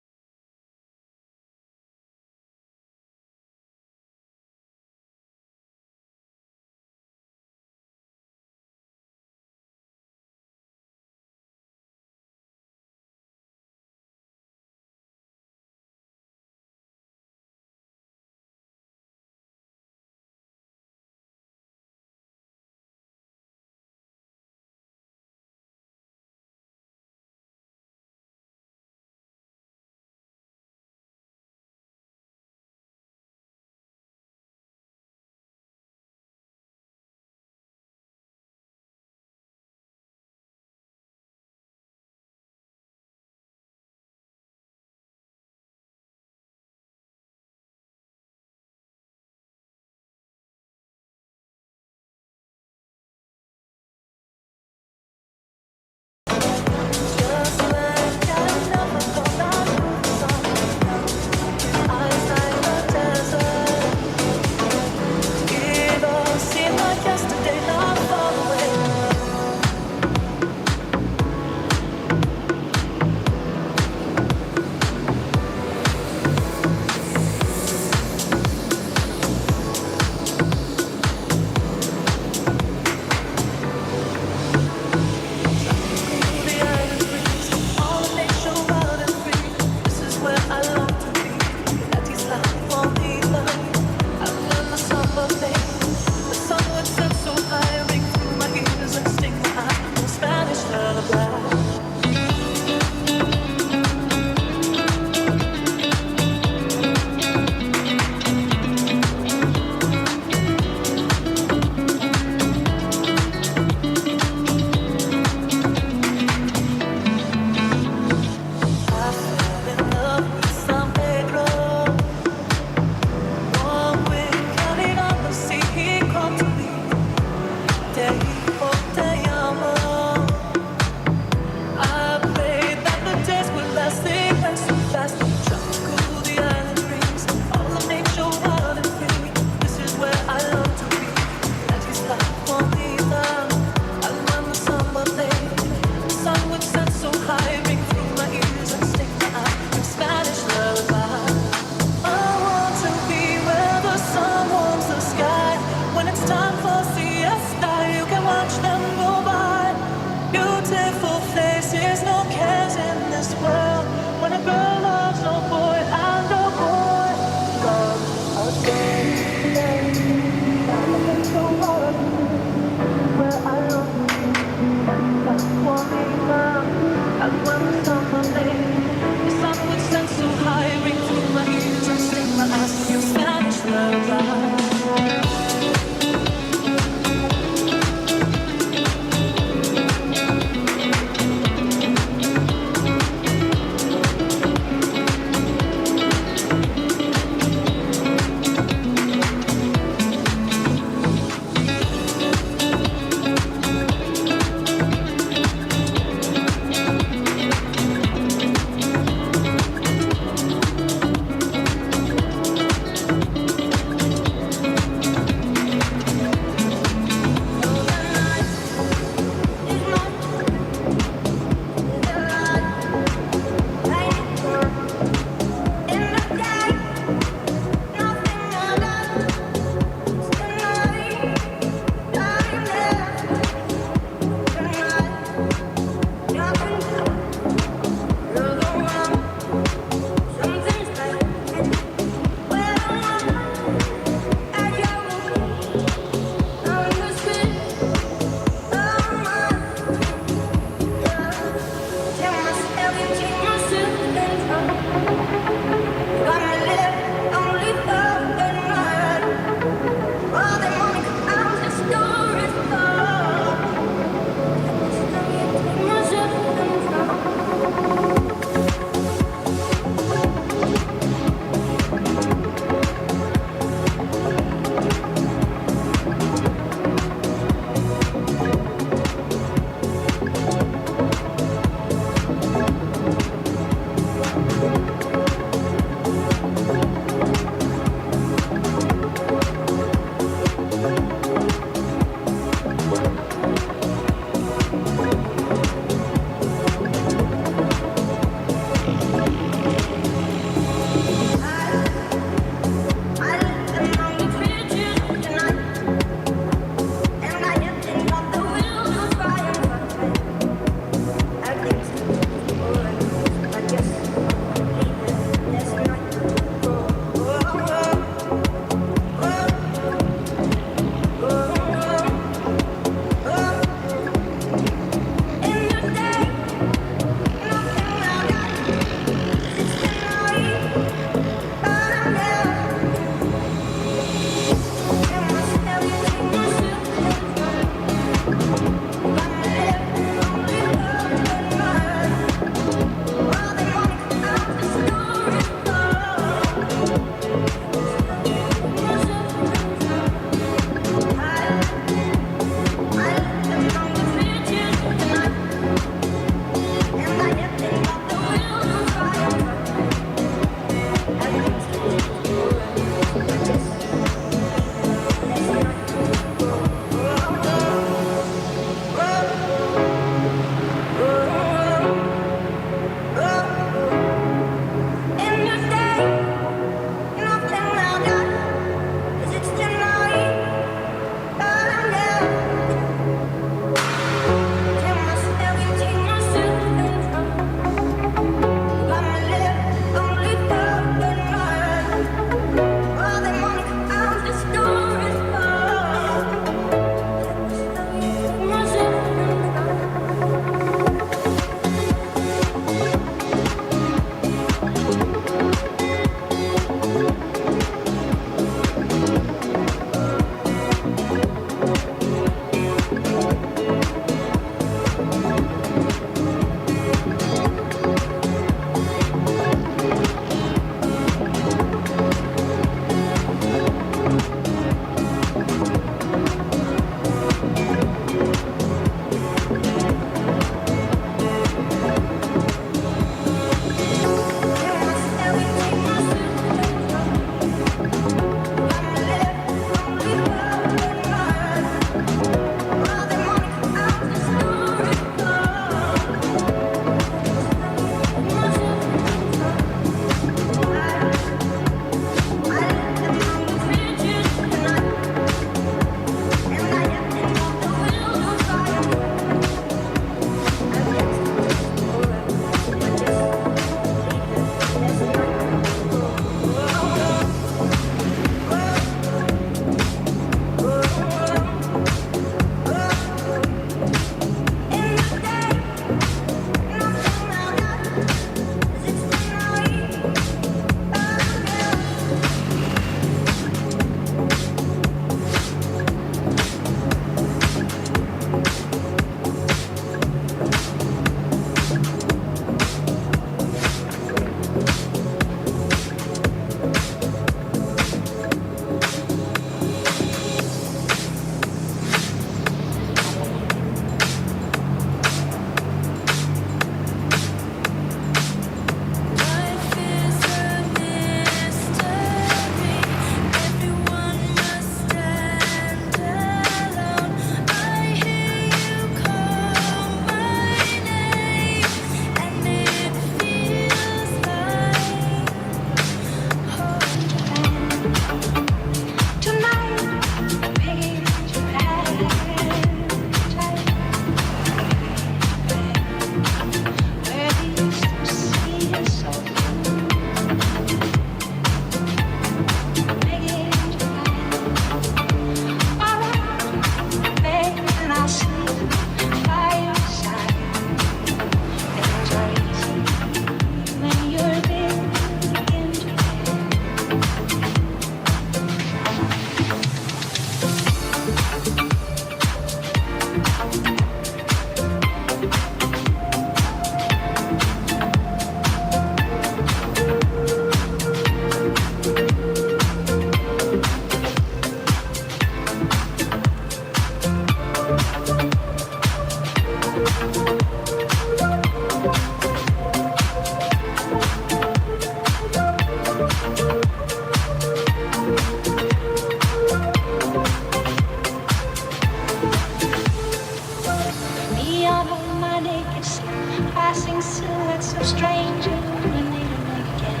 Beyond on my naked skin, passing silhouettes of strangers when they don't meet again.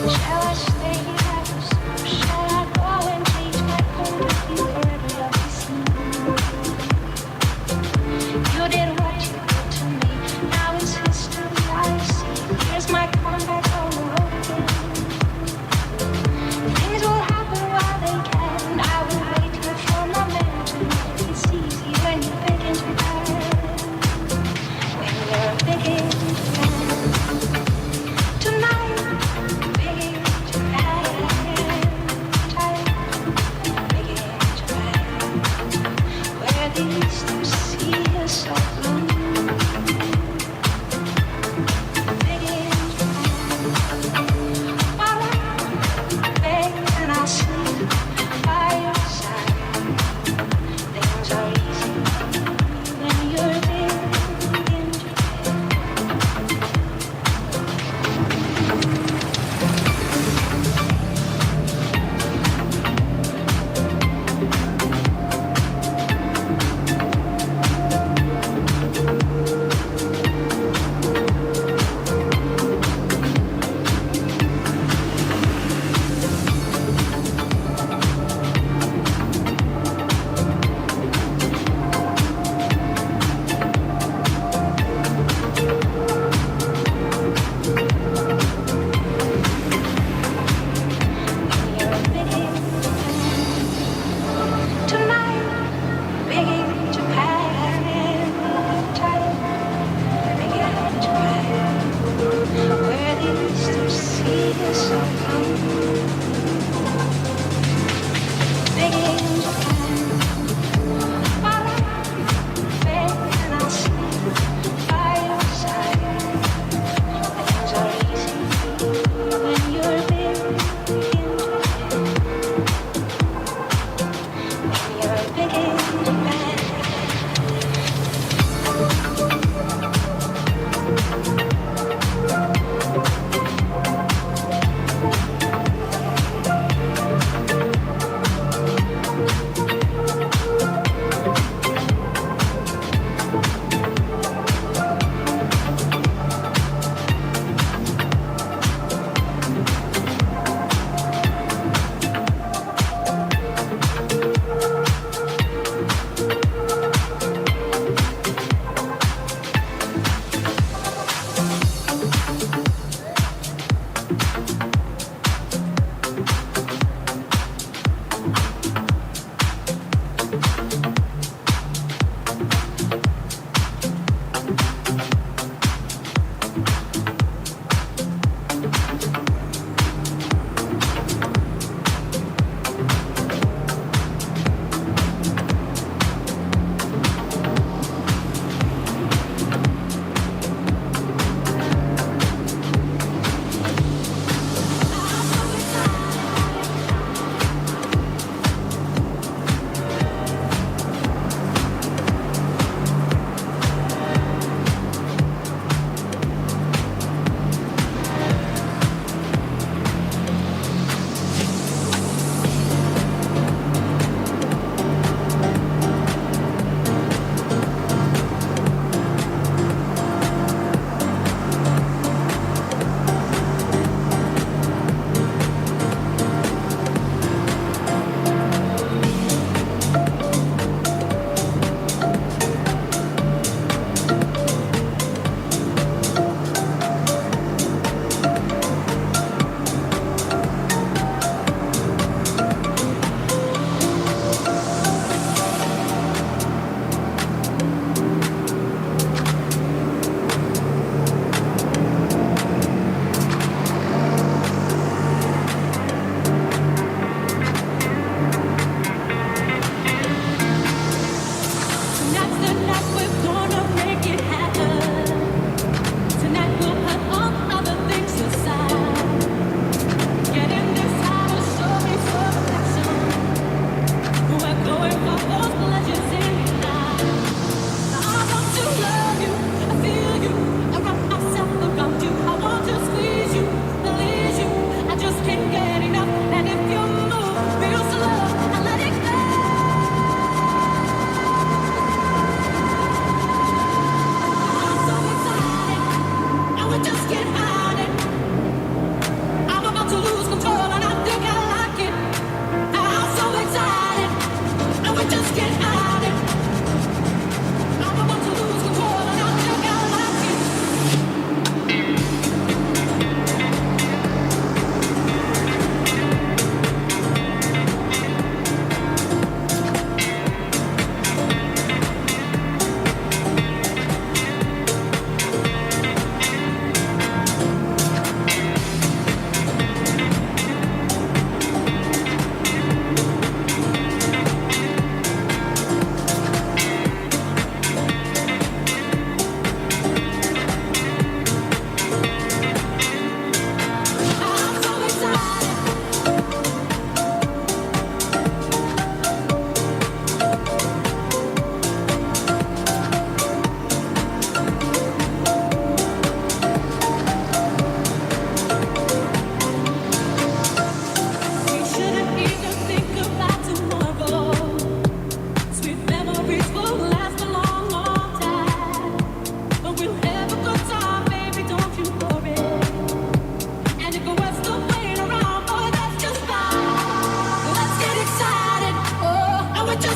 Shall I stay here? Shall I go and change my point of view forever? I'll be seen. You did what you did to me. Now it's history I see. Here's my comeback on the road again. Things will happen while they can. I will wait here for my man to know it's easy when you begin to die. When you're begin to die. Tonight, begin to die. Begin to die. Where the eastern sea is so blue. Begin to die. While I beg and I sleep by your side. Things are easy when you're begin to die.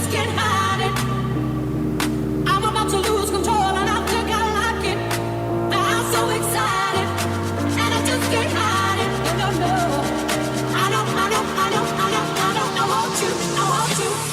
just can't hide it. I'm about to lose control and I think I like it. I'm so excited and I just can't hide it. No, no, no. I want you.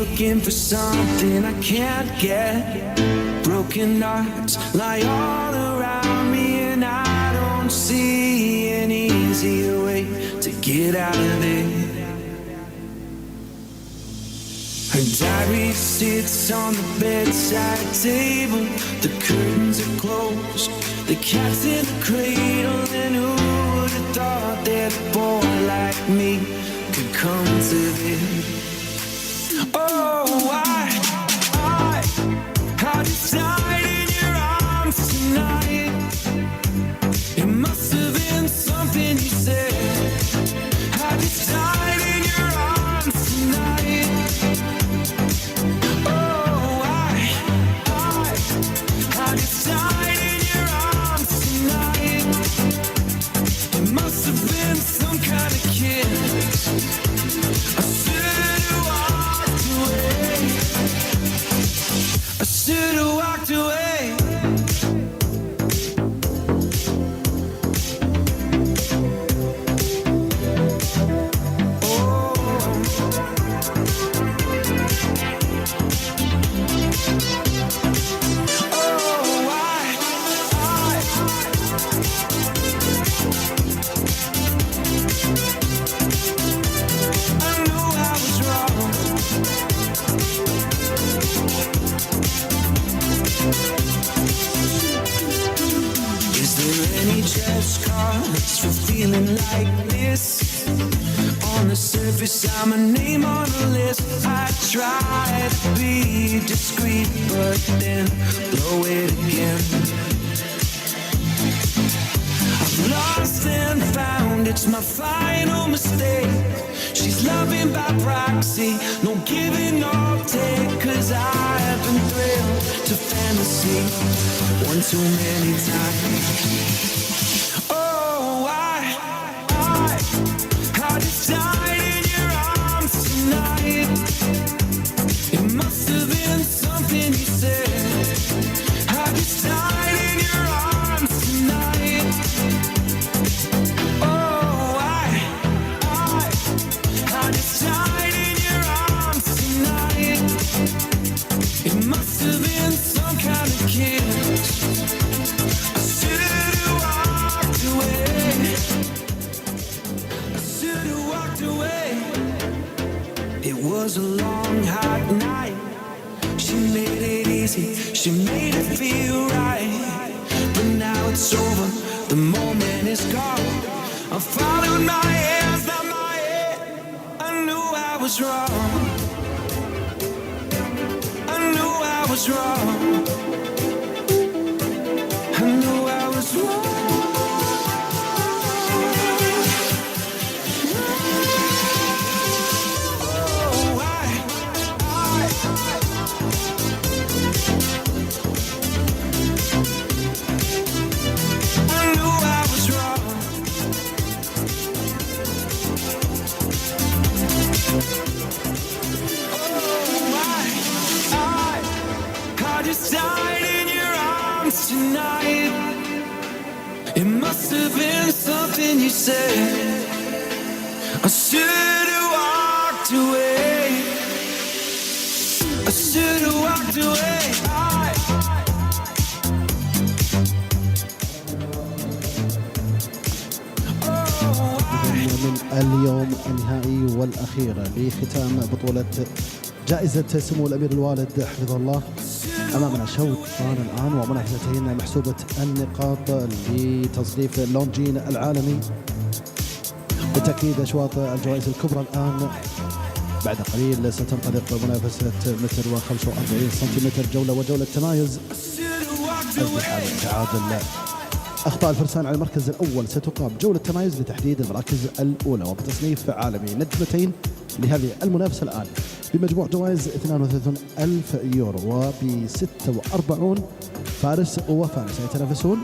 looking for something I can't get. Broken hearts lie all around me, and I don't see an easier way to get out of there. Her diary sits on the bedside table. The curtains are closed, the cat's in the cradle. And who would have thought that a boy like me could come to this? Oh, I just died in your arms tonight. It must have been something you said. I just died in your arms tonight. Oh, I just died in your arms tonight. It must have been some kind of kiss. I should have walked away. I should have walked away. For feeling like this. On the surface, I'm a name on a list. I try to be discreet, but then blow it again. I've lost and found, it's my final mistake. She's loving by proxy, no giving, no take. 'Cause I've been thrilled to fantasy one too many times. I just died in your arms tonight. It must have been something you said. I just died in your arms tonight. Oh, I just died in your arms tonight. It must have been some kind of kiss. I should have walked away. It was a long, hot night. She made it easy, she made it feel right. But now it's over, the moment is gone. I followed my hands, not my head. I knew I was wrong. I knew I was wrong. I knew I was wrong. Died in your arms tonight. It must have been something you said. I should have walked away. I should have walked away. من اليوم النهائي والأخير لختام بطولة جائزة سمو الأمير الوالد حفظه الله. أمامنا شوط ثاني الآن ومنافستين محسوبة النقاط لتصنيف اللونجين العالمي. بالتأكيد أشواط الجوائز الكبرى الآن بعد قليل ستنطلق منافسة متر و45 سنتيمتر جولة وجولة تمايز. بحالة تعادل أخطاء الفرسان على المركز الأول ستقام جولة تمايز لتحديد المراكز الأولى وبتصنيف عالمي. نجمتين لهذه المنافسة الآن بمجموع جوائز 32,000 يورو وب 46 فارس وفارسة يتنافسون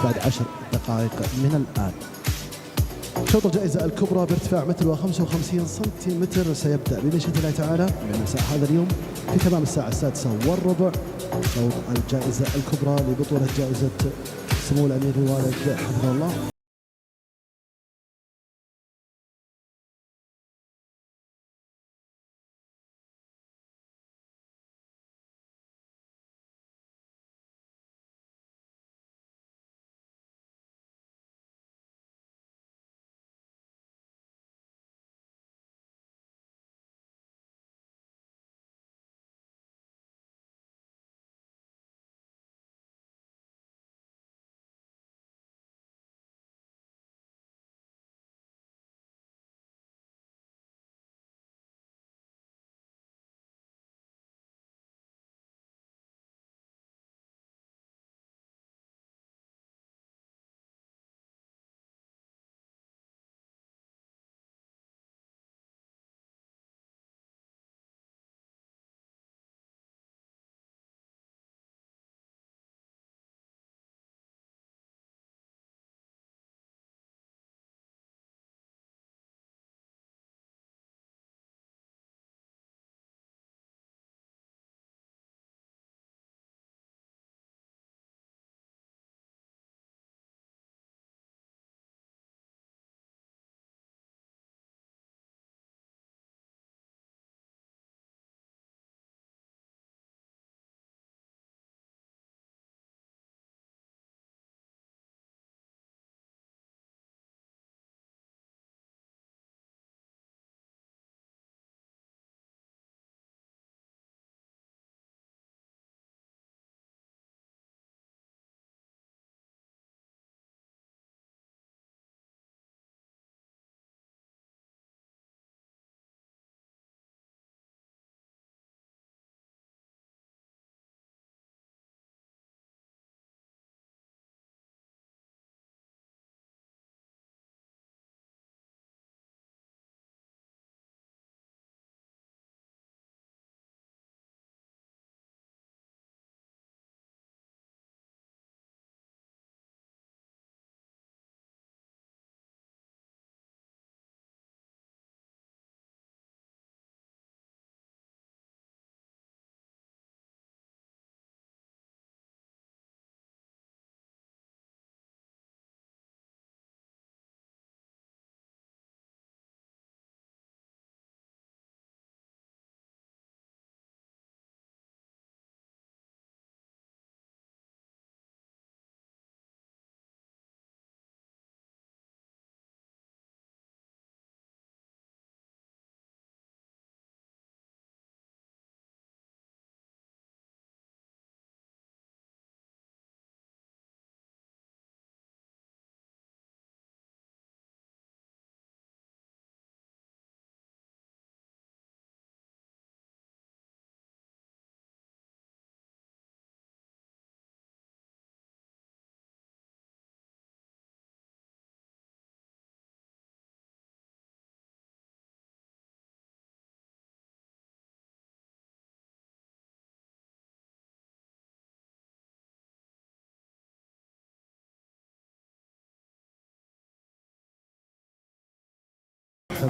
بعد 10 دقائق من الآن. شوط الجائزة الكبرى بارتفاع متر و55 سنتيمتر سيبدأ بمشيئة الله تعالى من مساء هذا اليوم في تمام الساعة 6:15. شوط الجائزة الكبرى لبطولة جائزة سمو الأمير الوالد حفظه الله.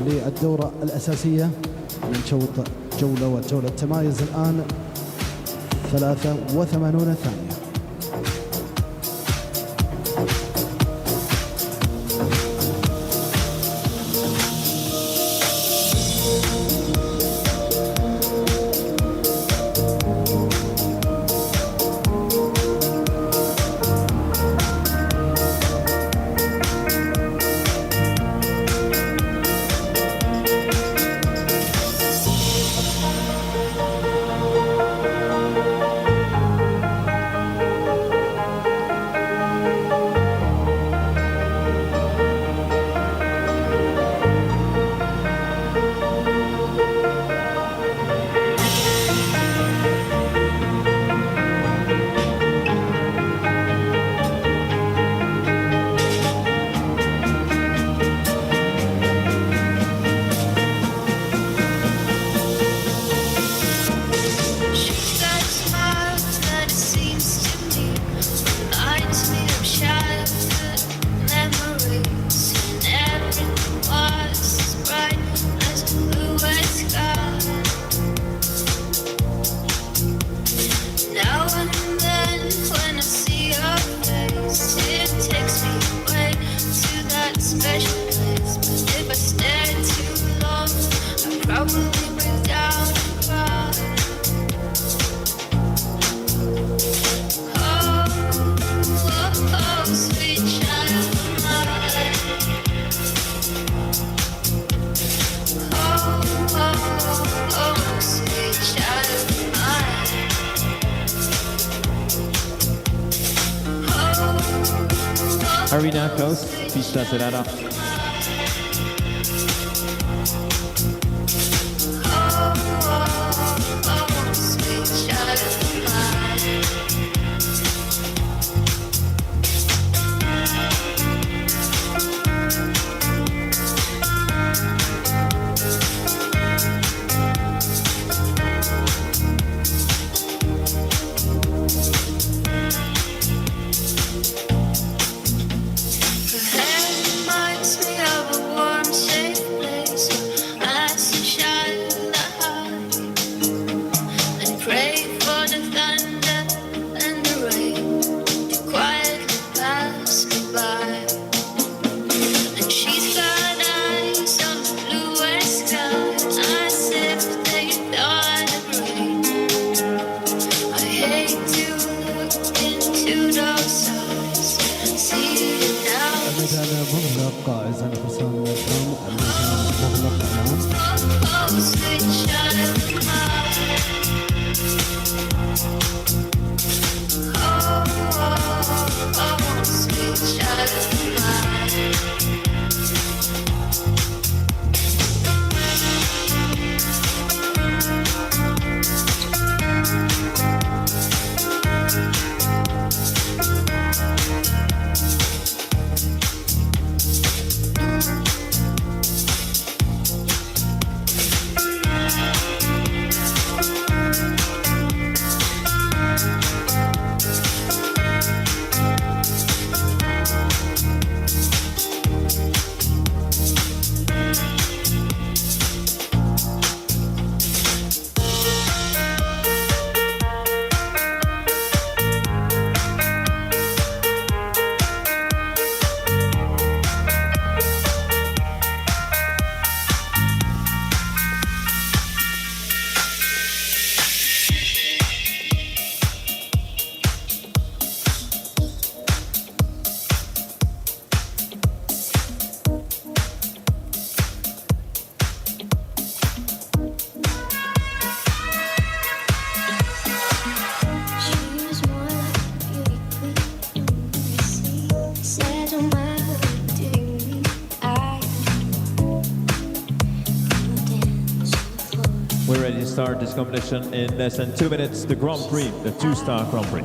للدورة الأساسية من شوط جولة والجولة تمايز الآن 83 ثانية. Arena close, pista cerrada. We're ready to start this competition in less than 2 minutes. The Grand Prix, the two-star Grand Prix.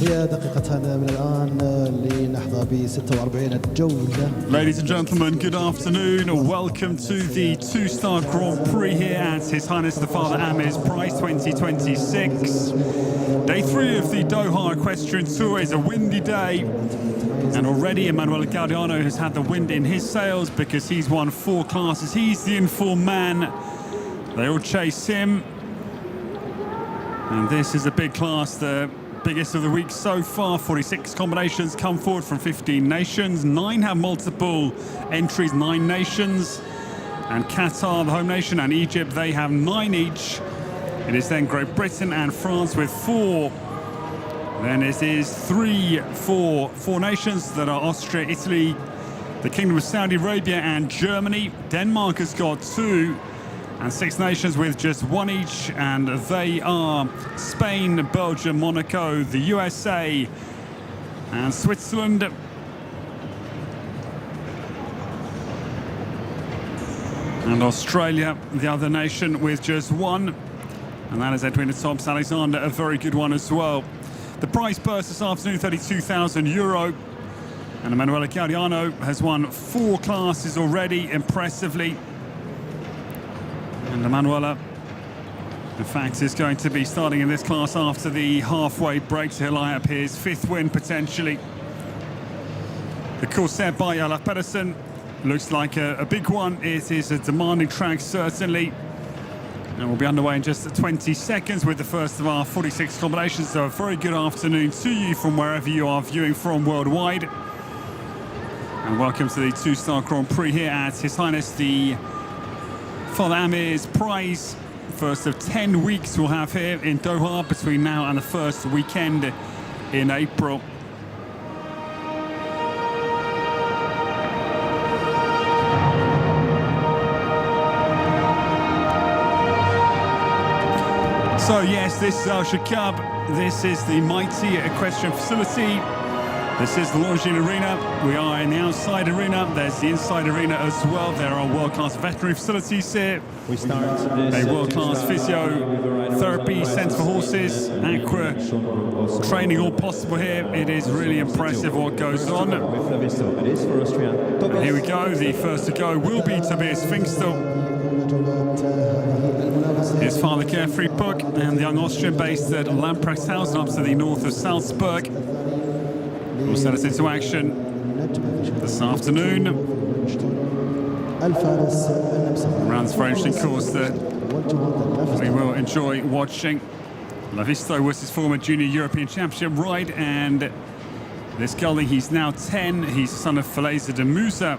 هي دقيقتان من الآن لنحظى ب 46 جولة. Ladies and gentlemen, good afternoon. Welcome to the two-star Grand Prix here at His Highness the Father Amir's Prize 2026. Day 3 of the Doha Equestrian Tour is a windy day. And already Emanuele Gaudiano has had the wind in his sails because he's won 4 classes. He's the informed man. They all chase him. And this is a big class, the biggest of the week so far. 46 combinations come forward from 15 nations. 9 have multiple entries, 9 nations. And Qatar, the home nation, and Egypt, they have 9 each. It is then Great Britain and France with 4. Then it is 3 for 4 nations that are Austria, Italy, the Kingdom of Saudi Arabia and Germany. Denmark has got 2. And 6 nations with just 1 each, and they are Spain, Belgium, Monaco, the USA, and Switzerland. And Australia, the other nation, with just 1. And that is Edwin Thompson Alexander, a very good one as well. The prize purse this afternoon, €32,000. And Emanuele Gaudiano has won 4 classes already, impressively. And Emanuele, in fact, is going to be starting in this class after the halfway break, so he'll line up his 5th win potentially. The course set by Olaf Pedersen looks like a big one. It is a demanding track, certainly. And we'll be underway in just 20 seconds with the first of our 46 combinations. So a very good afternoon to you from wherever you are viewing from worldwide. And welcome to the two-star Grand Prix here at His Highness the Father Amir's Prize. First of 10 weeks we'll have here in Doha between now and the first weekend in April. So yes, this is Alshaqab. This is the mighty equestrian facility. This is the Longines Arena. We are in the outside arena. There's the inside arena as well. There are world-class veterinary facilities here. We start a world-class physiotherapy centre for horses, aqua training all possible here. It is really impressive what goes on. And here we go. The first to go will be Tobias Fingstel. His father Carefree Puck and the young Austrian based at Lamprechtshausen up to the north of Salzburg. We'll set us into action this afternoon. Around this very interesting course that we will enjoy watching. Lavisto was his former junior European Championship ride, and this gelding, he's now 10. He's the son of Falaise de Musa.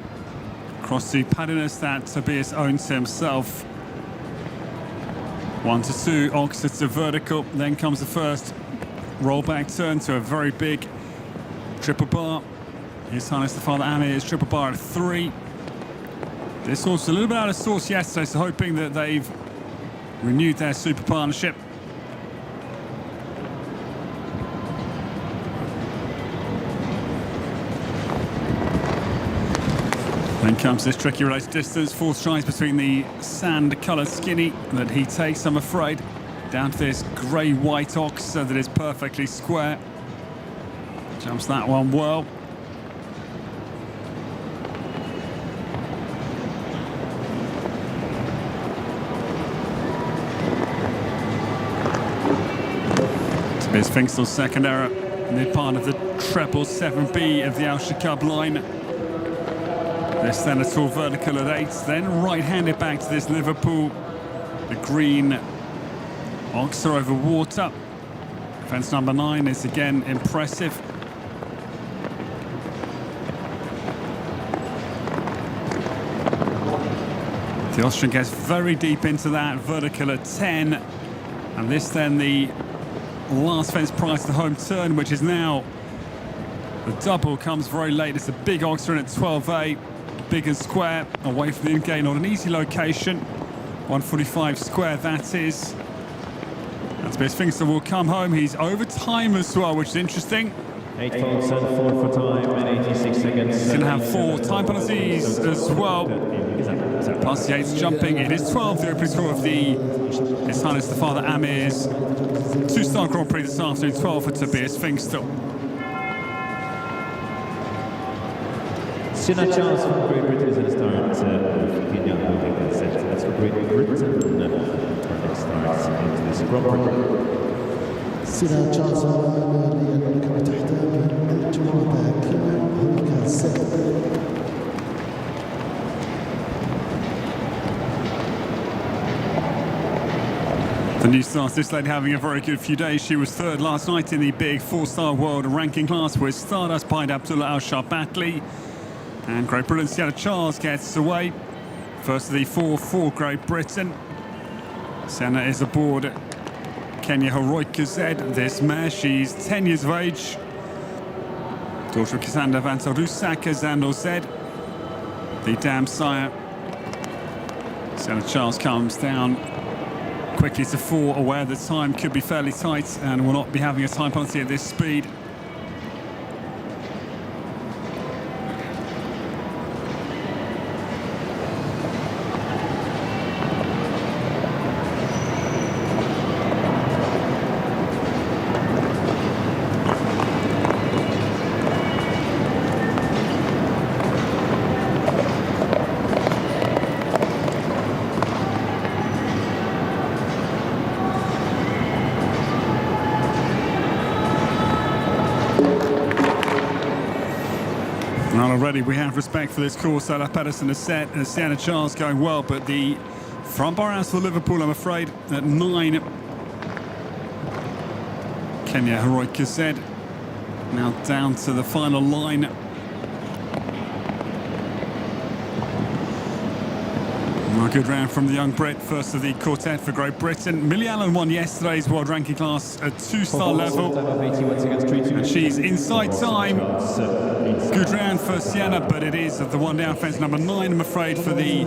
Cross to Padinus that Tobias owns himself. 1 to 2, Oxford to vertical. Then comes the first rollback turn to a very big triple bar. His Highness the Father Amir is triple bar at 3. This horse a little bit out of sorts yesterday, so hoping that they've renewed their super partnership. Then comes this tricky race distance, 4 strides between the sand-coloured skinny that he takes, I'm afraid, down to this grey-white ox so that it's perfectly square. Jumps that one well. Tobias Fingstel's second error, mid part of the treble 7B of the Alshaqab line. This then a tall vertical at 8, then right-handed back to this Liverpool. The green oxer over water. Fence number 9 is again impressive. The Austrian gets very deep into that vertical at 10. And this then the last fence prior to the home turn, which is now the double, comes very late. It's a big oxer in at 12A, big and square, away from the in-gate, not an easy location. 145 square, that is. And Tobias Fingstel will come home. He's over time as well, which is interesting. 8 faults and 4 for time and 86 seconds. He's going to have 4 time penalties as well. Plus the 8's jumping. It is 12, the opening score of the His Highness the Father Amir's two-star Grand Prix this afternoon, 12 for Tobias Finkster. Sienna Charles from Great Britain is going to start with Kenya moving that set. That's for Great Britain. Next starts into this Grand Prix. سينا جانسون لأنك تحتاج الجهود كما هناك السبب. The new stars, this lady having a very good few days. She was third last night in the big four-star world ranking class with Stardust by Abdullah Alshaqab. And Great Britain, Sienna Charles gets away. First of the four for Great Britain. Sienna is aboard Kenya Heroica Z, this mare. She's 10 years of age. Daughter of Cassandra Van Rusaka Zandor Z. The dam sire. Sienna Charles comes down quickly to 4, aware the time could be fairly tight and will not be having a time penalty at this speed. Already we have respect for this course. SALEH Pedersen has set, and Sienna Charles going well, but the front bar house for Liverpool, I'm afraid, at 9. Kenya Heroica Z now down to the final line. A good round from the young Brit, first of the quartet for Great Britain. Millie Allen won yesterday's world ranking class at 2-star level, and she's inside time. Good round for Sienna, but it is at the one down fence, number 9, I'm afraid, for the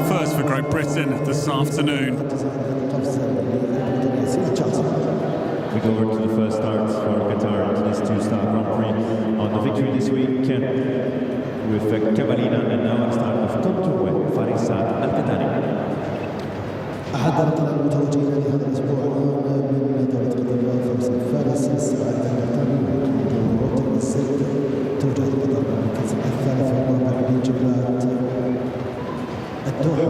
first for Great Britain this afternoon. We go over to the first start for Qatar into this 2-star Grand Prix on the victory this week with Kabalina, and now start with Contour Farisad Al-Qatani. أحد الأبطال المتوجين لهذا الأسبوع من دولة قطر فوز فارس السباعي القطري ووتر الزيت توجه قطر بالمركز الثالث والرابع من جبلات الدوحة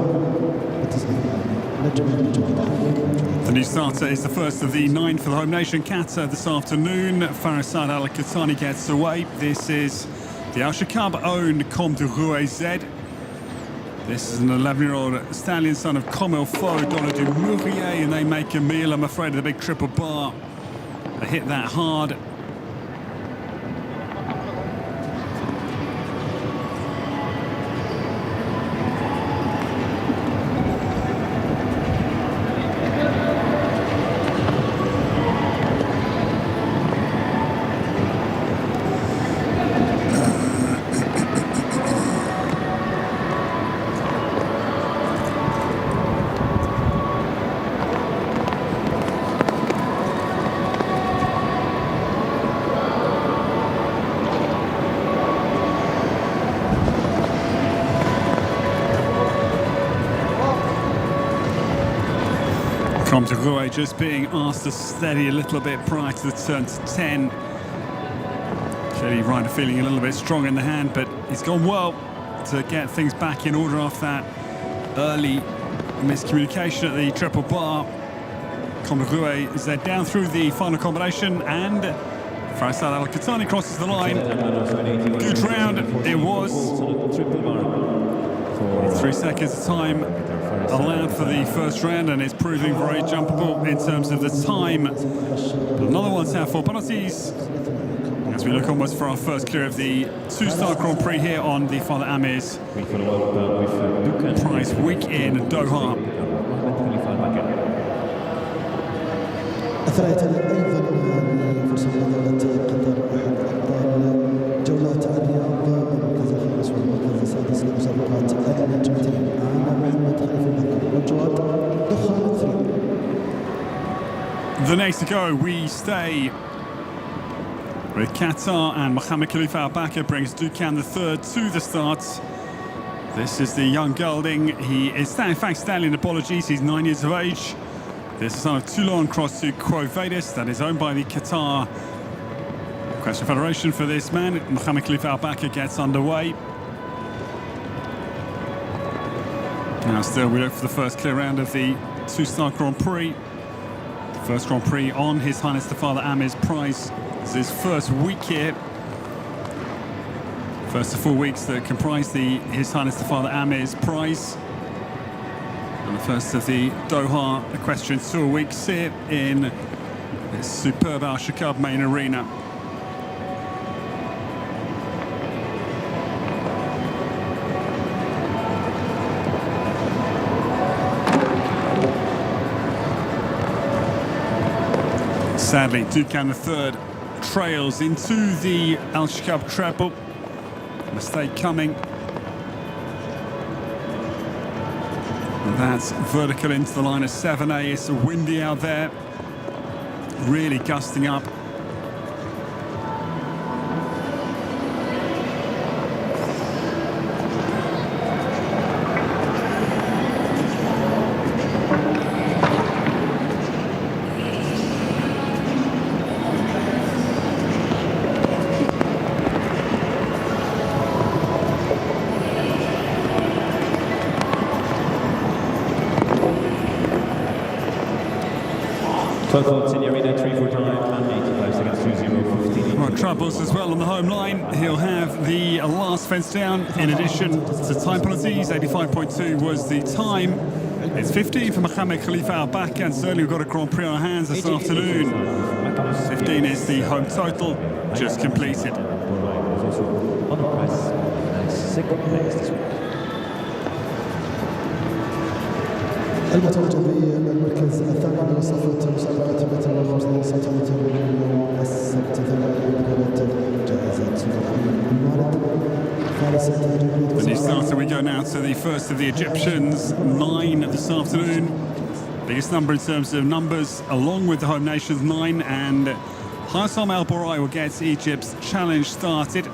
بتسجيل The new starter is the first of the 9 for the home nation, Qatar, this afternoon. Farisad Al-Qatani gets away. This is the Alshaqab owned Comte de Rouet Z. This is an 11-year-old stallion, son of Comel Faux, Dollar du Mourier, and they make a meal, I'm afraid, of the big triple bar. They hit that hard. Comte de Rouet just being asked to steady a little bit prior to the turn to 10. Clearly rider feeling a little bit strong in the hand, but he's gone well to get things back in order after that early miscommunication at the triple bar. Comte de Rouet is there down through the final combination, and Farisad Al-Qatani crosses the line. Good round it was. 3 seconds of time allowed for the first round, and it's proving very jumpable in terms of the time. But another one's out for penalties as we look almost for our first clear of the 2-star Grand Prix here on the Father Amir's Prize week in Doha. أثرت أيضا فرصة لدولة قطر أحد أبطال جولات الرياض بالمركز الخامس والمركز السادس لمسابقات النجمتين عام محمد خليفة بكر وجواد دخان 3. The next to go, we stay with Qatar, and Mohammed Khalifa Al-Bakr brings Dukan the third to the start. This is the young gelding. He is, in fact, stallion, apologies. He's 9 years of age. This is on of Toulon cross to Quo Vadis, that is owned by the Qatar Equestrian Federation for this man. Mohammed Khalifa Al-Bakr gets underway. Now still we look for the first clear round of the two-star Grand Prix. First Grand Prix on His Highness the Father Amir's Price. This is his first week here. First of 4 weeks that comprise the His Highness the Father Amir's Prize. And the first of the Doha Equestrian Tour weeks here in this superb Alshaqab main arena. Sadly, Dukan III trails into the Alshaqab treble. Mistake coming. And that's vertical into the line of 7A. It's windy out there. Really gusting up. Senorita, 3 for time and 85 seconds, 2-0, 15. Troubles as well on the home line. He'll have the last fence down in addition to time penalties. 85.2 was the time. It's 15 for Mohammed Khalifa Al-Bakr, and certainly we've got a Grand Prix on our hands this afternoon. 15 is the home total, just completed. On the press, second place this week. المتوجه بالمركز الثامن وصفة مسابقة متر و50 سنتيمتر يوم السبت بطولة جائزة الوالد. The new starter, we go now to the first of the Egyptians, 9 this afternoon. Biggest number in terms of numbers, along with the home nations, 9, and Hassam El Borai will get Egypt's challenge started.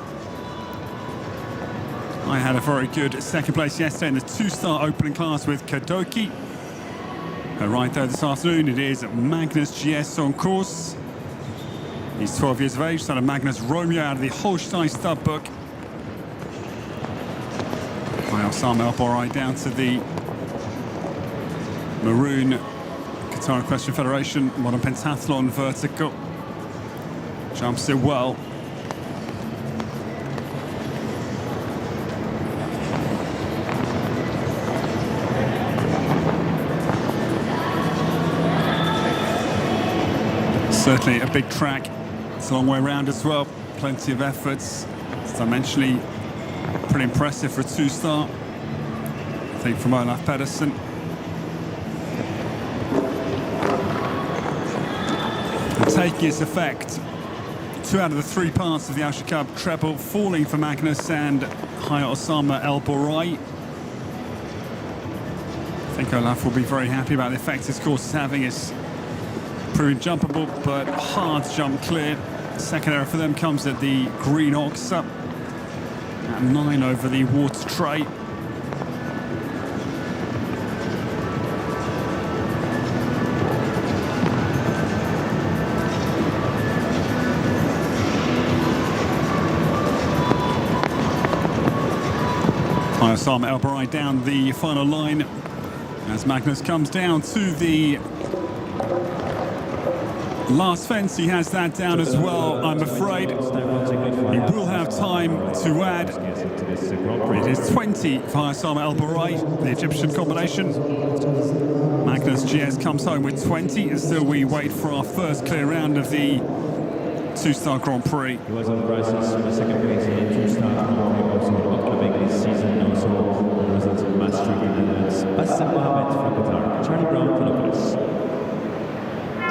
I had a very good second place yesterday in the two-star opening class with Kadoki. Right there this afternoon, it is Magnus GS on course. He's 12 years of age, son of Magnus Romeo out of the Holstein stud book. Hassam El Borai down to the maroon Qatar Equestrian Federation modern pentathlon vertical. Jumps it well. Certainly a big track. It's a long way around as well. Plenty of efforts. Dimensionally pretty impressive for a two-star. I think from Olaf Pedersen. And taking its effect, 2 out of the 3 parts of the Alshaqab treble falling for Magnus and Osama El Borai. I think Olaf will be very happy about the effect this course is having. It's proving jumpable, but hard to jump clear. Second error for them comes at the green ox up at 9 over the water tray. Osama El Borai down the final line as Magnus comes down to the last fence. He has that down as well, I'm afraid. He will have time to add. It is 20 for Osama El Borai, the Egyptian combination. Magnus GS comes home with 20, and still we wait for our first clear round of the two-star Grand Prix. He was on the prices for the second place in the two-star Grand Prix, also upcoming this season, also the results of Mastery in the Netherlands. Bassem Mohamed from Qatar, Charlie Brown for Lopez.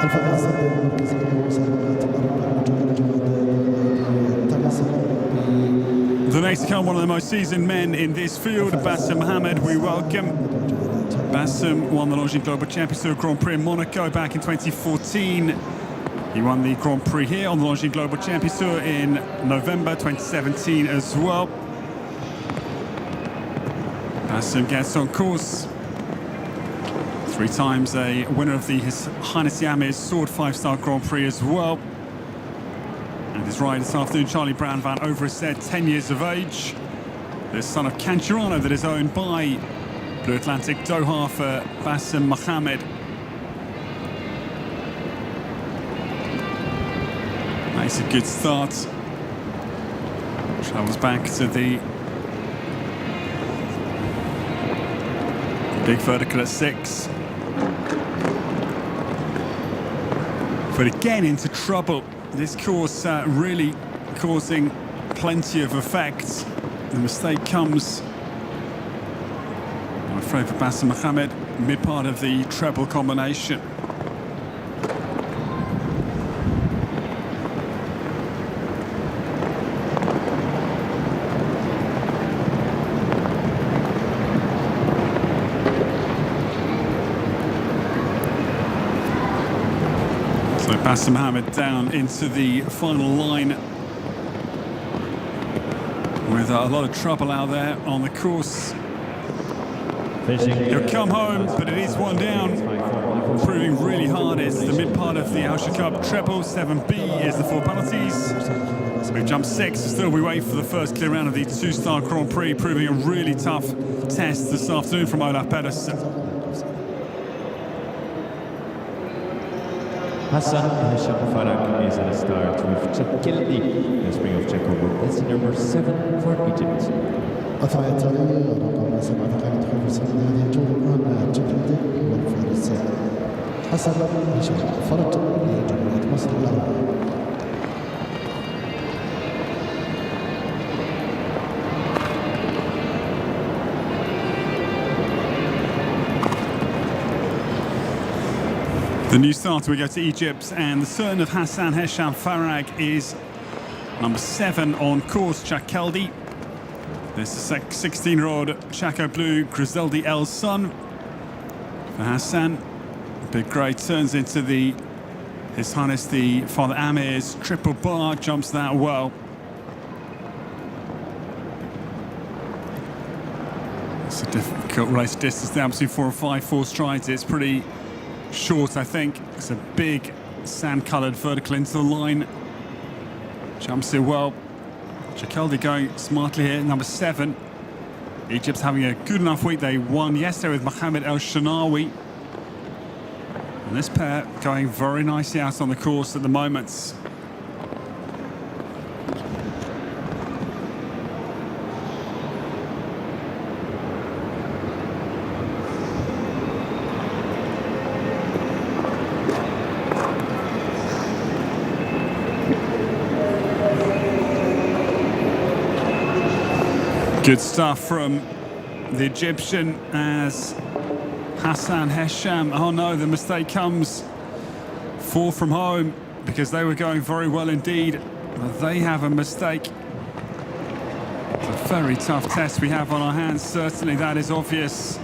الفائز بالمركز الأول مسابقات The next to come, one of the most seasoned men in this field, Bassem Mohamed, we welcome. Bassem won the Longines Global Championship Grand Prix in Monaco back in 2014. He won the Grand Prix here on the Longines Global Championship in November 2017 as well. Bassem gets on course. 3 times a winner of the His Highness the Amir's Sword 5-star Grand Prix as well. And his rider this afternoon, Charlie Brown van Overstead, 10 years of age. The son of Canturano that is owned by Blue Atlantic Doha for Bassem Mohammed. Makes a good start. Travels back to the big vertical at 6. But again into trouble. This course really causing plenty of effects. The mistake comes, I'm afraid, for Bassem Mohammed, mid part of the treble combination. Bassem Mohammed down into the final line with a lot of trouble out there on the course. He'll come home, but it is one down. Proving really hard is the mid part of the Alshaqab treble. 7B is the 4 penalties. We've jumped 6, still we wait for the first clear round of the 2-star Grand Prix, proving a really tough test this afternoon from Olaf Pedersen. Hassan Farag is at the start with Chakildi, the spring of Czechoslovakia. That's number 7 for Egypt. أثناء التالي رقم 7 دقائق دخول في سنة هذه الجولة الآن جديدة والفارس حسن هشام فرج لجمهورية مصر الأولى. The new starter, we go to Egypt, and the son of Hassan Hesham Farag is number 7 on course, Chakeldi. This is 16-year-old Chaco Blue Griseldi El son for Hassan. Big grade turns into the His Highness the Father Amir's triple bar, jumps that well. It's a difficult race distance down between 4 and 5, 4 strides. It's pretty short, I think. It's a big sand-coloured vertical into the line. Jumps it well. Chakeldi going smartly here, number 7. Egypt's having a good enough week. They won yesterday with Mohammed El Shanawi. And this pair going very nicely out on the course at the moment. Good stuff from the Egyptian as Hassan Hesham. Oh no, the mistake comes. 4 from home because they were going very well indeed. But they have a mistake. It's a very tough test we have on our hands. Certainly that is obvious.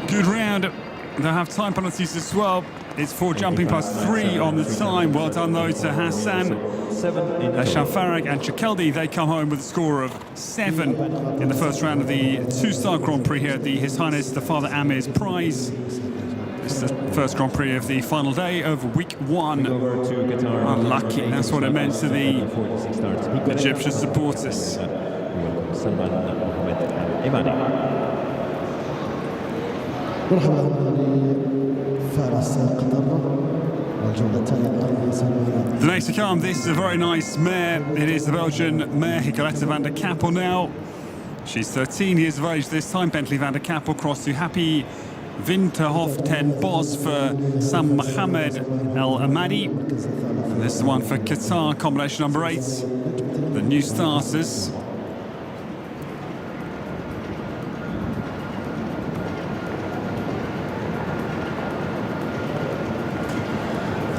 Good round. They'll have time penalties as well. It's 4 jumping plus 3 on the time. Well done though to Hassan Hesham Farag and Chakeldi. They come home with a score of 7 in the first round of the 2-star Grand Prix here at the His Highness the Father Amir's Prize. This is the first Grand Prix of the final day of week 1. Unlucky, that's what it meant to the Egyptian supporters. The next to come, this is a very nice mare. It is the Belgian mare Hippolyte van der Kappel now. She's 13 years of age this time. Bentley van der Kappel crossed to Happy Winterhof 10 Boss for Sam Mohammed El Amadi. And this is the one for Qatar, combination number 8. The new starters.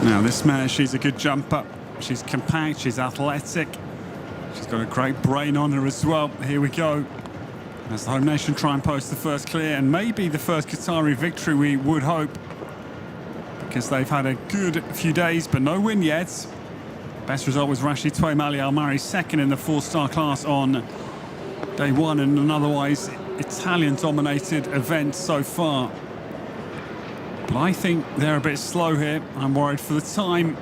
Now this mare, she's a good jumper. She's compact, she's athletic. She's got a great brain on her as well. Here we go. As the home nation try and post the first clear, and maybe the first Qatari victory, we would hope, because they've had a good few days, but no win yet. Best result was Rashid Touaimali Al-Mari, 2nd in the 4-star class on day 1, and an otherwise Italian-dominated event so far. But I think they're a bit slow here. I'm worried for the time.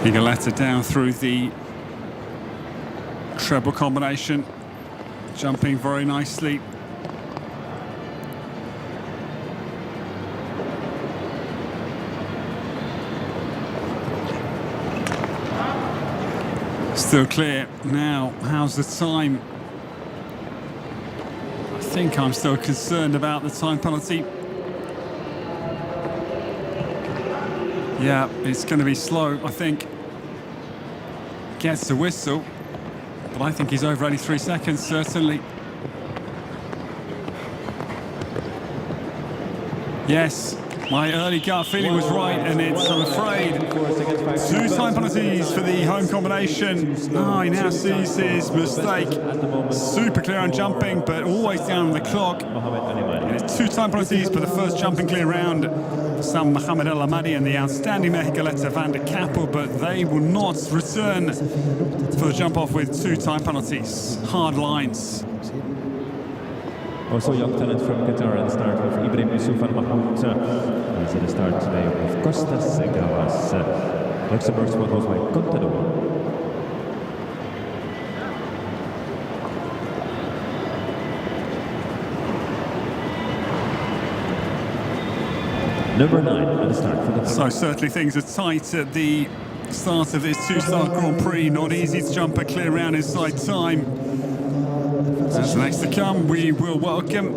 Higaletta down through the treble combination, jumping very nicely. Still clear. Now, how's the time? I think I'm still concerned about the time penalty. Yeah, it's going to be slow, I think. Gets the whistle, but I think he's over 83 seconds, certainly. Yes, my early gut feeling was right, and it's, I'm afraid, 2 time penalties for the home combination. Oh, he now sees his mistake. Super clear on jumping, but always down on the clock. And it's 2 time penalties for the first jumping clear round. Some Mohamed El Ahmadi and the outstanding Higaletta van der Kappel, but they will not return for the jump off with 2 time penalties. Hard lines. Also young talent from Qatar at the start with Ibrahim Yusuf Al Mahmoud. He's at the start today with Costas Gavas. Luxembourg's one was by Contador. Number 9 at the start for the So certainly things are tight at the start of this 2-star Grand Prix. Not easy to jump a clear round inside time. As the next to come, we will welcome.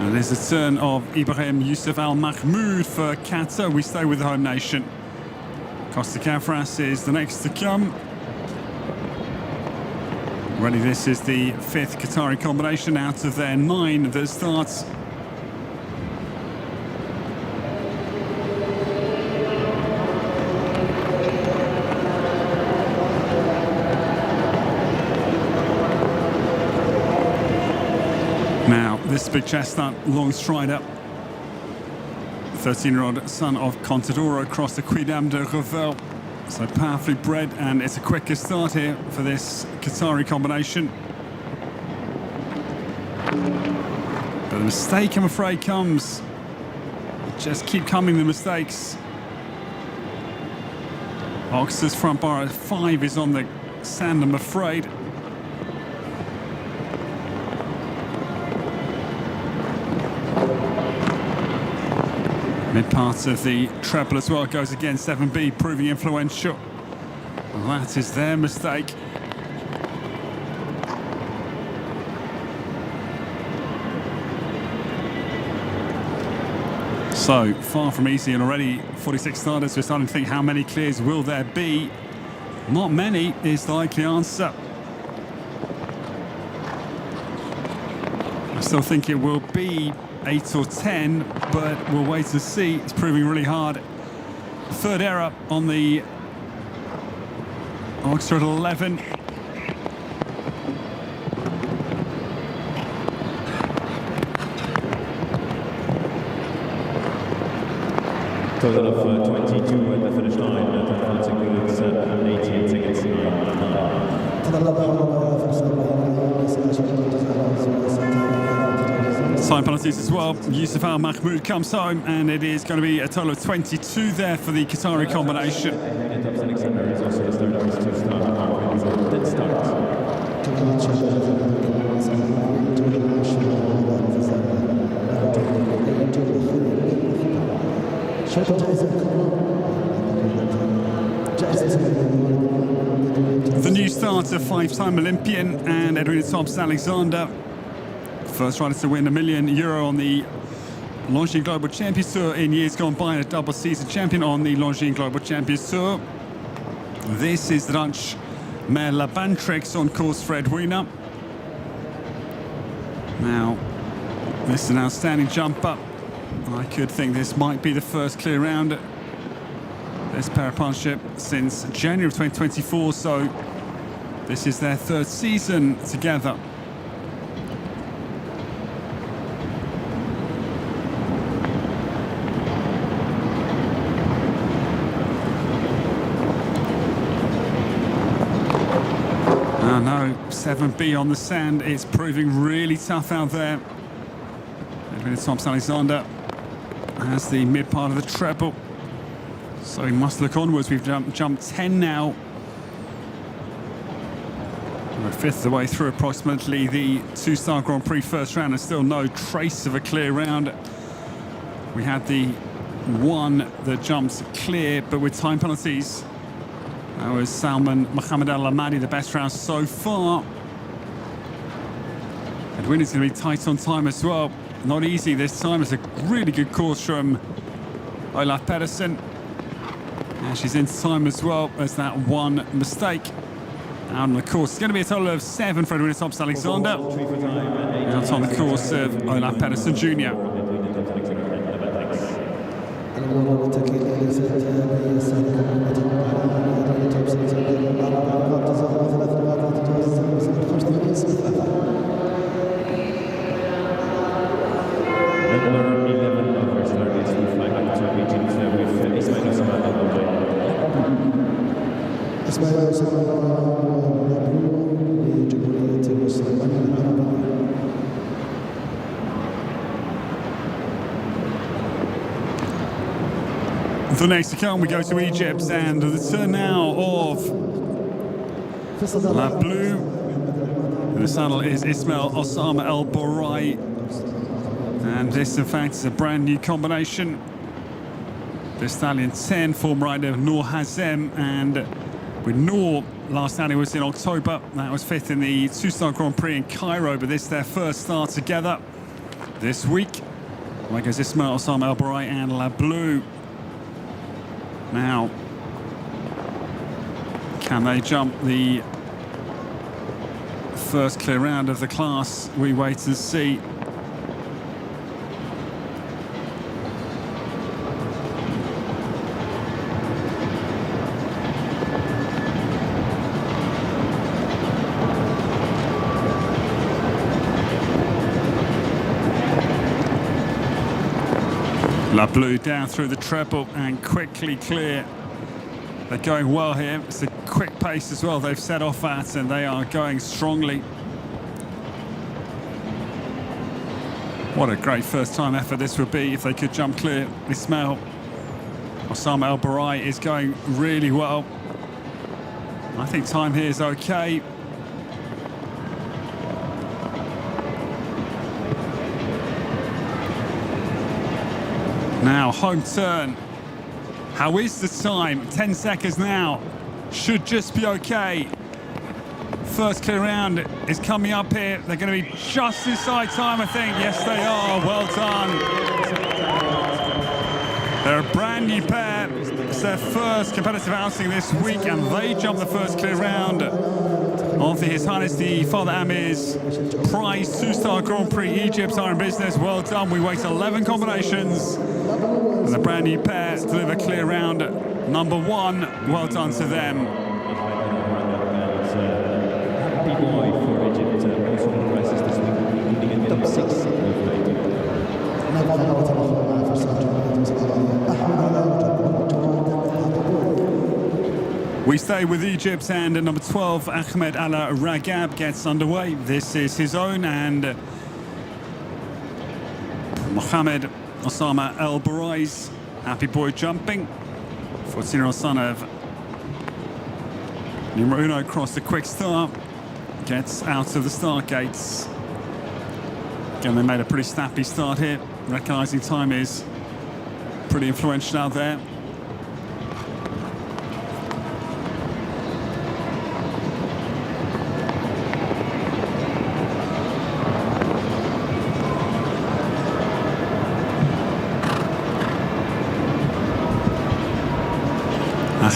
And there's a turn of Ibrahim Yusuf Al Mahmoud for Qatar. We stay with the home nation. Costa Gavras is the next to come. Already this is the 5th Qatari combination out of their 9 that starts. Now, this big chestnut, long strider, 13-year-old son of Contador across the Quidam de Revel. So powerfully bred, and it's a quicker start here for this Qatari combination. But the mistake, I'm afraid, comes. Just keep coming, the mistakes. Oxter's front bar at 5 is on the sand, I'm afraid. Mid part of the treble as well goes again, 7B, proving influential. Well, that is their mistake. So far from easy, and already 46 starters. We're starting to think, how many clears will there be? Not many is the likely answer. I still think it will be 8 or 10, but we'll wait to see. It's proving really hard. Third error on the Oxford 11. Total of 22 at the finish line. That includes 18 seconds. Time penalties as well. Yusuf Al Mahmoud comes home, and it is going to be a total of 22 there for the Qatari combination. Alexander is also the starter of 2-star. Dead start. The new starter, 5-time Olympian and Edwina Thompson-Alexander. First rider to win €1 million on the Longines Global Champions Tour in years gone by, and a double season champion on the Longines Global Champions Tour. This is the Dutch mare Labantrix on course for Edwina. Now, this is an outstanding jumper. I could think this might be the first clear round. This pair of partnership since January of 2024, so this is their 3rd season together. 7B on the sand. It's proving really tough out there. Edwin Thompson-Alexander has the mid part of the treble, so he must look onwards. We've jumped 10 now. We're a fifth of the way through approximately the two-star Grand Prix first round, and still no trace of a clear round. We had the one that jumped clear, but with time penalties. That was Salman Mohammed Al-Amadi, the best round so far. And Winner's going to be tight on time as well. Not easy this time. It's a really good course from Olaf Pedersen. And she's into time as well as that one mistake. Out on the course, it's going to be a total of 7 for Edwin Thompson-Alexander. Out on the course of Olaf Pedersen Jr. The next to come, we go to Egypt, and the turn now of La Blue. The saddle is Ismail Osama El Borai, and this in fact is a brand new combination. The stallion 10, former rider Noor Hazem, and with Noor, last outing was in October. That was 5th in the two-star Grand Prix in Cairo, but this is their first start together this week. Like goes Ismail Osama El Borai and La Blue. Now, can they jump the first clear round of the class? We wait and see. La Blue down through the treble and quickly clear. They're going well here. It's a quick pace as well they've set off at, and they are going strongly. What a great first time effort this would be if they could jump clear. Ismail Osama El Borai is going really well. I think time here is okay. Now, home turn. How is the time? 10 seconds now. Should just be okay. First clear round is coming up here. They're going to be just inside time, I think. Yes, they are. Well done. They're a brand new pair. It's their first competitive outing this week, and they jump the first clear round of His Highness the Father Amir's Prize two-star Grand Prix Egypt are in business. Well done. We wait 11 combinations. And the brand new pair deliver clear round number 1. Well done to them. Happy boy for Egypt. Also on prices this week, including a top 6. We stay with Egypt, and at number 12, Ahmed Al-Ragab gets underway. This is his own, and Mohammed Osama El Borai's happy boy jumping. 14-year-old son of numero uno across the quick start. Gets out of the start gates. Again, they made a pretty snappy start here. Recognising time is pretty influential out there.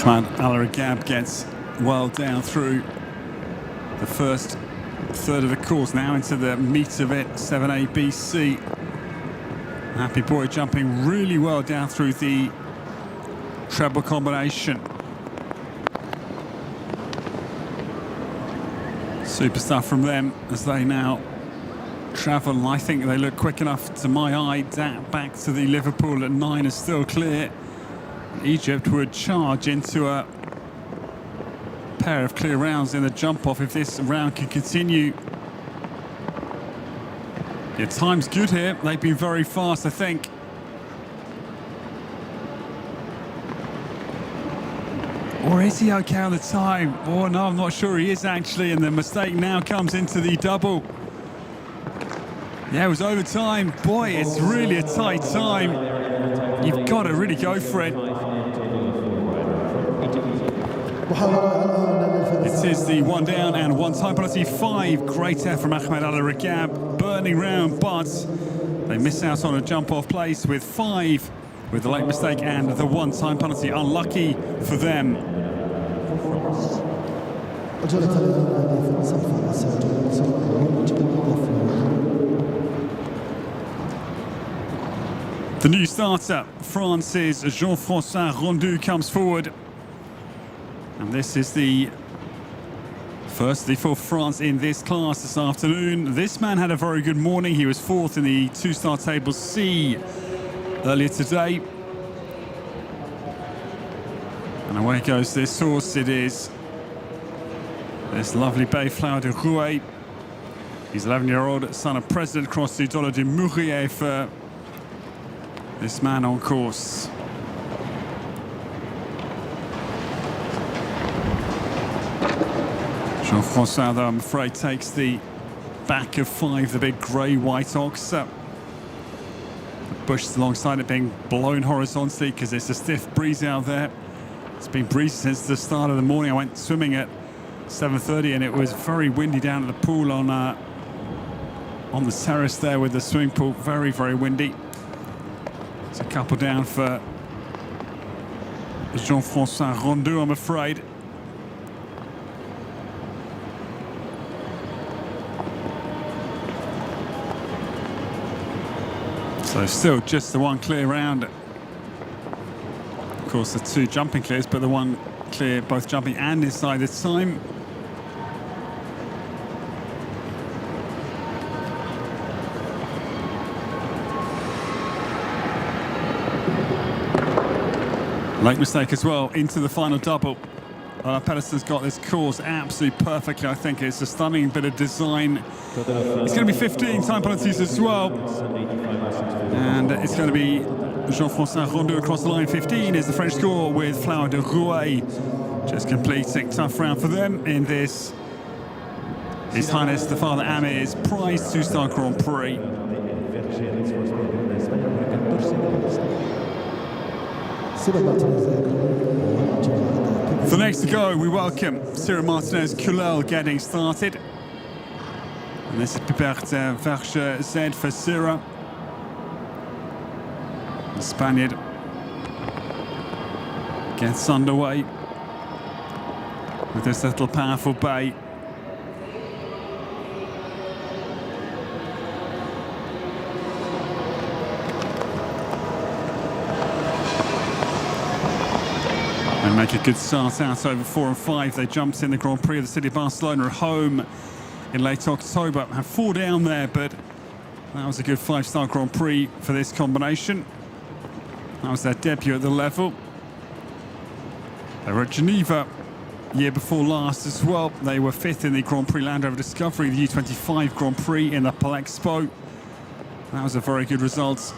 Ahmed Al-Ragab gets well down through the first third of the course, now into the meat of it, 7A, B, C. Happy boy jumping really well down through the treble combination. Super stuff from them as they now travel. I think they look quick enough to my eye. Back to the Liverpool at 9 is still clear. Egypt would charge into a pair of clear rounds in the jump-off if this round can continue. Yeah, time's good here. They've been very fast, I think. Or is he okay on the time? Oh, no, I'm not sure he is actually. And the mistake now comes into the double. Yeah, it was overtime. Boy, it's really a tight time. You've got to really go for it. It is the one down and one time penalty. 5. Great effort from Ahmed Al-Ragab. Burning round, but they miss out on a jump-off place with 5 with the late mistake and the one-time penalty. Unlucky for them. The new starter, France's Jean-François Rondeau, comes forward. And this is the first for France in this class this afternoon. This man had a very good morning. He was 4th in the 2-star table C earlier today. And away goes this horse. It is this lovely bay, Flower de Rouet. He's 11-year-old son of President across the Dollar de Mourier for this man on course. Jean-François, though, I'm afraid, takes the back of 5, the big grey-white ox. The bush alongside it being blown horizontally because it's a stiff breeze out there. It's been breezy since the start of the morning. I went swimming at 7:30 and it was very windy down at the pool on the terrace there with the swimming pool. Very, very windy. It's a couple down for Jean-François Rondeau, I'm afraid. So still just the one clear round. Of course, the 2 jumping clears, but the one clear, both jumping and inside this time. Late mistake as well into the final double. Pedersen's got this course absolutely perfectly. I think it's a stunning bit of design. It's going to be 15 time penalties as well. And it's going to be Jean-François Rondeau across the line. 15 is the French score with Flower de Rouet just completing. Tough round for them in this His Highness the Father Amir's Prix 2-star Grand Prix. For next to go, we welcome Cyril Martinez-Culel getting started. And this is Pipert Verge Z for Cyril. The Spaniard gets underway with this little powerful bay. And make a good start out over 4 and 5. They jumped in the Grand Prix of the city of Barcelona at home in late October. Have 4 down there, but that was a good 5-star Grand Prix for this combination. That was their debut at the level. They were at Geneva year before last as well. They were 5th in the Grand Prix Land Rover Discovery, the U25 Grand Prix in the Palexpo. That was a very good result.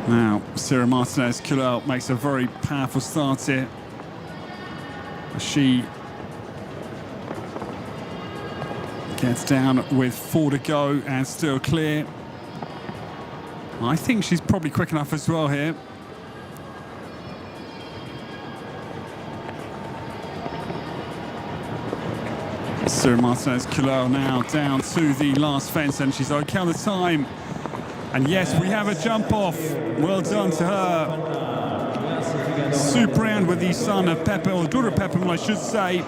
Now, Cyril Martinez-Culel makes a very powerful start here. She gets down with 4 to go and still clear. I think she's probably quick enough as well here. Cyril Martinez-Culel now down to the last fence, and she's okay on the time. And yes, we have a jump off. Well done to her. Super round with the son of Pepe, or the daughter of Pepe, I should say.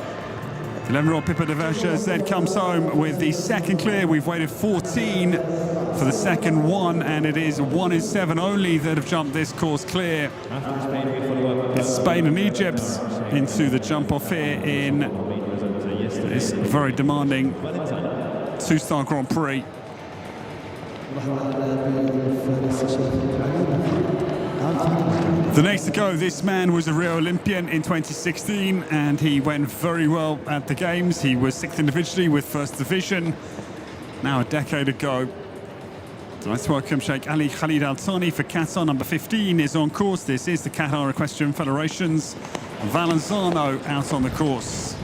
11-year-old Pippa de Verge Z comes home with the second clear. We've waited 14 for the second one, and it is 1 in 7 only that have jumped this course clear. It's Spain and Egypt into the jump off here in this very demanding 2-star Grand Prix. The next to go, this man was a Rio Olympian in 2016 and he went very well at the Games. He was 6th individually with First Division. Now a decade ago. So let's welcome Sheikh Ali Khalid Al Thani for Qatar. Number 15 is on course. This is the Qatar Equestrian Federation's Valenzano out on the course.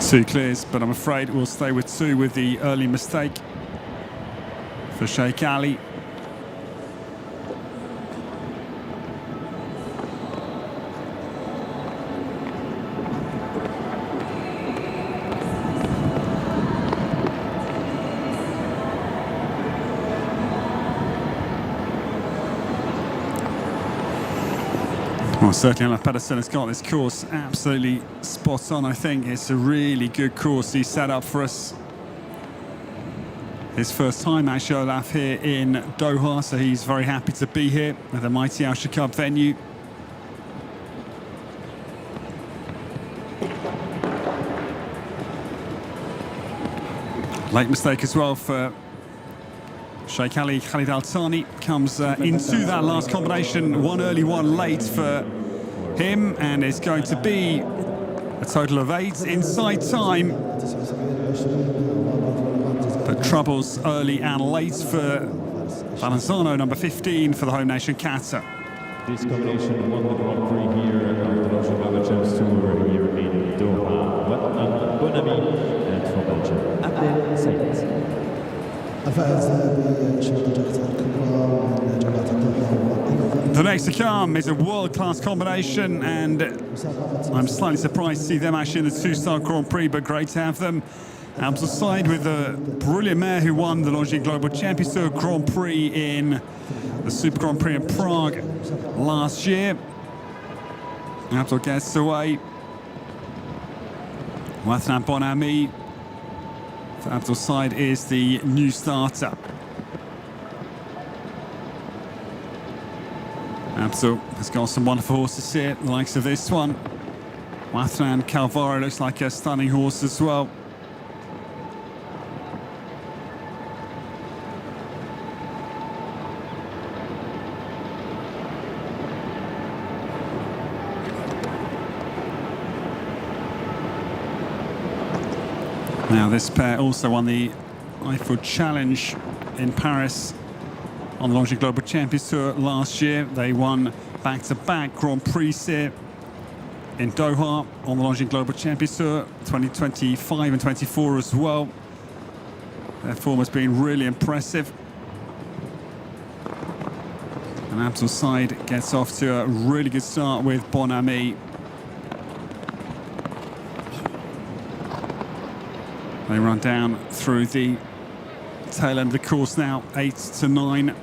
Two clears, but I'm afraid we'll stay with two with the early mistake for Sheikh Ali. Well, certainly Alf Pedersen has got this course absolutely spot on. I think it's a really good course he's set up for us. His first time actually, Olaf, here in Doha, so he's very happy to be here at the mighty Alshaqab venue. Late mistake as well for Sheikh Ali Khalid Al Thani. Comes into that last combination, one early, one late for him, and it's going to be a total of 8 inside time. But troubles early and late for Valenzano, number 15 for the home nation Qatar. This combination won the Grand Prix here on the Alshaqab Champs Tour here in Doha. Bonami and from Belgium, Abdel Sayed. The next to come is a world-class combination, and I'm slightly surprised to see them actually in the two-star Grand Prix, but great to have them. Abdel Sayed with the brilliant mare who won the Longines Global Champions Tour Grand Prix in the Super Grand Prix in Prague last year. Abdel gets away. Wathnan Bonami for Abdel Sayed is the new starter. Abdel has got some wonderful horses here, the likes of this one. Wathnan Calvaro looks like a stunning horse as well. Now this pair also won the Eiffel Challenge in Paris on the Longines Global Champions Tour last year. They won back-to-back Grand Prix here in Doha on the Longines Global Champions Tour 2025 and 24 as well. Their form has been really impressive. And Abdel Sayed gets off to a really good start with Bonami. They run down through the tail end of the course now, 8 to 9.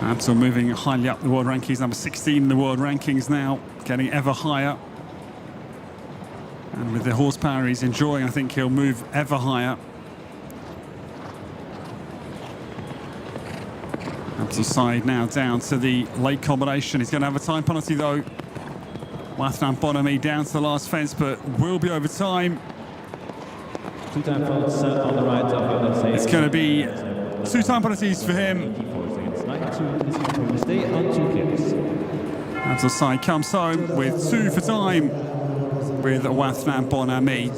Abdel moving highly up the world rankings, number 16 in the world rankings now, getting ever higher. And with the horsepower he's enjoying, I think he'll move ever higher. Abdel Sayed now down to the late combination. He's going to have a time penalty though. Wathnan Bonami down to the last fence, but will be over time. Two-time faults on the right of It's going to be 2 time penalties for him. Stay on 2 clears. Abdel Sayed comes home with 2 for time with Wathnan Bonami.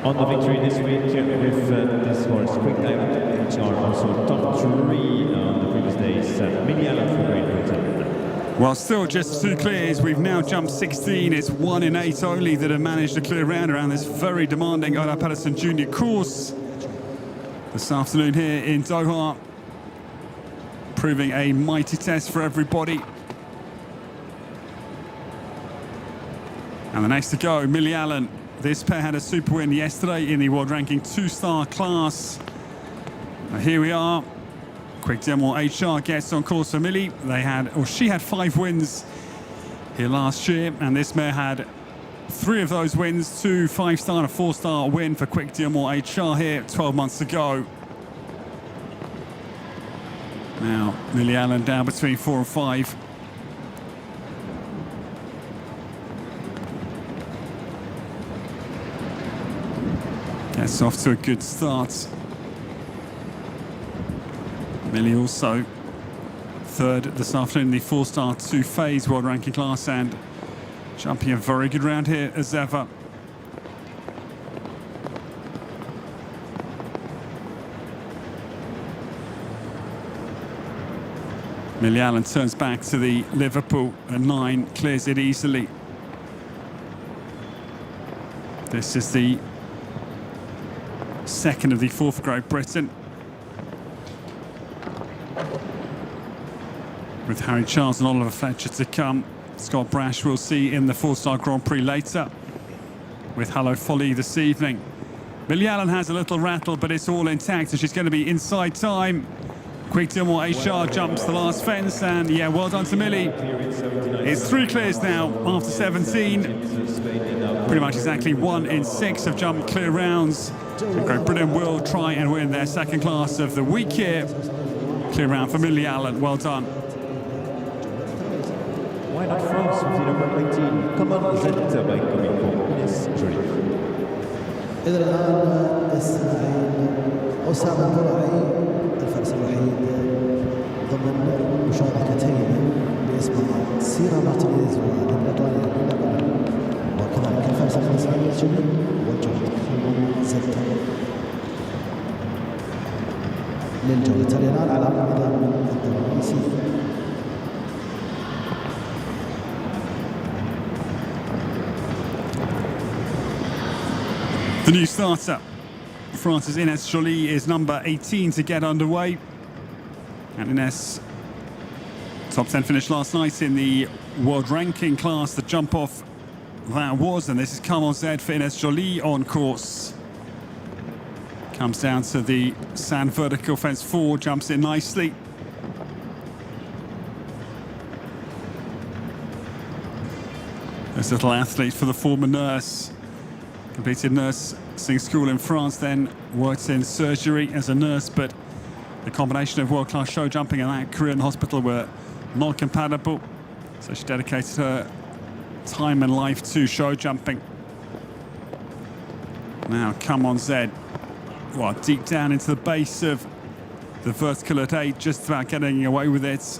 On the victory this week with this horse, Quick Time, which are also top 3 on the previous days. Miliala for Great Britain. Well, still just 2 clears. We've now jumped 16. It's 1 in 8 only that have managed to clear around this very demanding Olaf Pedersen Jr. course this afternoon here in Doha, proving a mighty test for everybody. And the next to go, Millie Allen. This pair had a super win yesterday in the world ranking 2-star class. Now here we are. Quick Demo HR gets on course for Millie. She had 5 wins here last year, and this mare had 3 of those wins, 2 5-star and a 4-star win for Quick Diamond HR here 12 months ago. Now, Millie Allen down between 4 and 5. Gets off to a good start. Millie also third this afternoon in the 4-star 2-phase world ranking class and jumping a very good round here as ever. Millie Allen turns back to the Liverpool at 9, clears it easily. This is the second of the 4 for Great Britain. With Harry Charles and Oliver Fletcher to come. Scott Brash we'll see in the 4-star Grand Prix later with Hello Folly this evening. Millie Allen has a little rattle, but it's all intact, and she's going to be inside time. Quick Diamond HR jumps the last fence, and yeah, well done to Millie. It's 3 clears now after 17. Pretty much exactly 1 in 6 have jumped clear rounds. And Great Britain will try and win their second class of the week here. Clear round for Millie Allen, well done. Why not France with the number 18? Come on, Zeta by coming from Ines Jolie. إذا الآن إسماعيل أسامة البرعي الفارس الوحيد ضمن مشاركتين باسم سيرا مارتينيز والإيطالي وكذلك الفارس الفرنسي إنيس جولي والجولة زتا للجولة اليونان على نظام الدوري الرئيسي. The new starter, France's Ines Jolie, is number 18 to get underway. And Ines, top 10 finish last night in the world ranking class, the jump off that was. And this is Come On Z for Ines Jolie on course. Comes down to the sand vertical fence 4, jumps in nicely. This little athlete for the former nurse. Completed nursing school in France, then worked in surgery as a nurse, but the combination of world-class show jumping and that career in hospital were not compatible. So she dedicated her time and life to show jumping. Now, Come On Z. Well, deep down into the base of the vertical at 8, just about getting away with it.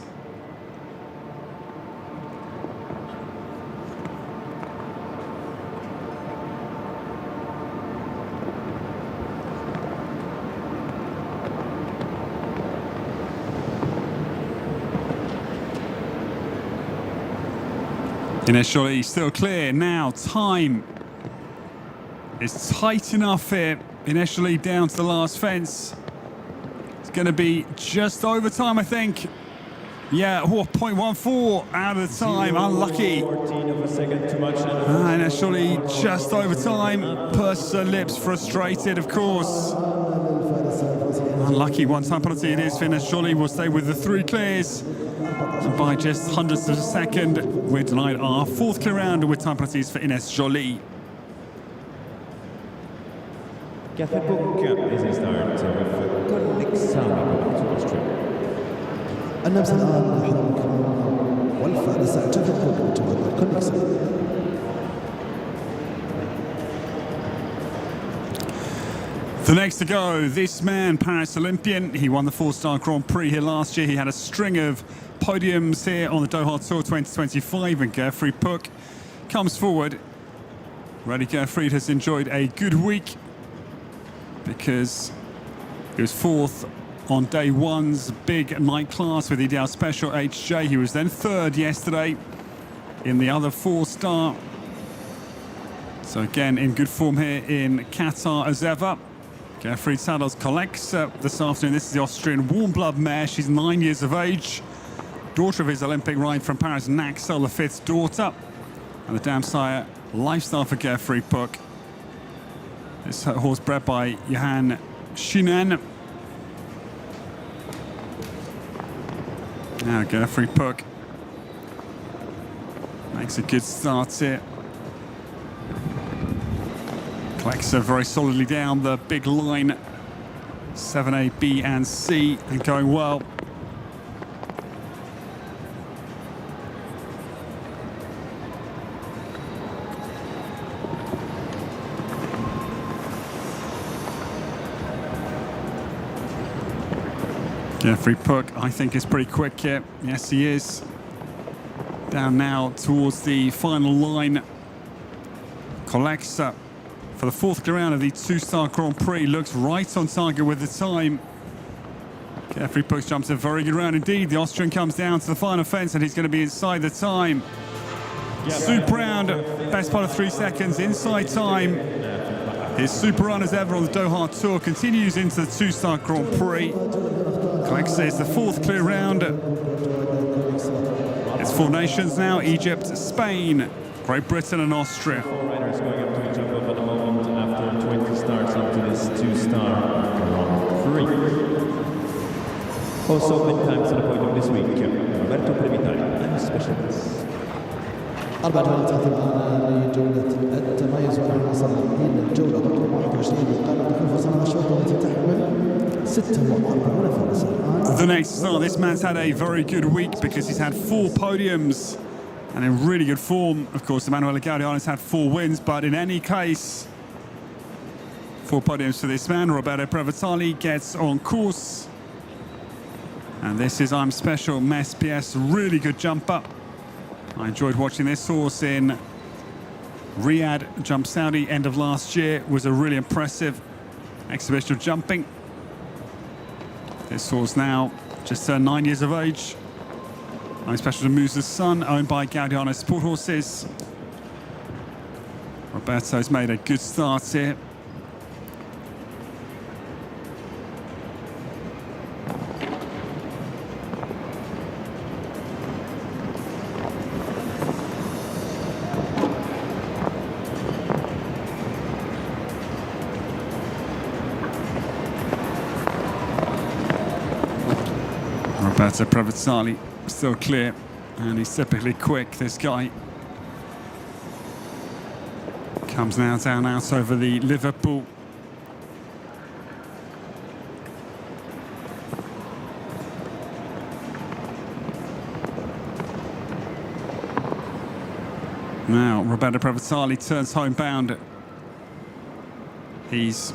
Ines Jolie still clear. Now time is tight enough here. Ines Jolie down to the last fence. It's going to be just over time, I think. Yeah, 0.14 out of the time. Unlucky. 14 of a second too much. Ines Jolie just over time. Purses her lips, frustrated, of course. Unlucky one-time penalty it is for Ines Jolie. Will stay with the 3 clears. And by just hundredths of a second, we're denied our 4th clear round with time penalties for Ines Jolie. Café Book is a start with Colleague Sami going to Austria. النمسا الآن حضور الكرام والفارس اعتذر بتواجد كونيكسون. The next to go, this man, Paris Olympian. He won the 4-star Grand Prix here last year. He had a string of podiums here on the Doha Tour 2025, and Gerfried Puck comes forward. Reddy Gerfried has enjoyed a good week because he was 4th on day 1's big night class with the Ideal Special HJ. He was then 3rd yesterday in the other 4-star. So again, in good form here in Qatar as ever. Gerfried saddles collects this afternoon. This is the Austrian warm blood mare. She's 9 years of age. Daughter of his Olympic ride from Paris, Naxel, the 5th daughter. And the dam sire, lifestyle for Gerfried Puck. This horse bred by Johan Schienen. Now Gerfried Puck makes a good start here. Klexa very solidly down the big line. 7A, B and C, and going well. Jeffrey Puck, I think, is pretty quick here. Yes, he is. Down now towards the final line. Klexa, for the fourth round of the two-star Grand Prix, looks right on target with the time. Jeffrey Puck jumps a very good round indeed. The Austrian comes down to the final fence and he's going to be inside the time. Super round, best part of 3 seconds, inside time. His super run as ever on the Doha Tour continues into the two-star Grand Prix. Klexa is the fourth clear round. It's 4 nations now: Egypt, Spain, Great Britain and Austria. 4 riders going up to each other for the moment after 20 starts into this two-star Grand Prix. Also, mid times to the point of this week, Roberto Previtali and specialists. 4 جولات تختم الآن لجولة التميز والانتصار من الجولة رقم 21 قامت بكل فصل الأشواط التي تحمل 46 فرصا. The next start, this man's had a very good week because he's had 4 podiums and in really good form. Of course, Emanuele Gaudiano's had 4 wins, but in any case, 4 podiums for this man. Roberto Previtali gets on course. And this is I'm Special Mes PS, really good jump up. I enjoyed watching this horse in Riyadh, Jump Saudi, end of last year. It was a really impressive exhibition of jumping. This horse now just turned 9 years of age. I'm Special to Musa's son, owned by Gaudiano Sport Horses. Roberto's made a good start here. Roberto Previtali still clear, and he's typically quick, this guy. Comes now down out over the Liverpool. Now Roberto Previtali turns homebound. He's,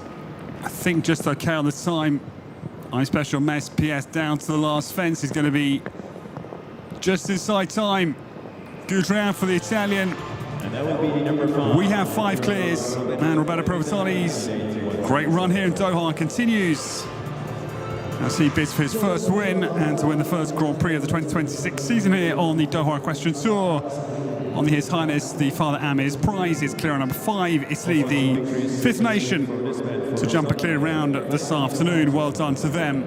I think, just okay on the time. I'm Special Mes PS down to the last fence. He's going to be just inside time. Good round for the Italian. And that will be the number 5. We have 5 clears. And Roberto Previtali's great run here in Doha continues as he bids for his first win and to win the first Grand Prix of the 2026 season here on the Doha Equestrian Tour. On His Highness the Father Amir's prize is clear on number 5. Italy, the 5th nation to jump a clear round this afternoon. Well done to them.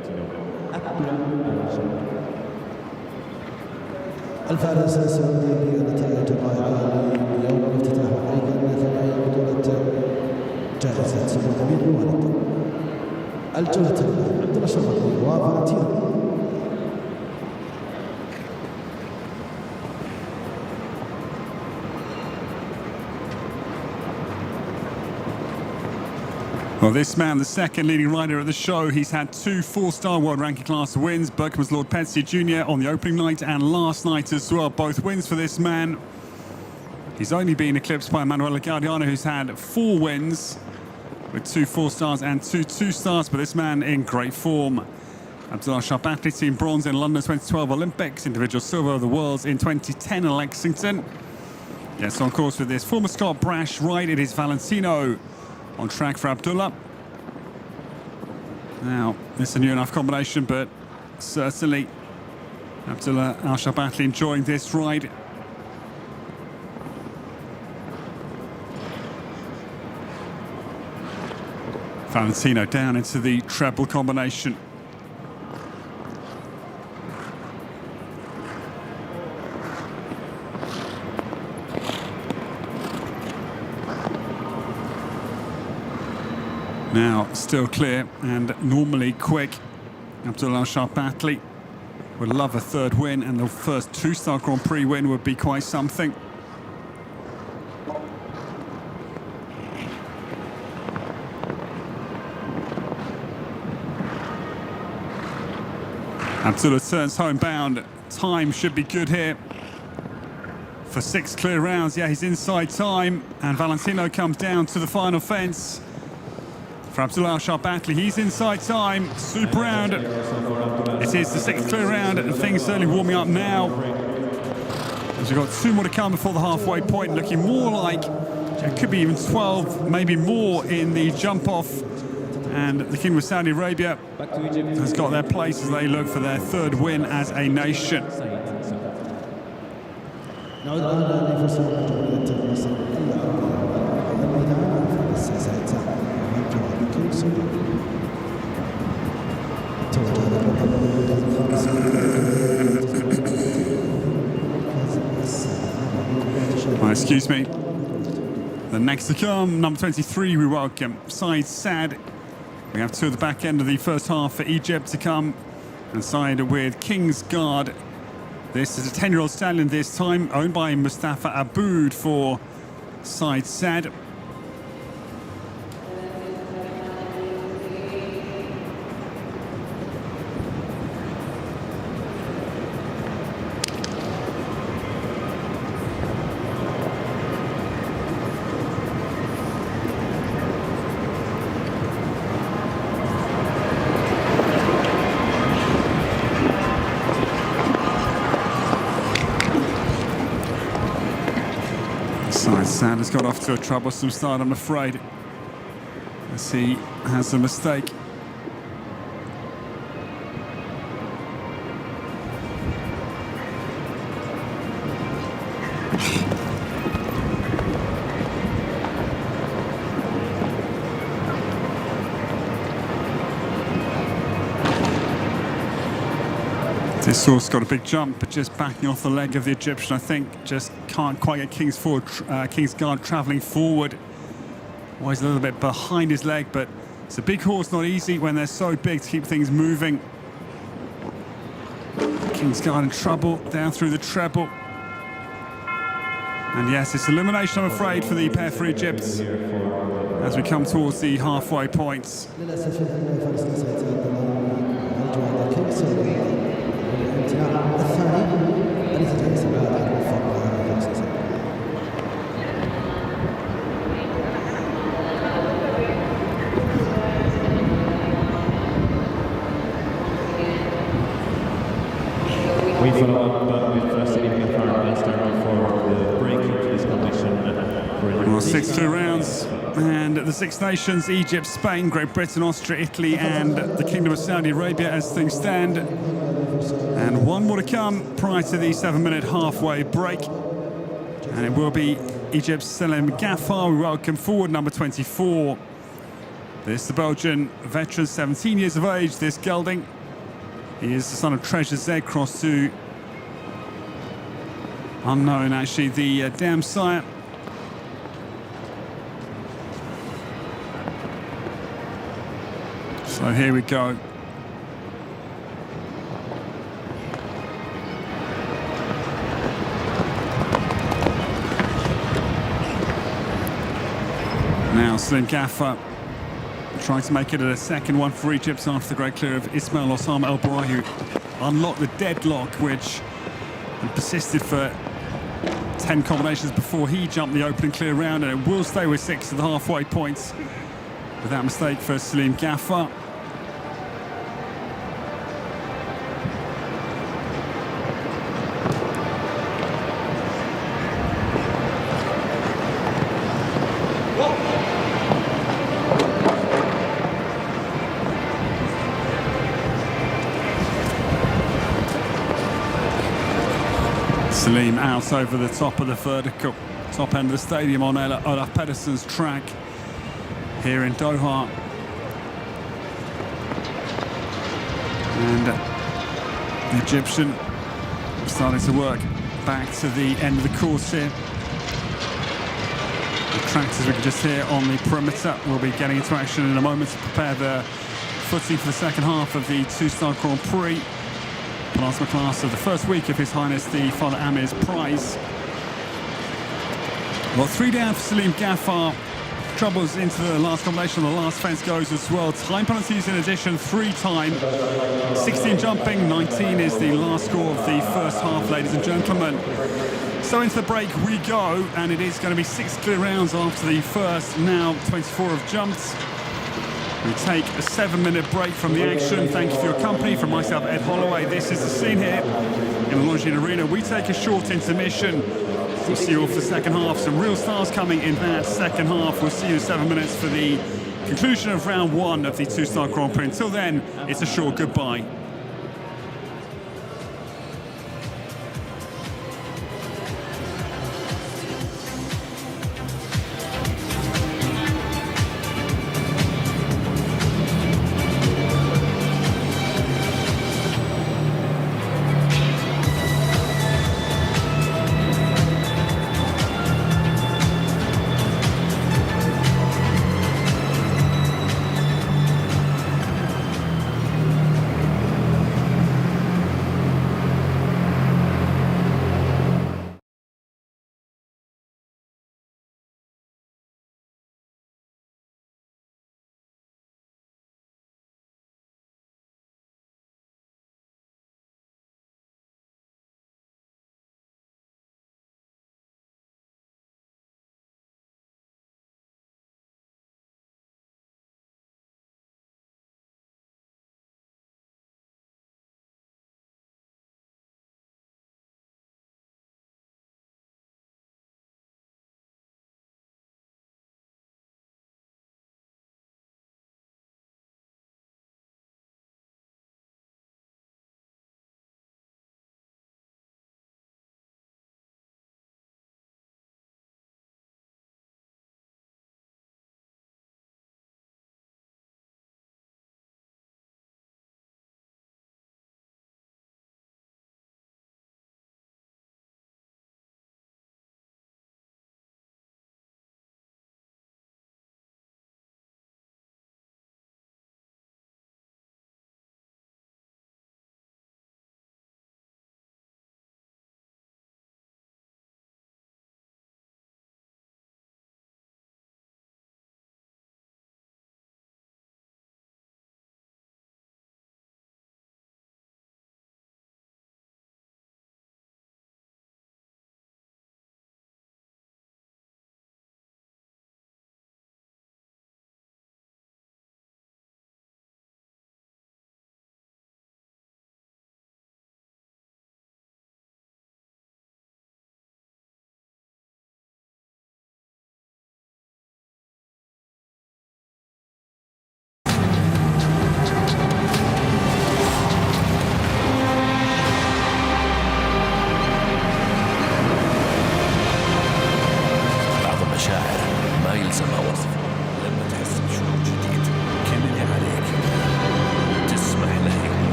الفارس السعودي بالنتائج الرائعة اليوم افتتاح أيضا ثنايا بطولة جائزة سوبر الوالد. الجولة الأولى عبد الله الشرقي وفالنتينو. Well, this man, the second leading rider of the show, he's had 2 4-star world ranking class wins. Berkham's Lord Petsy Jr. on the opening night and last night as well. Both wins for this man. He's only been eclipsed by Emanuele Gaudiano, who's had 4 wins with 2 4-stars and 2 2-stars, but this man in great form. Abdullah Shabbatli, team bronze in London 2012 Olympics, individual silver of the Worlds in 2010 in Lexington. Yes, on course with this former Scott Brash ride. It is Valentino on track for Abdullah. Now, it's a new enough combination, but certainly Abdullah Alshaqab enjoying this ride. Valentino down into the treble combination. Now, still clear and normally quick. Abdullah Sharbatli would love a 3rd win, and the first 2-star Grand Prix win would be quite something. Abdullah turns homebound. Time should be good here for 6 clear rounds. Yeah, he's inside time. And Valentino comes down to the final fence. For Abdullah Alshaqab, he's inside time. Super round. It is the 6th clear round, and things certainly warming up now. As we've got 2 more to come before the halfway point, looking more like it could be even 12, maybe more in the jump off. And the Kingdom of Saudi Arabia has got their place as they look for their 3rd win as a nation. Excuse me. The next to come, number 23, we welcome Said Sad. We have 2 at the back end of the first half for Egypt to come, and side with King's Guard. This is a 10-year-old stallion this time, owned by Mustafa Aboud for Said Sad. Sad has got off to a troublesome start, I'm afraid, as he has a mistake. This horse got a big jump, but just backing off the leg of the Egyptian, I think. Just can't quite get King's Guard travelling forward. Always a little bit behind his leg, but it's a big horse, not easy when they're so big to keep things moving. King's Guard in trouble, down through the treble. And yes, it's elimination, I'm afraid, for the pair for Egypt as we come towards the halfway points. We follow up with SALEH Qatar, start off for the break into this competition. Well, 6 clear rounds, and the 6 nations, Egypt, Spain, Great Britain, Austria, Italy, and the Kingdom of Saudi Arabia as things stand. And 1 more to come prior to the 7-minute halfway break. And it will be Egypt's Selim Gaffar. We welcome forward number 24. This is the Belgian veteran, 17 years of age, this gelding. He is the son of Treasure Z, crossed to unknown, actually, the dam sire. So here we go. Now Selim Gaffar trying to make it a second one for Egypt after the great clear of Ismail Osama El Barai, who unlocked the deadlock, which had persisted for 10 combinations before he jumped the opening clear round, and it will stay with 6 at the halfway points without mistake for Selim Gaffar. Selim out over the top of the vertical, top end of the stadium on Olaf Pedersen's track here in Doha. And the Egyptian starting to work back to the end of the course here. The tracks, as we can just hear on the perimeter, will be getting into action in a moment to prepare the footing for the second half of the 2-star Grand Prix. Plasma class of the first week of His Highness the Father Amir's prize. Well, 3 down for Selim Gaffar. troubles into the last combination. The last fence goes as well. Time penalties in addition, 3 time. 16 jumping, 19 is the last score of the first half, ladies and gentlemen. So into the break we go, and it is going to be 6 clear rounds after the first. Now 24 have jumped. We take a 7-minute break from the action. Thank you for your company. From myself, Ed Holloway, this is the scene here in the Longines Arena. We take a short intermission. We'll see you all for the second half. Some real stars coming in that second half. We'll see you in 7 minutes for the conclusion of round 1 of the 2-star Grand Prix. Until then, it's a short goodbye.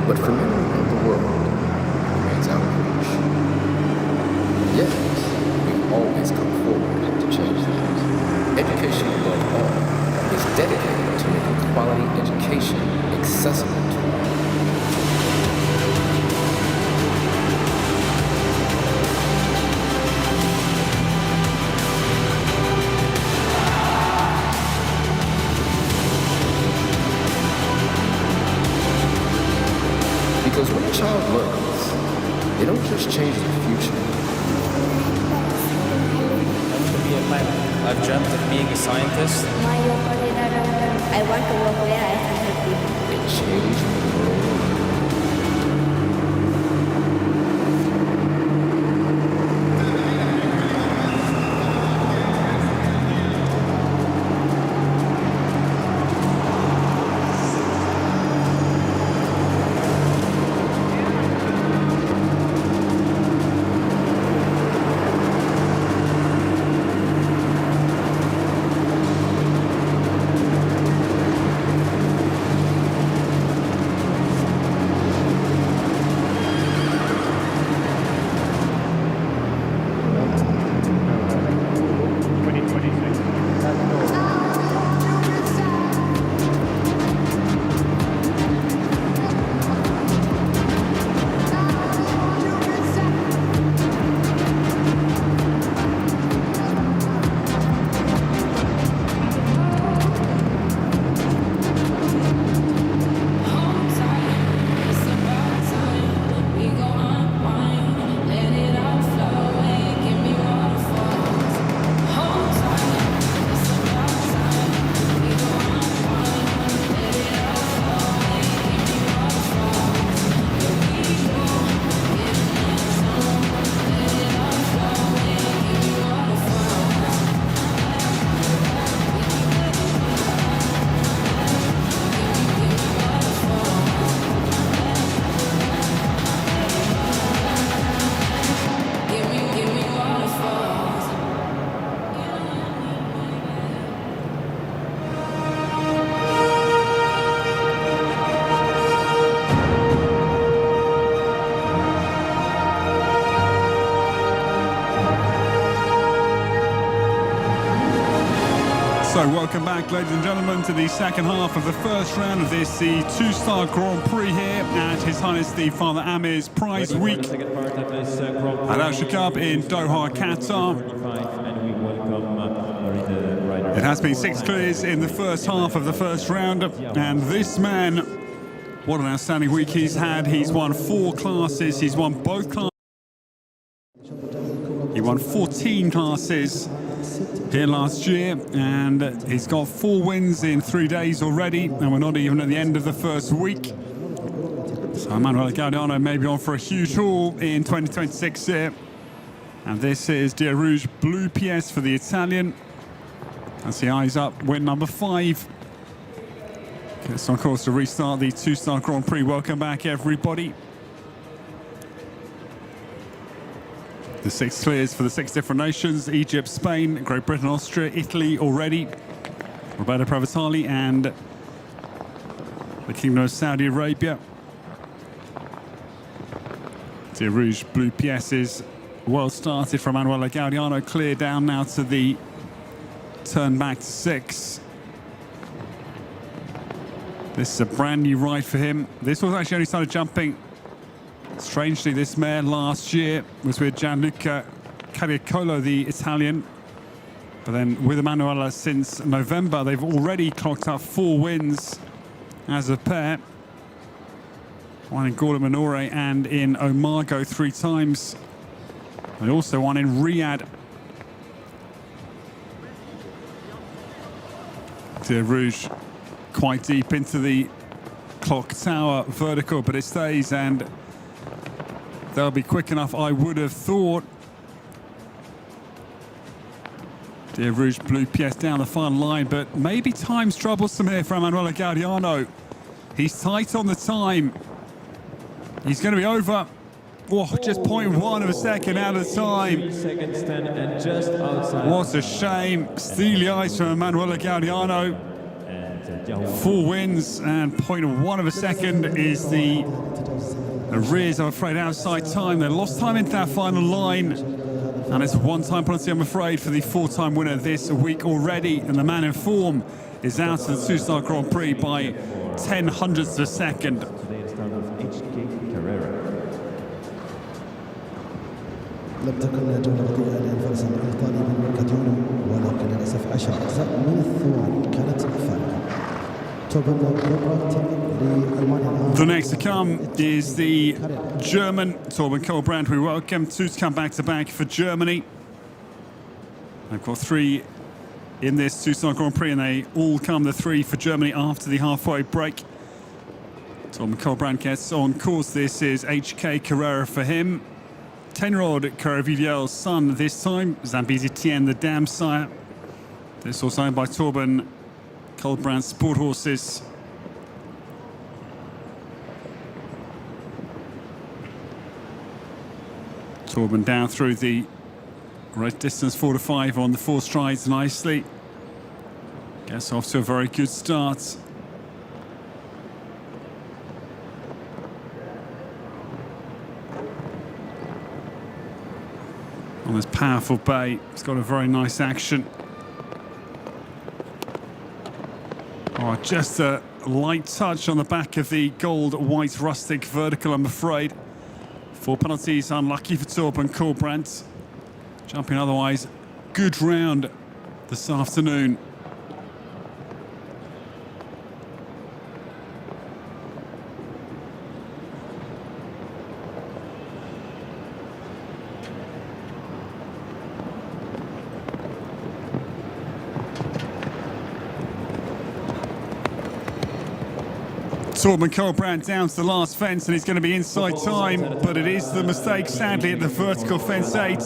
but for many around the world, it remains out of reach. Yet, we've always come forward to change things. Education, above all, is dedicated to making quality education accessible to all. Because when a child learns, they don't just change their future. I want to be a pilot. I've dreamt of being a scientist. I want to work where I can help people. They change the world. welcome back, ladies and gentlemen, to the second half of the first round of this, the two-star Grand Prix here at His Highness the Father Amir's Prize Week at Alshaqab in Doha, Qatar. It has been 6 clears in the first half of the first round, and this man, what an outstanding week he's had. He's won 4 classes, he's won both classes. He won 14 classes here last year, and he's got 4 wins in 3 days already, and we're not even at the end of the first week. So Emanuele Gaudiano may be on for a huge haul in 2026 here. And this is Dia Rouge Blue PS for the Italian. As he eyes up win number 5. Gets on course to restart the 2-star Grand Prix. Welcome back, everybody. The 6 clears for the 6 different nations: Egypt, Spain, Great Britain, Austria, Italy already. Roberto Provitali and the Kingdom of Saudi Arabia. Dia Rouge Blue PS is well started from Emanuele Gaudiano. Clear down now to the turn back to 6. This is a brand new ride for him. This was actually only started jumping, strangely, this mare last year was with Gianluca Cariacolo, the Italian. But then with Emanuele since November, they've already clocked up 4 wins as a pair. One in Gorda Minore and in Omago 3 times. And also one in Riyadh. Dia Rouge quite deep into the clock tower vertical, but it stays, and they'll be quick enough, I would have thought. Dia Rouge Blue PS down the final line, but maybe time's troublesome here for Emanuele Gaudiano. He's tight on the time. He's going to be over. Oh, just 0.1 of a second out of time. 3 seconds 10 and just outside. What a shame. Steely eyes from Emanuele Gaudiano. 4 wins and 0.1 of a second is the arrears, I'm afraid, outside time. They lost time into that final line. And it's a 1-time penalty, I'm afraid, for the 4-time winner this week already. And the man in form is out of the 2-star Grand Prix by 10 hundredths of a second. لم تكن جولة بطيئة للفرس الإيطالي من كاديونو، ولكن للأسف 10 أجزاء من الثواني كانت فارقة. The next to come is the German Torben Kohlbrand. We welcome 2 to come back-to-back for Germany. They've got 3 in this 2-star Grand Prix, and they all come, the 3 for Germany, after the halfway break. Torben Kohlbrand gets on course. This is HK Carrera for him. 10-year-old Caravidiel's son this time, Zambezi Tien, the dam sire. This also owned by Torben Kohlbrand Sport Horses. Torben down through the right distance, 4 to 5 on the 4 strides nicely. Gets off to a very good start. On this powerful bay, it's got a very nice action. Oh, just a light touch on the back of the gold-white rustic vertical, I'm afraid. 4 penalties, unlucky for Torben Kohlbrand. Jumping otherwise, good round this afternoon. Torben Kohlbrand down to the last fence, and he's going to be inside time, but it is the mistake, sadly, at the vertical fence 8.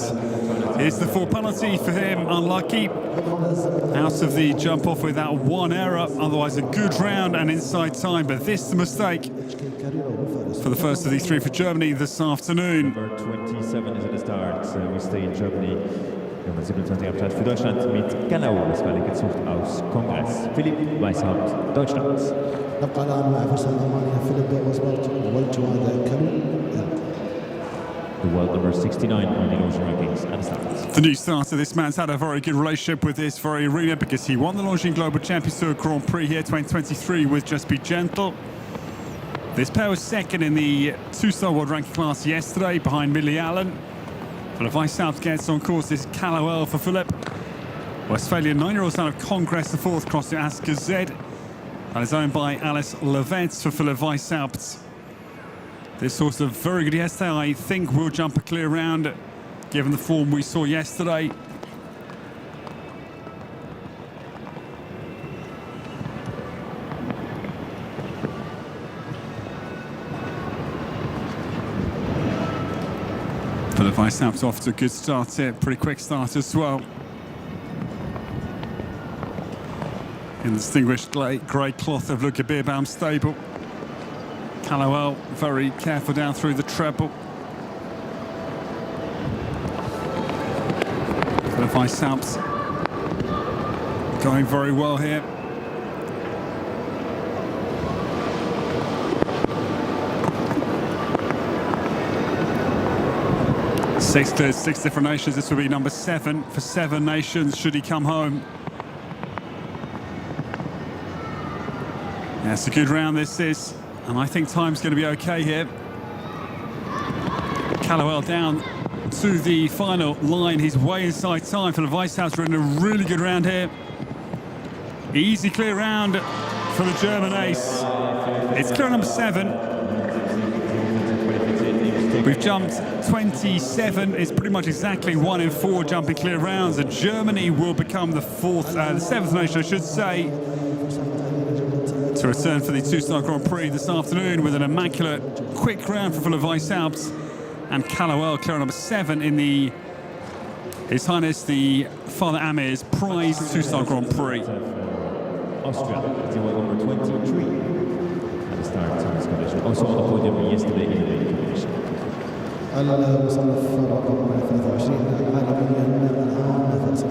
Here's the 4 penalty for him, unlucky. Out of the jump off with that 1 error, otherwise a good round and inside time, but this is the mistake for the first of these 3 for Germany this afternoon. Number 27 is at the start. We stay in Germany. Nummer 27 am Start für Deutschland mit Ganau. Das war gesucht aus Kongress. Philipp Weishaupt, Deutschland. نبقى الآن مع فرس ألمانيا فيليب واسبرت والجواد كلو. the world number 69 on the Ocean rankings at the start. The new starter, this man's had a very good relationship with this very arena because he won the Longines Global Champions Tour Grand Prix here 2023 with Just Be Gentle. This pair was second in the two-star world ranking class yesterday behind Millie Allen. Philip Weishaupt gets on course. This is Callowell for Philip. Westphalian 9-year-old son of Congress, the fourth crossing Asker Z. That is owned by Alice Levets for Philip Weishaupt. This horse was very good yesterday. I think will jump a clear round, given the form we saw yesterday. Philip Weishaupt off to a good start here, pretty quick start as well. In the distinguished grey cloth of Luca Beerbaum stable. Callowell very careful down through the treble. Philip Weishaupt going very well here. Six clears, 6 different nations. This will be number 7 for 7 nations should he come home. Yeah, it's a good round this is, and I think time's going to be okay here. Callowell down to the final line. He's way inside time. Philip Weishaupt running a really good round here. Easy clear round for the German ace. It's clear number 7. We've jumped 27. It's pretty much exactly 1 in 4 jumping clear rounds, and Germany will become the 7th nation, I should say, to return for the two-star Grand Prix this afternoon with an immaculate quick round for Philip Weishaupt and Callowell clear number 7 in the His Highness the Father Amir's Prize two-star Grand Prix. Austria, the world number 23 at the start of this competition. Also on the podium yesterday in the main competition. المصنف رقم 23 عالميا الآن فاز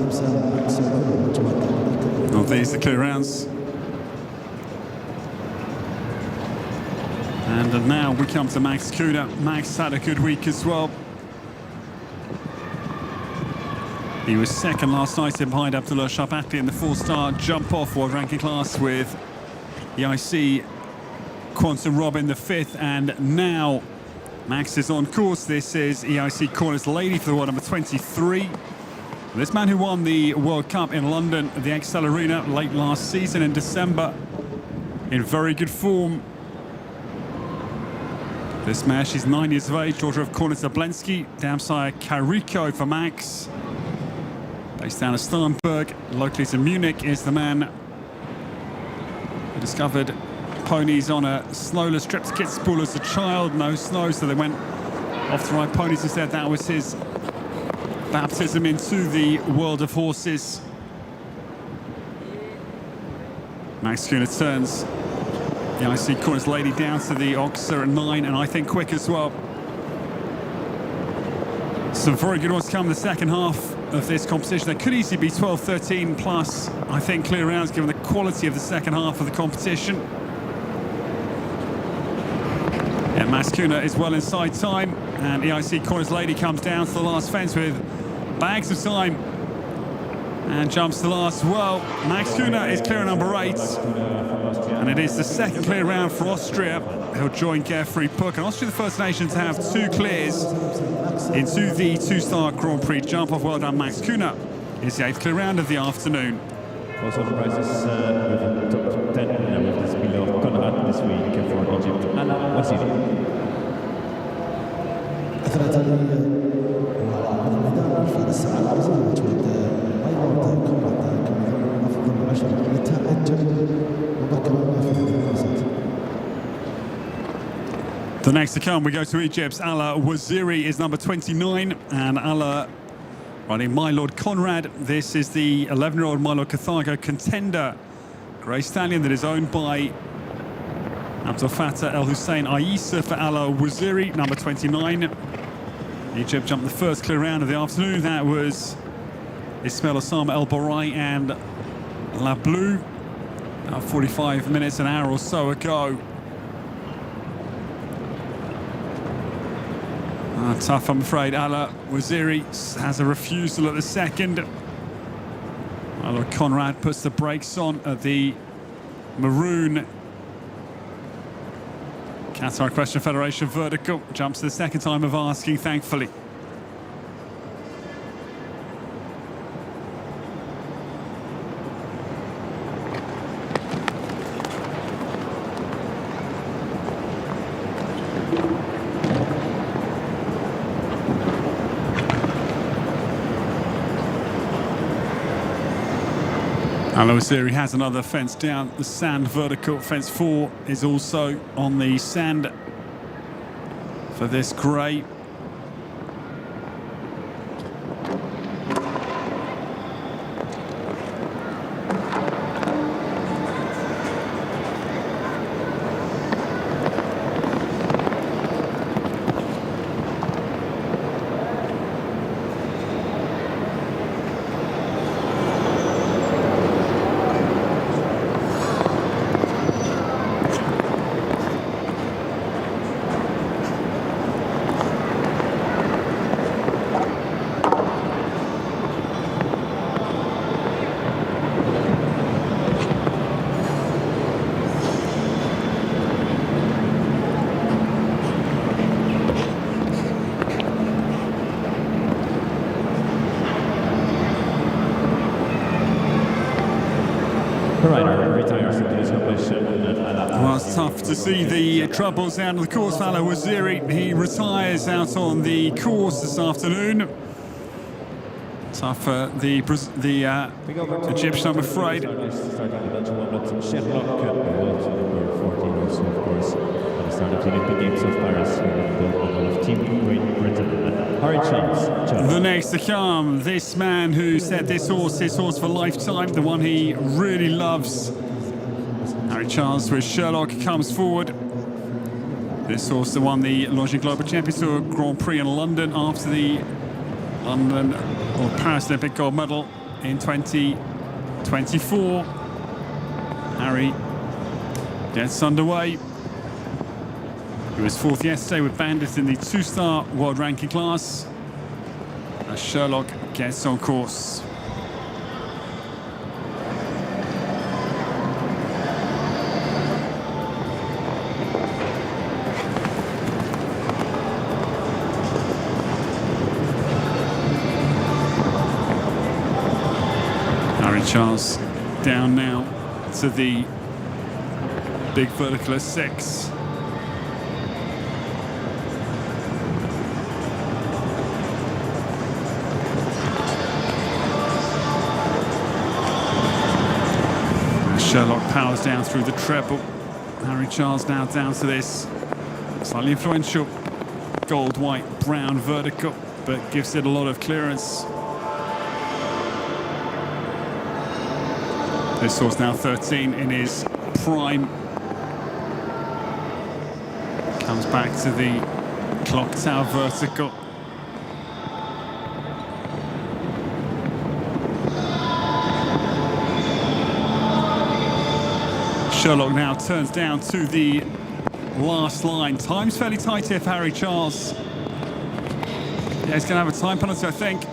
Well, these are the clear rounds. And now we come to Max Kuhner. Max had a good week as well. He was second last night behind Abdullah Sharbati in the 4-star jump-off world ranking class with EIC Quantum Robin the 5th, and now Max is on course. This is EIC Corners Lady for the world number 23. This man who won the World Cup in London at the Excel Arena late last season in December, in very good form. This mare, she's 9 years of age, daughter of Corner Zablensky, Damsire Kariko for Max. Based down at Starnberg, locally to Munich, is the man who discovered ponies on a snowless trip to Kitzbühel as a child. No snow, so they went off to ride ponies instead. That was his baptism into the world of horses. Max Kuhner turns the IC Corners Lady down to the Oxer at 9, and I think quick as well. Some very good ones come in the second half of this competition. There could easily be 12, 13 plus, I think, clear rounds given the quality of the second half of the competition. Yeah, Max Kuhner is well inside time, and EIC Corners Lady comes down to the last fence with bags of time and jumps to last. Well, Max Kuhner is clear number 8, and it is the second clear round for Austria. He'll join Geoffrey Puck, and Austria the first nation to have 2 clears into the 2-star Grand Prix jump-off. Well done, Max Kuhner. It's the 8th clear round of the afternoon. Also the prizes with top 10 with this below Conrad this week for Egypt, Ala Wasili. أثناء وعلى الميدان الفارس على عزيمة أيضا كونراد كمن أفضل 10 نتائج مبكرة في المنافسات. The next to come, we go to Egypt's Ala Waziri is number 29, and Ala riding My Lord Conrad. This is the 11-year-old My Lord Carthago contender, grey stallion that is owned by Abdel Fattah El Hussein Aissa for Ala Waziri, number 29. Egypt jumped the first clear round of the afternoon. That was Ismail Osama El Barai and La Blue, about 45 minutes, an hour or so ago. Tough, I'm afraid. Ala Waziri has a refusal at the second. Ala Conrad puts the brakes on at the maroon Qatar Equestrian Federation vertical. Jumps to the second time of asking, thankfully. Al-Waziri has another fence down the sand vertical. Fence 4 is also on the sand for this grey. Well, it's tough to see the troubles out of the course for Al-Waziri. He retires out on the course this afternoon. Tough for the Egyptian, I'm afraid. The next to come, this man who said this horse, his horse for lifetime, the one he really loves. Harry Charles with Sherlock comes forward. This horse that won the Longines Global Champions Tour Grand Prix in London after the London or Paris Olympic gold medal in 2024. Harry gets underway. He was fourth yesterday with Bandit in the 2-star world ranking class. As Sherlock gets on course. Harry Charles down now to the big vertical at 6. Sherlock powers down through the treble. Harry Charles now down to this slightly influential gold, white, brown vertical, but gives it a lot of clearance. This horse now 13 in his prime. Comes back to the clock tower vertical. Sherlock now turns down to the last line. Time's fairly tight here for Harry Charles. Yeah, he's going to have a time penalty, I think.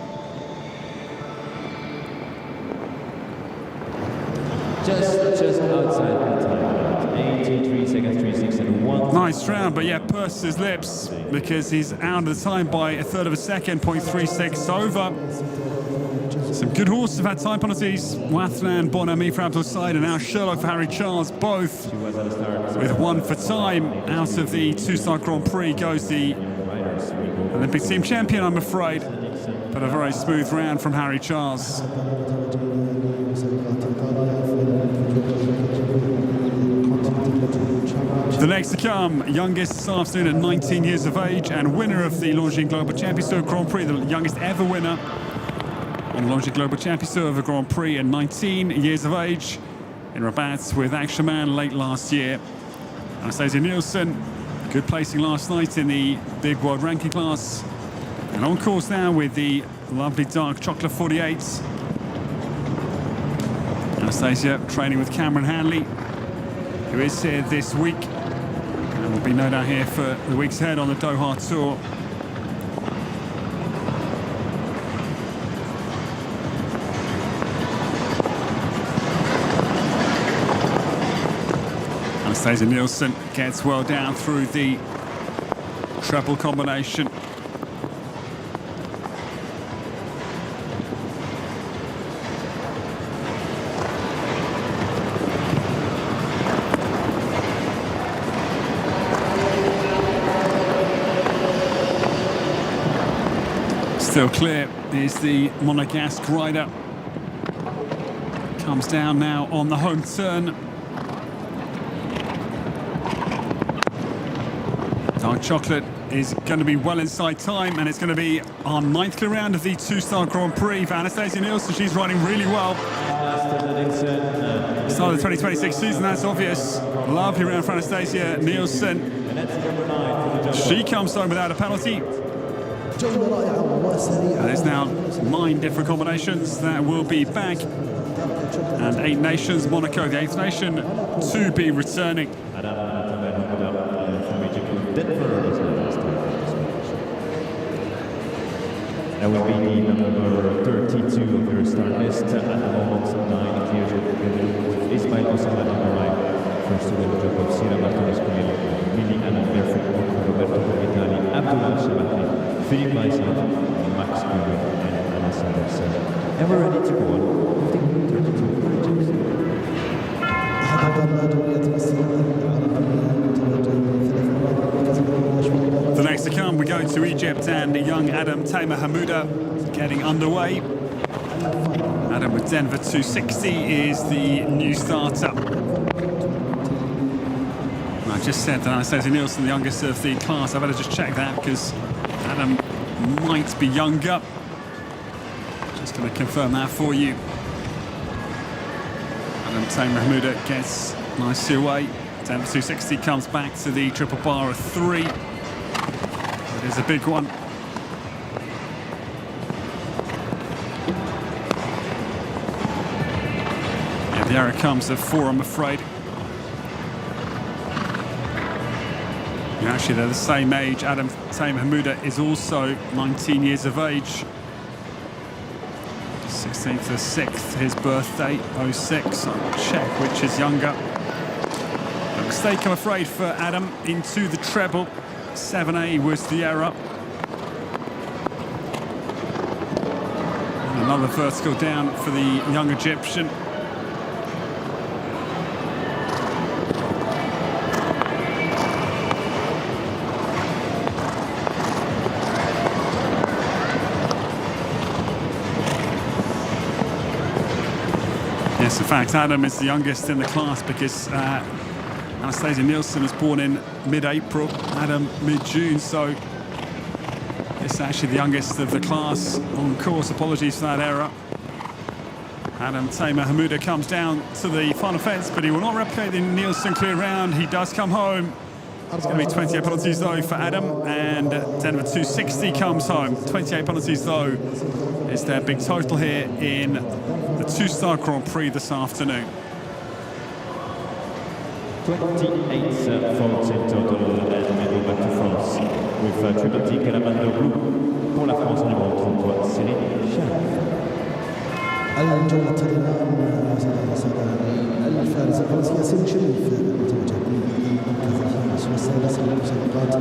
Just outside the time. 83 seconds, 36 and 1. Nice round, but yeah, purses his lips because he's out of the time by a third of a second, 0.36 over. Some good horses have had time penalties. Wathlan, Bon Ami for Abdul Said, and now Sherlock for Harry Charles, both with 1 for time. Out of the 2-star Grand Prix goes the Olympic team champion, I'm afraid. But a very smooth round from Harry Charles. The next to come, youngest this afternoon at 19 years of age and winner of the Longines Global Champions Tour Grand Prix, the youngest ever winner on the Longines Global Champions Tour of a Grand Prix at 19 years of age in Rabat with Akshaman late last year. Anastasia Nielsen, good placing last night in the big world ranking class. And on course now with the lovely dark chocolate 48s. Anastasia training with Cameron Hanley, who is here this week and will be no doubt here for the weeks ahead on the Doha Tour. Anastasia Nielsen gets well down through the treble combination. Still clear is the Monegasque rider. Comes down now on the home turn. Dark Chocolate is going to be well inside time, and it's going to be our 9th clear round of the two-star Grand Prix for Anastasia Nielsen. She's riding really well. Start of the 2026 season, that's obvious. Lovely round for Anastasia Nielsen. She comes home without a penalty. There's now 9 different combinations that will be back. And 8 nations, Monaco, the 8th nation, to be returning. That will be the number 32 of your start list. At the moment, 9 clears together with Ismail Osama on the right. First to the job of Sira Martinez Cunelli, Mili Anna Barefoot, Roberto Vitali, Abdullah Shabaki, Philippe Maison, Max Guber, and Anna Sanders. And we're ready to go on with the 32 projects. The next to come, we go to Egypt, and the young Adam Tamer Hamouda getting underway. Adam with Denver 260 is the new starter. And I just said that Anastasia Nielsen, the youngest of the class. I better just check that because Adam might be younger. Just going to confirm that for you. Adam Tamer Hamouda gets nicely away. Denver 260 comes back to the triple bar of 3. It is a big one. Yeah, the error comes at 4, I'm afraid. Yeah, actually, they're the same age. Adam Tamer Hamouda is also 19 years of age. 16th of the 6th, his birthday, 06. I'll check which is younger. A mistake, I'm afraid, for Adam into the treble. 7A was the error. And another vertical down for the young Egyptian. Yes, in fact, Adam is the youngest in the class because Anastasia Nielsen was born in mid-April, Adam mid-June, so it's actually the youngest of the class on course. Apologies for that error. Adam Tamer Hamouda comes down to the final fence, but he will not replicate the Nielsen clear round. He does come home. It's going to be 28 penalties though for Adam, and Denver 260 comes home. 28 penalties though is their big total here in the two-star Grand Prix this afternoon. 28 faults in total, and we go back to France with Triple T Calamando Blue pour la France numéro 33, Céline Charles. الجولة الآن الفارس الفرنسي ياسين شريف متوجه بالمركز الخامس والسادس للمسابقات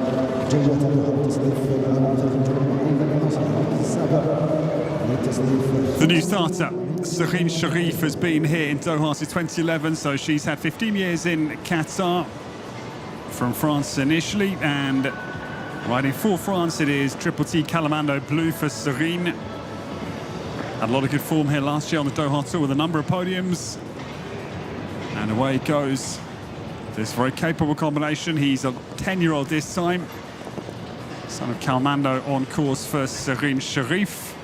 جولة دوحة بالتصنيف العام 30 أيضا حصل على المركز السابع للتصنيف. The new starter, Sahrin Sharif, has been here in Doha since 2011, so she's had 15 years in Qatar from France initially, and riding for France it is Triple T Calamando Blue for Sahrin. Had a lot of good form here last year on the Doha Tour with a number of podiums. And away it goes. This very capable combination. He's a 10-year-old this time. Son of Calamando on course for Sahrin Sharif.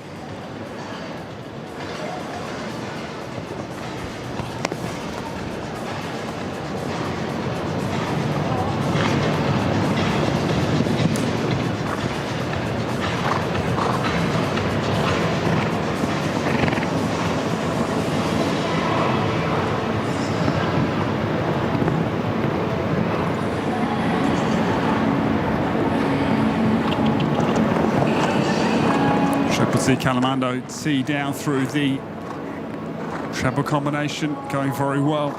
See Calamando tee down through the treble combination, going very well.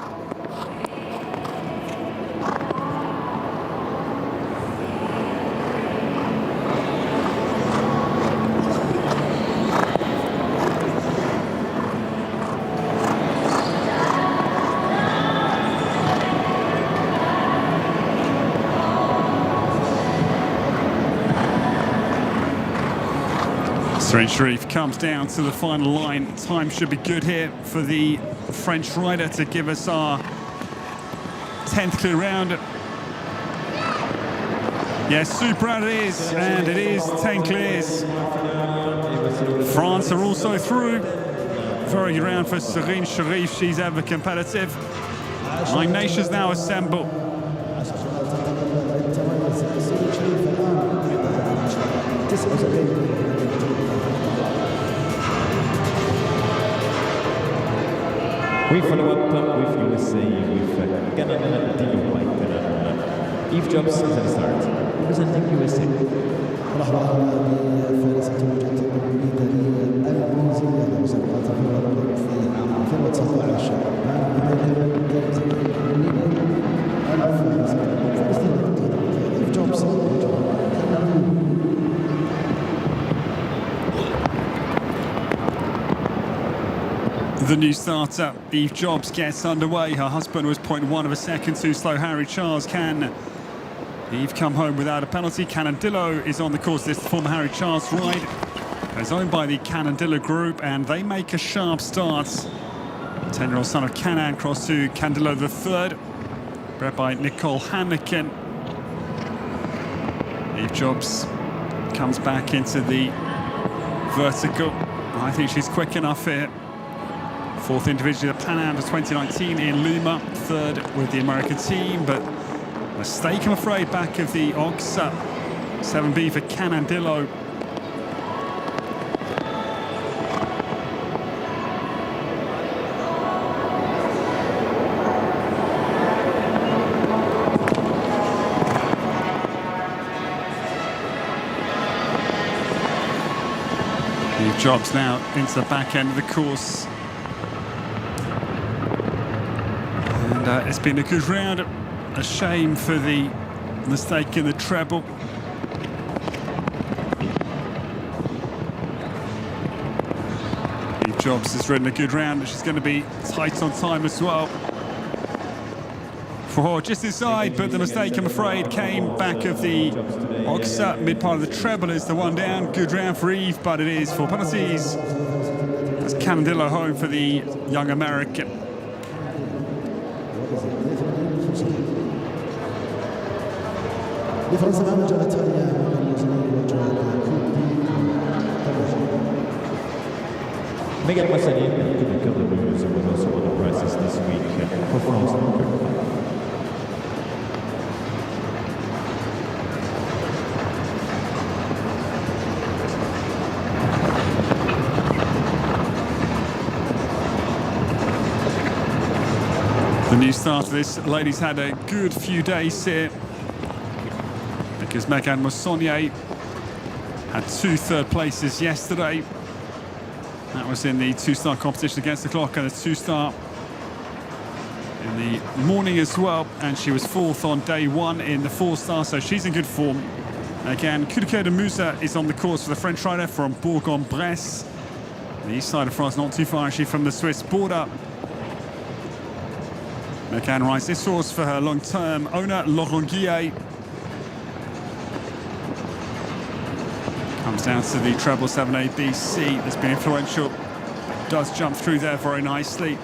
Serene Sharif comes down to the final line. Time should be good here for the French rider to give us our 10th clear round. Yes, super out it is, and it is 10 clears. France are also through. Very good round for Serene Sharif, she's ever competitive. 9 nations now assemble. We follow up with USA with Canada Eve Jobs is at the start, representing USA. مرحبا بفارسة توجد بالميدالية البرونزية لمسابقات الأولمبيك في عام 2019 بعد بداية The new starter, Eve Jobs, gets underway. Her husband was 0.1 of a second too slow. Harry Charles. Can Eve come home without a penalty? Canandillo is on the course. This former Harry Charles ride is owned by the Canandillo group, and they make a sharp start. 10-year-old son of Canan cross to Candillo III, bred by Nicole Hannikin. Eve Jobs comes back into the vertical. I think she's quick enough here. 4th individually at Pan Am 2019 in Lima, 3rd with the American team, but mistake, I'm afraid, back of the Ox. 7B for Canandillo. Eve Jobs now into the back end of the course. And it's been a good round. A shame for the mistake in the treble. Eve Jobs has ridden a good round, but she's going to be tight on time as well. For just inside, but the mistake, I'm afraid, came back of the Oxa. Mid part of the treble is the one down. Good round for Eve, but it is for penalties. That's Canandillo home for the young American. لفرنسا ما جاءت Megan Massanier could become the winners and was also won the prizes this week for France. The new start of this lady's had a good few days here, because Megan Massanier had 2 third places yesterday. That was in the 2-star competition against the clock, and a 2-star in the morning as well. And she was 4th on day 1 in the 4-star, so she's in good form. Again, Kudeker de Musa is on the course for the French rider from Bourg-en-Bresse. The east side of France, not too far actually from the Swiss border. Megan rides this horse for her long-term owner, Laurent Guillet. Comes down to the treble 7A BC that's been influential. Does jump through there very nicely.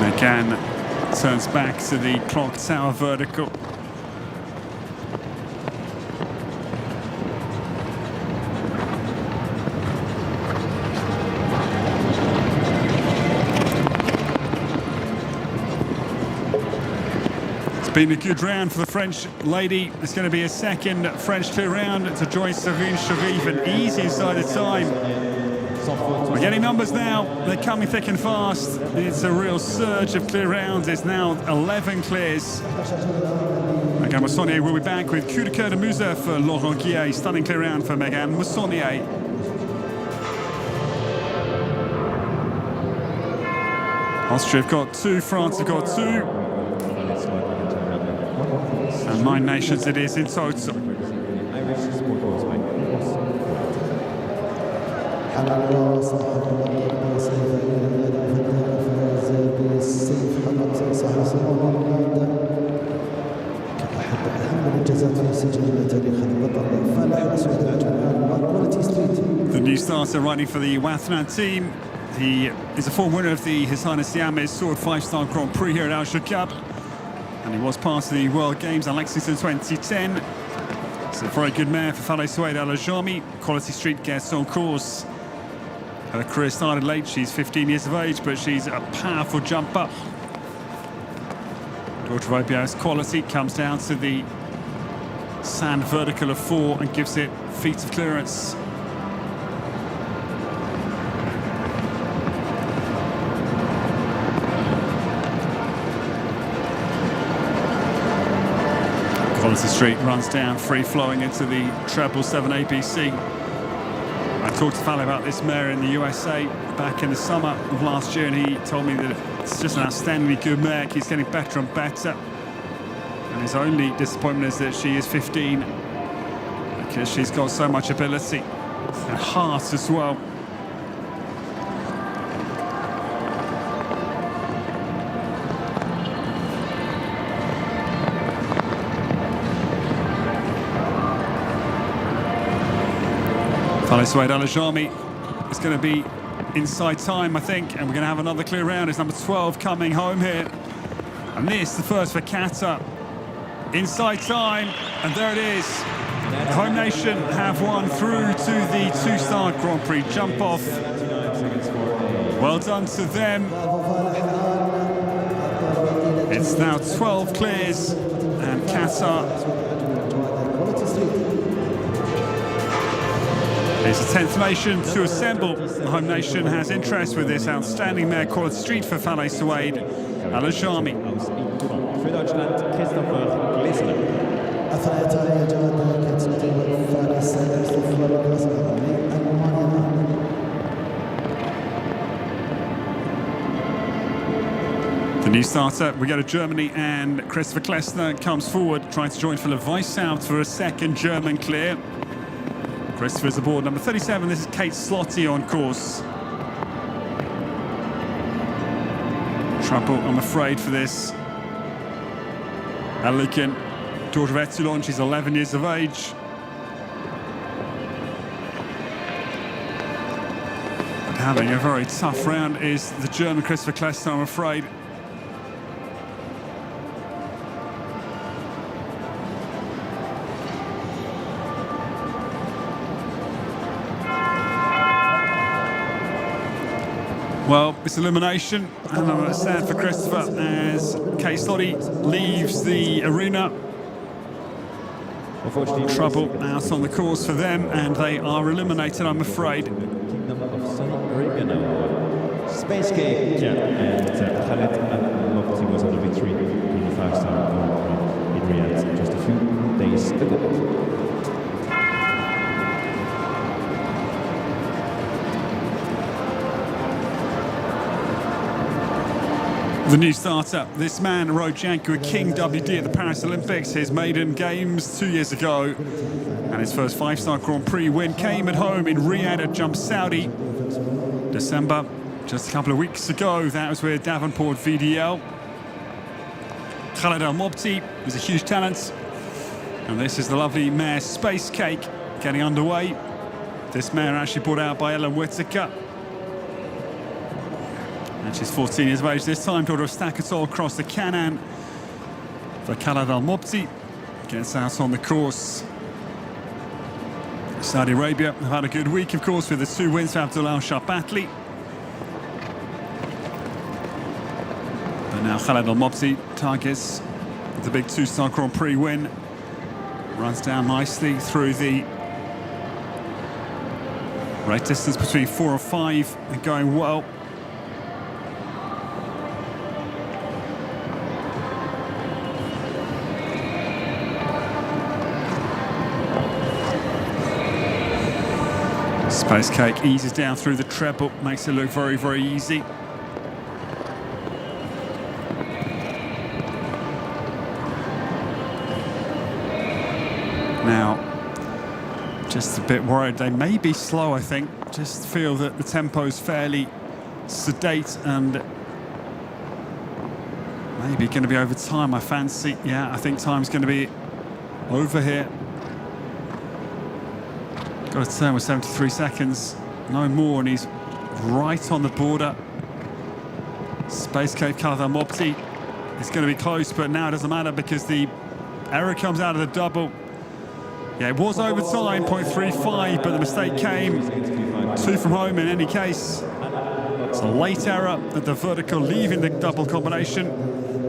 Megan turns back to the clock tower vertical. Been a good round for the French lady. It's going to be a second French clear round to join Serene Sharif, and easy inside the time. We're getting numbers now. They're coming thick and fast. It's a real surge of clear rounds. It's now 11 clears. Megan Massanier will be back with Kudeker de Musa for Laurent Guillet. Stunning clear round for Megan Massanier. Austria have got 2, France have got 2. And 9 nations it is in total. على اللواء صاحب اللقب سيف أمير فاز بالسيف حمد صاحب السمو كأحد أهم الإنجازات في سجل تاريخ البطل فالح أسود العجمان وكواليتي ستريت. The new starter riding for the Wathnan team. He is a former winner of the His Highness the Amir's Sword 5-star Grand Prix here at Alshaqab, and he was part of the World Games at Lexington 2010. It's a very good mare for Falaise Souaid Al-Ajami. Quality Street gets on course. Her career started late, she's 15 years of age, but she's a powerful jumper. Daughter of OBS quality comes down to the sand vertical of 4 and gives it feet of clearance. Quality Street runs down, free-flowing into the treble 7 ABC. I talked to Falaise about this mare in the USA back in the summer of last year, and he told me that it's just an outstandingly good mare. He's getting better and better. And his only disappointment is that she is 15, because she's got so much ability and heart as well. Falaise Souaid Al-Ajami is going to be inside time, I think, and we're going to have another clear round. It's number 12 coming home here. And this, the first for Qatar. Inside time, and there it is. The home nation have won through to the 2-star Grand Prix jump off. Well done to them. It's now 12 clears, and Qatar is the 10th nation to assemble. The home nation has interest with this outstanding mare Quality Street for Falaise Souaid Al-Ajami. The new starter, we go to Germany, and Christopher Klessner comes forward, trying to join Philipp Weisshaupt for a second German clear. Christopher's aboard, number 37, this is Kate Slotty on course. Trouble, I'm afraid, for this. Alikin, daughter of Etoulon, she's 11 years of age. But having a very tough round is the German Christopher Klessner, I'm afraid. Well, it's elimination, and I'm sad for Christopher as Kate Slotty leaves the arena. Trouble out on the course for them, and they are eliminated, I'm afraid. Space Cake, and Khaled Al-Mofti was on the victory in the 5-star Grand Prix in Riyadh just a few days ago. The new starter, this man rode Jaguar King WD at the Paris Olympics, his maiden games 2 years ago, and his first 5-star Grand Prix win came at home in Riyadh at Jump Saudi, December, just a couple of weeks ago. That was with Davenport VDL. Khaled Al-Mobti is a huge talent, and this is the lovely mare Space Cake getting underway. This mare actually brought out by Ellen Whittaker. And she's 14 years of age this time, daughter of Stackatol across the Canaan for Khaled Al-Mobti. Gets out on the course. Saudi Arabia have had a good week, of course, with the 2 wins for Abdul Al-Shabatli. But now Khaled Al-Mobti targets the big 2-star Grand Prix win. Runs down nicely through the race distance between 4 and 5 and going well. Space Cake eases down through the treble, makes it look very, very easy. Now, Just a bit worried. They may be slow, I think. Just feel that the tempo's fairly sedate and maybe going to be over time, I fancy. Yeah, I think time's going to be over here. Got a turn with 73 seconds. No more, and he's right on the border. Space Cave Qatar Mopti. It's going to be close, but now it doesn't matter because the error comes out of the double. Yeah, it was overtime, 0.35, but the mistake came. 2 from home in any case. It's a late error at the vertical, leaving the double combination.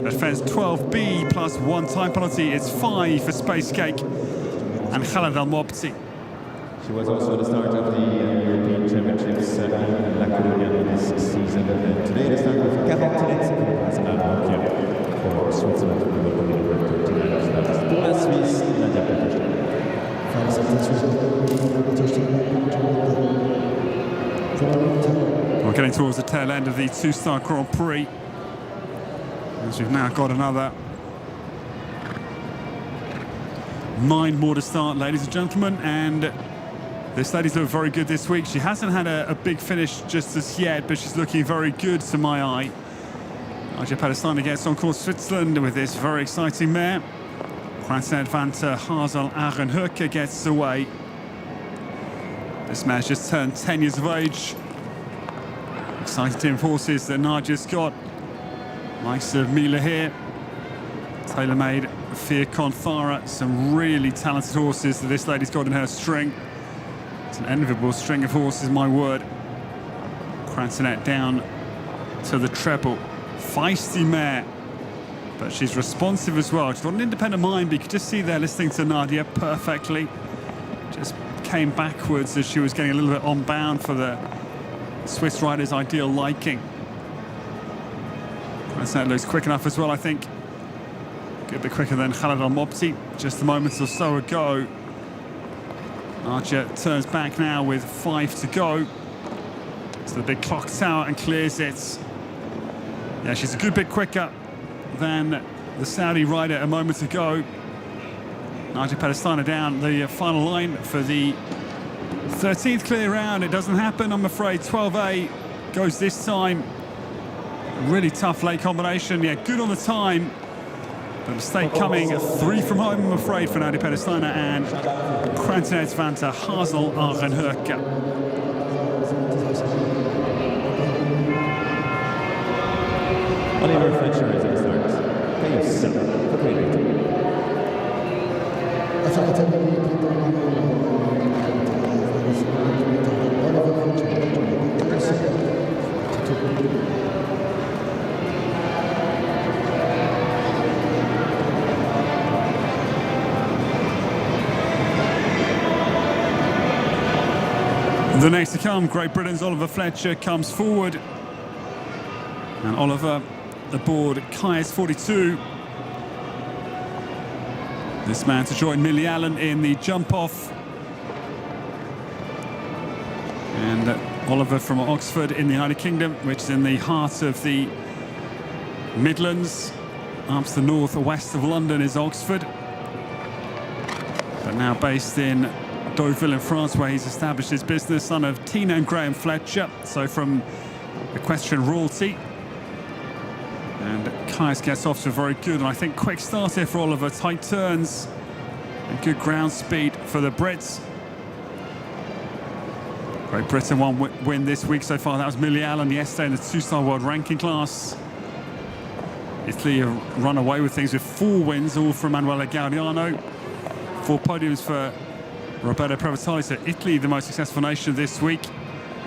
Defends 12B plus 1 time penalty. It's 5 for Space Cake and Khaled Al Mopti. She was also at the start of the European Championships in La Coruña this season. And today the start with Quarantaine as an advocate for Switzerland. Pour la Suisse, Nadia Peters. We're getting towards the tail end of the 2-star Grand Prix, as we've now got another 9 more to start, ladies and gentlemen. And this lady's looked very good this week. She hasn't had a big finish just as yet, but she's looking very good to my eye. Nadia Peters gets on course Switzerland with this very exciting mare. Quintet Vanta Hazel Arenhöke gets away. This mare's just turned 10 years of age. Exciting team of horses that Nadia's got. Likes of Mila here. Tailor-made Fia Conthara. Some really talented horses that this lady's got in her string. It's an enviable string of horses, my word. Quintet down to the treble. Feisty mare. But she's responsive as well. She's got an independent mind, but you could just see there listening to Nadia perfectly. Just came backwards as she was getting a little bit on bound for the Swiss rider's ideal liking. That looks quick enough as well, I think. A good bit quicker than Khaled Al Mopti just a moment or so ago. Nadia turns back now with 5 to go. To the big clock tower and clears it. Yeah, she's a good bit quicker than the Saudi rider a moment ago. Nadia Peters down the final line for the 13th clear round. It doesn't happen, I'm afraid. 12A goes this time. Really tough late combination. Yeah, good on the time. The mistake coming 3 from home, I'm afraid, for Nadia Peters and Quintet Vanta Hazel Arenhöke. Oliver Fletcher is at the start. KASS for Great The next to come, Great Britain's Oliver Fletcher comes forward. And Oliver aboard KASS 42. This man to join Millie Allen in the jump-off. And Oliver from Oxford in the United Kingdom, which is in the heart of the Midlands. Up to the north-west of London is Oxford. But now based in Deauville in France, where he's established his business, son of Tina and Graham Fletcher, so from Equestrian royalty. And KASS gets off to a very good, and I think, quick start here for Oliver. Tight turns and good ground speed for the Brits. Great Britain one win this week so far. That was Millie Allen yesterday in the 2-star world ranking class. Italy have run away with things with 4 wins, all from Emanuele Gaudiano. 4 podiums for Roberto Prevatali. So Italy, the most successful nation this week.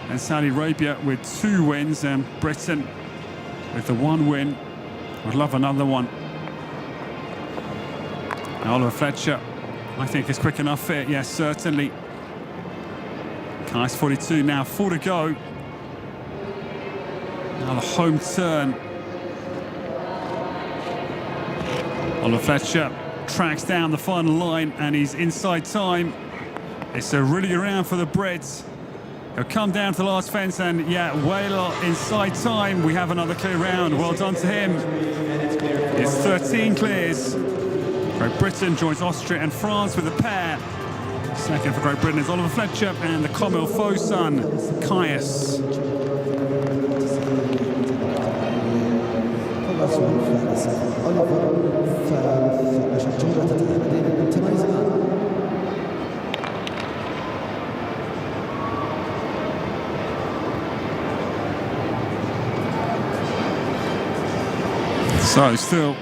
And Saudi Arabia with 2 wins, and Britain with the 1 win. Would love another one. And Oliver Fletcher, I think, is quick enough fit. Yes, certainly. KASS 42 now, 4 to go. Now the home turn. Oliver Fletcher tracks down the final line, and he's inside time. It's a really good round for the Brits. He'll come down to the last fence, and yeah, Whaler inside time. We have another clear round. Well done to him. It's 13 clears. Great Britain joins Austria and France with a pair. Second for Great Britain is Oliver Fletcher and the Comilfo son, KASS. So still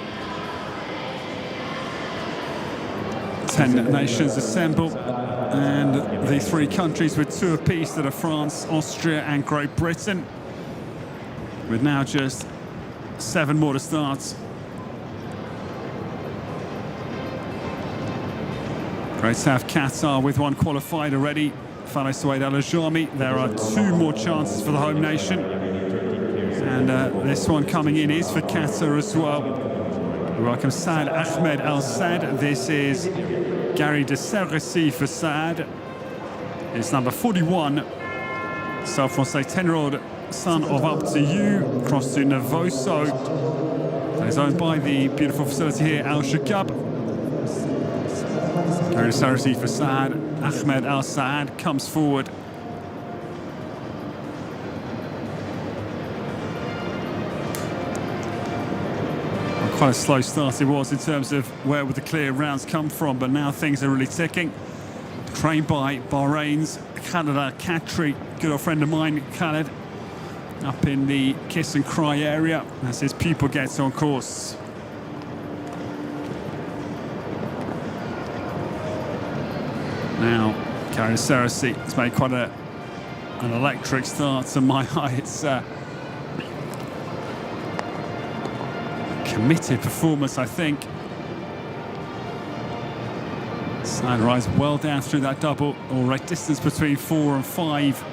10 nations assembled, and the three countries with two apiece that are France, Austria and Great Britain, with now just 7 more to start. Great to have Qatar with one qualified already. Farai Suwaid Al Ajami. There are 2 more chances for the home nation. And this one coming in is for Qatar as well. We welcome Saad Ahmed Al Saad. This is Gary de Serresi for Saad. It's number 41. So Francais 10-year-old son of Up To You, across to Navoso. That is owned by the beautiful facility here, Alshaqab. Gary de Serresi for Saad. Ahmed Al Saad comes forward. Quite a slow start it was in terms of where would the clear rounds come from, but now things are really ticking. Trained by Bahrain's Khaled Katri, good old friend of mine, Khaled, up in the Kiss and Cry area as his pupil gets on course. Now, Gary de Serresi has made quite an electric start to my eye. It's committed performance, I think. Side rise well down through that double, or right distance between 4 and 5.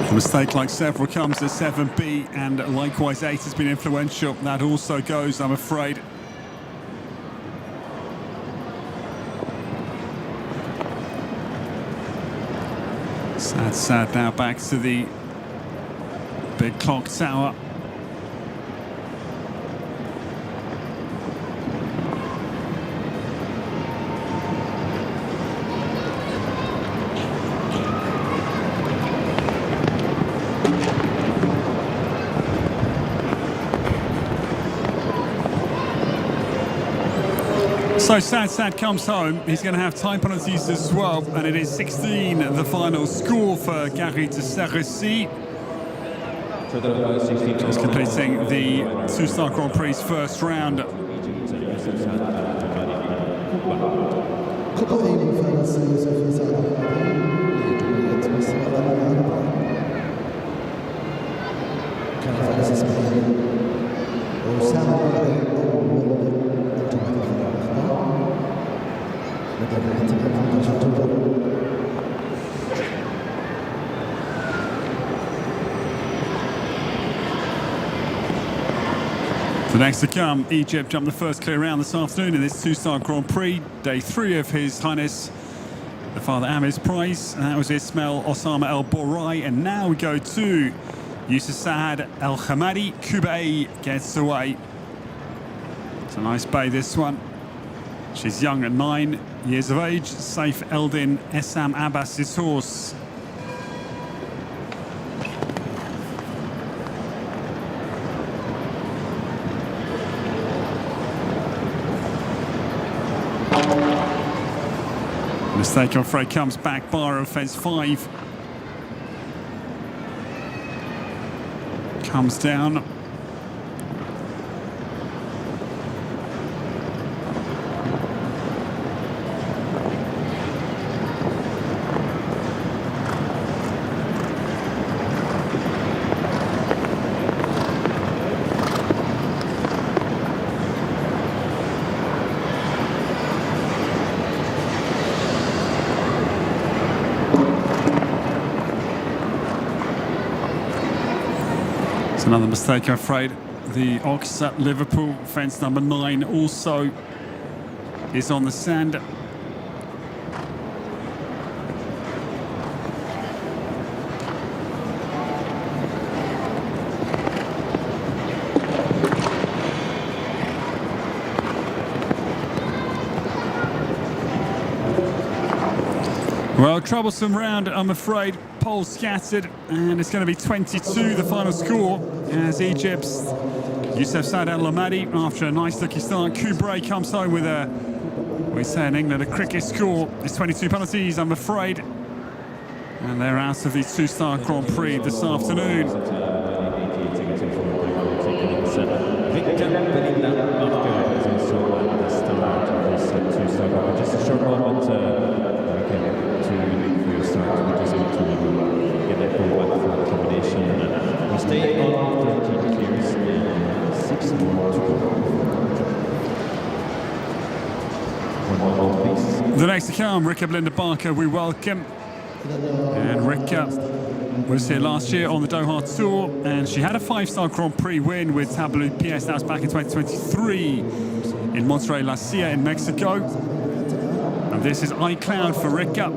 A mistake like several comes at 7B, and likewise 8 has been influential. That also goes, I'm afraid. Sad now back to the big clock tower. So Sad comes home. He's going to have time penalties as well, and it is 16 the final score for Gary de Serresi. Just completing the 2-star Grand Prix first round. The next to come, Egypt jumped the first clear round this afternoon in this 2-star Grand Prix, day 3 of His Highness the Father Amir's Prize, and that was Ismail Osama El Borai. And now we go to Yusuf Saad El Hamadi. Kuba gets away. It's a nice bay, this one. She's young at 9 years of age. Saif Eldin Essam Abbas's horse. Mistake, I'm afraid, comes back bar of fence 5. Comes down. Another mistake, I'm afraid. The Ox at Liverpool, fence number 9, also is on the sand. Well, troublesome round, I'm afraid. Poles scattered, and it's going to be 22, the final score, as Egypt's Youssef Saad El Lamadi, after a nice looking start. Kubre comes home with a, we say in England, a cricket score. It's 22 penalties, I'm afraid. And they're out of the 2-star Grand Prix this afternoon. Just a short moment to for your start. We just want to get that ball back for the combination. We stay on 13 clears and 6 more to go. One more, please. The next to come, Rika Belinda Barker, we welcome. And Rika was here last year on the Doha Tour, and she had a 5-star Grand Prix win with Tableau PS. That was back in 2023 in Monterrey La Silla in Mexico. And this is iCloud for Rika.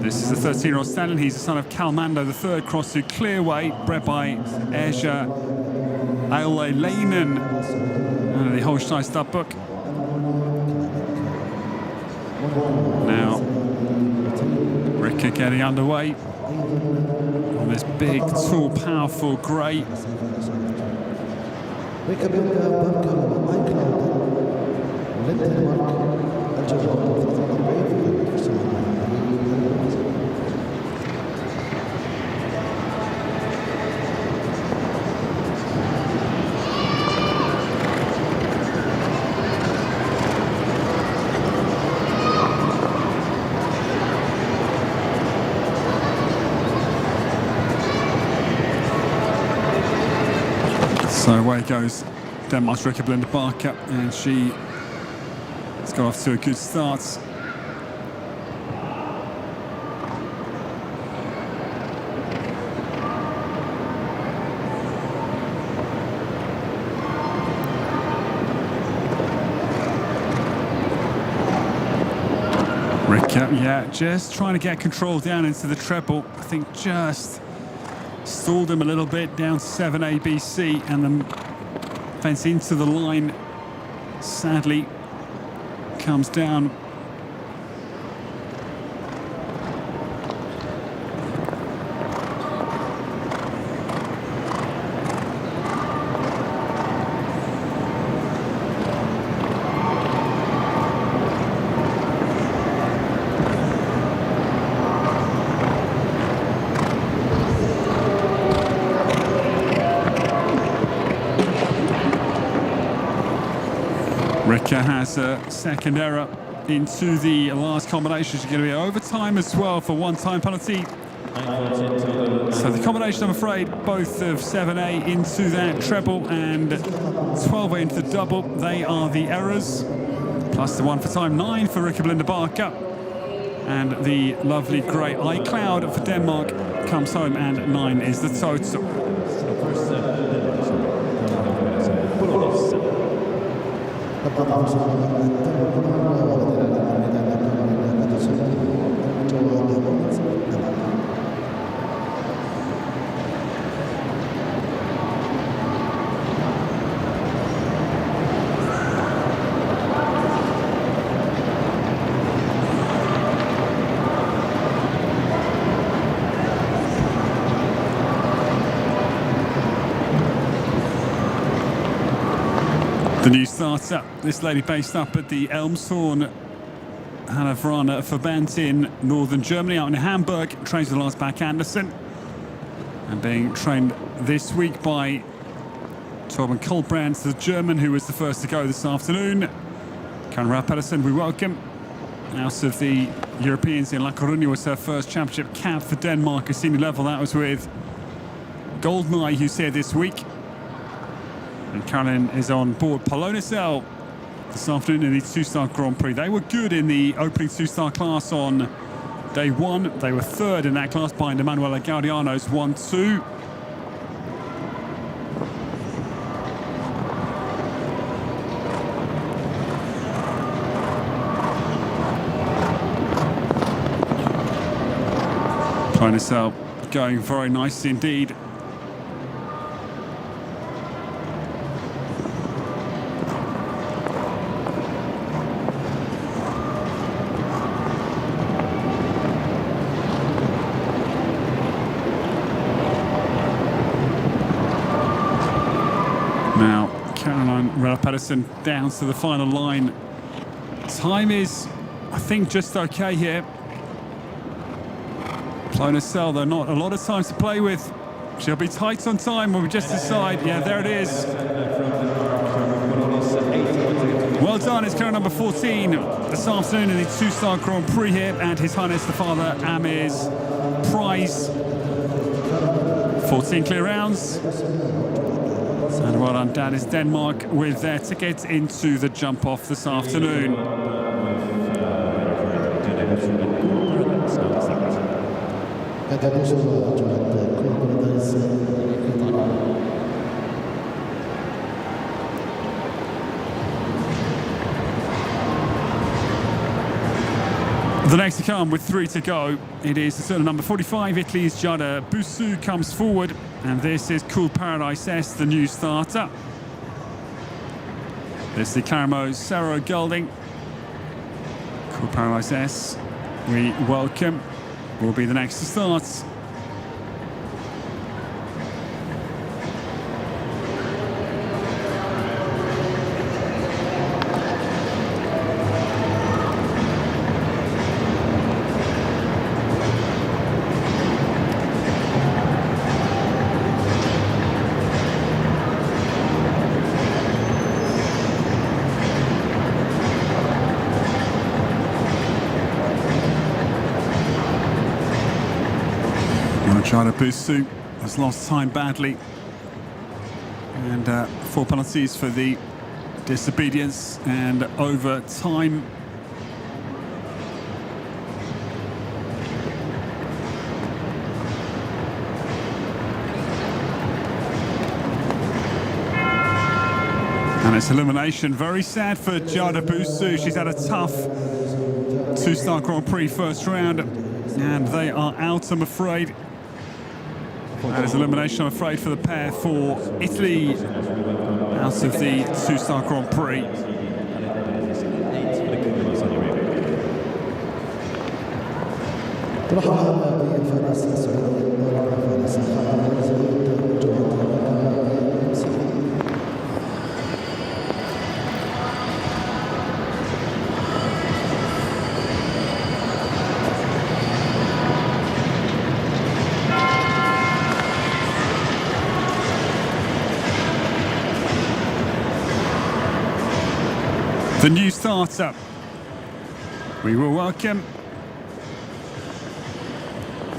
This is the 13-year-old stallion. He's the son of Kalmando III, crossed to Clearway, bred by Erja Ailelainen, the Holstein stud book. Now, Rika getting underway on this big, tall, powerful grey. So away goes Denmark's Rika Belinda Barker, and she has got off to a good start. Rika, yeah, just trying to get control down into the treble. I think just stalled him a little bit, down 7 ABC, and then fence into the line, sadly comes down. Rika has a second error into the last combination. She's going to be overtime as well for one-time penalty. So the combination, I'm afraid, both of 7A into that treble and 12A into the double, they are the errors. Plus the one for time, 9 for Rika Belinda Barker. And the lovely grey iCloud for Denmark comes home, and 9 is the total. The new starter, this lady based up at the Elmshorn Hanoveraner Verband in northern Germany, out in Hamburg, trains with Lars Bach Andersen, and being trained this week by Torben Kohlbrandt, the German, who was the first to go this afternoon. Conrad Pedersen, we welcome. Out of the Europeans, in La Coruña was her first championship cap for Denmark at senior level. That was with Goldeneye, who's here this week. And Caroline is on board Polonicel this afternoon in the 2-star Grand Prix. They were good in the opening 2-star class on day 1. They were third in that class behind Emanuela Gaudiano's 1-2. Trying to sell, going very nicely indeed. Now, Pedersen down to the final line. Time is, I think, just okay here. Plona Cell, though, not a lot of time to play with. She'll be tight on time when we just decide. Yeah, there it is. Well done, it's car number 14 this afternoon in the two-star Grand Prix here at His Highness the Father Amir's prize. 14 clear rounds. And well done, Dad is Denmark with their ticket into the jump-off this afternoon. The next to come with 3 to go, it is the certain number 45, Italy's Giada Busu comes forward, and this is Cool Paradise S, the new starter. This is the Caramo Sarah Golding. Cool Paradise S, we welcome, will be the next to start. Giada Busu has lost time badly, and 4 penalties for the disobedience and over time. And it's elimination. Very sad for Giada Busu. She's had a tough two-star Grand Prix first round, and they are out, I'm afraid. That is elimination, I'm afraid, for the pair for Italy out of the two-star Grand Prix. The new starter, we will welcome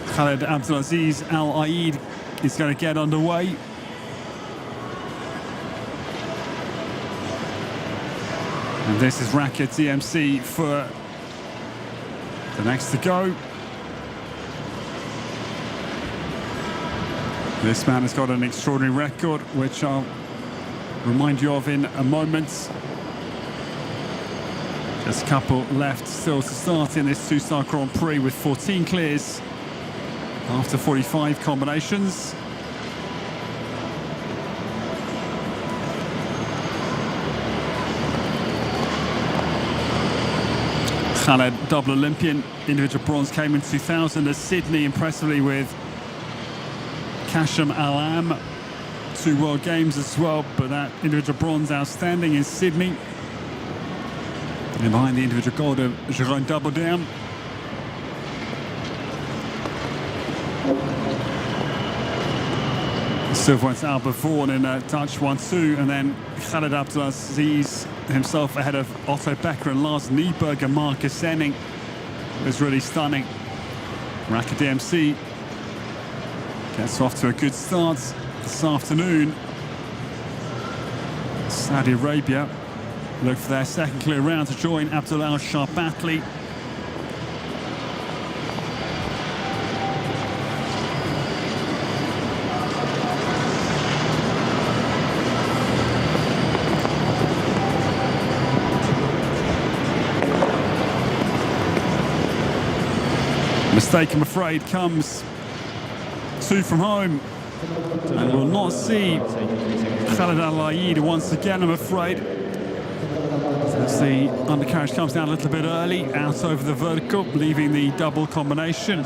Khaled Abdulaziz Al Aid is going to get underway. And this is Racket DMC for the next to go. This man has got an extraordinary record, which I'll remind you of in a moment. Just a couple left still to start in this two-star Grand Prix with 14 clears after 45 combinations. Khaled, double Olympian, individual bronze, came in 2000 at Sydney impressively with Kashim Alam, 2 World Games as well, but that individual bronze outstanding in Sydney. And behind the individual gold of Jérôme Doubledown. Silver went to Albert Vaughan in a Dutch 1-2, and then Khaled Abdulaziz himself ahead of Otto Becker and Lars Nieberg and Marcus Enning. It was really stunning. Racket DMC gets off to a good start this afternoon. Saudi Arabia look for their second clear round to join Abdullah Sharbatli. Mistake, I'm afraid, comes two from home. And we'll not see Khalid Al-Aid once again, I'm afraid. As the undercarriage comes down a little bit early, out over the vertical, leaving the double combination.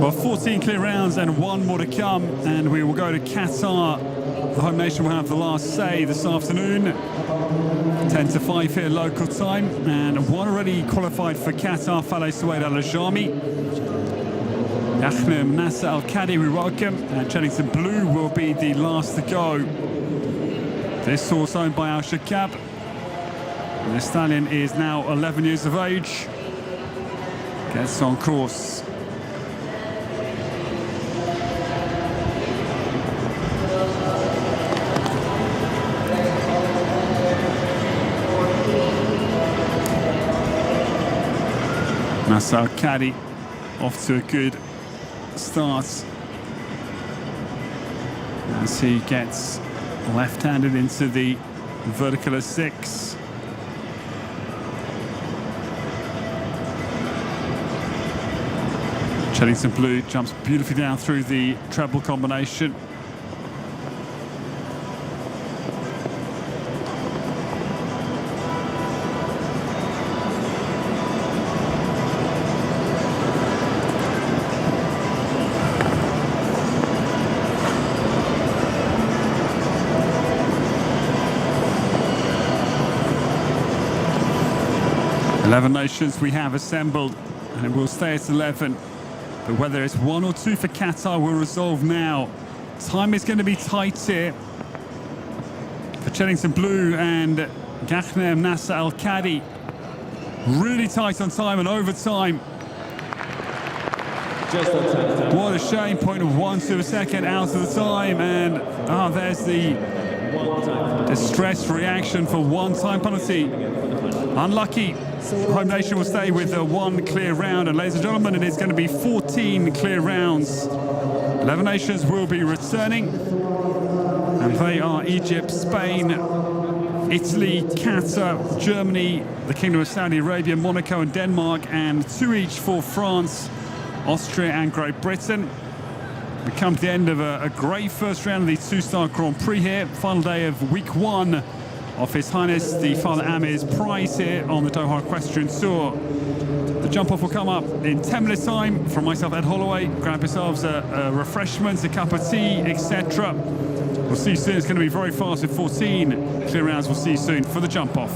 Well, 14 clear rounds and one more to come, and we will go to Qatar. The home nation will have the last say this afternoon. 10 to 5 here local time, and one already qualified for Qatar, Faleh Suwaid Al-Ajami. Ahmed Nasser Al-Kadi, we welcome, and Chennington Blue will be the last to go. This horse owned by Alshaqab. The stallion is now 11 years of age. Gets on course. Nasser Al-Kadi off to a good start as he gets left-handed into the vertical at 6. Chennington Blue jumps beautifully down through the treble combination. Eleven nations we have assembled, and it will stay at 11. But whether it's 1 or 2 for Qatar will resolve now. Time is going to be tight here for Chennington Blue and Ghahnem Nasser Al-Kadi. Really tight on time and overtime. What a shame, 0.12 of a second out of the time, and there's the distress reaction for one-time penalty. Unlucky. Home nation will stay with one clear round, and ladies and gentlemen, it is going to be 14 clear rounds. 11 nations will be returning, and they are Egypt, Spain, Italy, Qatar, Germany, the Kingdom of Saudi Arabia, Monaco and Denmark, and 2 each for France, Austria and Great Britain. We come to the end of a great first round of the 2-star Grand Prix here. Final day of week 1 of His Highness the Father Amir's Prize here on the Doha Equestrian Tour. The jump-off will come up in 10 minutes time. From myself, Ed Holloway, grab yourselves a refreshment, a cup of tea, etc. We'll see you soon. It's going to be very fast with 14 clear rounds. We'll see you soon for the jump-off.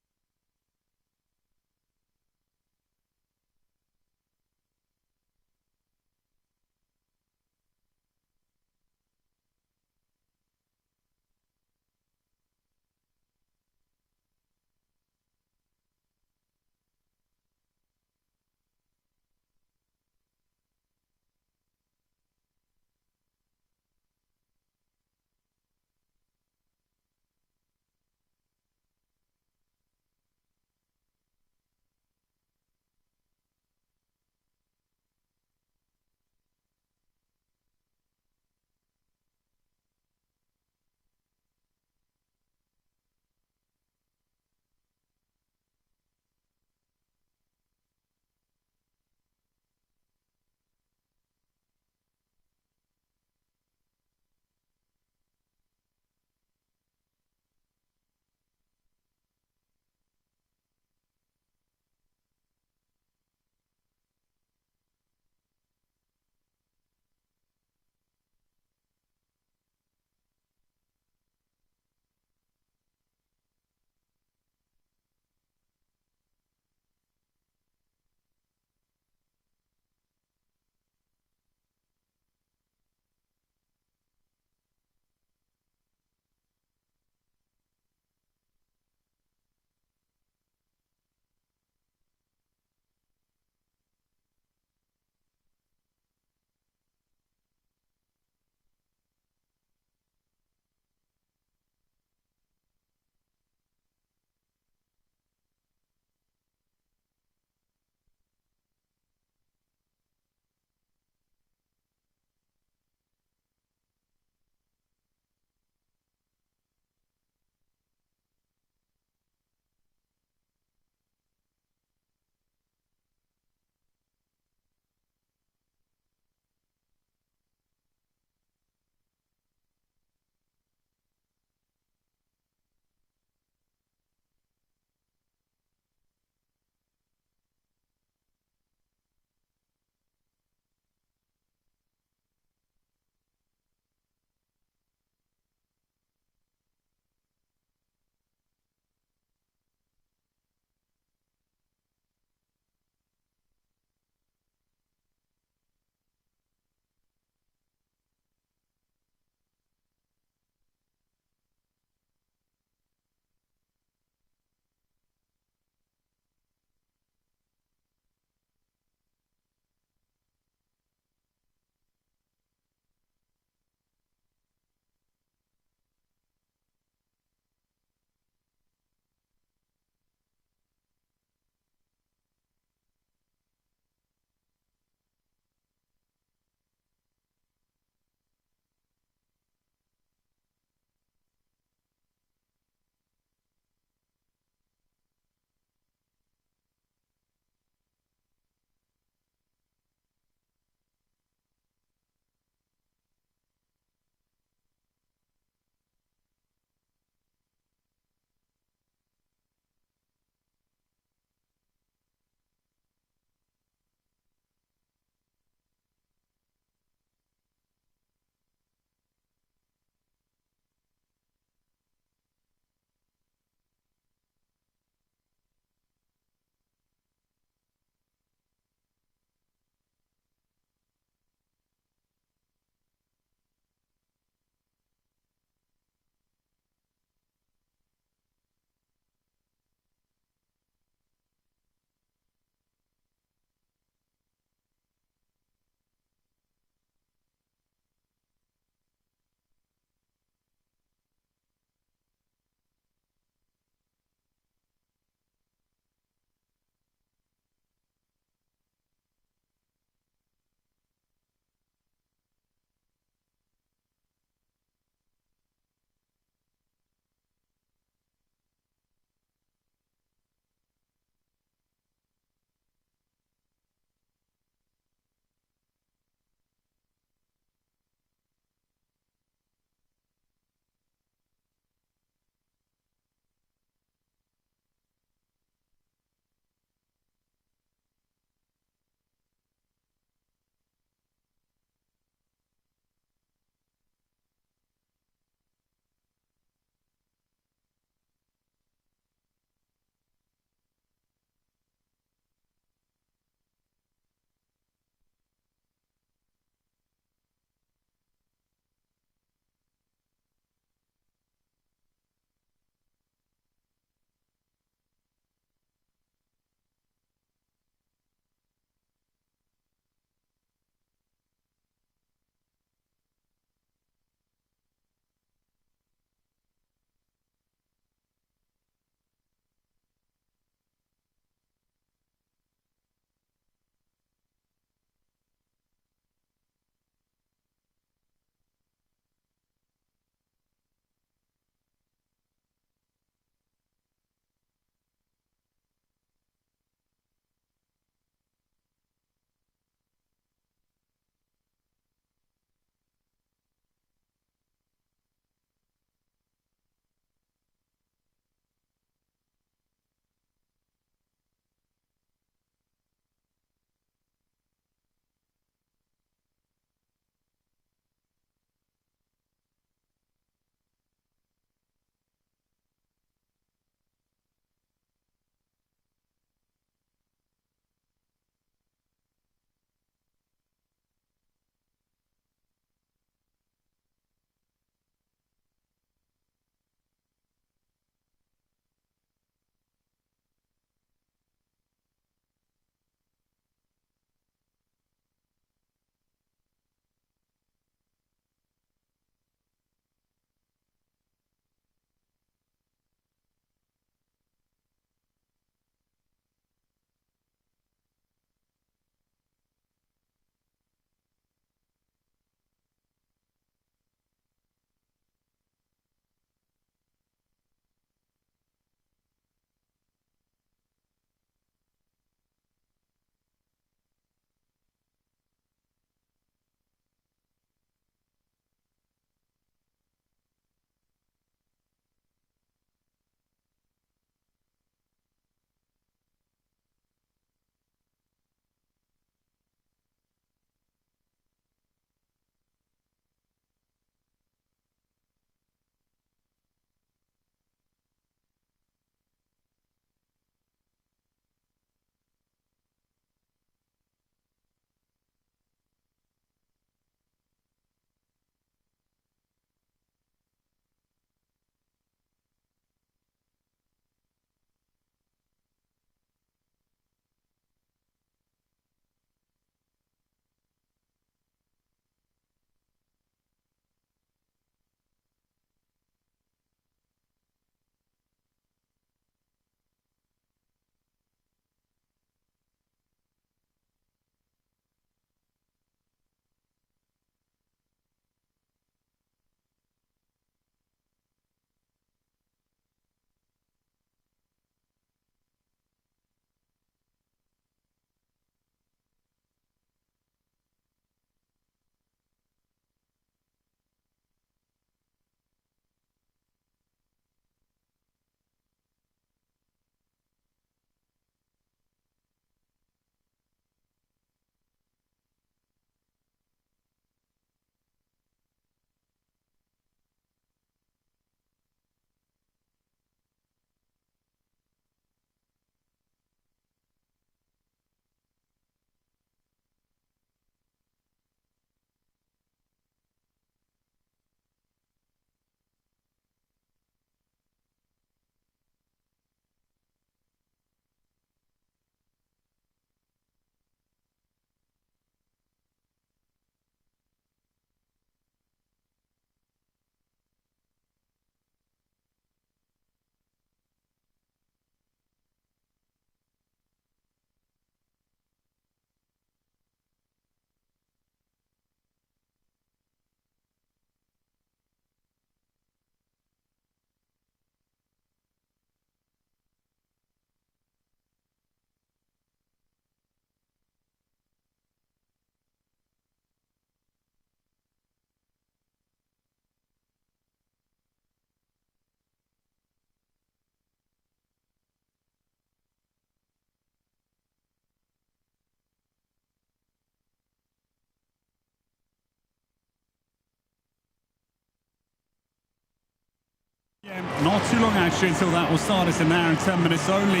Not too long actually until that will start. It's an hour and 10 minutes only.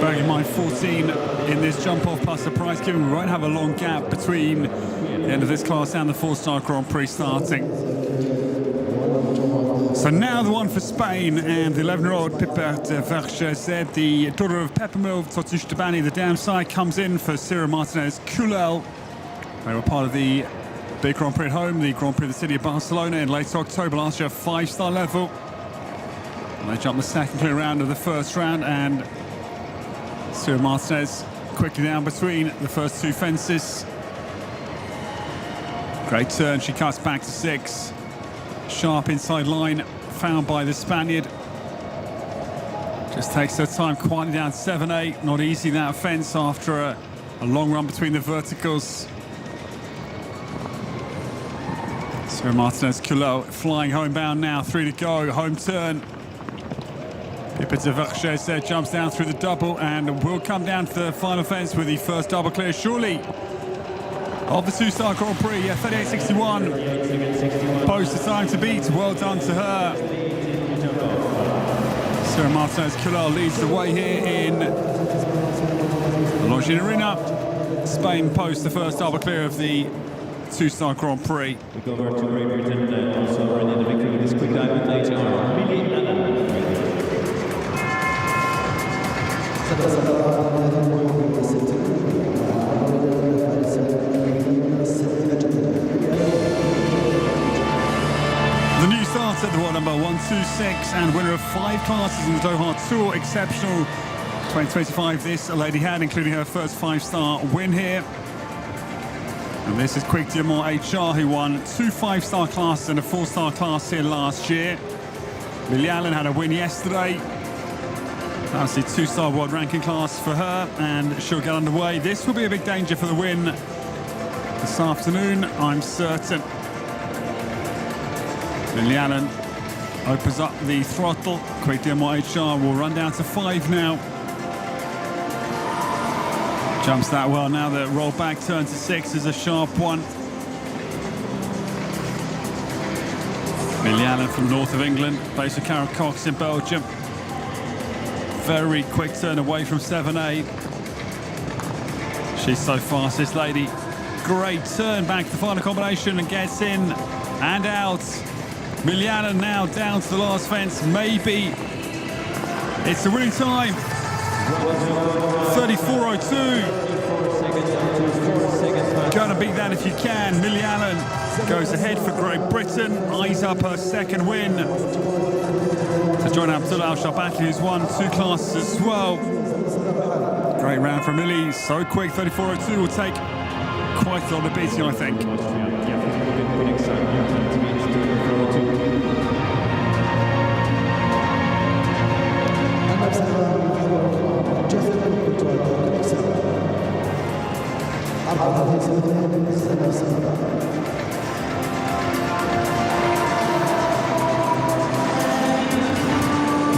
Bearing in mind 14 in this jump off plus the prize giving. We won't have a long gap between the end of this class and the 4-star Grand Prix starting. So now the one for Spain, and the 11-year-old Pipert Vergezet, the daughter of Peppermill Totush Tabani. The downside comes in for Cyril Martinez Culel. They were part of the big Grand Prix at home, the Grand Prix of the city of Barcelona in late October last year, 5-star level. And they jumped the second clear round of the first round, and Cyril Martinez quickly down between the first two fences. Great turn, she cuts back to 6. Sharp inside line found by the Spaniard. Just takes her time quietly down 7-8. Not easy that fence after a long run between the verticals. Cyril Martinez Culel flying homebound now, 3 to go, home turn. Pipert Vergezet jumps down through the double and will come down to the final fence with the first double clear, surely, of the 2-star Grand Prix. Yeah, 38.61. Post the time to beat. Well done to her. Cyril Martinez Culel leads the way here in the Longines Arena. Spain post the first double clear of the 2-star Grand Prix. We go over to Great Britain, also already in the victory with this quick dive with HR. The new starter, the world number 126 and winner of 5 classes in the Doha Tour Exceptional 2025. This a lady had, including her first 5-star win here. And this is Quick Diamond HR, who won 2 5-star classes and a 4-star class here last year. Millie Allen had a win yesterday. That's the 2-star world ranking class for her, and she'll get underway. This will be a big danger for the win this afternoon, I'm certain. Millie Allen opens up the throttle. Quick Diamond HR will run down to 5 now. Jumps that well now. The roll back turn to 6 is a sharp one. Millie Allen from north of England, based with Karen Cox in Belgium. Very quick turn away from 7-8. She's so fast, this lady. Great turn back to the final combination and gets in and out. Millie Allen now down to the last fence. Maybe it's the winning time. 34.02. Gonna beat that if you can. Millie Allen goes ahead for Great Britain. Eyes up her second win. To join Abdullah Alshaqab, who's won 2 classes as well. Great round from Millie. So quick, 34.02 will take quite a lot of beating, I think.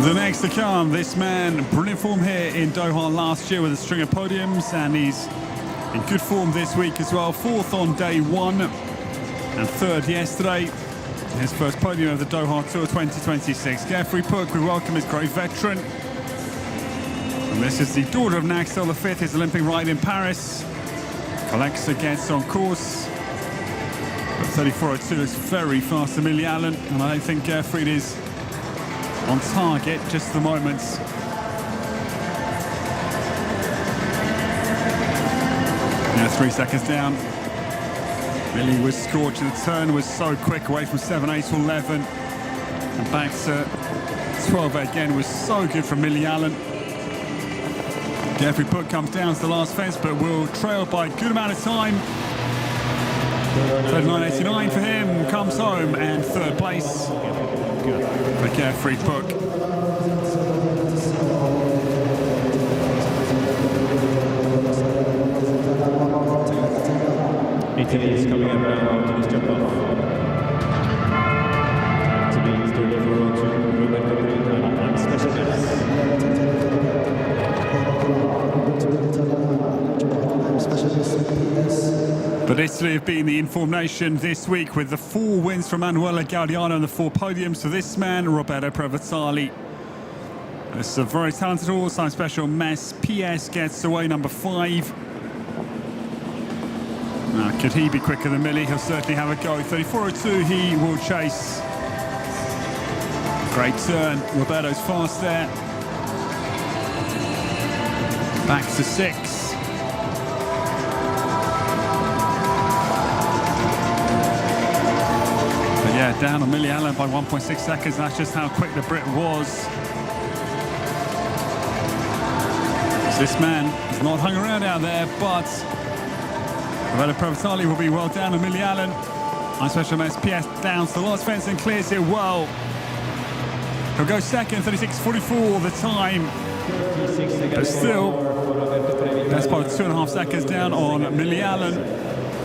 The next to come, this man, brilliant form here in Doha last year with a string of podiums, and he's in good form this week as well. 4th on day 1 and 3rd yesterday. His first podium of the Doha Tour 2026. Geoffrey Pook, we welcome his great veteran. And this is the daughter of Naxel V, his Olympic ride in Paris. Alexa gets on course. But 34.02 is very fast to Millie Allen, and I don't think Geoffrey is on target just at the moment. Now 3 seconds down. Millie was scorching. The turn was so quick, away from 7.8 to 11. And back to 12 again was so good from Millie Allen. Geoffrey Pook comes down to the last fence, but will trail by a good amount of time. 39.89 for him, comes home, and 3rd place for Geoffrey Pook. Italy is coming up now to this jump off. To be 34.02, Ruben Capitani and specialist. Specialist But Italy have been the informed nation this week with the 4 wins from Manuela Gaudiano and the 4 podiums for this man, Roberto Prevezzali. It's a very talented horse. Time special mess. PS gets away number 5. Now, could he be quicker than Millie? He'll certainly have a go. 34.02, he will chase. Great turn. Roberto's fast there. Back to 6. But yeah, down on Millie Allen by 1.6 seconds. That's just how quick the Brit was. This man has not hung around out there, but Roberto Prevezzali will be well down on Millie Allen. On special SPS down to the last fence and clears it well. He'll go second, 36.44 the time. But still, that's about 2.5 seconds down on Millie Allen,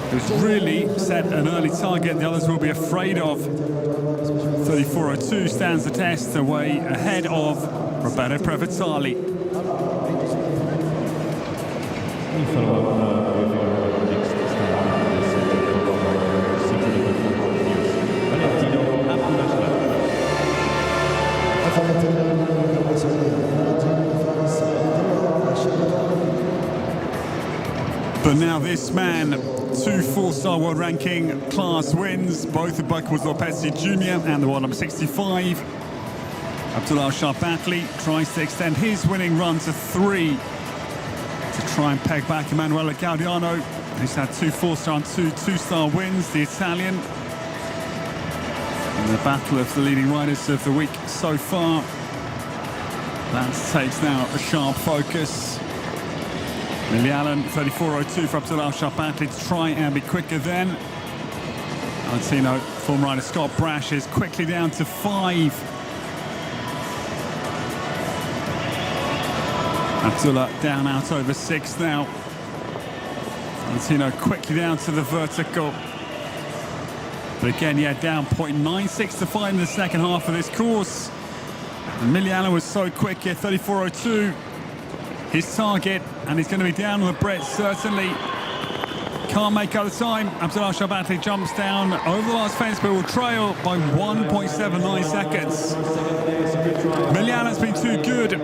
who's really set an early target the others will be afraid of. 34.02 stands the test, away ahead of Roberto Prevezzali. But now this man, 2 4-star world ranking class wins, both the Buckles Lopez Jr. and the one number 65. Alshaqab tries to extend his winning run to 3 to try and peg back Emanuele Gaudiano, who's had 2 4-star and 2 2-star wins, the Italian. In the battle of the leading riders of the week so far. That takes now a sharp focus. Millie Allen, 34.02 for Alshaqab to try and be quicker then. Valentino, form rider Scott Brash is quickly down to 5. Abdullah down out over 6 now. Valentino quickly down to the vertical. But again, yeah, down 0.96 to 5 in the second half of this course. And Millie Allen was so quick here, 34.02. His target, and he's going to be down on the Brett, certainly. Can't make out the time. Alshaqab jumps down over the last fence, but will trail by 1.79 seconds. Millie Allen's been too good.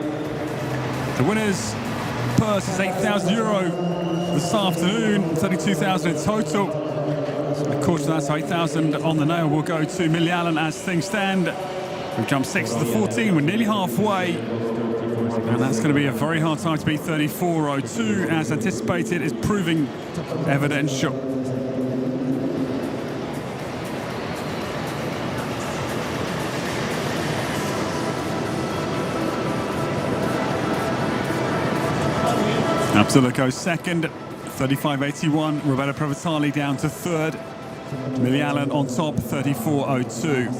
The winner's purse is €8,000 this afternoon, 32,000 in total. Of course, that's 8,000 on the nail will go to Millie Allen as things stand. We've jumped 6 to the 14, we're nearly halfway. And that's going to be a very hard time to beat. 34.02, as anticipated, is proving evidential. Abdullah goes second, 35.81. Roberto Prevezzali down to 3rd. Millie Allen on top, 34.02.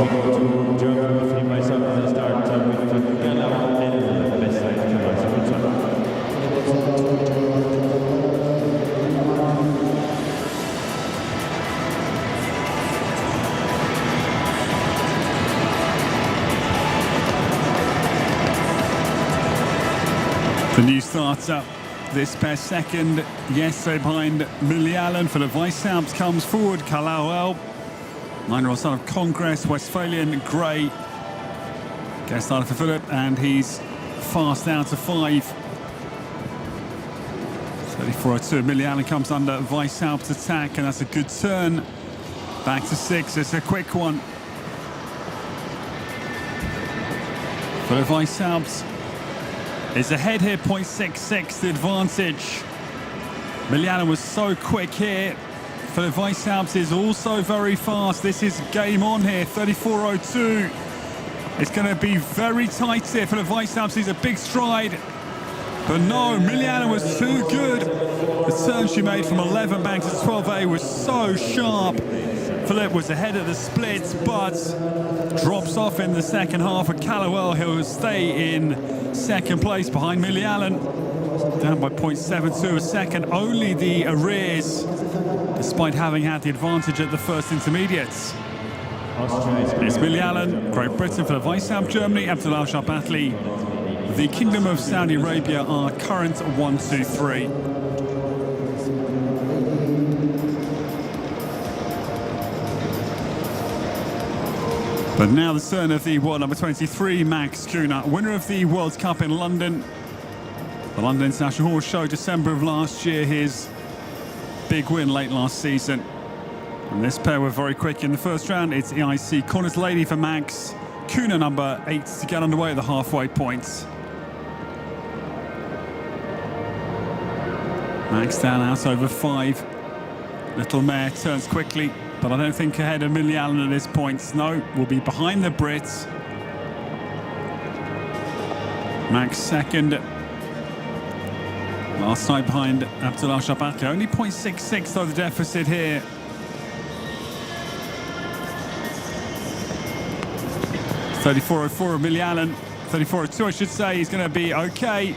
We go to Germany with myself as a start with Gala and the best side of The new starter, this pair second, yesterday behind Millie Allen. For the Weisshaupt comes forward, Kalauel. 9-year-old son of Congress, Westphalian, Grey. Guest starter for Philip, and he's fast down to 5. 34.02. Millie Allen comes under Weisshaupt attack, and that's a good turn. Back to 6. It's a quick one. Philip Weisshaupt is ahead here, 0.66 the advantage. Millie Allen was so quick here. Philip Weisshaupt is also very fast. This is game on here, 34.02. It's going to be very tight here. Philip Weisshaupt sees a big stride. But no, Millie Allen was too good. The turn she made from 11 back to 12A was so sharp. Philip was ahead of the splits, but drops off in the second half. And Callowell, he'll stay in second place behind Millie Allen. Down by 0.72 a second. Only the arrears despite having had the advantage at the first intermediates. It's Millie Allen, Great Britain for the Vice-Champ Germany, Abdullah Al-Shabatli. The Kingdom of Saudi Arabia are current 1, 2, 3. But now the turn of the world number 23, Max Kühne, winner of the World Cup in London. The London International Horse Show, December of last year, his big win late last season. And this pair were very quick in the first round. It's EIC Corners Lady for Max Kühne, number 8, to get underway at the halfway point. Max down out over 5. Little mare turns quickly, but I don't think ahead of Millie Allen at this point. No, will be behind the Brits. Max second. Last night behind Abdullah Shabatli. Only 0.66 though the deficit here. .34.04 of Millie Allen. 34.02 I should say. He's going to be okay.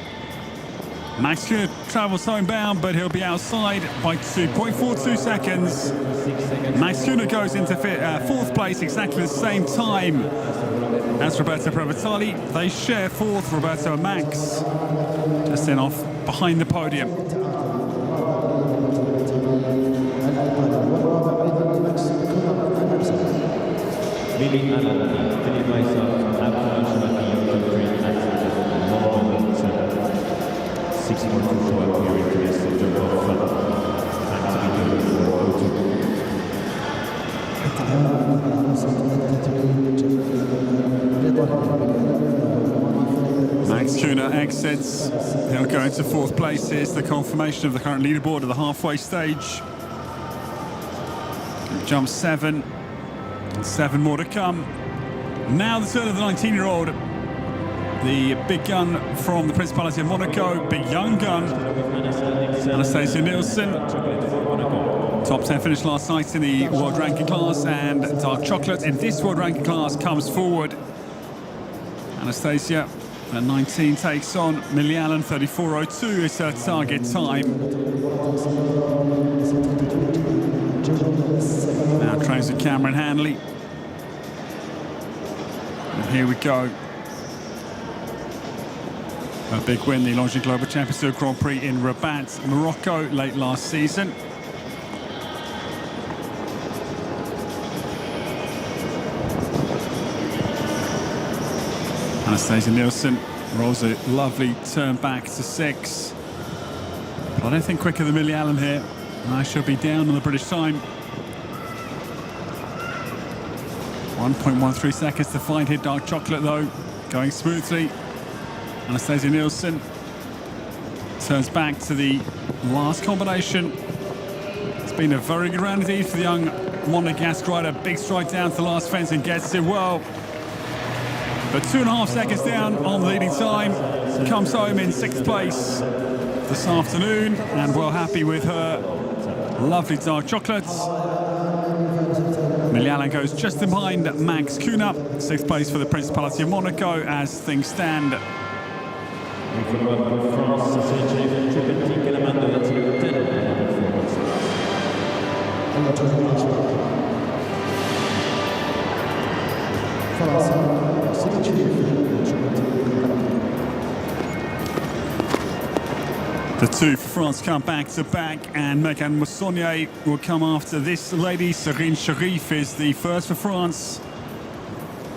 Max Kühne travels homebound, but he'll be outside by 2.42 seconds. Max Kühne goes into 4th place, exactly the same time as Roberto Previtali. They share 4th, Roberto and Max, just in off behind the podium. Millie Allen, Philippe Maissa, Abdullah Shabatli, 6.24 here into this jump off Max Kühne exits. He'll go into 4th place. Here's the confirmation of the current leaderboard at the halfway stage. Jump 7. And 7 more to come. Now the turn of the 19-year-old. The big gun from the Principality of Monaco, big young gun, Anastasia Nielsen. Top 10 finish last night in the world ranking class, and Dark Chocolate in this world ranking class comes forward. Anastasia at 19 takes on Millie Allen. 34.02 is her target time. Now trains with Cameron Hanley. And here we go. A big win, the Longines Global Champions Tour Grand Prix in Rabat, Morocco, late last season. Anastasia Nielsen rolls a lovely turn back to 6. But I don't think quicker than Millie Allen here. I shall be down on the British time. 1.13 seconds to find here. Dark Chocolate, though, going smoothly. Anastasia Nielsen turns back to the last combination. It's been a very good round indeed for the young Monegasque rider. Big strike down to the last fence and gets it well. But 2.5 seconds down on the leading time. Comes home in 6th place this afternoon, and well happy with her lovely Dark Chocolates. Millie Allen goes just in behind Max Kühne. 6th place for the Principality of Monaco as things stand. The two for France come back to back, and Megan Moussonnier will come after this lady. Serine Sharif is the first for France.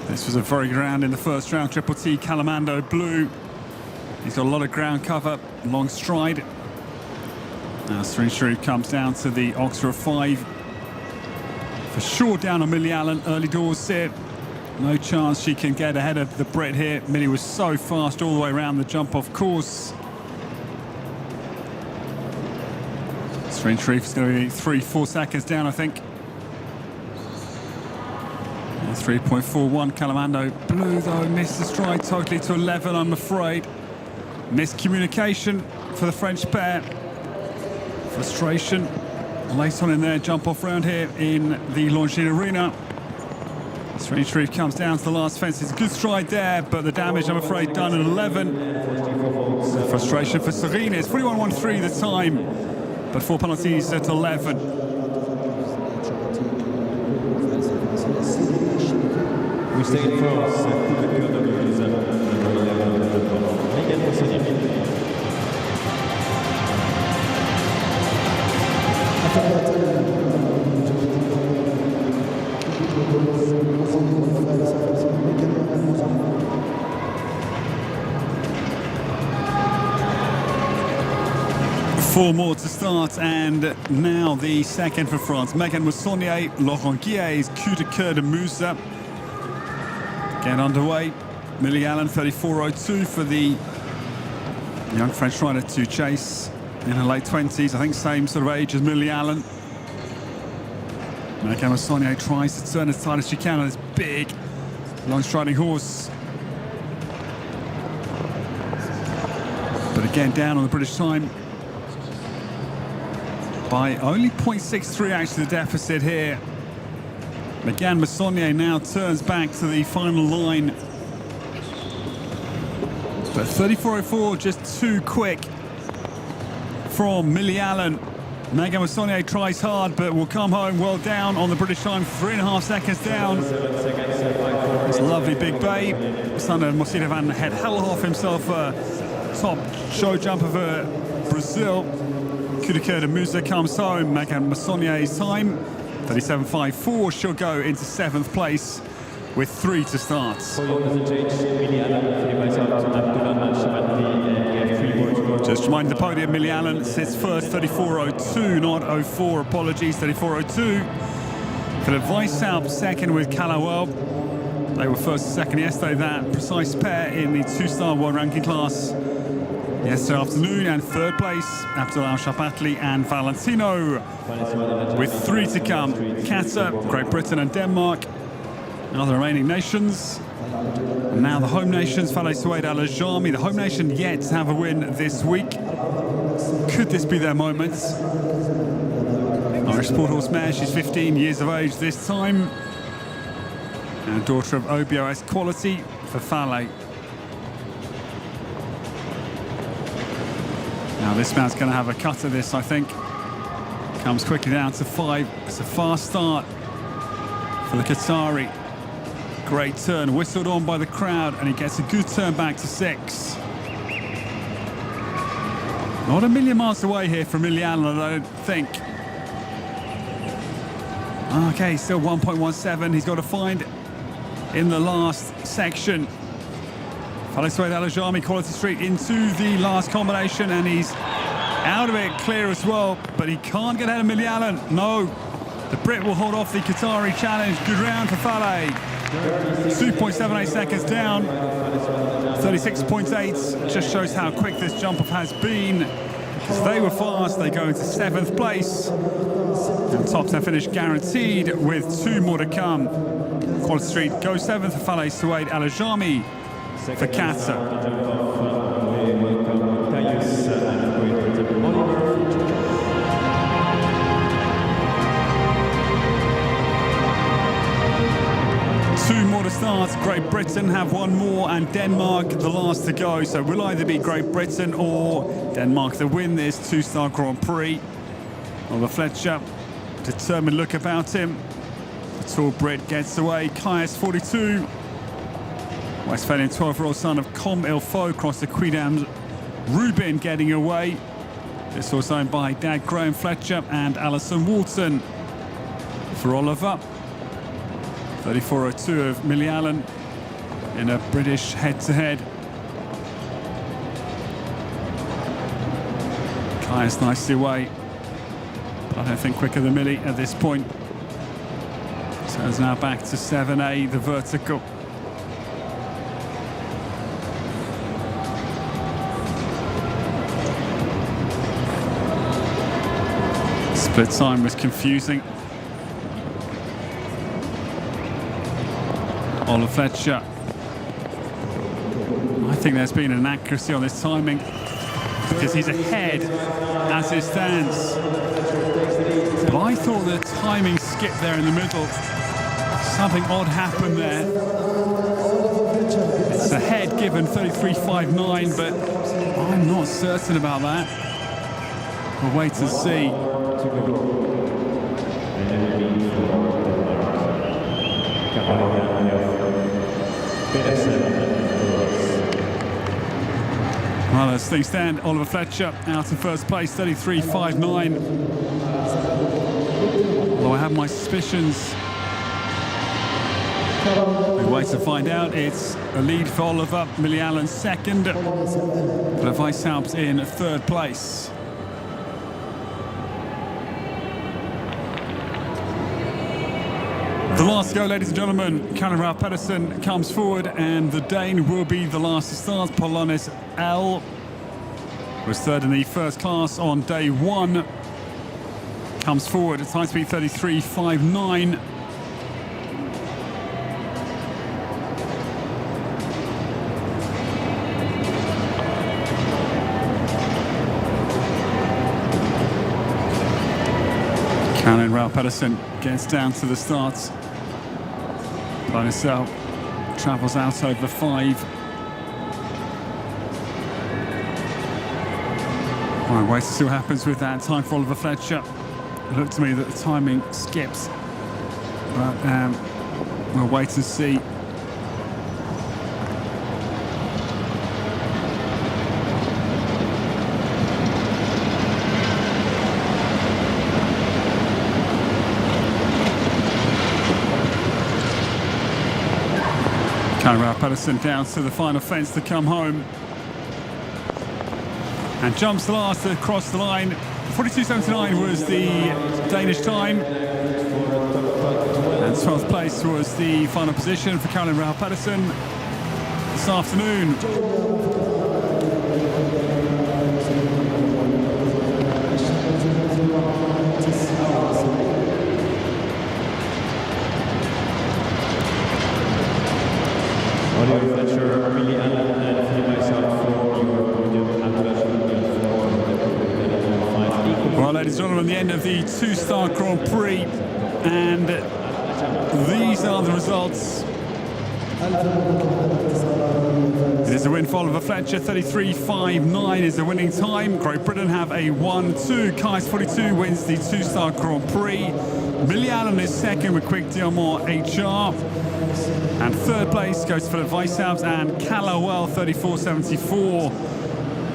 This was a very good round in the first round. Triple T Calamando Blue. He's got a lot of ground cover, long stride. Now Serine Sharif comes down to the Oxford 5. For sure down on Millie Allen, early doors here. No chance she can get ahead of the Brit here. Millie was so fast all the way around the jump off course. Serine Sharif is going to be 3-4 seconds down, I think. 3.41 Calamando Blue, though, missed the stride totally to 11, I'm afraid. Miscommunication for the French pair. Frustration late on in their jump off round here in the Longines Arena. Serine Sharif comes down to the last fence. It's a good stride there, but the damage, I'm afraid, done at 11. So frustration for Serine. It's 41.13 the time, but 4 penalties at 11. stay in France, coup de cœur de Mulhouse, number 11 at the top. Megan Moussonier. Four more to start, and now the second for France. Megan Moussonier, Laurent Guillet's coup de cœur de Musa. Get underway. Millie Allen, 34.02 for the young French rider to chase in her late 20s. I think same sort of age as Millie Allen. Megan Moussonier tries to turn as tight as she can on this big, long-striding horse. But again, down on the British time by only 0.63, actually, the deficit here. Megan Moussonier now turns back to the final line. But 34.04, just too quick from Millie Allen. Megan Moussonier tries hard, but will come home well down on the British time, 3.5 seconds down. This lovely big bay. Son of Mossita van Het Helhoff, himself a top show jumper for Brazil. Coup de cœur de Musa comes home. Megan Moussonier's time, 37.54. She'll go into 7th place with 3 to start. Just remind the podium, Millie Allen sits first, 34.02, not 04, apologies, 34.02. Philip Weishaupt second with Calawell. They were first and second yesterday, that precise pair in the 2-star world ranking class yesterday afternoon, and 3rd place, Abdul Alshaqab and Valentino, with 3 to come. Qatar, Great Britain and Denmark are the remaining nations. And now the home nations, Faleh Suwaid Al Ajami, the home nation yet to have a win this week. Could this be their moment? Irish sport horse mare, she's 15 years of age this time. And daughter of OBOS quality for Faleh. Now this man's going to have a cut of this, I think. Comes quickly down to 5. It's a fast start for the Qatari. Great turn, whistled on by the crowd, and he gets a good turn back to 6. Not a million miles away here from Millie Allen, I don't think. Okay, still 1.17. He's got to find in the last section. Faleh Suwaid Al Ajami, Quality Street into the last combination, and he's out of it, clear as well, but he can't get ahead of Millie Allen. No, the Brit will hold off the Qatari challenge. Good round for Faleh. 2.78 seconds down, 36.8. Just shows how quick this jump off has been. Because they were fast, they go into 7th place. And top 10 finish guaranteed with 2 more to come. Quality Street goes 7th for Faleh Suwaid Al Ajami for Qatar. 2 more to start. Great Britain have 1 more, and Denmark the last to go. So will either be Great Britain or Denmark to win this 2-star Grand Prix. Oliver Fletcher, determined look about him. The tall Brit gets away. KASS 42. Westphalian 12-year-old son of Com Il Faut across the Quidam. Rubin getting away. This was owned by Dad Graham Fletcher and Alison Walton. For Oliver, 34.02 of Millie Allen in a British head-to-head. KASS nicely away, but I don't think quicker than Millie at this point. So it's now back to 7A, the vertical. Split time was confusing. Oliver Fletcher. I think there's been an inaccuracy on this timing because he's ahead as it stands. But I thought the timing skipped there in the middle. Something odd happened there. It's ahead given 33.59, but I'm not certain about that. We'll wait and see. Well, as things stand, Oliver Fletcher out in first place, 33.59. Although I have my suspicions. We wait to find out. It's a lead for Oliver, Millie Allen second, but Weishaupt's in third place. The last to go, ladies and gentlemen, Caroline Ralph Pedersen comes forward, and the Dane will be the last to start. Polonis L was third in the first class on day one. Comes forward at time speed 33.59. Caroline Ralph Pedersen gets down to the start. Polonis L travels out over 5. All right, wait to see what happens with that time for Oliver Fletcher. It looked to me that the timing skips, but we'll wait and see. Ralph Pedersen down to the final fence to come home. And jumps last across the line. 42.79 was the Danish time. And 12th place was the final position for Caroline Ralph Pedersen this afternoon. Oliver Fletcher, Millie Allen, and myself for your podium. Well, ladies and gentlemen, the end of the two-star Grand Prix, and these are the results. It is a win for Oliver Fletcher. 33.59 is the winning time. Great Britain have a 1-2. KASS 42 wins the two-star Grand Prix. Millie Allen is second with Quick Diamond HR. And third place goes to Philip Weishaupt and Callowell, 34.74.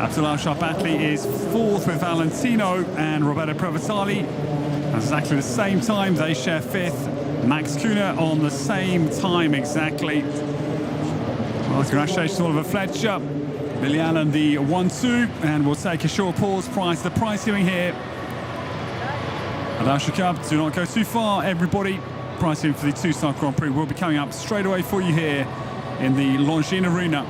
Abdul Alshaqab is fourth with Valentino and Roberto Provatali. That's exactly the same time. They share fifth. Max Kuhner on the same time exactly. Well, congratulations to Oliver Fletcher. Millie Allen the 1-2, and we'll take a short pause prior to the prize giving here at Alshaqab. Do not go too far, everybody. Prize giving for the two-star Grand Prix will be coming up straight away for you here in the Longines Arena.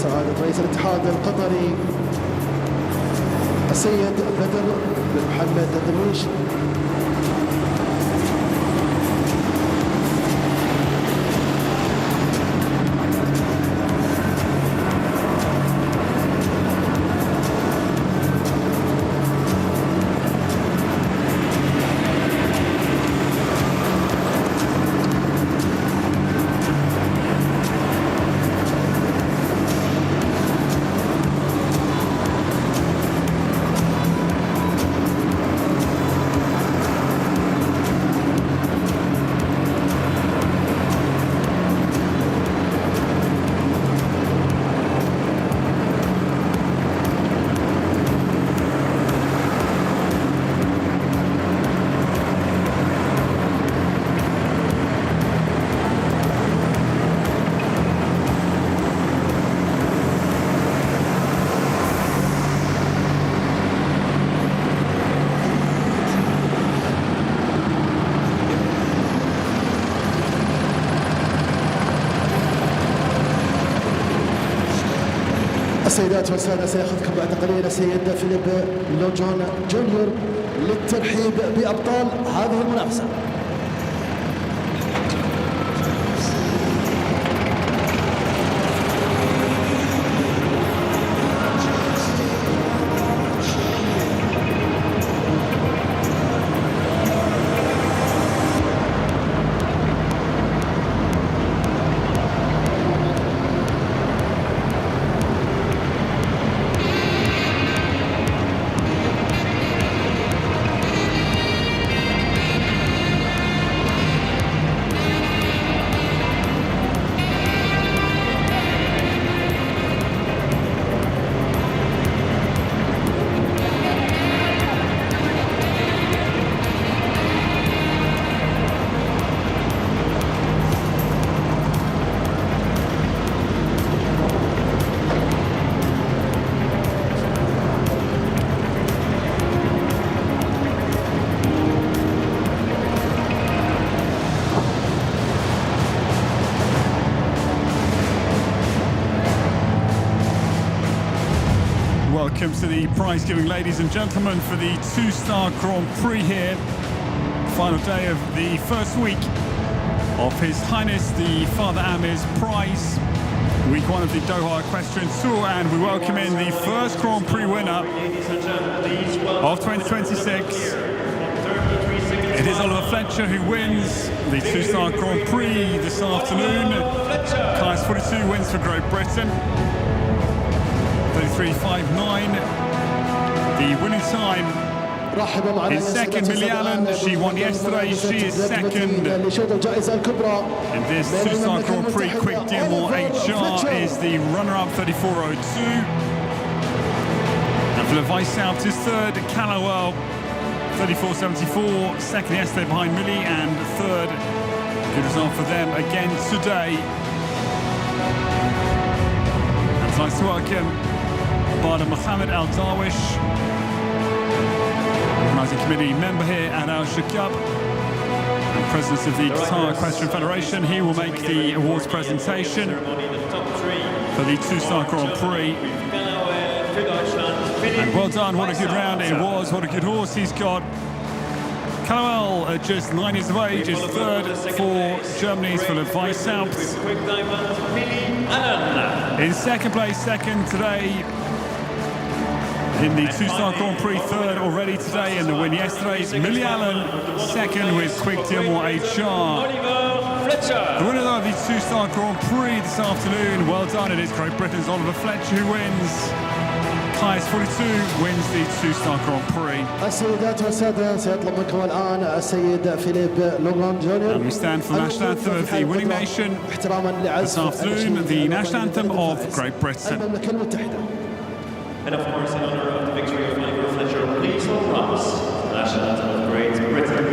سعادة رئيس الاتحاد القطري السيد بدر بن محمد الدرويش. السيدات والسادة، سيأخذكم بعد قليل السيد فيليب لوجون جونيور للترحيب بأبطال هذه المنافسة. Welcome to the prize giving, ladies and gentlemen, for the two-star Grand Prix here. Final day of the first week of His Highness the Father Amir's prize. Week one of the Doha Equestrian Tour, and we welcome in the first Grand Prix winner of 2026. It is Oliver Fletcher who wins the two-star Grand Prix this afternoon. KASS 42 wins for Great Britain. 33.59. The winning time is second, Millie Allen. She won yesterday. She is second in this two-star Grand Prix. Quick Diamond HR is the runner-up, 34.02. And for the Vice-Alps is third, Callowell, 34.74. Second yesterday behind Millie, and third. Good result for them again today. And it's nice to welcome Bada Mohammed Al Darwish, organising committee member here at Alshaqab and president of the Qatar Equestrian Federation. He will make the awards presentation for the two-star Grand Prix. And well done, what a good round it was, what a good horse he's got. Callowell, at just 9 years of age, is third for Germany's Philip Vice-Alps. In second place, second today in the two-star Grand Prix, third already today in the win yesterday. Millie Allen, second with Quick Diamond HR. The winner of the two-star Grand Prix this afternoon, well done, it is Great Britain's Oliver Fletcher who wins. KASS 42 wins the two-star Grand Prix. السيدات والسادة، سيطلب منكم الآن السيد فيليب لوغون جونيور. And we stand for the national anthem of the winning nation this afternoon, the national anthem of Great Britain. المملكة المتحدة. And of course, in honor of the victory of Oliver Fletcher, please hold us, the national anthem of Great Britain.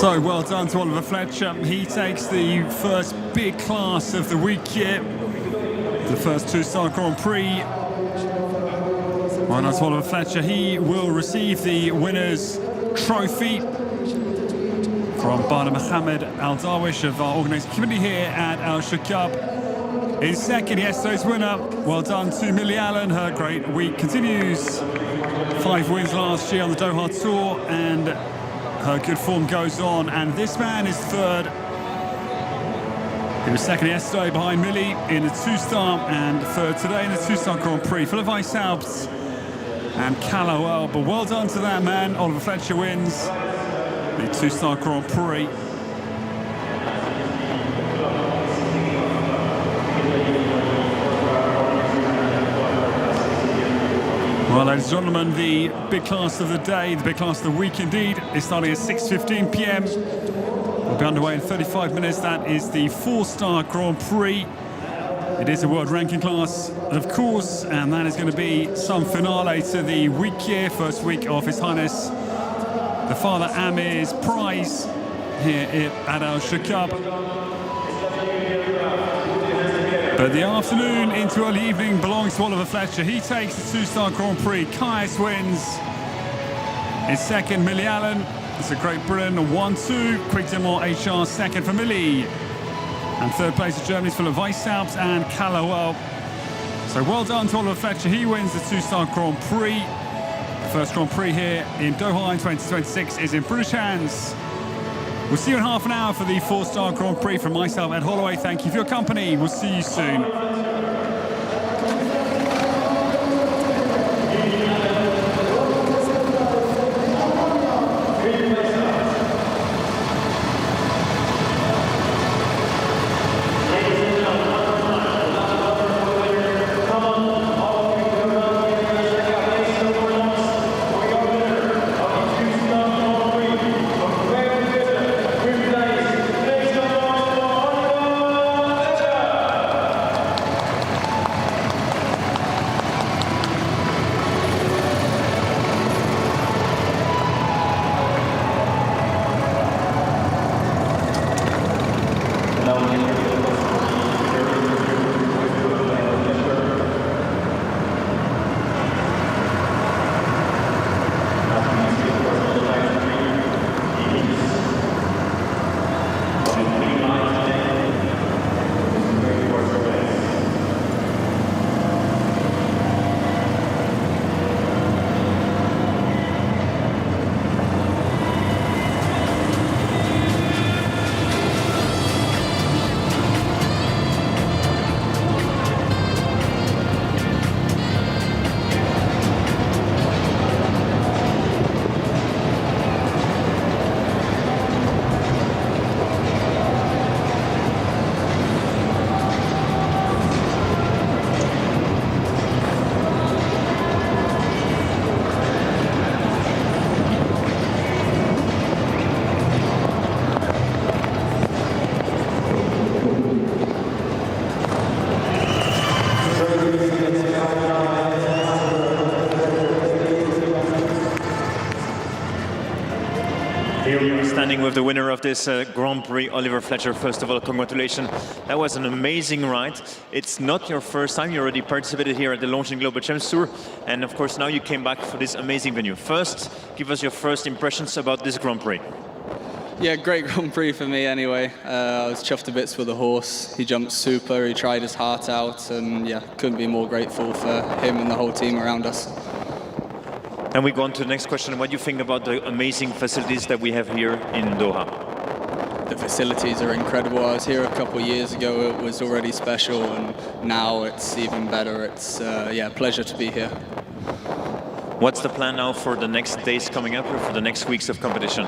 So well done to Oliver Fletcher. He takes the first big class of the week here. The first two-star Grand Prix. Well done to Oliver Fletcher. He will receive the winner's trophy from Bana Mohammed Al Darwish of our organising committee here at Alshaqab. In second, yesterday's winner. Well done to Millie Allen. Her great week continues. 5 wins last year on the Doha Tour, and her good form goes on. And this man is third. He was second yesterday behind Millie in the two-star, and third today in the two-star Grand Prix. Full of Ice Alps and Callowell. But well done to that man. Oliver Fletcher wins the two-star Grand Prix. Well, ladies and gentlemen, the big class of the day, the big class of the week indeed, is starting at 6:15 p.m. We'll be underway in 35 minutes. That is the 4-star Grand Prix. It is a world ranking class, of course, and that is going to be some finale to the week here, first week of His Highness the Father Amir's prize here at Alshaqab. But the afternoon into early evening belongs to Oliver Fletcher. He takes the two-star Grand Prix. KASS wins. In second, Millie Allen. It's a Great Britain, 1-2. Quick Demo HR second for Millie. And third place is Germany's Full of Ice Alps and Callowell. So well done to Oliver Fletcher. He wins the two-star Grand Prix. The first Grand Prix here in Doha in 2026 is in British hands. We'll see you in half an hour for the 4-star Grand Prix from myself, Ed Holloway. Thank you for your company. We'll see you soon. Standing with the winner of this Grand Prix, Oliver Fletcher. First of all, congratulations. That was an amazing ride. It's not your first time. You already participated here at the Longines Global Champs Tour. And of course, now you came back for this amazing venue. First, give us your first impressions about this Grand Prix. Yeah, great Grand Prix for me anyway. I was chuffed to bits with the horse. He jumped super, he tried his heart out, and yeah, couldn't be more grateful for him and the whole team around us. And we go on to the next question. What do you think about the amazing facilities that we have here in Doha? The facilities are incredible. I was here a couple of years ago. It was already special, and now it's even better. It's yeah, a pleasure to be here. What's the plan now for the next days coming up, or for the next weeks of competition?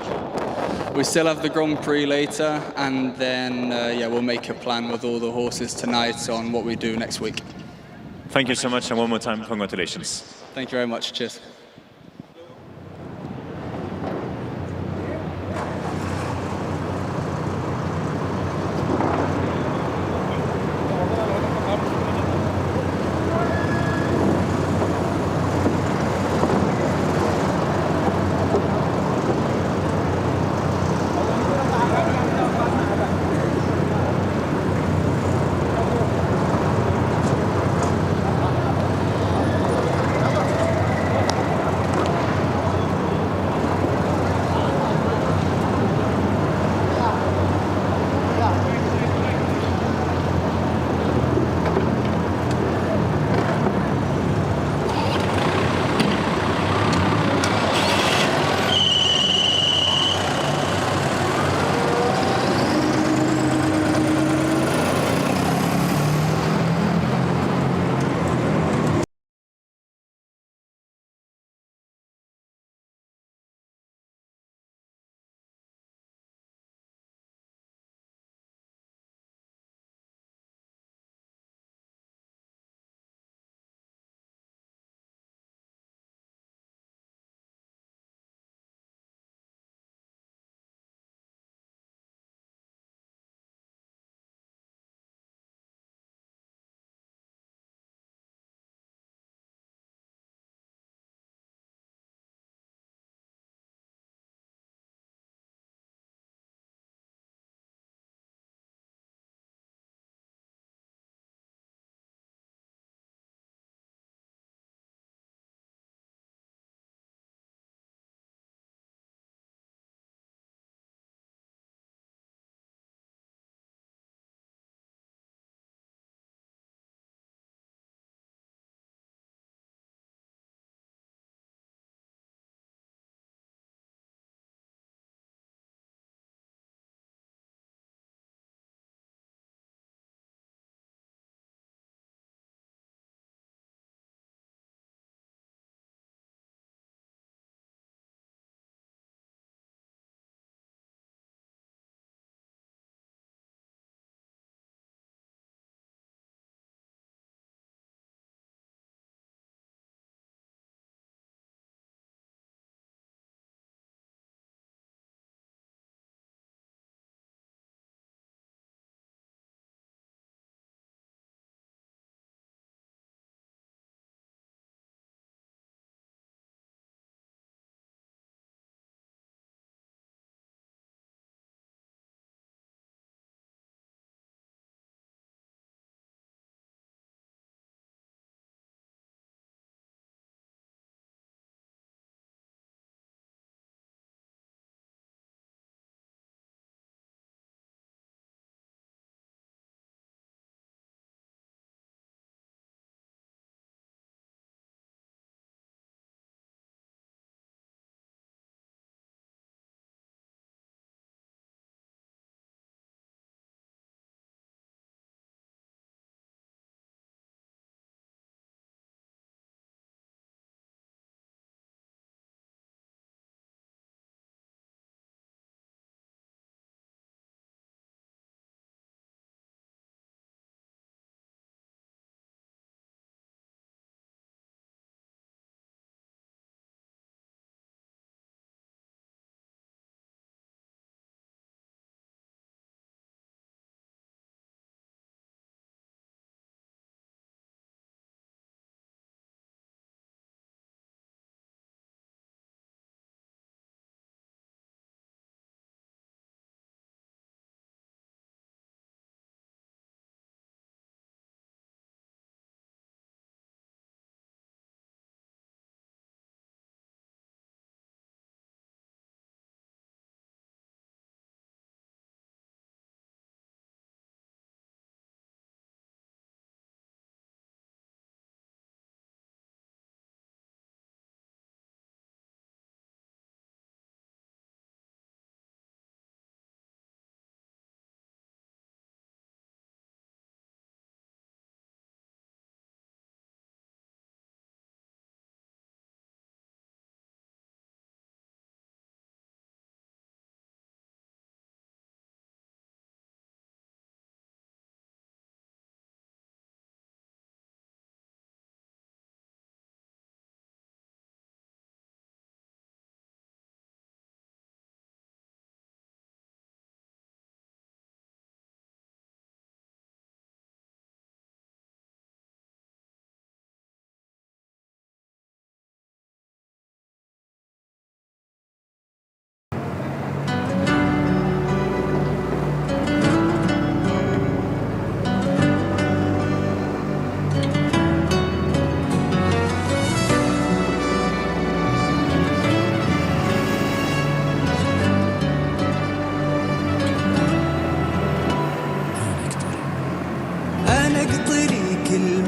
We still have the Grand Prix later, and then yeah, we'll make a plan with all the horses tonight on what we do next week. Thank you so much, and one more time, congratulations. Thank you very much. Cheers.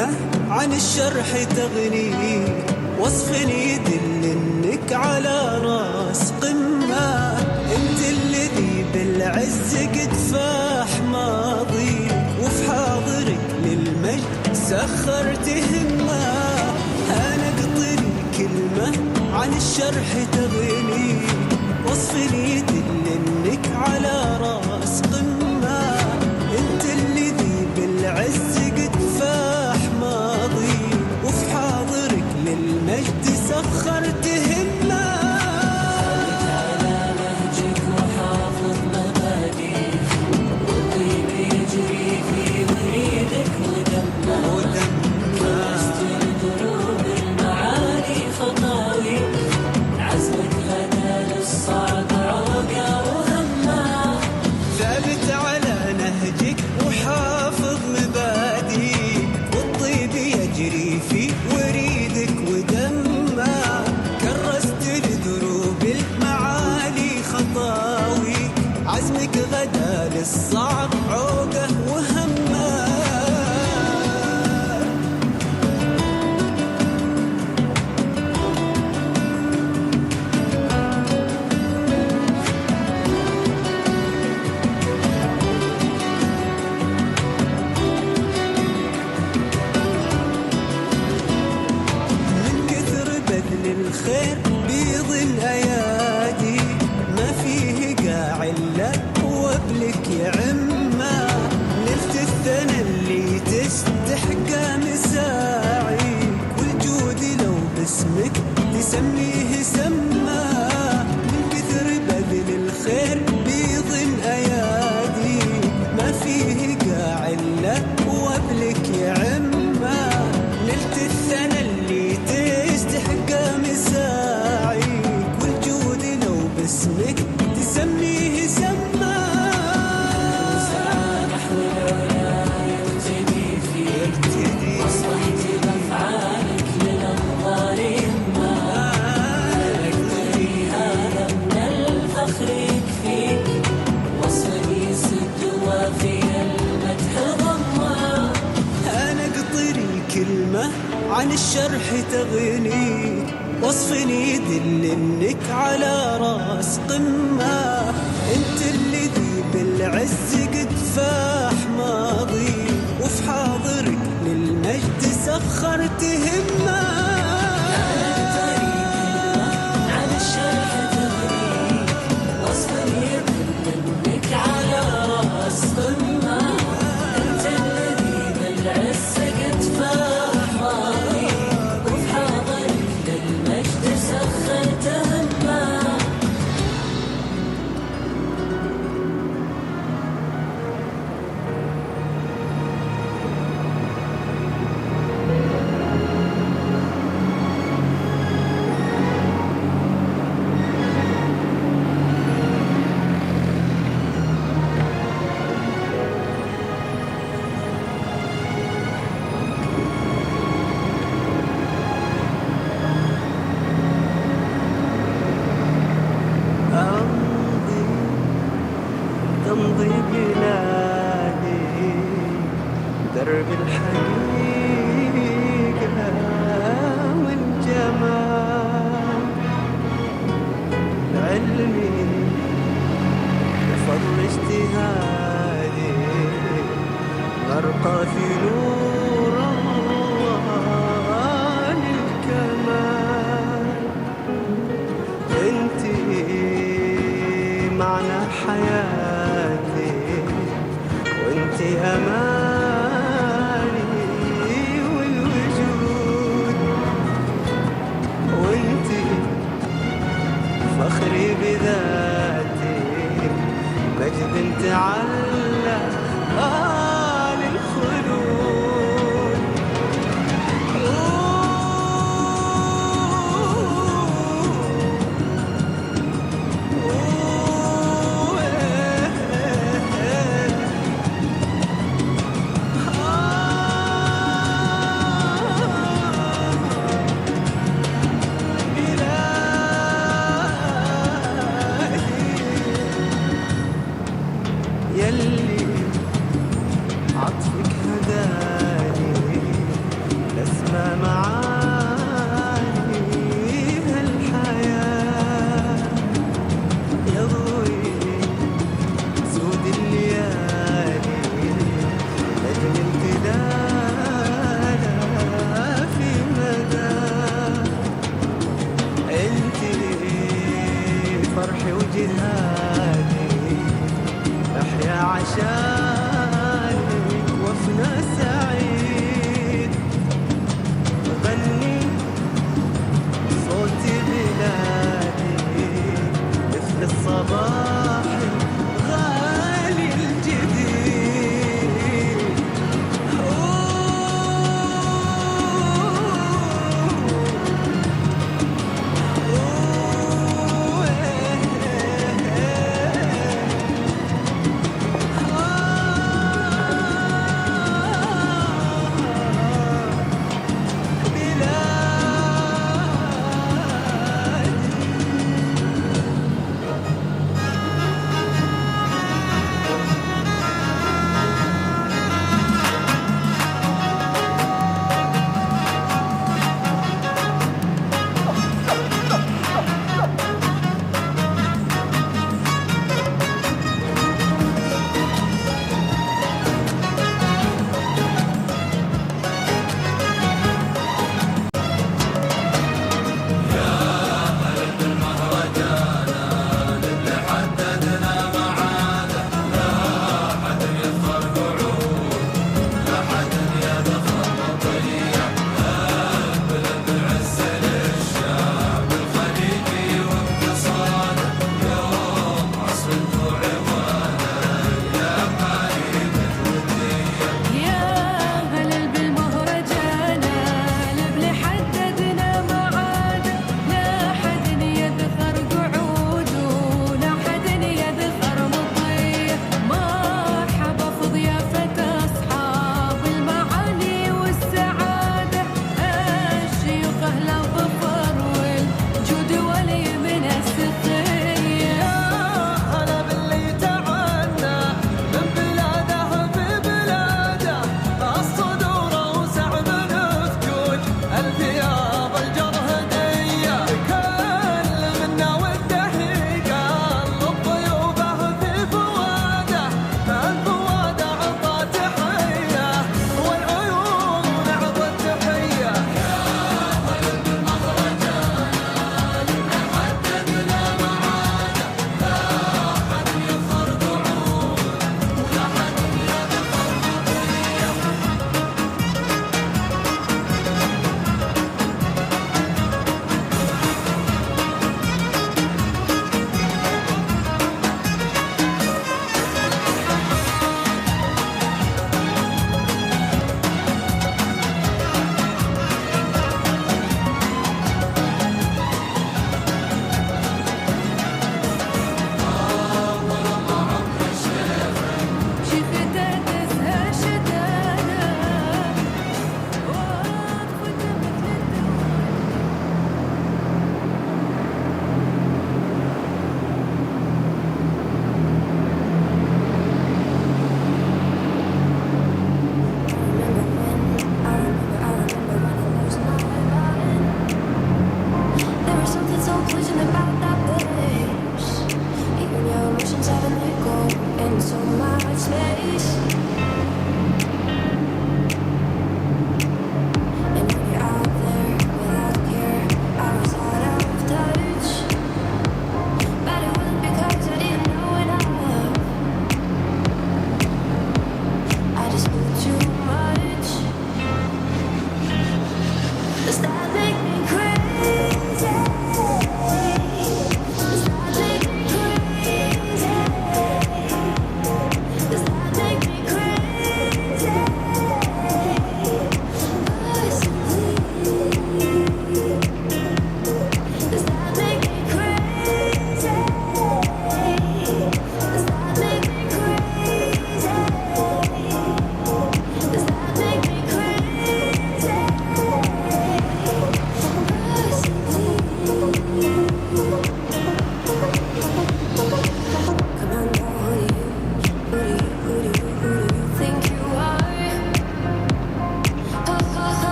كلمة عن الشرح تغني، وصف يدل انك على راس قمة. انت الذي بالعز قد فاح ماضيك، وفي حاضرك للمجد سخرت همة. انا اقطري كلمة عن الشرح تغني، وصف يدل انك على راس قمة. انت الذي بالعز قد فاح ماضي، وفي حاضرك للمجد سخرت همة. على نهجك وحافظ مبادئك، والطيب يجري في وريدك ودمك. كرست لدروب المعاني خطاوي، عزمك غدا للصعب عوقة وهمة. ثابت على نهجك وحافظ مبادئك، والطيب يجري في وريدك ودمه. كرست لدروب المعالي خطاوي، عزمك غدا للصعب عوقه وهمه. الخير بيض الأيادي، ما فيه قاع إلا وابلك يا عمه. نلت الثنى اللي تستحقى مساعيك، والجود لو باسمك تسميه سمه. من كثر بذل الخير بيض الأيادي، ما فيه قاع إلا وابلك يا عمه. نلت الثنى اللي تستحقى مساعيك، والجود لو باسمك تسميه سمه. سعى نحو العلا يقتدي فيك، وصلت بأفعالك للأنظار يما. نقتدي هذا من الفخر يكفيك، وصلك يسد وفي المدح ضمه. أنا قطري كلمة عن الشرح تغنيك، وصف يدل انك على راس قمة. انت الذي بالعز قد فاح ماضي، وفي حاضرك للمجد سخرت همة. عن الشرح تغنيك، وصف يدل انك على راس قمة. انت الذي بالعز قد فاح ماضي، وفي حاضرك للمجد سخرت همة. تمضي بلادي درب الحقيقة والجمال، علمي بفضل اجتهادي غرقى في نور الله للكمال. انتي معنى حياتي، وانتي اماني والوجود، وانتي فخري بذاتي، مجد تعلى للخلود.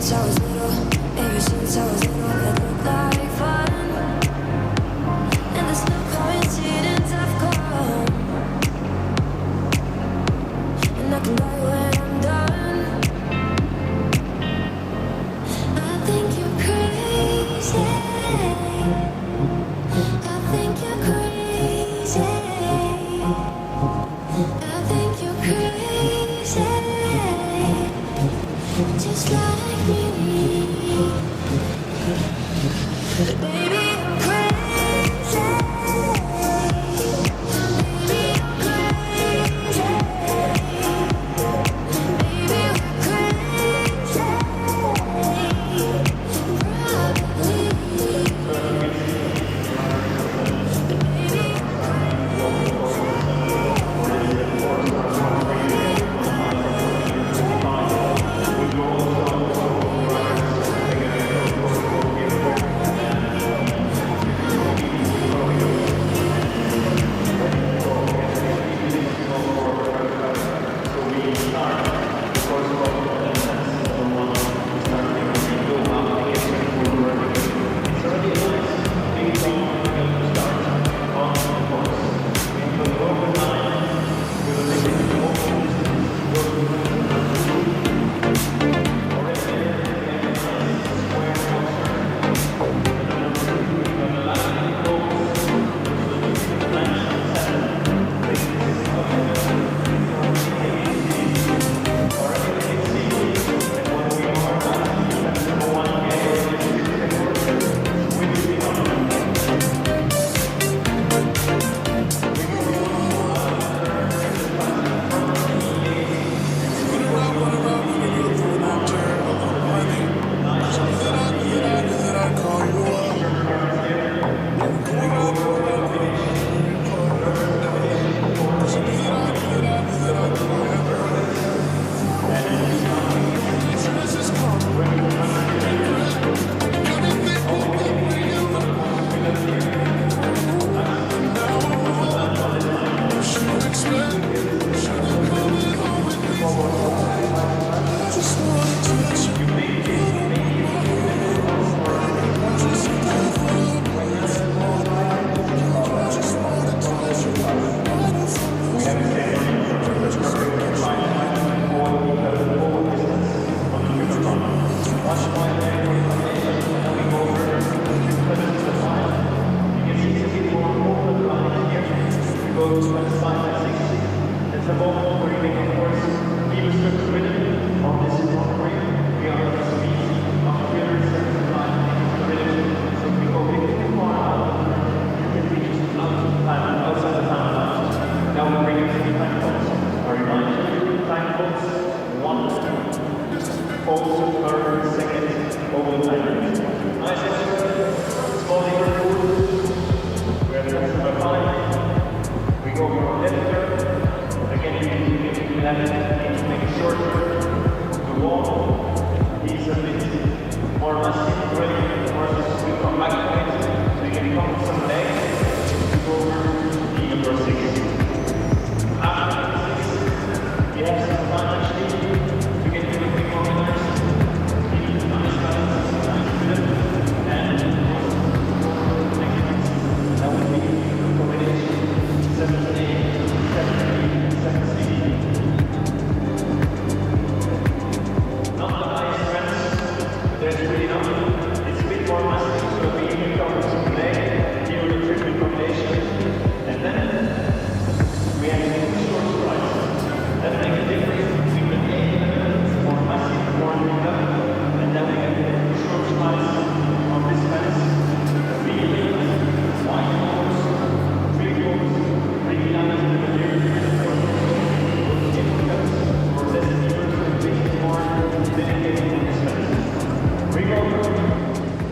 since I was little, ever since I was little, it looked like fun. And there's no coincidence I've come. And I can die when I'm done. I think you're crazy. I think you're crazy. I think you're crazy. Just like me. Baby, I'm crazy. Baby, I'm crazy. Baby, we're crazy.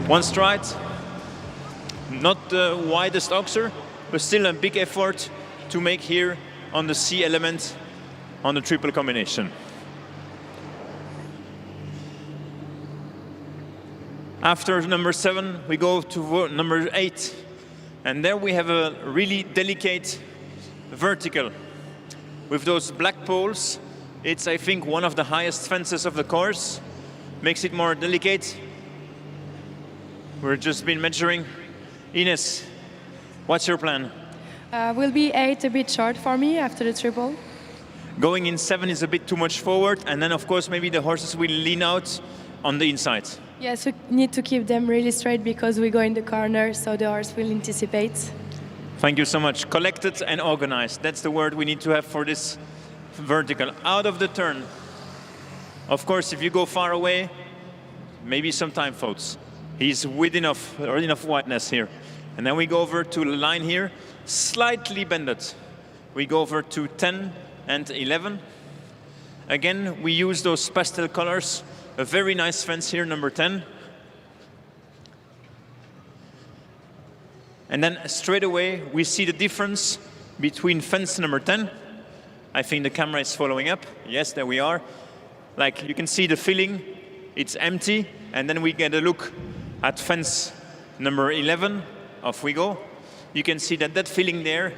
One stride, not the widest oxer, but still a big effort to make here on the C element on the triple combination. After number 7, we go to number 8. And there we have a really delicate vertical. With those black poles, it's, I think, one of the highest fences of the course. makes it more delicate. We're just been measuring. Ines, what's your plan? Will be 8 a bit short for me after the triple. Going in 7 is a bit too much forward, and then of course maybe the horses will lean out on the inside. Yes, we need to keep them really straight because we go in the corner, so the horse will anticipate. Thank you so much. Collected and organized. That's the word we need to have for this vertical. Out of the turn. Of course, if you go far away, maybe some time faults. He's with enough wideness here. And then we go over to the line here, slightly bended. We go over to 10 and 11. Again, we use those pastel colors. A very nice fence here, number 10. And then straight away, we see the difference between fence number 10. I think the camera is following up. Yes, there we are. Like you can see the filling, it's empty. And then we get a look at fence number 11. Off we go. You can see that that filling there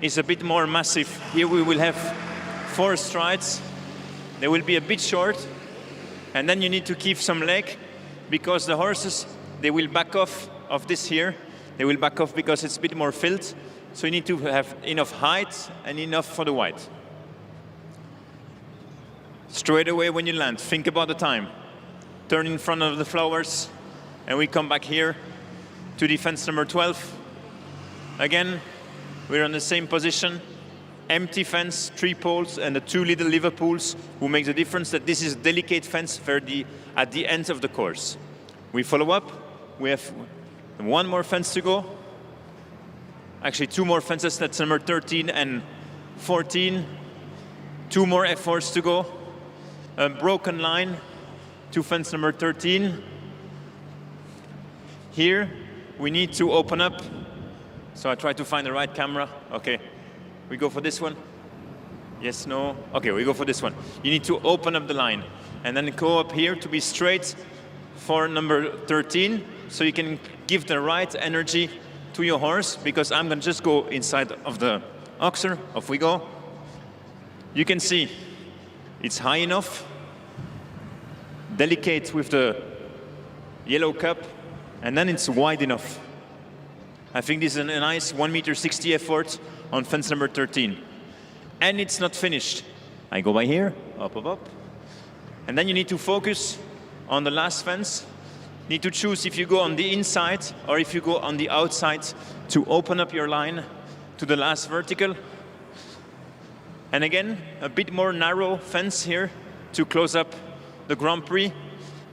is a bit more massive. Here we will have 4 strides. They will be a bit short. And then you need to keep some leg because the horses, they will back off of this here. They will back off because it's a bit more filled. So you need to have enough height and enough for the wide. Straight away when you land, think about the time. Turn in front of the flowers, and we come back here to defense number 12. Again, we're on the same position. Empty fence, 3 poles, and the 2 little liver pools who make the difference that this is a delicate fence at the end of the course. We follow up. We have 1 more fence to go. Actually, 2 more fences. That's number 13 and 14. 2 more F4s to go. A broken line to fence number 13. Here, we need to open up. So I try to find the right camera. Okay, we go for this one. Yes, no. Okay, we go for this one. You need to open up the line and then go up here to be straight for number 13. So you can give the right energy to your horse because I'm gonna just go inside of the oxer. Off we go. You can see it's high enough, delicate with the yellow cup, and then it's wide enough. I think this is a nice 1.60 meter effort on fence number 13. And it's not finished. I go by here, up, up, up. And then you need to focus on the last fence. You need to choose if you go on the inside or if you go on the outside to open up your line to the last vertical. And again, a bit more narrow fence here to close up the Grand Prix.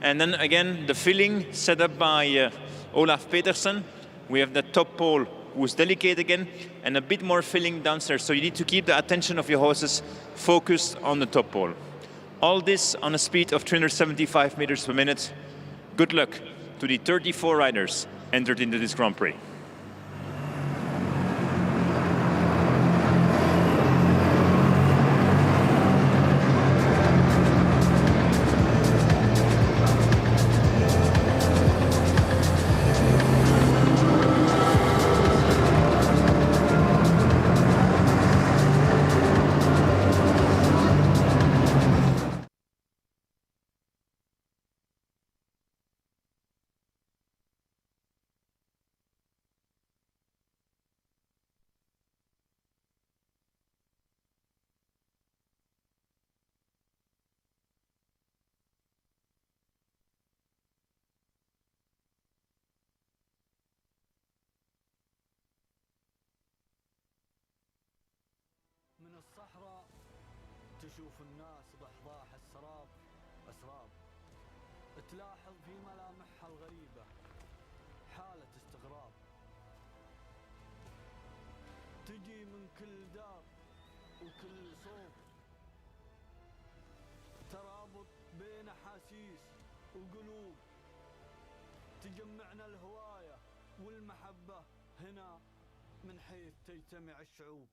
And then again, the filling set up by Olaf Petersen. We have the top pole who's delicate again, and a bit more filling downstairs. So you need to keep the attention of your horses focused on the top pole. All this on a speed of 375 meters per minute. Good luck to the 34 riders entered into this Grand Prix. من الصحراء تشوف الناس بأحضاح السراب أسراب، تلاحظ في ملامحها الغريبة حالة استغراب، تجي من كل دار وكل صوب، ترابط بين أحاسيس وقلوب، تجمعنا الهواية والمحبة هنا من حيث تجتمع الشعوب.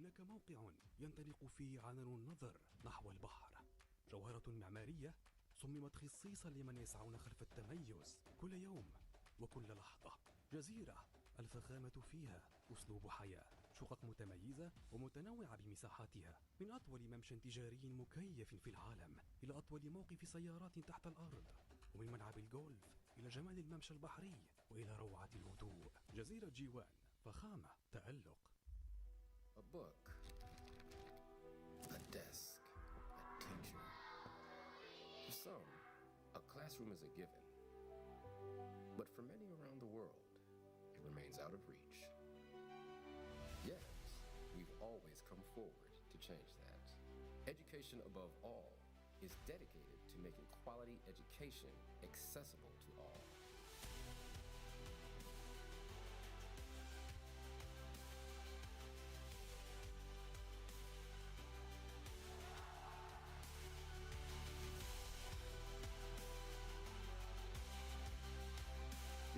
هناك موقع ينطلق فيه عنان النظر نحو البحر، جوهرة معمارية صممت خصيصا لمن يسعون خلف التميز كل يوم وكل لحظة. جزيرة الفخامة فيها أسلوب حياة، شقق متميزة ومتنوعة بمساحاتها، من أطول ممشى تجاري مكيف في العالم إلى أطول موقف سيارات تحت الأرض، ومن ملعب الجولف إلى جمال الممشى البحري وإلى روعة الهدوء. جزيرة جيوان، فخامة، تألق. A book, a desk, a teacher. For some, a classroom is a given. But for many around the world, it remains out of reach. Yet, we've always come forward to change that. Education above all is dedicated to making quality education accessible to all.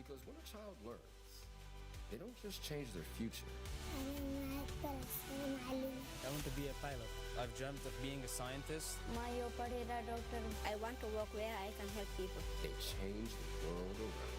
Because when a child learns, they don't just change their future. I want to be a pilot. I've dreamt of being a scientist. I want to work where I can help people. They change the world around.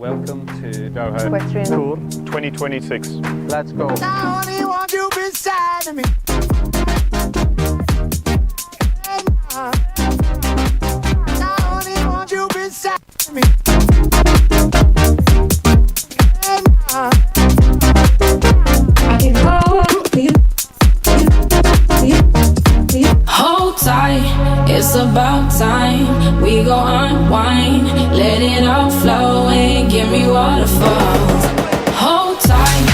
Welcome to Doha Equestrian Tour 2026. Let's go. I only want you beside me. I only want you beside me. Hold tight, it's about time. We go unwind, let it all flow and give me waterfalls. Hold tight,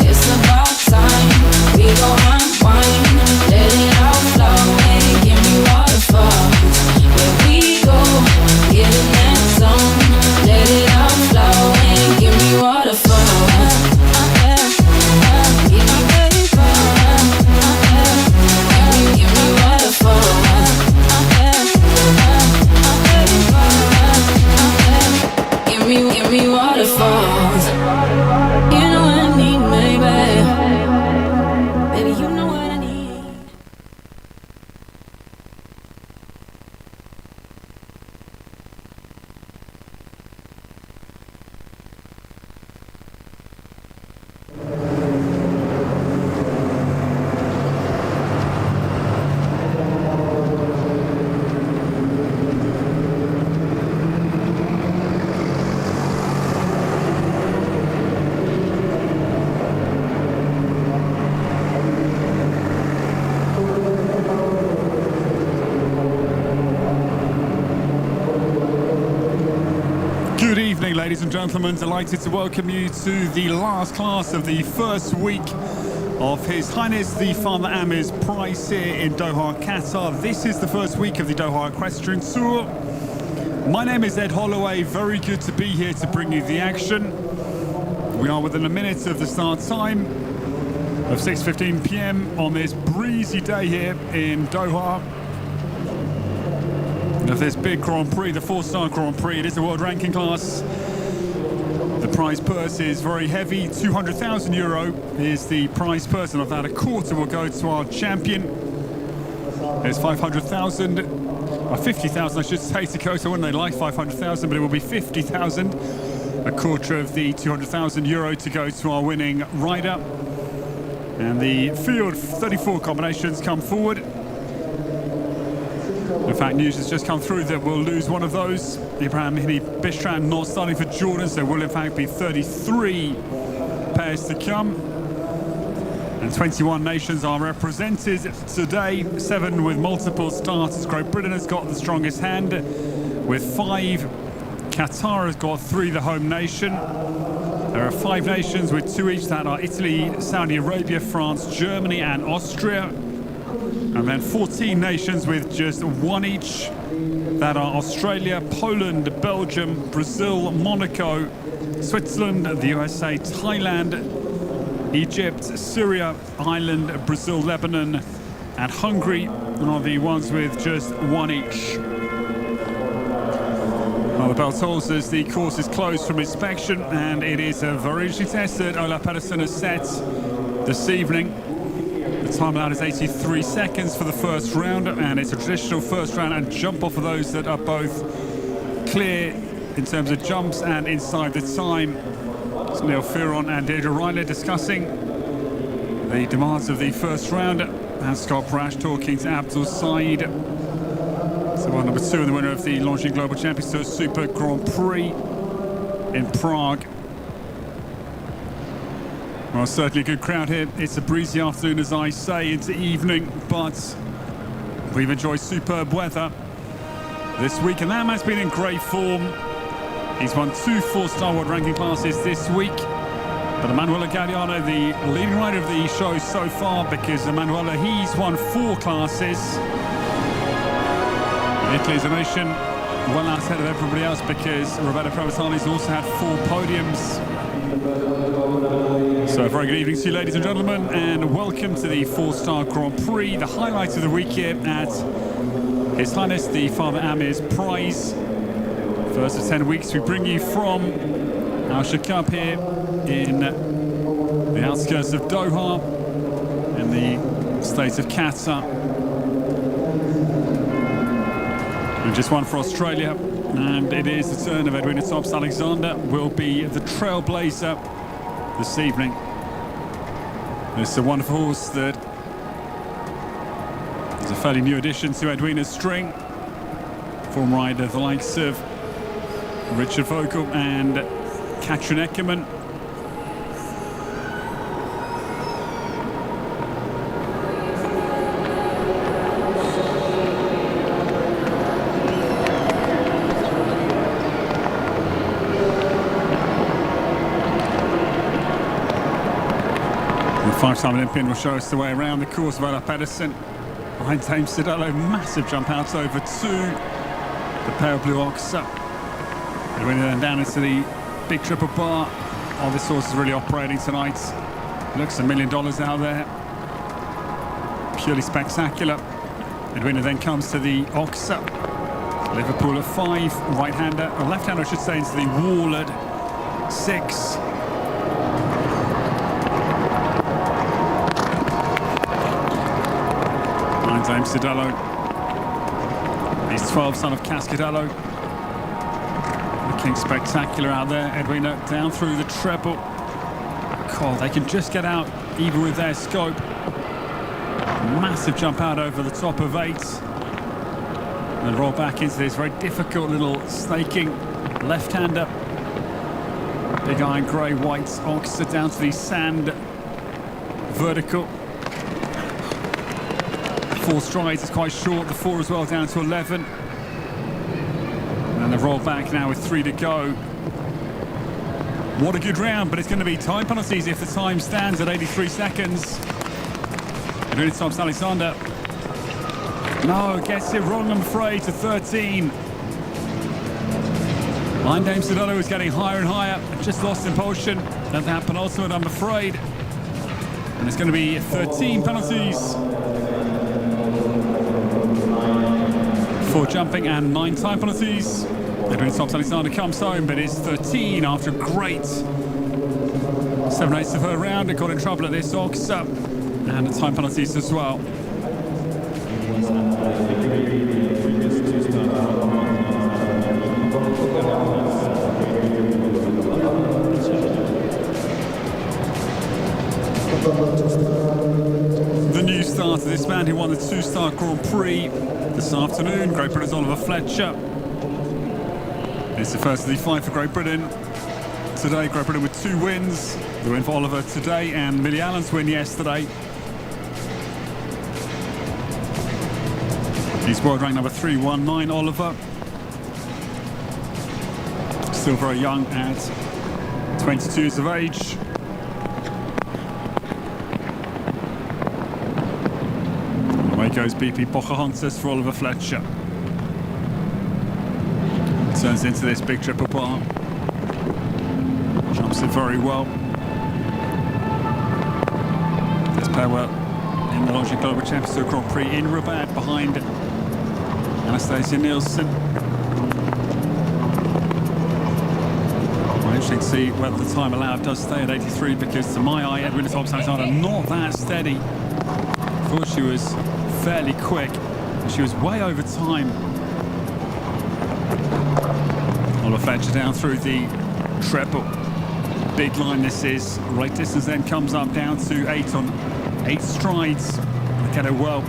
it's about time. We go unwind, let it all flow and give me waterfalls. Where we go, get in that zone, let it all flow and give me waterfalls. Give me waterfalls. Give me waterfalls. You know what I need, maybe. Baby, you know what I need. Good evening, ladies and gentlemen. Delighted to welcome you to the last class of the first week of His Highness the Father Amir's Price here in Doha, Qatar. This is the first week of the Doha Equestrian Tour. My name is Ed Holloway. Very good to be here to bring you the action. We are within a minute of the start time of 6:15 p.m. on this breezy day here in Doha. Of this big Grand Prix, the 4-star Grand Prix. It is a world ranking class. The prize purse is very heavy. €200,000 is the prize purse, and of that, a quarter will go to our champion. There's 500,000, or 50,000, I should say, to go. So wouldn't they like 500,000, but it will be 50,000. A quarter of the €200,000 to go to our winning rider. And the field 34 combinations come forward. In fact, news has just come through that we'll lose one of those. Ibrahim Bistran not starting for Jordan, so will in fact be 33 pairs to come. And 21 nations are represented today, 7 with multiple starters. Great Britain has got the strongest hand with 5. Qatar has got 3, the home nation. There are 5 nations with 2 each. That are Italy, Saudi Arabia, France, Germany and Austria. And then 14 nations with just 1 each. That are Australia, Poland, Belgium, Brazil, Monaco, Switzerland, the USA, Thailand, Egypt, Syria, Ireland, Brazil, Lebanon and Hungary are the ones with just 1 each. Well, the bell tolls as the course is closed from inspection, and it is a very interesting test that Ola Pedersen has set this evening. The time of that is 83 seconds for the first round, and it's a traditional first round and jump off of those that are both clear in terms of jumps and inside the time. It's Neil Fearon and Deirdre Riley discussing the demands of the first round, and Scott Brash talking to Abdul Said. So number 2 and the winner of the Longines Global Champions Tour Super Grand Prix in Prague. Well, certainly a good crowd here. It's a breezy afternoon, as I say, into evening, but we've enjoyed superb weather this week, and that man's been in great form. He's won 2 4-star world ranking classes this week. But Emanuele Galliano, the leading rider of the show so far, because Emanuele, he's won 4 classes. Italy is a nation well ahead of everybody else, because Roberto Provatani's also had 4 podiums. So a very good evening to you, ladies and gentlemen, and welcome to the 4-star Grand Prix, the highlight of the week here at His Highness the Father Amir's Prize. First of 10 weeks we bring you from Alshaqab here in the outskirts of Doha in the state of Qatar. And just one for Australia, and it is the turn of Edwina Thompson-Alexander, will be the trailblazer this evening. It's a wonderful horse that is a fairly new addition to Edwina's string. Former rider the likes of Richard Vogel and Katrin Eckermann. The 5-time Olympian will show us the way around the course of Ola Pedersen. Behind Dame Cidello, massive jump out over 2. The pale blue ox. And when then down into the big triple bar. Oh, this horse is really operating tonight. Looks $1 million out there. Purely spectacular. Edwina then comes to the ox. Liverpool at 5, right-hander, or left-hander I should say, into the wall at 6. And Dame Cidello. He's 12, son of Cascadello. Looking spectacular out there. Edwina down through the treble. God, they can just get out even with their scope. Massive jump out over the top of 8. And roll back into this very difficult little snaking left-hander. Big iron grey white ox down to the sand vertical. 4 strides is quite short, the 4 as well down to 11. And the roll back now with 3 to go. What a good round, but it's going to be time penalties if the time stands at 83 seconds. Edwina Thompson-Alexander. No, gets it wrong, I'm afraid, to 13. Line Dame Cidello is getting higher and higher. Just lost impulsion at that penultimate, I'm afraid. And it's going to be 13 penalties. 4 jumping and 9 time penalties. Edwina Thompson-Alexander comes home, but it's 13 after a great 7/8 of her round. It got in trouble at this ox, and the time penalties as well. The new starter, this man who won the 2-star Grand Prix this afternoon, Great Britain's Oliver Fletcher. It's the first of the 5 for Great Britain. Today, Great Britain with 2 wins. The win for Oliver today and Millie Allen's win yesterday. He's world rank number 319, Oliver. Still very young at 22 years of age. Away goes BP Pocahontas for Oliver Fletcher. Turns into this big triple bar. Jumps it very well. This pair were in the Logic Global Championship Grand Prix in Rabat behind Anastasia Nielsen. Well, interesting to see whether the time allowed does stay at 83, because to my eye, Edwina Thompson-Alexander not that steady. Thought she was fairly quick, but she was way over time. Oliver Fletcher down through the treble. Big line this is. Right distance then comes up down to 8 on 8 strides. Look at her well.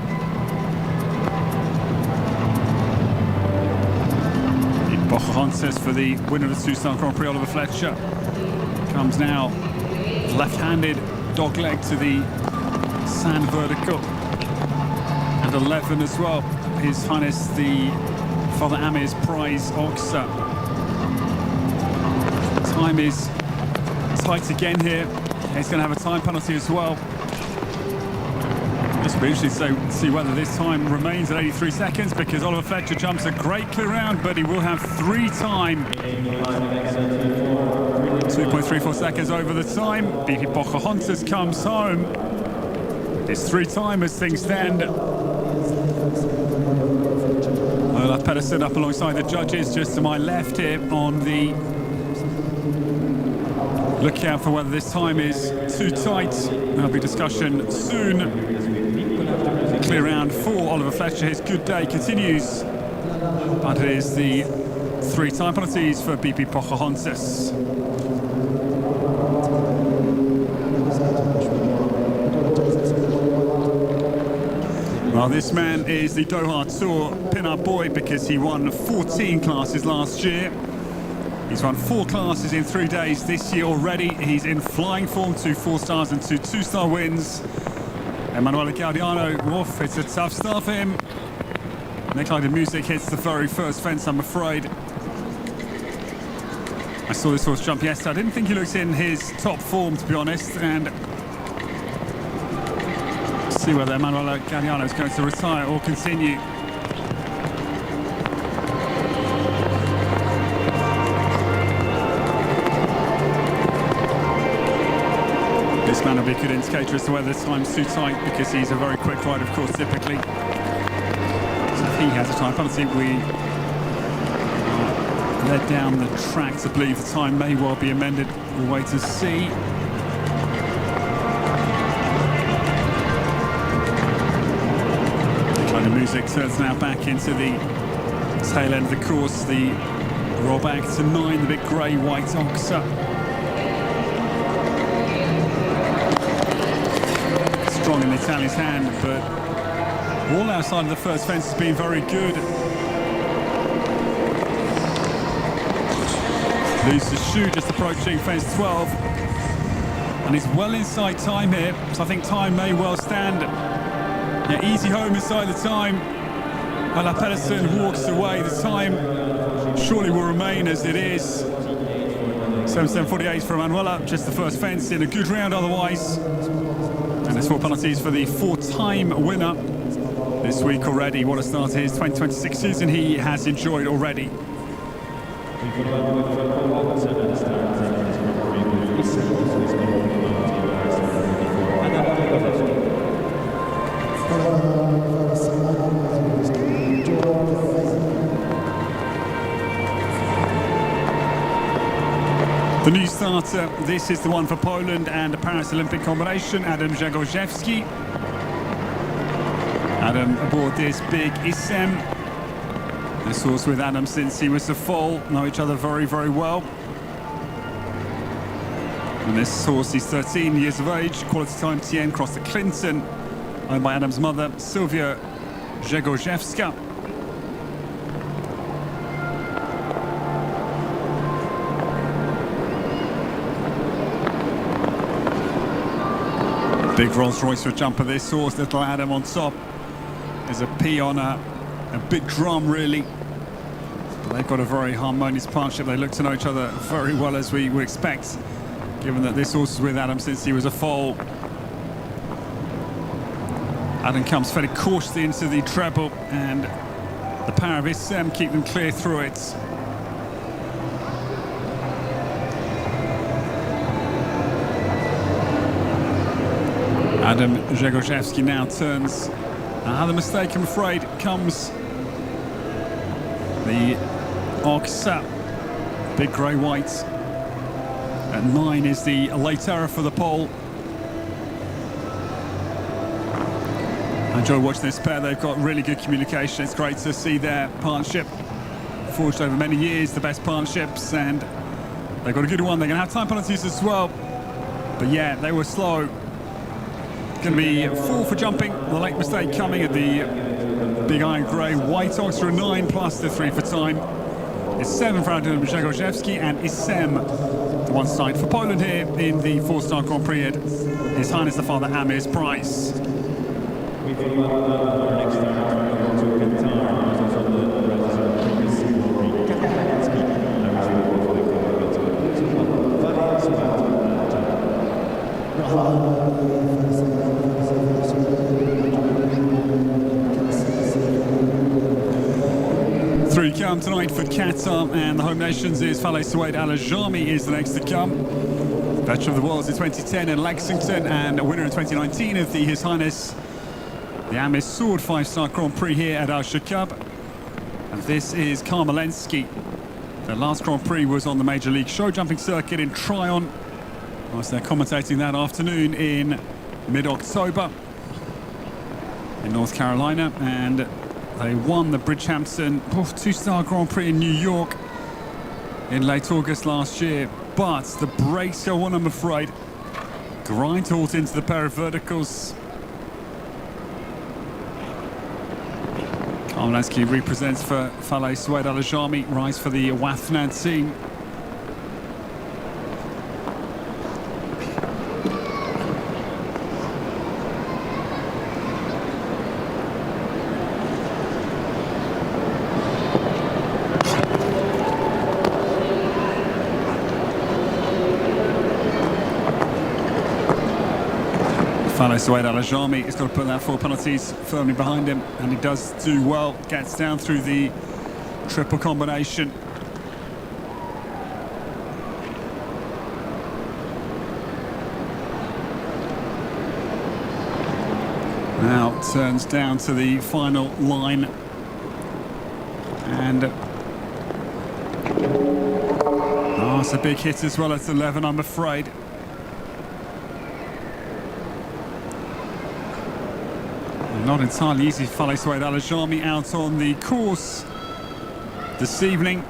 Pocahontas for the winner of the two-star Grand Prix, Oliver Fletcher. Comes now left-handed dog leg to the sand vertical. And 11 as well. His Highness the Father Amir's prize oxa. Time is tight again here. He's going to have a time penalty as well. This will be interesting to see whether this time remains at 83 seconds, because Oliver Fletcher jumps a great clear round, but he will have 3 time. 2.34 seconds over the time. BP Pocahontas comes home. It's 3 time as things stand. Olaf Pedersen up alongside the judges just to my left here on the lookout for whether this time is too tight. There'll be discussion soon. Clear round for Oliver Fletcher. His good day continues, but it is the 3 time penalties for BP Pocahontas. Well, this man is the Doha Tour pin-up boy, because he won 14 classes last year. He's won 4 classes in 3 days this year already. He's in flying form, 2 4-stars and 2 2-star wins. Emanuele Gaudiano, woof, it's a tough start for him. Nikolai de Music hits the very first fence, I'm afraid. I saw this horse jump yesterday. I didn't think he looks in his top form, to be honest, and see whether Emanuele Gaudiano is going to retire or continue. This man will be a good indicator as to whether the time's too tight, because he's a very quick rider, of course, typically. So if he has a time penalty, we led down the track to believe the time may well be amended. We'll wait and see. The music turns now back into the tail end of the course. The roll back to 9, the big grey-white oxa. Strong in the Italian's hand, but all outside of the first fence has been very good. Loses the shoe, just approaching fence 12. And he's well inside time here, so I think time may well stand. Yeah, easy home inside the time. Olaf Pedersen walks away. The time surely will remain as it is. 7:48 for Emanuela, just the first fence in a good round otherwise. And there's 4 penalties for the 4-time winner this week already. What a start to his 2026 season he has enjoyed already. The new starter, this is the one for Poland and the Paris Olympic combination, Adam Jagorzewski. Adam aboard this big Isem. This horse with Adam since he was a foal, know each other very, very well. And this horse is 13 years of age, quality time TN, crossed to Clinton, owned by Adam's mother, Sylvia Jagorzewska. Big Rolls Royce for a jumper this horse, little Adam on top. There's a P on a big drum really. They've got a very harmonious partnership. They look to know each other very well, as we would expect, given that this horse is with Adam since he was a foal. Adam comes fairly cautiously into the treble, and the power of Issem keep them clear through it. Adam Zhegorzhevsky now turns. The mistake, I'm afraid, comes the Oxa, big grey white. At 9 is the late error for the pole. I enjoy watching this pair. They've got really good communication. It's great to see their partnership forged over many years, the best partnerships, and they've got a good one. They're going to have time penalties as well. But yeah, they were slow. Going to be 4 for jumping. The late mistake coming at the big iron grey white Oxa, 9 plus the 3 for time. It's 7 for Adam Zhegorzhevsky, and Issem, the one side for Poland here in the 4-star Grand Prix at His Highness the Father Amir's Price. We follow up our next start to Qatar. This is on the Through come tonight for Qatar, and the home nations is Faleh Suwaid Al Ajami is the next to come. Veteran of the Worlds in 2010 in Lexington, and a winner in 2019 of the His Highness the Amir Sword 5-star Grand Prix here at Alshaqab. And this is Karmelensky. Their last Grand Prix was on the Major League show jumping circuit in Tryon. Whilst they're commentating that afternoon in mid-October in North Carolina, and they won the Bridgehampton 2-star Grand Prix in New York in late August last year. But the brakes go on, I'm afraid. Grind halt into the pair of verticals. Karmelensky represents for Faleh Suwaid Al Ajami, rise for the Wathnan team. Faleh Suwaid Al Ajami has got to put that 4 penalties firmly behind him, and he does do well, gets down through the triple combination. Now turns down to the final line, and it's a big hit as well at 11, I'm afraid. Not entirely easy for Faleh Suwaid Al Ajami out on the course this evening,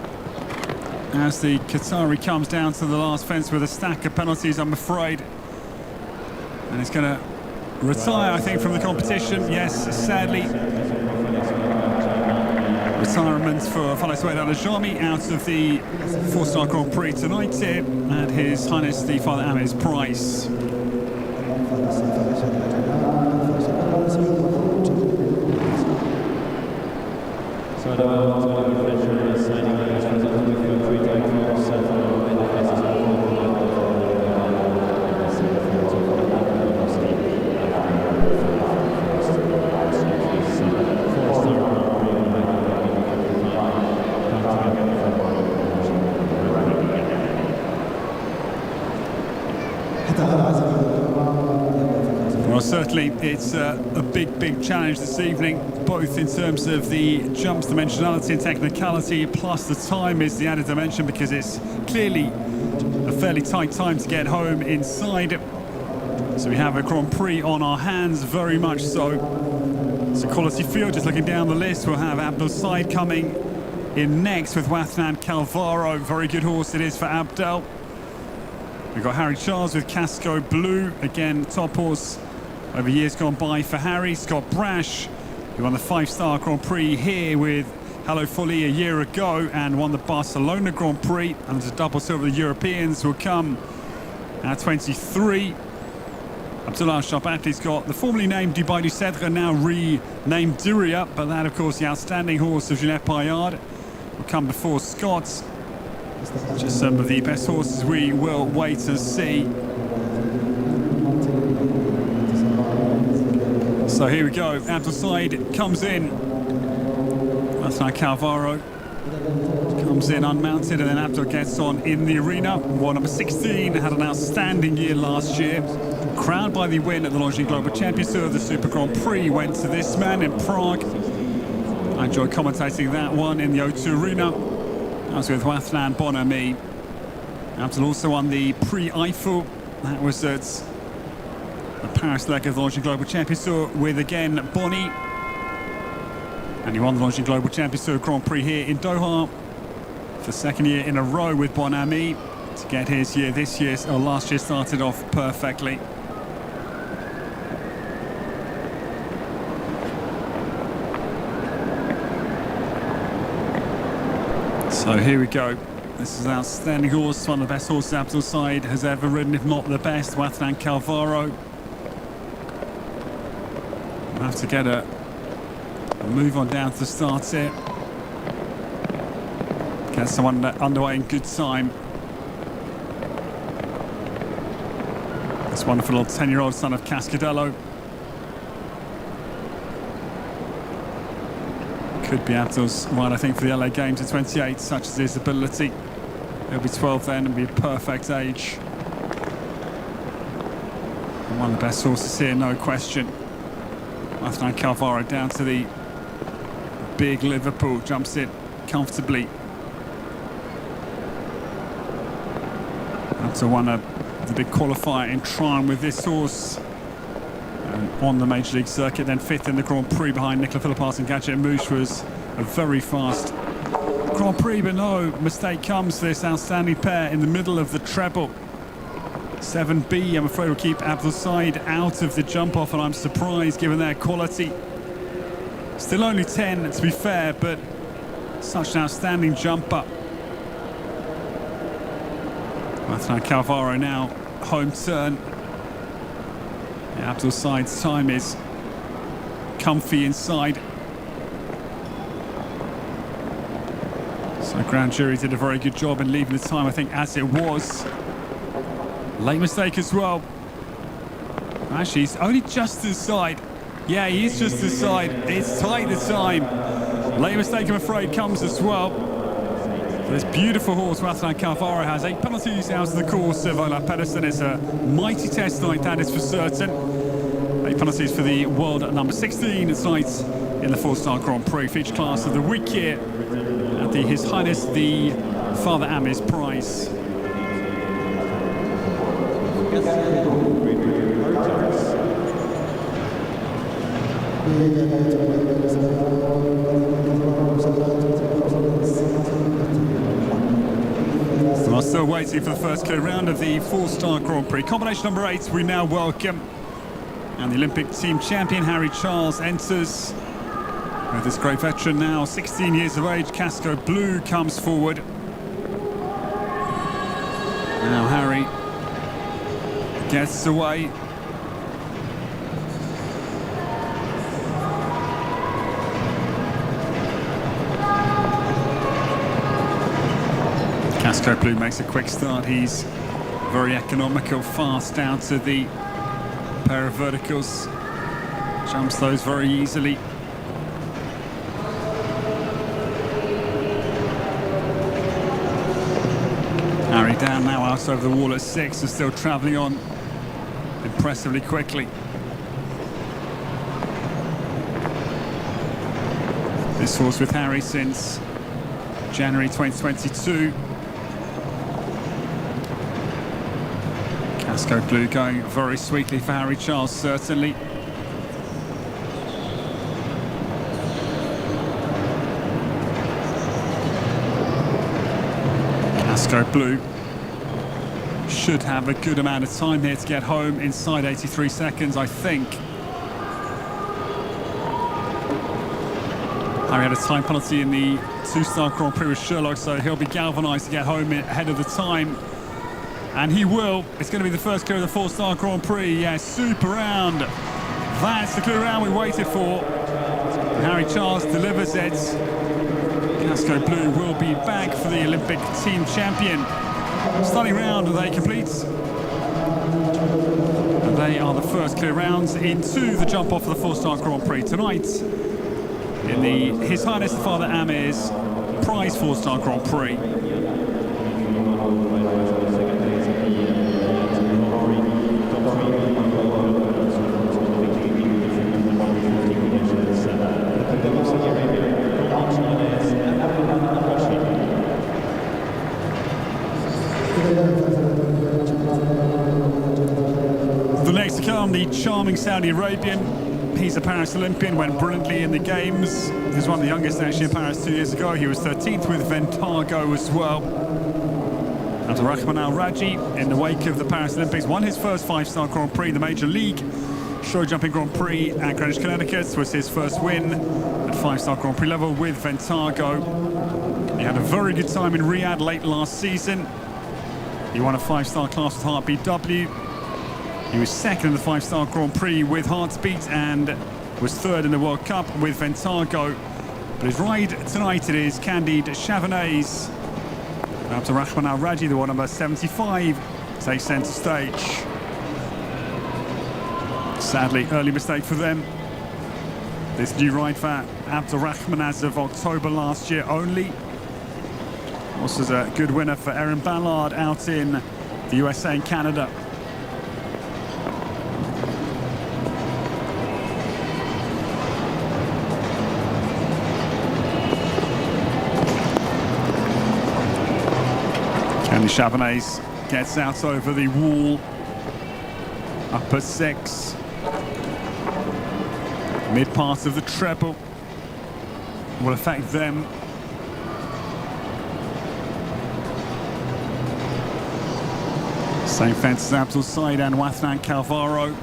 as the Qatari comes down to the last fence with a stack of penalties, I'm afraid. And he's going to retire, I think, from the competition. Yes, sadly. Retirement for Faleh Suwaid Al Ajami out of the 4-star Grand Prix tonight here at His Highness the Father Amir's Price. Well, certainly it's a big challenge this evening, both in terms of the jumps dimensionality and technicality, plus the time is the added dimension, because it's clearly a fairly tight time to get home inside. So we have a Grand Prix on our hands, very much so. It's a quality field. Just looking down the list, we'll have Abdul Said coming in next with Wathnan Calvaro. Very good horse it is for Abdel. We've got Harry Charles with Casco Blue, again top horse over years gone by for Harry. Scott Brash, who won the 5-star Grand Prix here with Hello Folly a year ago and won the Barcelona Grand Prix, and there's a double silver the Europeans will come at 23. Abdullah Al-Sharbatli's got the formerly named Dubai du Cèdre, now renamed Duria, but that of course the outstanding horse of Juliette Paillard. will come before Scott. Just some of the best horses we will wait and see. So here we go, Abdul Said comes in. That's like Calvaro. Comes in unmounted, and then Abdul gets on in the arena. War number 16 had an outstanding year last year. Crowned by the win at the Longines Global Championship. The Super Grand Prix went to this man in Prague. I enjoyed commentating that one in the O2 Arena. I was with Wathlan Bonami. Abdul also won the Prix Eiffel. That was at the Paris leg of the Longines Global Championship with, again, Bonnie. And he won the Longines Global Championship Grand Prix here in Doha for the second year in a row with Bonami to get his year this year, or last year, started off perfectly. So here we go. This is an outstanding horse, one of the best horses Abdul Said has ever ridden, if not the best. Wathlan Calvaro. We'll have to get a move on down to the start here. Get someone underway in good time. This wonderful little 10-year-old son of Cascadello. Could be Abdul's ride, I think, for the LA Games at 28, such as his ability. He'll be 12 then and be a perfect age. And one of the best horses here, no question. Wathlan Calvaro down to the big Liverpool, jumps it comfortably. Abdul won the big qualifier in Trine with this horse. On the Major League circuit, then fifth in the Grand Prix behind Nicolas Philippart and Gadget Mouche. Was a very fast Grand Prix, but no mistake comes for this outstanding pair in the middle of the treble. 7B, I'm afraid, will keep Abdul Said out of the jump-off, and I'm surprised given their quality. Still only 10, to be fair, but such an outstanding jumper. Wathlan Calvaro now, home turn. Yeah, Abdul Said's time is comfy inside. So Grand Jury did a very good job in leaving the time, I think, as it was. Late mistake as well. Actually, he's only just to the side. Yeah, he is just to the side. It's tight the time. Late mistake, I'm afraid, comes as well. This beautiful horse, Wathlan Calvaro, has 8 penalties out of the course of Ola Pedersen. It's a mighty test tonight, that is for certain. 8 penalties for the world at number 16 tonight in the 4-star Grand Prix. Feature class of the week here at His Highness the Father Amir's Prize. So I'm still waiting for the first clear round of the 4-star Grand Prix. Combination number 8, we now welcome. And the Olympic team champion, Harry Charles, enters. With this great veteran now, 16 years of age, Casco Blue comes forward. Now Harry gets away. Casco Blue makes a quick start. He's very economical, fast down to the pair of verticals. Jumps those very easily. Harry down now out over the wall at 6 and still travelling on impressively quickly. This horse with Harry since January 2022. Casco Blue going very sweetly for Harry Charles, certainly. Casco Blue should have a good amount of time here to get home inside 83 seconds, I think. Harry had a time penalty in the 2-star Grand Prix with Sherlock, so he'll be galvanised to get home ahead of the time. And he will. It's going to be the first clear of the 4-star Grand Prix. Yeah, super round. That's the clear round we waited for. Harry Charles delivers it. Casco Blue will be back for the Olympic team champion. Starting round, they complete. And they are the first clear rounds into the jump off of the 4-star Grand Prix tonight in the His Highness the Father Amir's Prize 4-star Grand Prix. The next to come, the charming Saudi Arabian. He's a Paris Olympian, went brilliantly in the games. He was one of the youngest actually in Paris 2 years ago. He was 13th with Ventago as well. Abdurrahman Al-Raji, in the wake of the Paris Olympics, won his first 5-star Grand Prix, the Major League Show Jumping Grand Prix at Greenwich, Connecticut. Was his first win at 5-star Grand Prix level with Ventago. He had a very good time in Riyadh late last season. He won a 5-star class with Heartbeat W. He was second in the 5-star Grand Prix with Heartbeat and was third in the World Cup with Ventago. But his ride tonight, it is Candide Chavanez. Abdurrahman Al-Raji, the one number 75, takes centre stage. Sadly, early mistake for them. This new ride for Abdurrahman as of October last year only. This was a good winner for Erin Ballard out in the USA and Canada. Candide Chavanez gets out over the wall. Upper 6. Mid part of the treble will affect them. Same fence as Abdul Said and Wathnan Calvaro.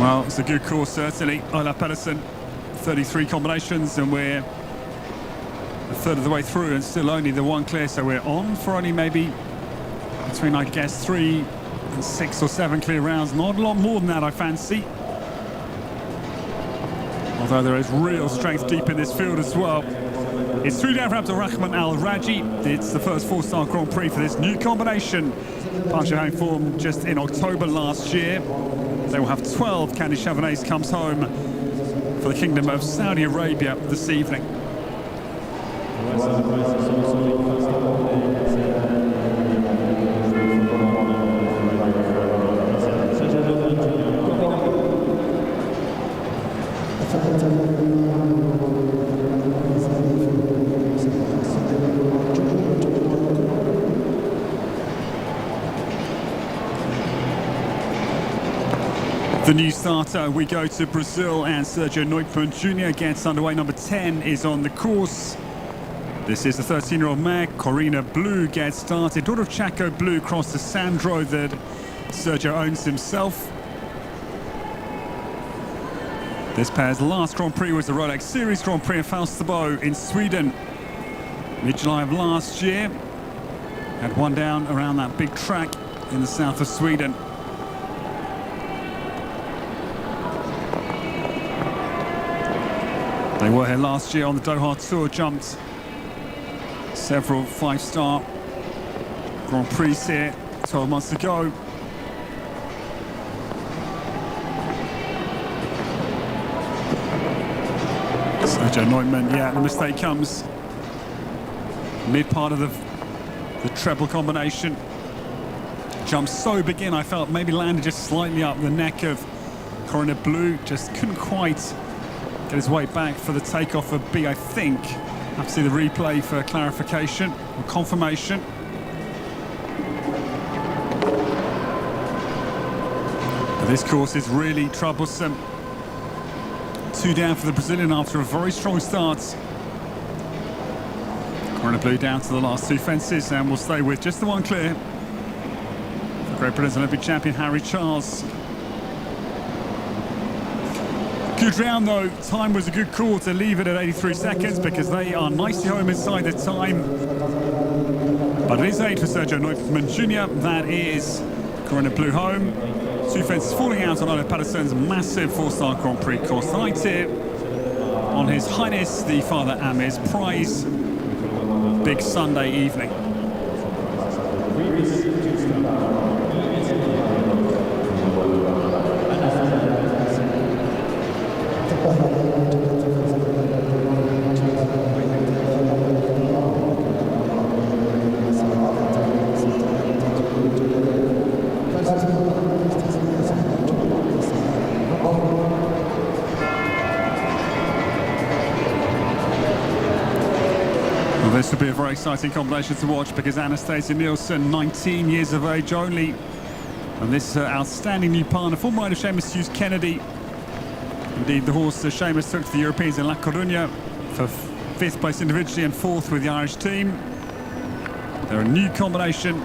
Well, it's a good course certainly. Ola Pedersen, 33 combinations, and we're a third of the way through and still only the one clear, so we're on for only maybe between, I guess, 3 and 6 or 7 clear rounds. Not a lot more than that, I fancy. Although there is real strength deep in this field as well. It's 3 down for Abdurrahman Al-Raji. It's the first 4-star Grand Prix for this new combination. Partial home form just in October last year. They will have 12. Candide Chavanez comes home for the Kingdom of Saudi Arabia this evening. The new starter, we go to Brazil, and Sergio Neupmann Jr. gets underway. Number 10 is on the course. This is the 13-year-old mare. Corina Blue gets started. Daughter of Chaco Blue crossed to Sandro that Sergio owns himself. This pair's last Grand Prix was the Rolex Series Grand Prix in Falsterbo in Sweden. Mid-July of last year. Had one down around that big track in the south of Sweden. They were here last year on the Doha Tour, jumped several 5-star Grand Prix here 12 months ago. Sergio Neupmann, yeah, the mistake comes mid part of the treble combination. Jumped so big in, I felt maybe landed just slightly up the neck of Corina Blue, just couldn't quite get his way back for the takeoff of B, I think. Have to see the replay for clarification or confirmation. But this course is really troublesome. 2 down for the Brazilian after a very strong start. Corina Blue down to the last 2 fences, and we'll stay with just the one clear for Great Britain's Olympic champion Harry Charles. Good round though. Time was a good call to leave it at 83 seconds because they are nicely home inside the time. But it is 8 for Sergio Neupmann Jr. That is Corina Blue home. two fences falling out on Ole Patterson's massive 4-star Grand Prix course tonight here on His Highness the Father Amir's Prize big Sunday evening. This will be a very exciting combination to watch because Anastasia Nielsen, 19 years of age only, and this outstanding new partner, former rider Seamus Hughes Kennedy. Indeed, the horse Seamus took to the Europeans in La Coruña for 5th place individually and 4th with the Irish team. They're a new combination.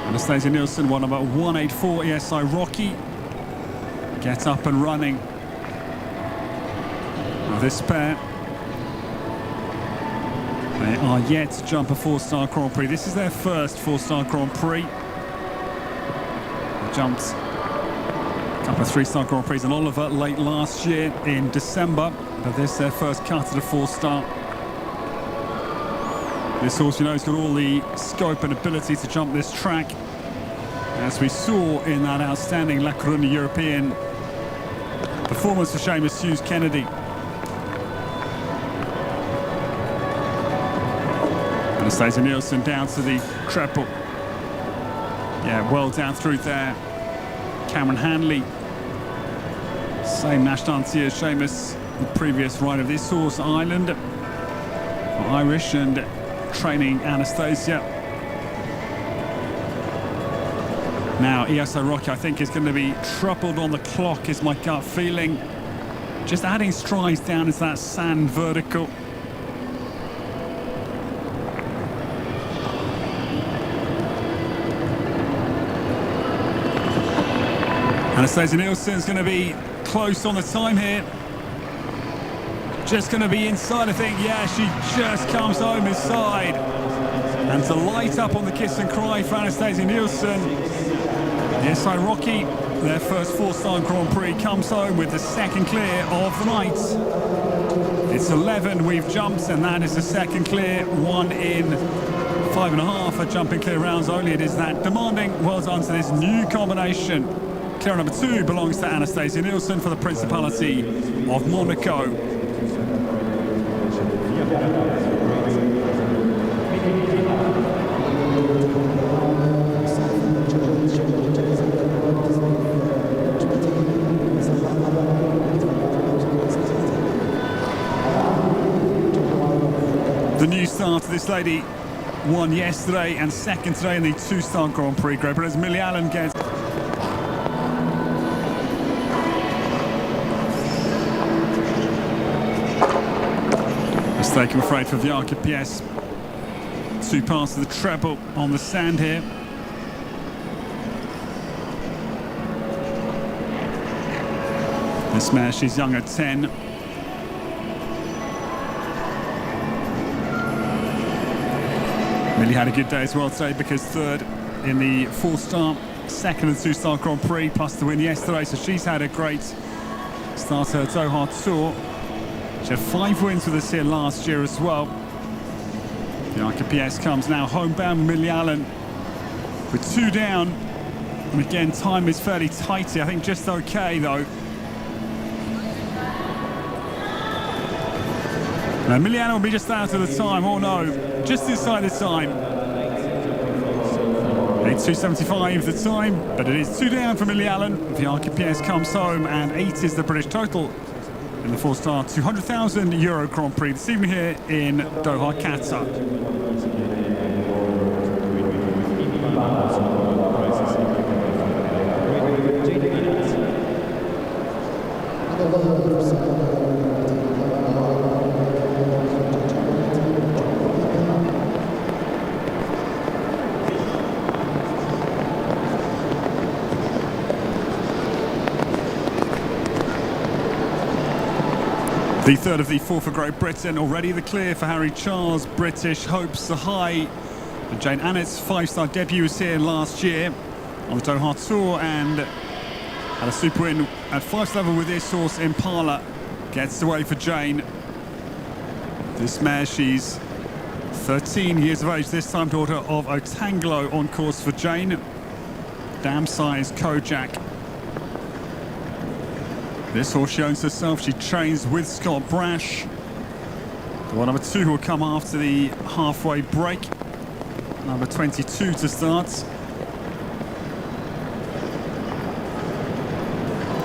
Anastasia Nielsen won about 184 ESI Rocky. Get up and running with this pair. They are yet to jump a 4-star Grand Prix. This is their first 4-star Grand Prix. They jumped a couple of 3-star Grand Prix in Oliver late last year in December, but this is their first cut at a 4-star. This horse, you know, has got all the scope and ability to jump this track, as we saw in that outstanding La Coruña European performance for Seamus Hughes Kennedy. Anastasia Nielsen down to the treble. Yeah, well down through there. Cameron Hanley, same nationality as Seamus, the previous rider of this horse, Ireland, Irish, and training Anastasia. Now, ESI Rocky, I think, is going to be troubled on the clock, is my gut feeling. Just adding strides down into that sand vertical. Anastasia Nielsen's going to be close on the time here. Just going to be inside, I think. Yeah, she just comes home inside. And to light up on the kiss and cry for Anastasia Nielsen. ESI Rocky, their first 4-star Grand Prix, comes home with the second clear of the night. It's 11 we've jumped, and that is the second clear, 1 in 5.5 at jumping clear rounds only. It is that demanding. Well done to this new combination. Clear number 2 belongs to Anastasia Nielsen for the Principality of Monaco. The new star to this lady won yesterday and second today in the 2-star Grand Prix. Great, but as Millie Allen gets mistake, I'm afraid, for the KASS. 2 passes of the treble on the sand here. This mare, she's young at 10. Millie had a good day as well today because 3rd in the 4-star, 2nd and 2-star Grand Prix, plus the win yesterday, so she's had a great start to her Doha tour. She had 5 wins with us here last year as well. The KASS comes now homebound. Millie Allen with 2 down. And again, time is fairly tight here. I think just okay, though. Now, Millie Allen will be just out of the time. Oh, no. Just inside the time. 8:2:75 the time. But it is 2 down for Millie Allen. The KASS comes home, and 8 is the British total in the 4-star €200,000 Grand Prix this evening here in Doha, Qatar. The 3rd of the 4 for Great Britain, already the clear for Harry Charles. British hopes are high. And Jane Annett's 5-star debut was here last year. on the Doha Tour and had a super win at 5th level with this horse. Impala gets away for Jane. This mare, she's 13 years of age this time, daughter of Otanglo, on course for Jane. Dam size Kojak. This horse, she owns herself. She trains with Scott Brash. The one number 2 who will come after the halfway break. Number 22 to start.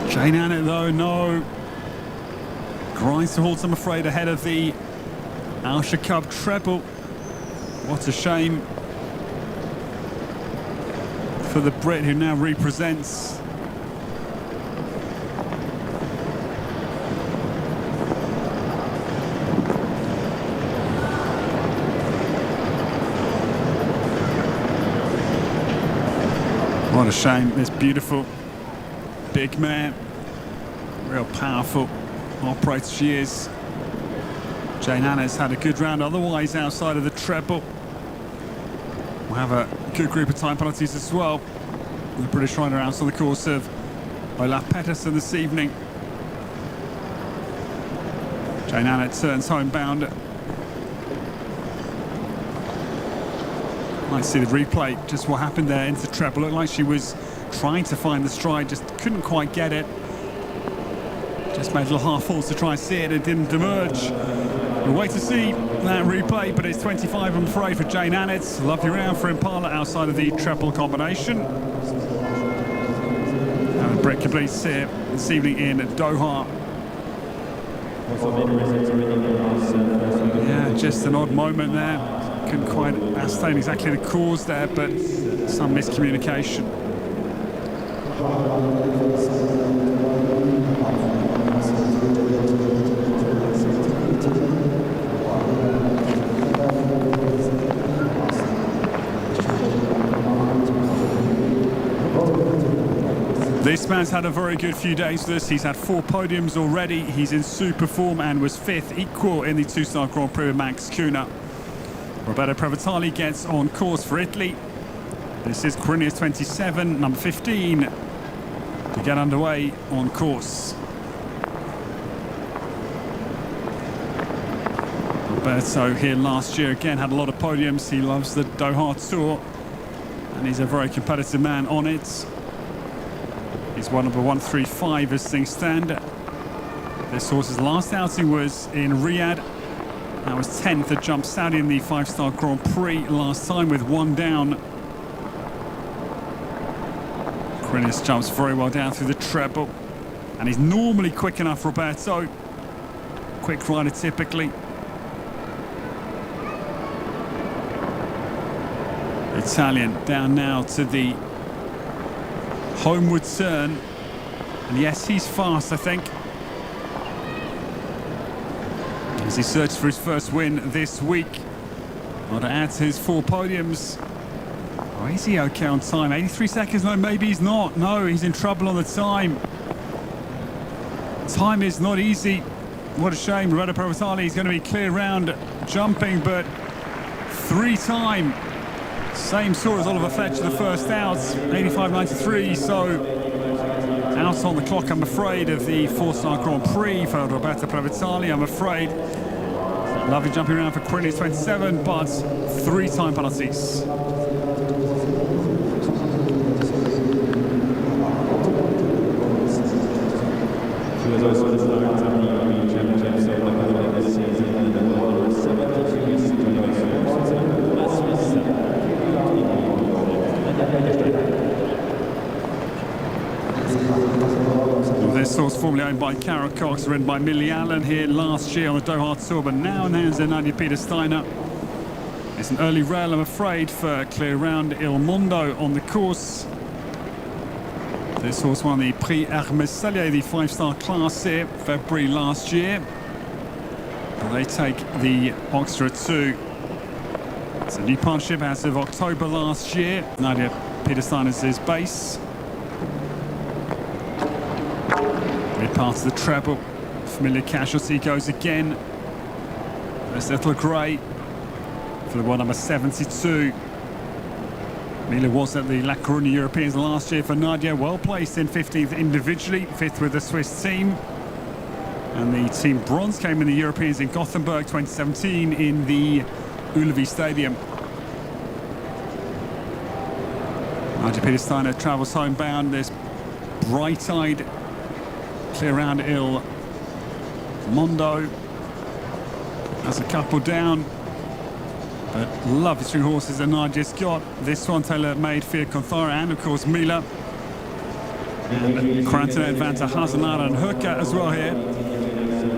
Jane Annett though, no. Grinds to halt, I'm afraid, ahead of the Alshaqab treble. What a shame for the Brit who now represents what a shame. This beautiful big mare, real powerful operator she is. Jane Annett's had a good round otherwise outside of the treble. We'll have a good group of time penalties as well. The British rider out on the course of Olaf Pettersson this evening. Jane Annett turns homebound. Might see the replay, just what happened there into the treble. Looked like she was trying to find the stride, just couldn't quite get it. Just made little half falls to try and see it, it didn't emerge. We'll wait to see that replay, but it's 25, I'm afraid, for Jane Annett. Lovely round for Impala outside of the treble combination. And the Brit completes here this evening in Doha. Yeah, just an odd moment there. Couldn't quite ascertain exactly the cause there, but some miscommunication. This man's had a very good few days with us. He's had 4 podiums already. He's in super form and was 5th equal in the 2-star Grand Prix with Max Kuna. Roberto Prevatali gets on course for Italy. This is Corinius 27, number 15, to get underway on course. Roberto here last year, again, had a lot of podiums. He loves the Doha Tour, and he's a very competitive man on it. He's one number 135 as things stand. This horse's last outing was in Riyadh. That was 10th at Jump Saudi in the 5-star Grand Prix last time with 1 down. Corinius jumps very well down through the treble, and he's normally quick enough, Roberto. Quick rider typically. Italian down now to the homeward turn, and yes, he's fast, I think, as he searches for his first win this week. Want to add to his 4 podiums. Oh, is he okay on time? 83 seconds? No, maybe he's not. No, he's in trouble on the time. Time is not easy. What a shame. Roberto Prevatali is going to be clear round jumping, but 3-time. Same score as Oliver Fletcher the first out, 85.93, so out on the clock, I'm afraid, of the 4-star Grand Prix for Roberto Prevatali, I'm afraid. Lovely jumping around for Corinius 27, but 3-time penalties. She was also the start of the European Championship, so this season in the world of 72 years This horse formerly owned by Cara Cox, ridden by Millie Allen here last year on the Doha Tour, but now in the hands of Nadia Peter Steiner. It's an early rail, I'm afraid, for clear round Il Mondo on the course. This horse won the Prix Hermes-Sallier, the 5-star class here, February last year. And they take the Oxford 2. It's a new partnership as of October last year. Nadia Peter Steiner's his base. Mid part of the treble. Familiar casualty goes again. There's Little Grey for the one number 72. Mila was at the La Coruña Europeans last year for Nadia, well placed in 15th individually, 5th with the Swiss team. And the team bronze came in the Europeans in Gothenburg 2017 in the Ullevi Stadium. Nadia Petersteiner travels homebound. This bright-eyed, clear round Il Mondo has a couple down. But lovely string horses that Nadia's got. This one tailor-made for Conthara and of course Mila. And Quarantine Advanta, Hazanara and Hooker as well here.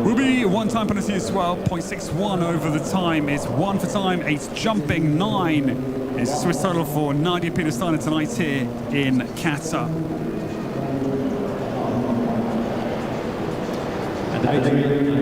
Will be one-time penalty as well. 0.61 over the time. It's 1 for time, 8 jumping, 9 is the Swiss total for Nadia Petersteiner tonight here in Qatar. And the victory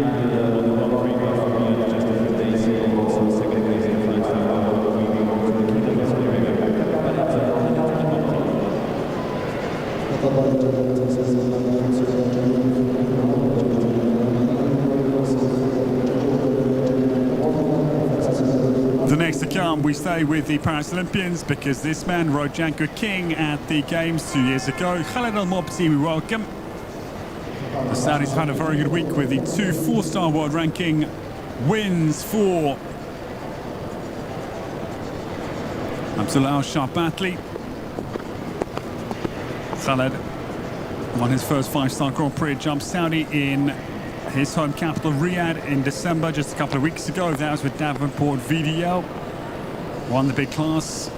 The next to come, we stay with the Paris Olympians because this man rode Janko King at the Games 2 years ago. Khaled Al-Mobti, we welcome. The Saudis have had a very good week with the 2 4-star world ranking wins for Abdullah Al-Shabbatli. Khaled won his first 5-star Grand Prix at Jump Saudi in his home capital Riyadh in December, just a couple of weeks ago. That was with Davenport VDL. Won the big class.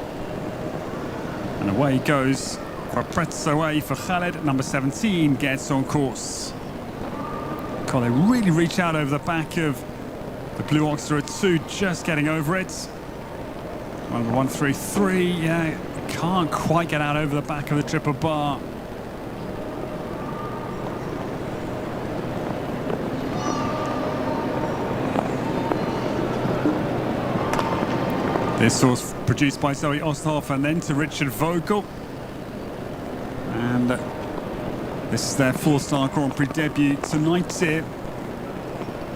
And away he goes for Pretzoe for Khaled. Number 17 gets on course. God, they really reach out over the back of the Blue Oxter at 2, just getting over it. Number 133, yeah, can't quite get out over the back of the triple bar. This was produced by Zoe Osthoff and then to Richard Vogel. And this is their 4-star Grand Prix debut tonight here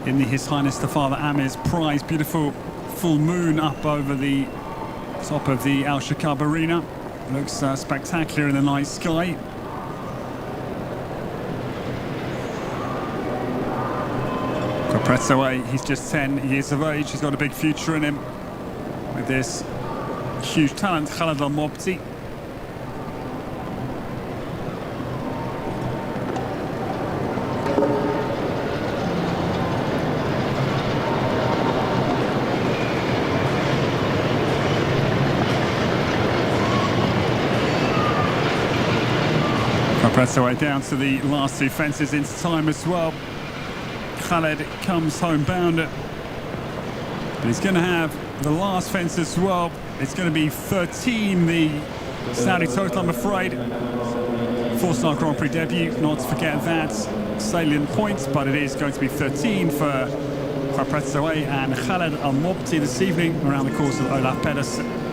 in the His Highness the Father Amir's prize. Beautiful full moon up over the top of the Alshaqab arena. Looks spectacular in the night sky. Pretzoe, he's just 10 years of age. He's got a big future in him. With this huge talent, Khaled Al-Mobti. Pretzoe down to the last 2 fences into time as well. Khaled comes homebound, but he's going to have the last fence as well. It's going to be 13, the Saudi total, I'm afraid. 4-star Grand Prix debut, not to forget that. Salient points, but it is going to be 13 for Pretzoe and Khaled Al-Mobti this evening around the course of Olaf Pedersen.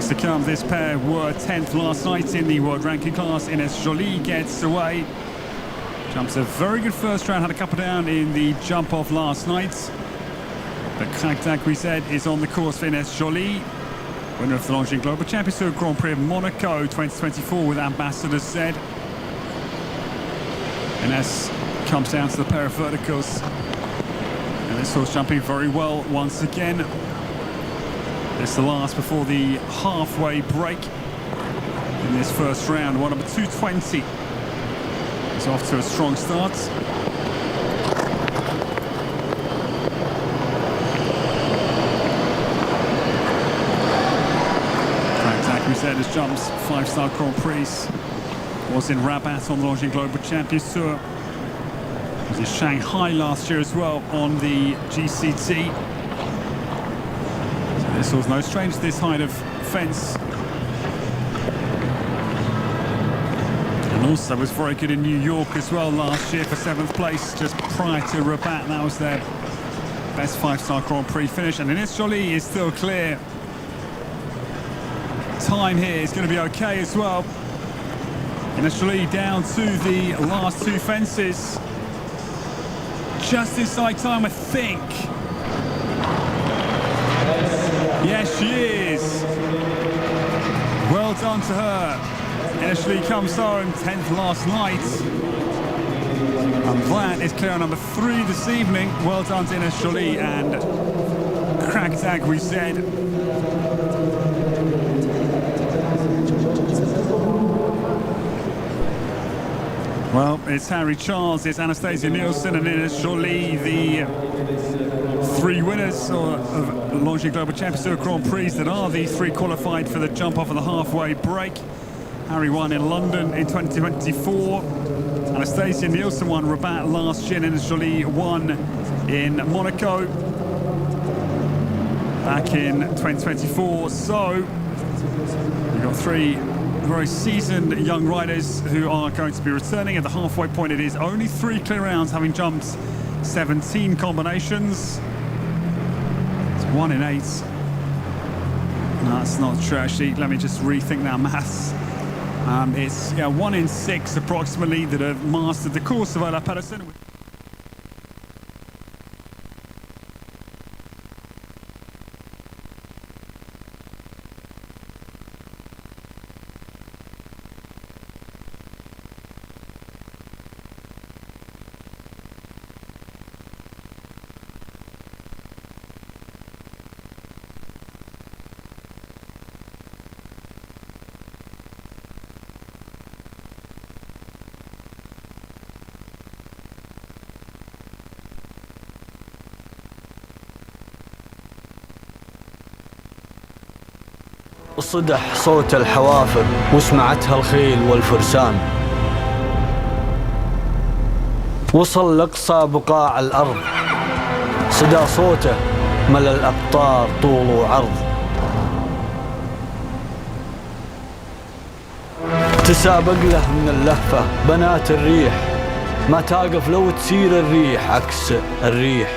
To come, this pair were 10th last night in the world ranking class. Ines Jolie gets away. Jumps a very good first round, had a couple down in the jump off last night. But Kragdag, we said, is on the course for Ines Jolie. Winner of the Longines Global Champions Tour Grand Prix of Monaco 2024 with Ambassador Z. Ines comes down to the pair of verticals. And this horse jumping very well once again. This is the last before the halfway break in this first round. One number 220 is off to a strong start. Frank we said, as jumps 5-star Grand Prix. Was in Rabat on the Longines Global Champions Tour. Was in Shanghai last year as well on the GCT. This was no stranger to this height of fence. And also was very good in New York as well last year for 7th place, just prior to Rabat. That was their best 5-star Grand Prix finish, and Ines Jolie is still clear. Time here is going to be okay as well. Ines Jolie down to the last two fences. Just inside time, I think. Yes, she is. Well done to her. Ines Jolie comes home 10th last night. And that is clear on number 3 this evening. Well done to Ines Jolie and Kragtag, we said. Well, it's Harry Charles, it's Anastasia Nielsen and Ines Jolie, the 3 winners of launching Global Champions Tour Grand Prix that are the 3 qualified for the jump off of the halfway break. Harry won in London in 2024. Anastasia Nielsen won Rabat last year, and Ines Jolie won in Monaco back in 2024. So we've got 3 very seasoned young riders who are going to be returning. At the halfway point, it is only 3 clear rounds, having jumped 17 combinations. It's 1 in 8. No, that's not true, actually. Let me just rethink that maths. It's 1 in 6 approximately that have mastered the course of Ola Pedersen. صدح صوت الحوافر وسمعتها الخيل والفرسان، وصل لأقصى بقاع الأرض، صدى صوته ملأ الأقطار طول وعرض، تسابق له من اللهفة بنات الريح، ما تقف لو تسير الريح عكس الريح.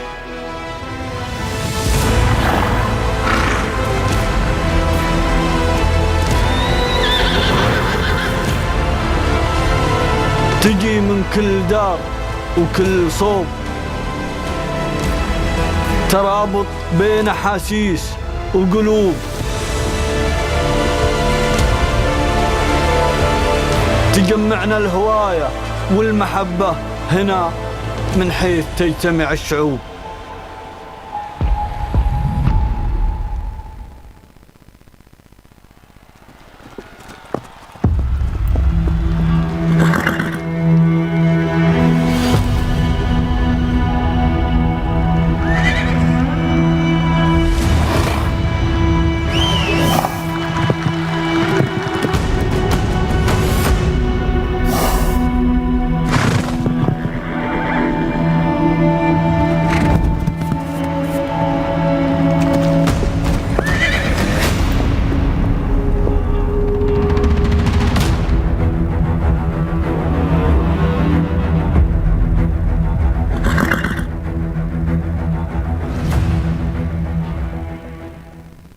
تجي من كل دار وكل صوب، ترابط بين أحاسيس وقلوب، تجمعنا الهواية والمحبة هنا من حيث تجتمع الشعوب.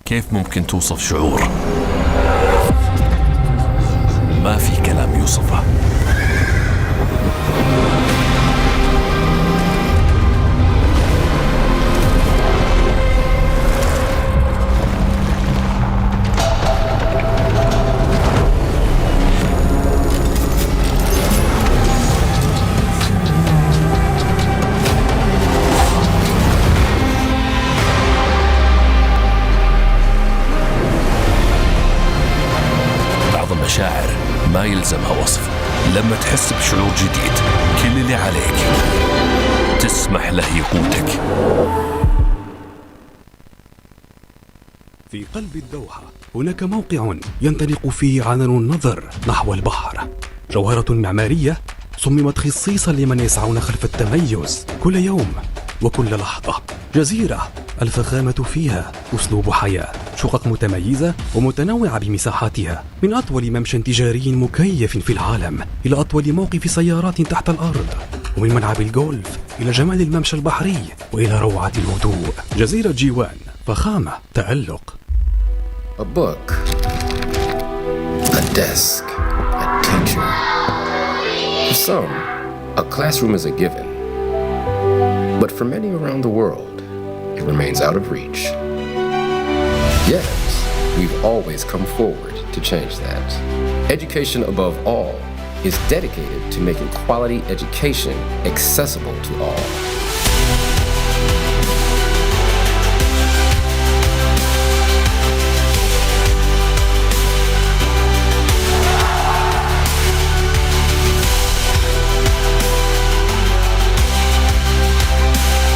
كيف ممكن توصف شعور؟ ما في كلام يوصفه. مشاعر ما يلزمها وصف. لما تحس بشعور جديد كل اللي عليك تسمح له يقودك. في قلب الدوحة هناك موقع ينطلق فيه عنان النظر نحو البحر، جوهرة معمارية صممت خصيصا لمن يسعون خلف التميز كل يوم وكل لحظة. جزيرة الفخامة فيها أسلوب حياة، شقق متميزة ومتنوعة بمساحاتها، من أطول ممشى تجاري مكيف في العالم إلى أطول موقف سيارات تحت الأرض. ومن ملعب الجولف إلى جمال الممشى البحري وإلى روعة الهدوء. جزيرة جيوان، فخامة، تألق. A book, a desk, a teacher. For some, a classroom is a given. But for many around the world, it remains out of reach. Yet, we've always come forward to change that. Education above all is dedicated to making quality education accessible to all.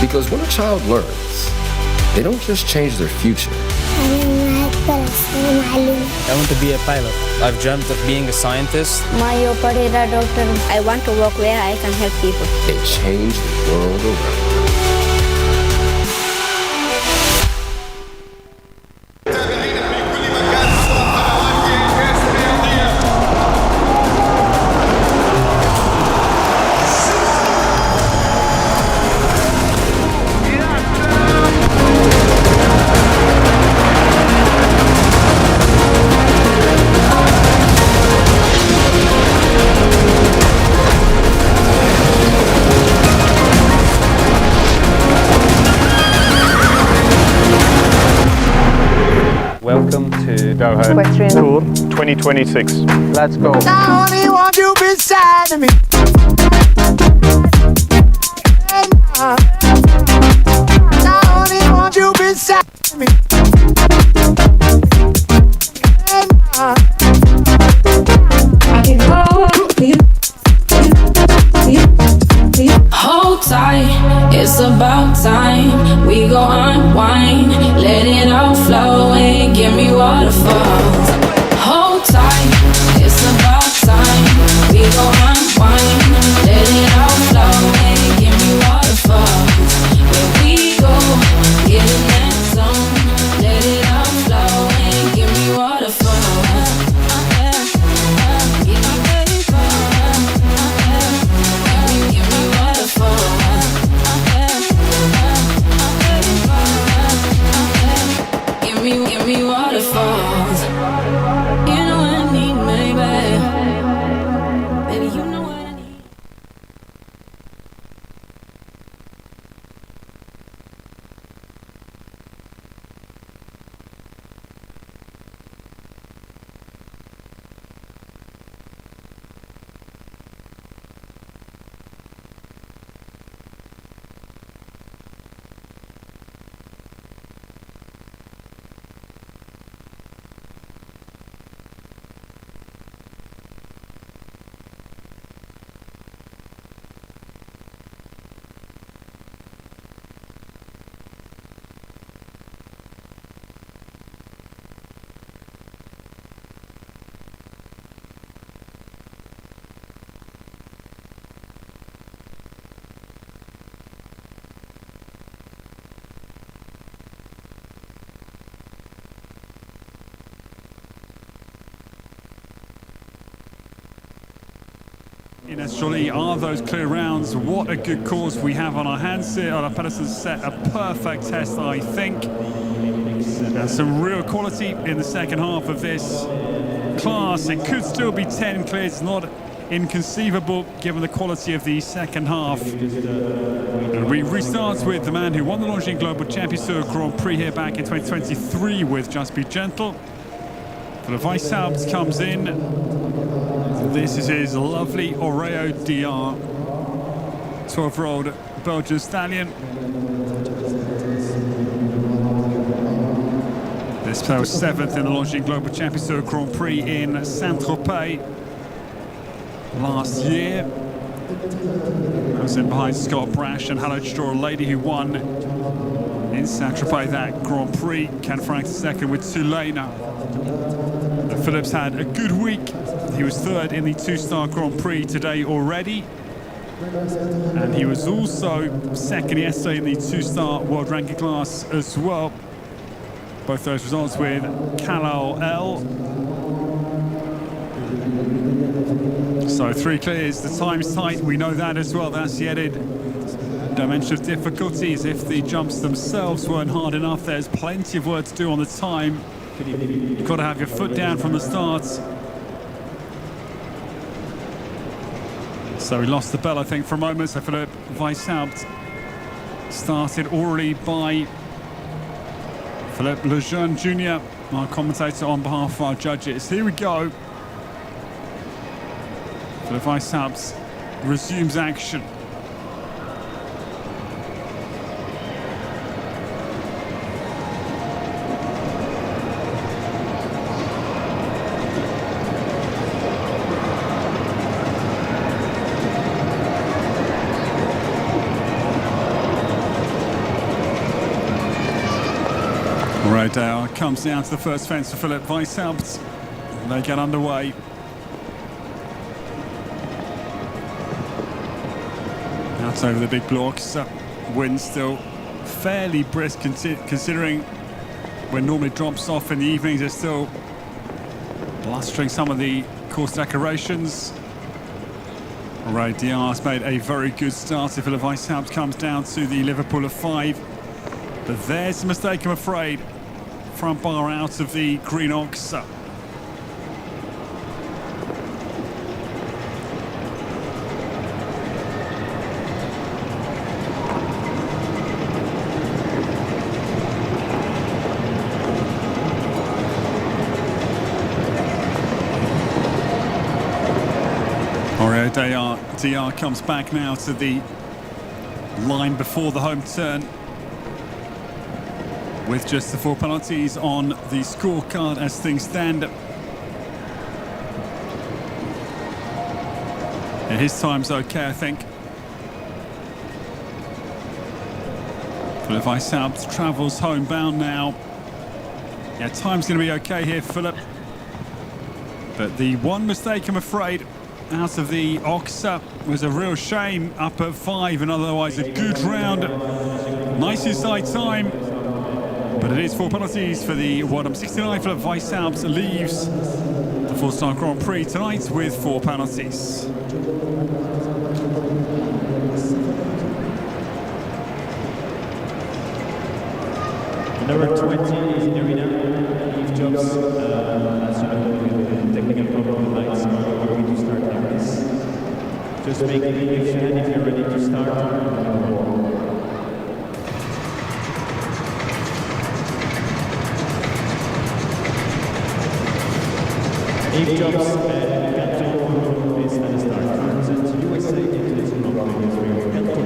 Because when a child learns, they don't just change their future. I want to be a pilot. I've dreamt of being a scientist. My operator doctor. I want to work where I can help people. They change the world around. Welcome to Doha Equestrian Tour 2026. Let's go. I only want you beside me. I only want you beside me. Hold tight, it's about time. We go unwind, let it all flow and give me waterfalls. Hold tight, it's about time. We go unwind, let it all flow and give me waterfalls. Where we go, get in that zone, let it all flow and give me waterfalls. Give me waterfalls. Give me waterfalls. You know what I need, maybe. Baby, you know what I need. Ines Jolie, are those clear rounds? What a good course we have on our hands here. Our Pedersen set a perfect test, I think. And some real quality in the second half of this class. It could still be 10 clears. It's not inconceivable given the quality of the second half. And we restart with the man who won the Longines Global Championship Grand Prix here back in 2023 with Just Be Gentle. For the Vice Alps comes in. This is his lovely Oreo DR, 12-year-old Belgian stallion. This player was 7th in the Longines Global Championship Grand Prix in Saint-Tropez last year. I was in behind Scott Brash and Hello Straw Lady, who won in Saint-Tropez that Grand Prix. Ken Frank second with Tulane. Phillips had a good week. He was 3rd in the 2-star Grand Prix today already. And he was also 2nd yesterday in the 2-star world ranking class as well. Both those results with Kalal L. So 3 clears, the time's tight, we know that as well. That's the added dimension of difficulties. If the jumps themselves weren't hard enough, there's plenty of work to do on the time. You've got to have your foot down from the start. So we lost the bell, I think, for a moment. So Philipp Weishaupt started already by Philippe Lejeune Jr., our commentator on behalf of our judges. Here we go. Philipp Weishaupt resumes action. Right, comes down to the first fence for Philipp Weishaupt. They get underway. Out over the big blocks. Wind still fairly brisk considering when normally drops off in the evenings. They're still blustering some of the course decorations. All right, Diar's made a very good start. If Philipp Weishaupt comes down to the Liverpool of 5. But there's a mistake, I'm afraid. Front bar out of the green ox. Diar comes back now to the line before the home turn, with just the 4 penalties on the scorecard as things stand. Yeah, his time's okay, I think. Philipp Weishaupt travels homebound now. Yeah, time's going to be okay here, Philipp. But the one mistake, I'm afraid, out of the ox was a real shame. Up at 5 and otherwise a good round. Nice inside time. But it is 4 penalties for the 1:69. Philipp Weishaupt leaves the 4-star Grand Prix tonight with 4 penalties. Number 20 is Arena. Eve Jobs, as you know, with the technical problem with lights, we're going to start like this. Just make the indication if you're ready to start. Eve Jobs and Canton is at the start. Represent USA into this program is very Canton.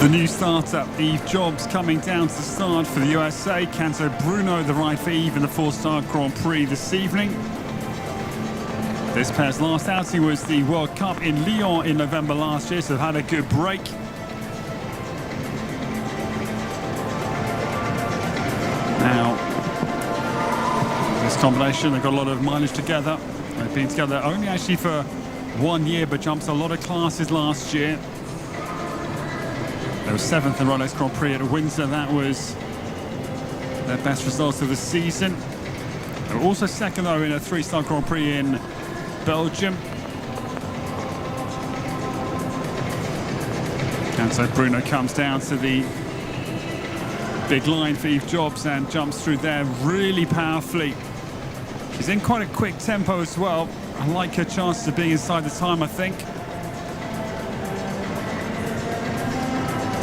The new starter, Eve Jobs, coming down to the start for the USA. Canto Bruno, the ride for Eve in the 4-star Grand Prix this evening. This pair's last outing was the World Cup in Lyon in November last year, so they've had a good break. Now, this combination, they've got a lot of mileage together. They've been together only actually for 1 year, but jumped a lot of classes last year. They were 7th in Rolex Grand Prix at Windsor. That was their best results of the season. They were also 2nd, though, in a 3-star Grand Prix in Belgium. And so Bruno comes down to the big line for Eve Jobs and jumps through there really powerfully. She's in quite a quick tempo as well. I like her chances of being inside the time, I think.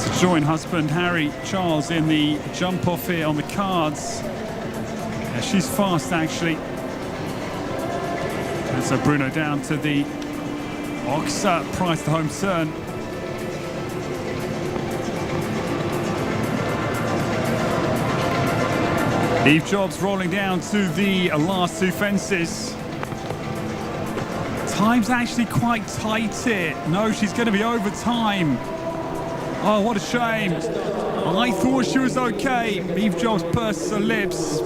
To join husband Harry Charles in the jump off here on the cards. Yeah, she's fast, actually. And so Bruno down to the ox, Price the home turn. Eve Jobs rolling down to the last 2 fences. Time's actually quite tight here. No, she's going to be over time. Oh, what a shame. I thought she was okay. Eve Jobs pursed her lips.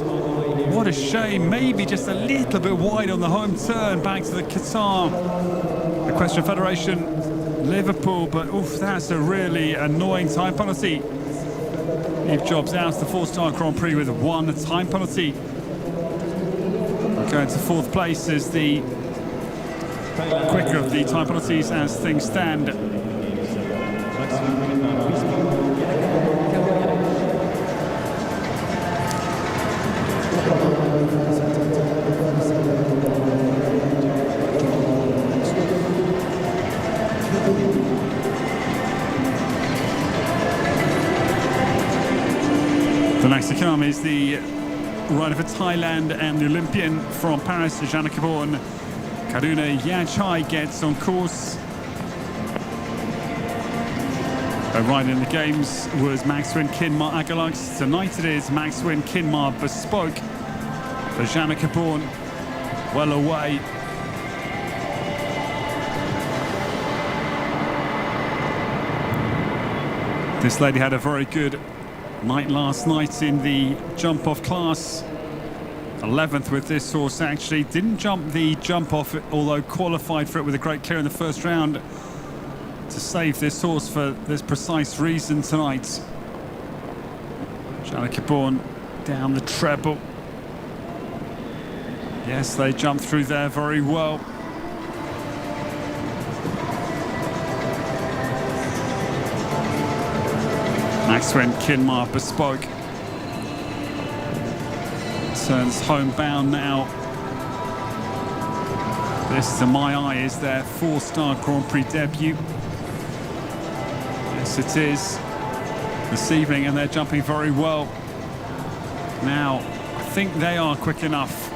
what a shame. Maybe just a little bit wide on the home turn. Back to the Qatar Equestrian Federation, Liverpool. But oof, that's a really annoying time penalty. Eve Jobs out the 4-star Grand Prix with 1 time penalty. Going to 4th place as the quicker of the time penalties as things stand. The next to come is the rider for Thailand and the Olympian from Paris, Alshaqab. Karuna Yachai gets on course. A rider in the games was Maxwin Kinmar Agalux. Tonight it is Maxwin Kinmar Bespoke. For Alshaqab, well away. This lady had a very good night last night in the jump-off class. 11th with this horse, actually. Didn't jump the jump-off, although qualified for it with a great clear in the first round to save this horse for this precise reason tonight. Alshaqab down the treble. Yes, they jumped through there very well. Maxwin Kinmar Bespoke turns homebound now. This, to my eye, is their 4-star Grand Prix debut. Yes, it is this evening, and they're jumping very well. Now, I think they are quick enough.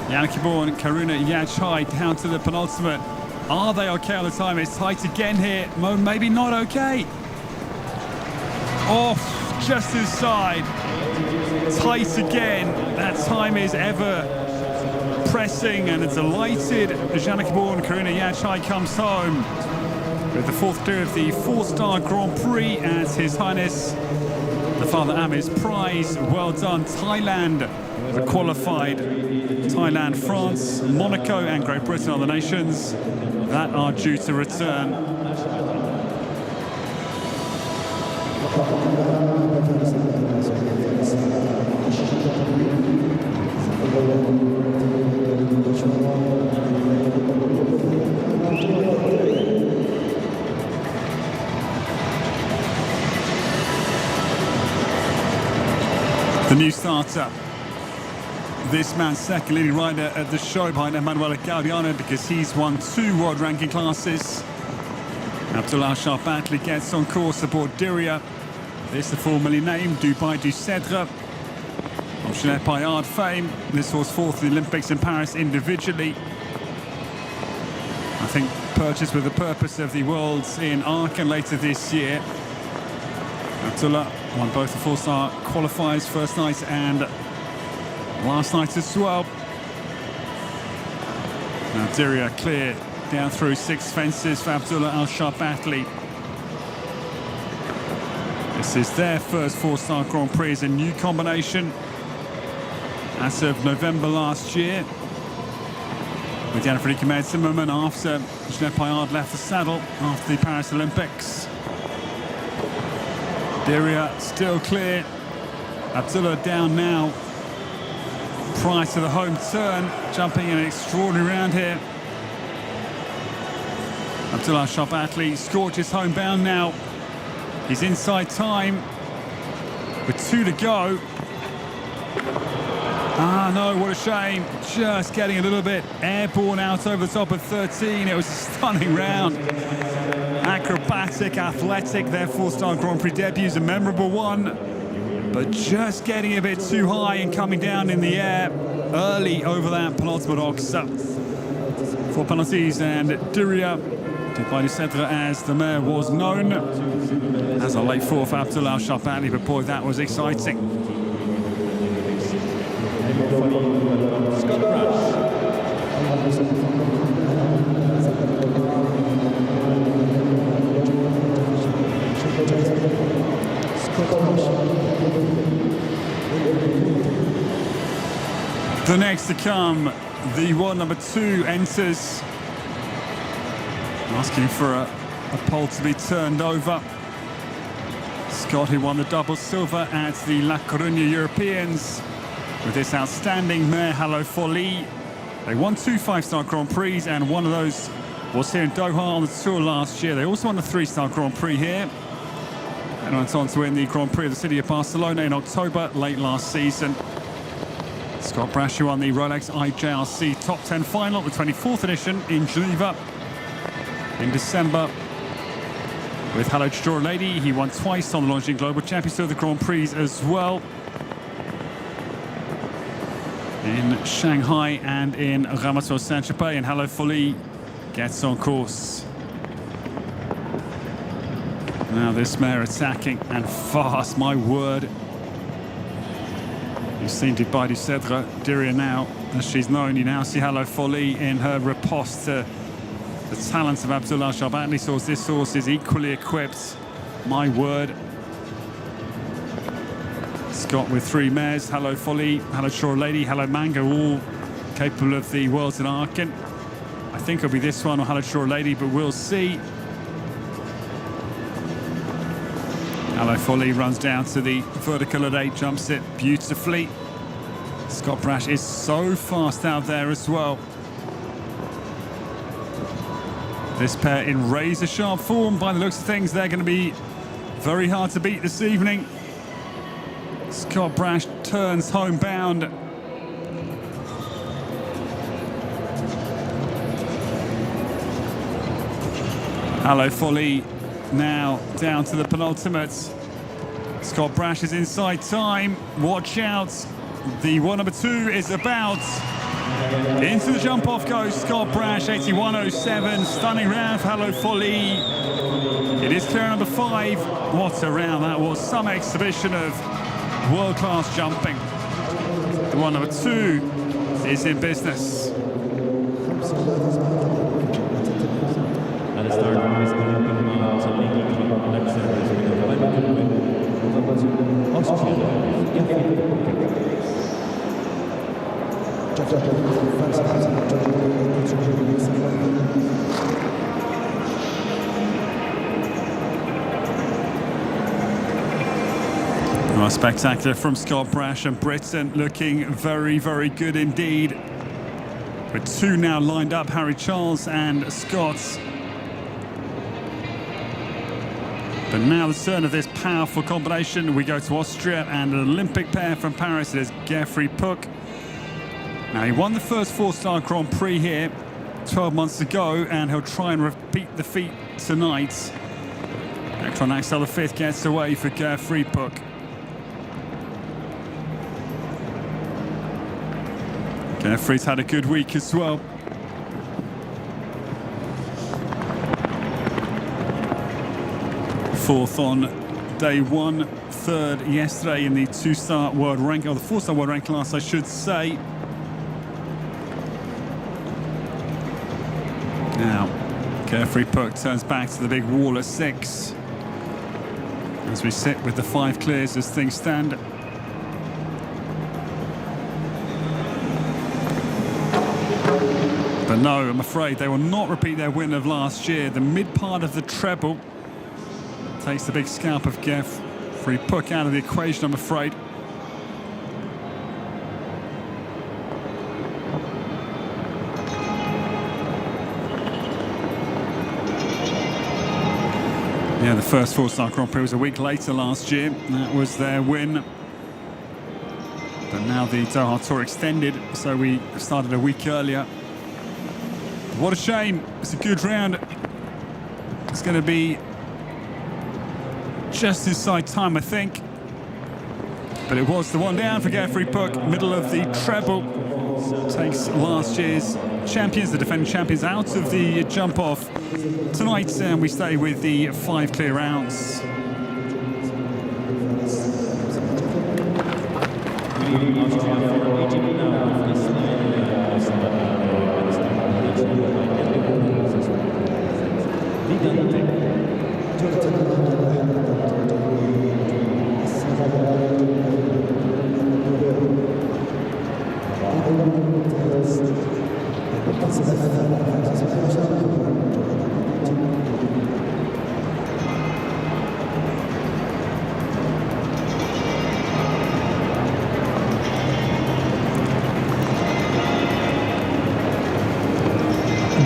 Alshaqab and Karuna Yachai down to the penultimate. Are they okay on the time? It's tight again here. Maybe not okay. Off, just inside. Tight again. That time is ever pressing, and a delighted Alshaqab and Karuna Yachai comes home with the 4th clear of the 4-star Grand Prix as His Highness the Father Amir's prize. Well done, Thailand, the qualified. Thailand, France, Monaco and Great Britain are the nations that are due to return. The new starter, this man's second leading rider at the show behind Emanuele Gaudiano, because he's won 2 world ranking classes. Abdullah Al-Sharbatli gets on course aboard Diriyah. This the formerly named Dubai du Cèdre of Jeanette Paillard fame. This horse 4th in the Olympics in Paris individually. I think purchased with the purpose of the Worlds in Aachen later this year. Abdullah won both the 4-star qualifiers first night and last night as well. Now Diriyah clear down through 6 fences for Abdullah Al-Sharbatli. This is their first 4-star Grand Prix as a new combination as of November last year, with Jan-Frederik Zimmermann after Jeanette Paillard left the saddle after the Paris Olympics. Diriyah still clear. Abdullah down now prior to the home turn, jumping in an extraordinary round here. Abdullah Al-Sharbatli scorches homebound now. He's inside time with 2 to go. Ah, no, what a shame. Just getting a little bit airborne out over the top of 13. It was a stunning round. Acrobatic, athletic, their 4-star Grand Prix debut is a memorable one. But just getting a bit too high and coming down in the air early over that penultimate ox. 4 penalties, and Diriyah, Dubai du Cèdre as the mare was known, as a late 4 for Abdullah Al-Sharbatli, but boy, that was exciting. The next to come, the world number 2 enters, asking for a pole to be turned over. Scott, who won the double silver at the La Coruña Europeans with this outstanding mare, Hello Folie. They won 2 5-star Grand Prix, and one of those was here in Doha on the tour last year. They also won a 3-star Grand Prix here and went on to win the Grand Prix of the city of Barcelona in October late last season. Scott Brash, who won the Rolex IJRC Top 10 final, the 24th edition in Geneva in December. With Hello Chador Lady, he won twice on the Longines Global Championship of the Grand Prix as well. In Shanghai and in Ramator Saint-Tropez, and Hello Folie gets on course. Now this mare attacking and fast, my word. You've seen Dubai du Cèdre, Diria now, as she's known. You now see Hello Folie in her riposte to the talents of Abdullah Al-Shabbatli. So this horse is equally equipped, my word. Scott with 3 mares, Hello Folie, Hello Chador Lady, Hello Manga, all capable of the Worlds in Aachen. I think it'll be this one or Hello Chador Lady, but we'll see. Hello Folie runs down to the vertical at 8, jumps it beautifully. Scott Brash is so fast out there as well. This pair in razor sharp form. By the looks of things, they're going to be very hard to beat this evening. Scott Brash turns homebound. Hello Folie now down to the penultimate. Scott Brash is inside time. Watch out. The one number 2 is about. Into the jump off goes Scott Brash, 81.07. Stunning round for Hello Folie. It is clear number 5. What a round that was. Some exhibition of world-class jumping. The one number 2 is in business. At the start, Well, spectacular from Scott Brash, and Britain looking very, very good indeed. With 2 now lined up, Harry Charles and Scott. But now the turn of this powerful combination. We go to Austria and an Olympic pair from Paris. It is Geoffrey Puck. Now, he won the first 4-star Grand Prix here 12 months ago, and he'll try and repeat the feat tonight. Ekron Axel the 5th gets away for Geoffrey Puck. Geoffrey's had a good week as well. Fourth on day 1, 3rd yesterday in the 2-star world rank, or the 4-star world rank class, I should say. Now, Geoffrey Puck turns back to the big wall at 6. As we sit with the 5 clears as things stand. But no, I'm afraid they will not repeat their win of last year. The mid part of the treble takes the big scalp of Geoffrey Puck out of the equation, I'm afraid. Yeah, the first 4-star Grand Prix was a week later last year. That was their win. But now the Doha Tour extended, so we started a week earlier. What a shame. It's a good round. It's going to be just inside time, I think. But it was the one down for Geoffrey Puck, middle of the treble. Takes last year's champions, the defending champions, out of the jump-off tonight, and we stay with the 5 clear rounds.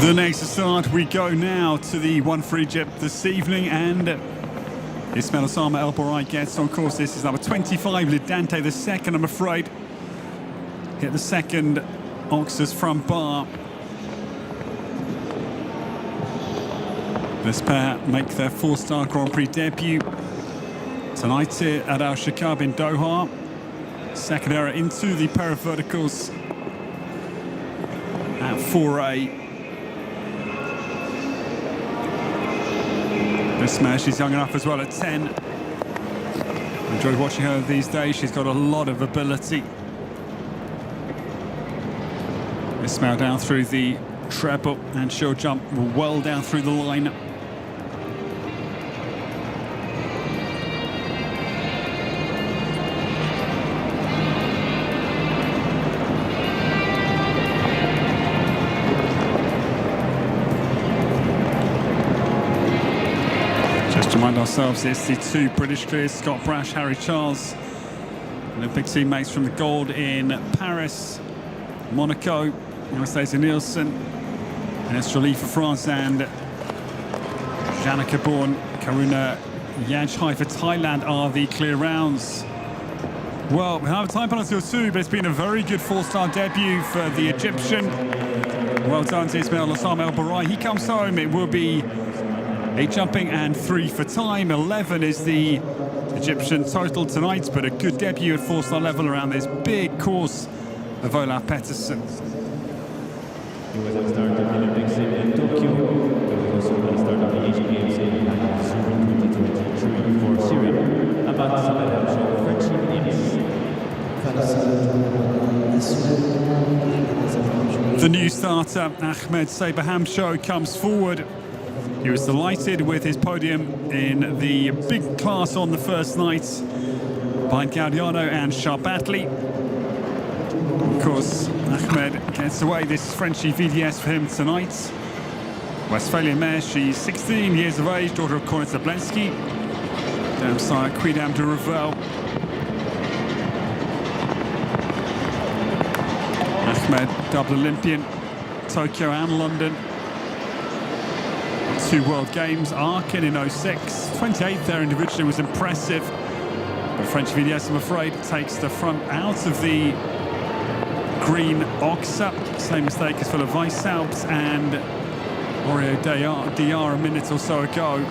The next start, we go now to the one for Egypt this evening, and Ismail Osama El Borai gets on course. This is number 25, Lidante the second, I'm afraid. Hit the second Oxus from bar. This pair make their four-star Grand Prix debut tonight here at Alshaqab in Doha. Second error into the pair of verticals at 4A. This mare, she's young enough as well at 10. Enjoyed watching her these days. She's got a lot of ability. Ismail down through the treble, and she'll jump well down through the line. Remind ourselves, it's the two British clears, Scott Brash, Harry Charles, Olympic teammates from the gold in Paris, Monaco, Anastasia Nielsen, and Estreli for France, and Janica Bourne, Karuna Yajhai for Thailand are the clear rounds. Well, we have a time penalty or two, but it's been a very good four-star debut for the Egyptian. Well done to Ismail Osama El Borai. He comes home. It will be 8 jumping and 3 for time. 11 is the Egyptian total tonight, but a good debut at four-star level around this big course of Olaf Pettersson. He was at the start of the Olympics in Tokyo. He was also at the start of the Asian Games in 2023 for Syria. About SALEH, French The new starter, Ahmed Saberhamsho, comes forward. He was delighted with his podium in the big class on the first night behind Gaudiano and Sharbatli. Of course, Ahmed gets away. This is Frenchie VDS for him tonight. Westphalian mare, she's 16 years of age, daughter of Cornet Zablensky. Dam sire Quidam de Revel. Ahmed, double Olympian, Tokyo and London. 2 World Games, Aachen in 06. 28th there individually was impressive. But French VDS, I'm afraid, takes the front out of the green Oxa. Same mistake as Philip Weisshaupt and Oreo DR a minute or so ago.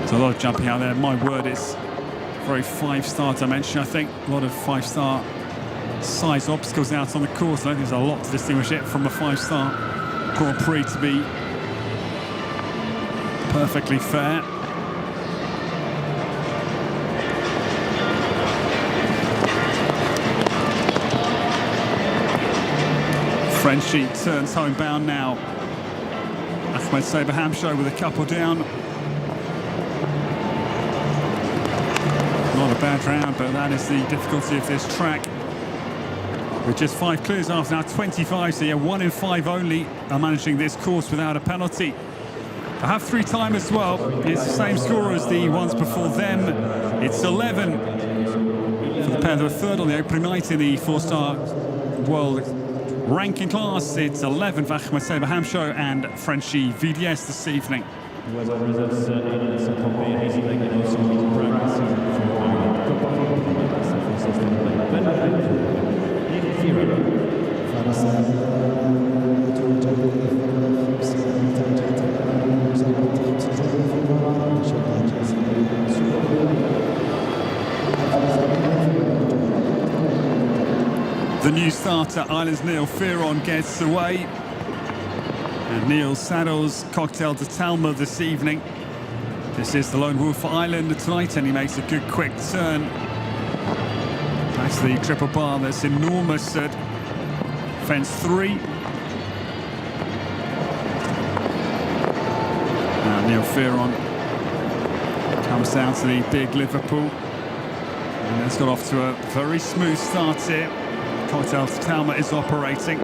So a lot of jumping out there. My word, it's very 5-star dimension, I think. A lot of 5-star size obstacles out on the course. I don't think there's a lot to distinguish it from a 5-star Grand Prix, to be perfectly fair. Frenchie turns homebound now. Ahmed Saberhamsho with a couple down. Not a bad round, but that is the difficulty of this track. With just 5 clears after now 25, so yeah, 1 in 5 only are managing this course without a penalty. I have 3 time as well. It's the same score as the ones before them. It's 11 for the pair that were third on the opening night in the 4-star world ranking class. It's 11 for Ahmed Saberhamsho and Frenchie VDS this evening. The new starter, Ireland's Neil Fearon, gets away. And Neil saddles Cocktail de Talma this evening. This is the lone wolf for Ireland tonight, and he makes a good quick turn. That's the triple bar that's enormous at fence 3. Now Neil Fearon comes down to the big Liverpool. And it's got off to a very smooth start here. Cocktail Talma is operating.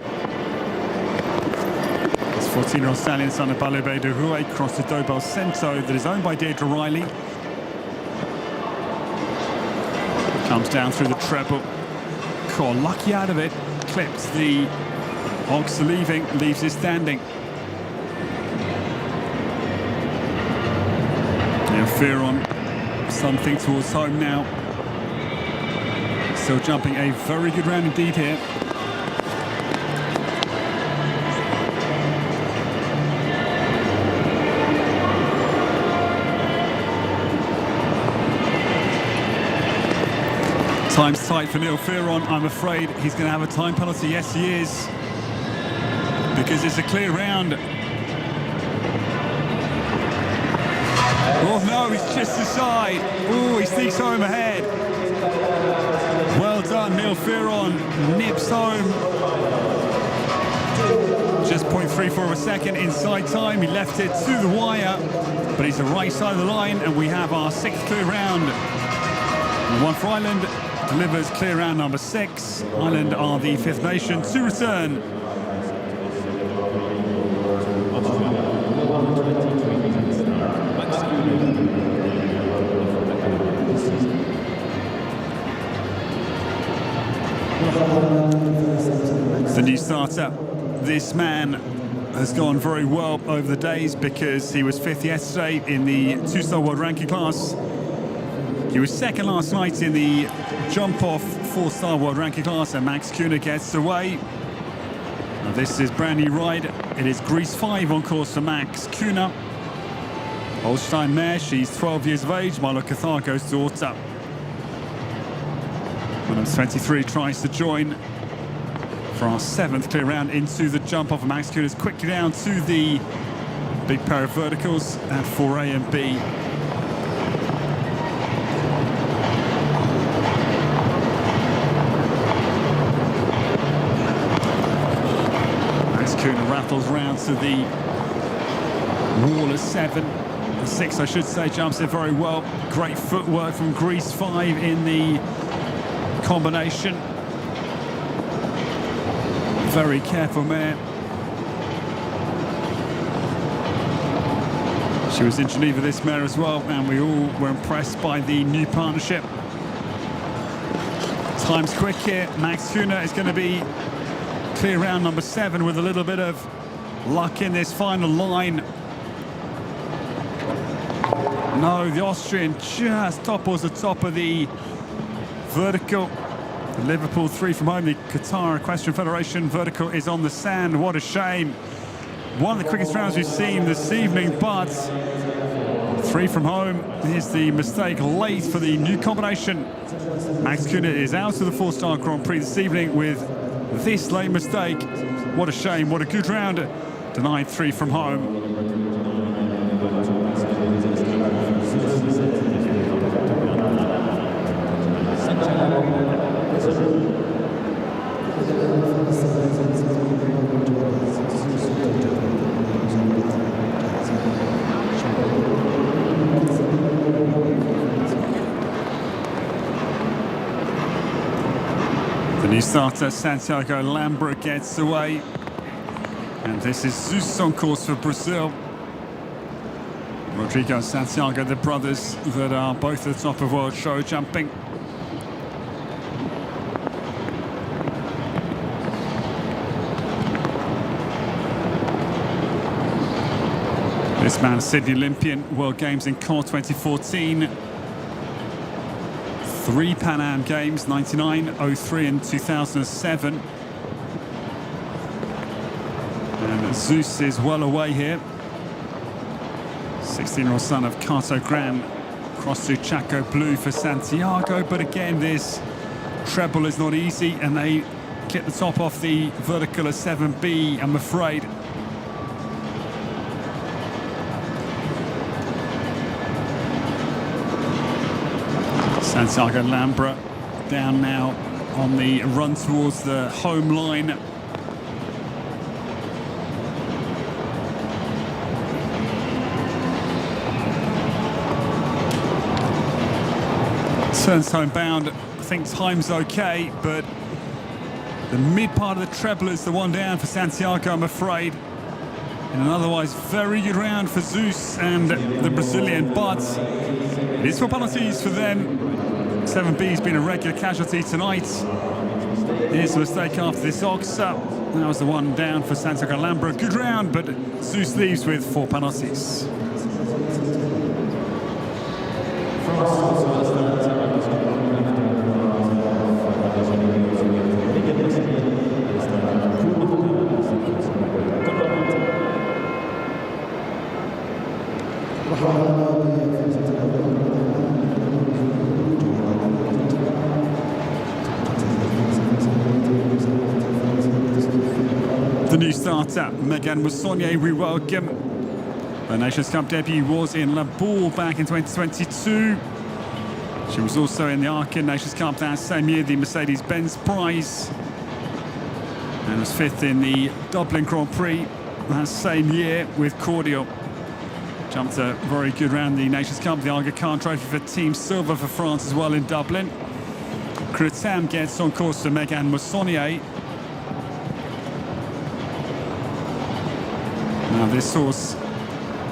This 14-year-old stallion, son of Balube de Rouet, crossed the Dobel Cento that is owned by Deirdre Riley. Comes down through the treble. Got lucky out of it. Clips the ox leaving, leaves it standing. Now Fearon, something towards home now. Still jumping a very good round indeed here. Time's tight for Neil Fearon. I'm afraid he's going to have a time penalty. Yes, he is. Because it's a clear round. Oh no, he's just aside. Oh, he sneaks home ahead. Well done, Neil Fearon. Nips home. Just 0.34 of a second inside time. He left it to the wire. But he's the right side of the line, and we have our 6th clear round. One for Ireland. Delivers clear round number 6. Ireland are the 5th nation to return. The new starter. This man has gone very well over the days because he was 5th yesterday in the 2-star world ranking class. He was 2nd last night in the jump-off 4-star world ranking class, and Max Kühne gets away. Now this is brand new ride. It is Greece 5 on course for Max Kühne. Holstein mare, she's 12 years of age. Milo Cathargo's daughter. Number 23 tries to join for our 7th clear round into the jump-off. Max Kühne is quickly down to the big pair of verticals at 4A and B. Kühne rattles round to the wall of 7. 6, I should say, jumps in very well. Great footwork from Greece 5 in the combination. Very careful mare. She was in Geneva, this mare as well, and we all were impressed by the new partnership. Time's quick here. Max Kühne is going to be clear round number 7 with a little bit of luck in this final line. No, the Austrian just topples the top of the vertical. The Liverpool 3 from home, the Qatar Equestrian Federation vertical is on the sand. What a shame. One of the quickest rounds we've seen this evening, but 3 from home is the mistake late for the new combination. Max Kühne is out of the 4-star Grand Prix this evening with this late mistake. What a shame, what a good round. Denied 3 from home. The new starter, Santiago Lambra, gets away. And this is Zeus on course for Brazil. Rodrigo and Santiago, the brothers that are both at the top of world show jumping. This man, Sydney Olympian, World Games in Caen 2014. 3 Pan Am Games, 99, 03 and 2007. And Zeus is well away here. 16-year-old son of Cato Gran, cross to Chaco Blue for Santiago, but again this treble is not easy and they clip the top off the vertical of 7B, I'm afraid. Santiago Lambra down now on the run towards the home line. Turns homebound. I think time's okay, but The mid part of the treble is the one down for Santiago, I'm afraid. In an otherwise very good round for Zeus and the Brazilian, but it is for penalties for them. 7B's been a regular casualty tonight. Here's a mistake after this ox. That was the one down for Santiago Alhambra. Good round, but Zeus leaves with 4 penalties. The new starter, Megan Moussonnier, we welcome. Her Nations Cup debut was in La Bourg back in 2022. She was also in the Aachen Nations Cup that same year, the Mercedes-Benz Prize. And was 5th in the Dublin Grand Prix that same year with Cordial. Jumped a very good round the Nations Cup, the Aga Khan Trophy for Team Silver for France as well in Dublin. Cretam gets on course to Megan Moussonnier. Now this horse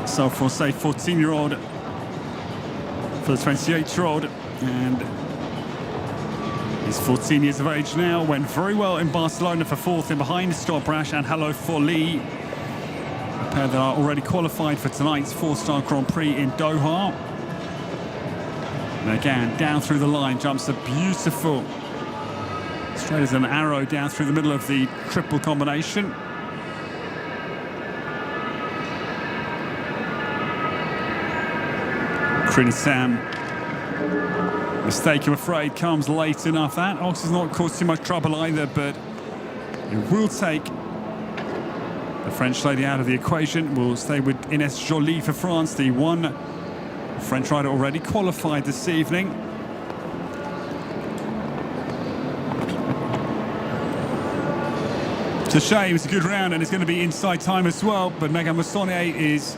sold for, say, 14-year-old for the 28-year-old, and he's 14 years of age now. Went very well in Barcelona for 4th in behind Scott Brash and Hello Folie, a pair that are already qualified for tonight's 4-star Grand Prix in Doha. And again, down through the line, jumps a beautiful, straight as an arrow down through the middle of the triple combination. Sam. Mistake, I'm afraid, comes late enough. That ox has not caused too much trouble either, but it will take the French lady out of the equation. We'll stay with Ines Joly for France, the one French rider already qualified this evening. It's a shame, it's a good round and it's going to be inside time as well, but Megan Moussonnier is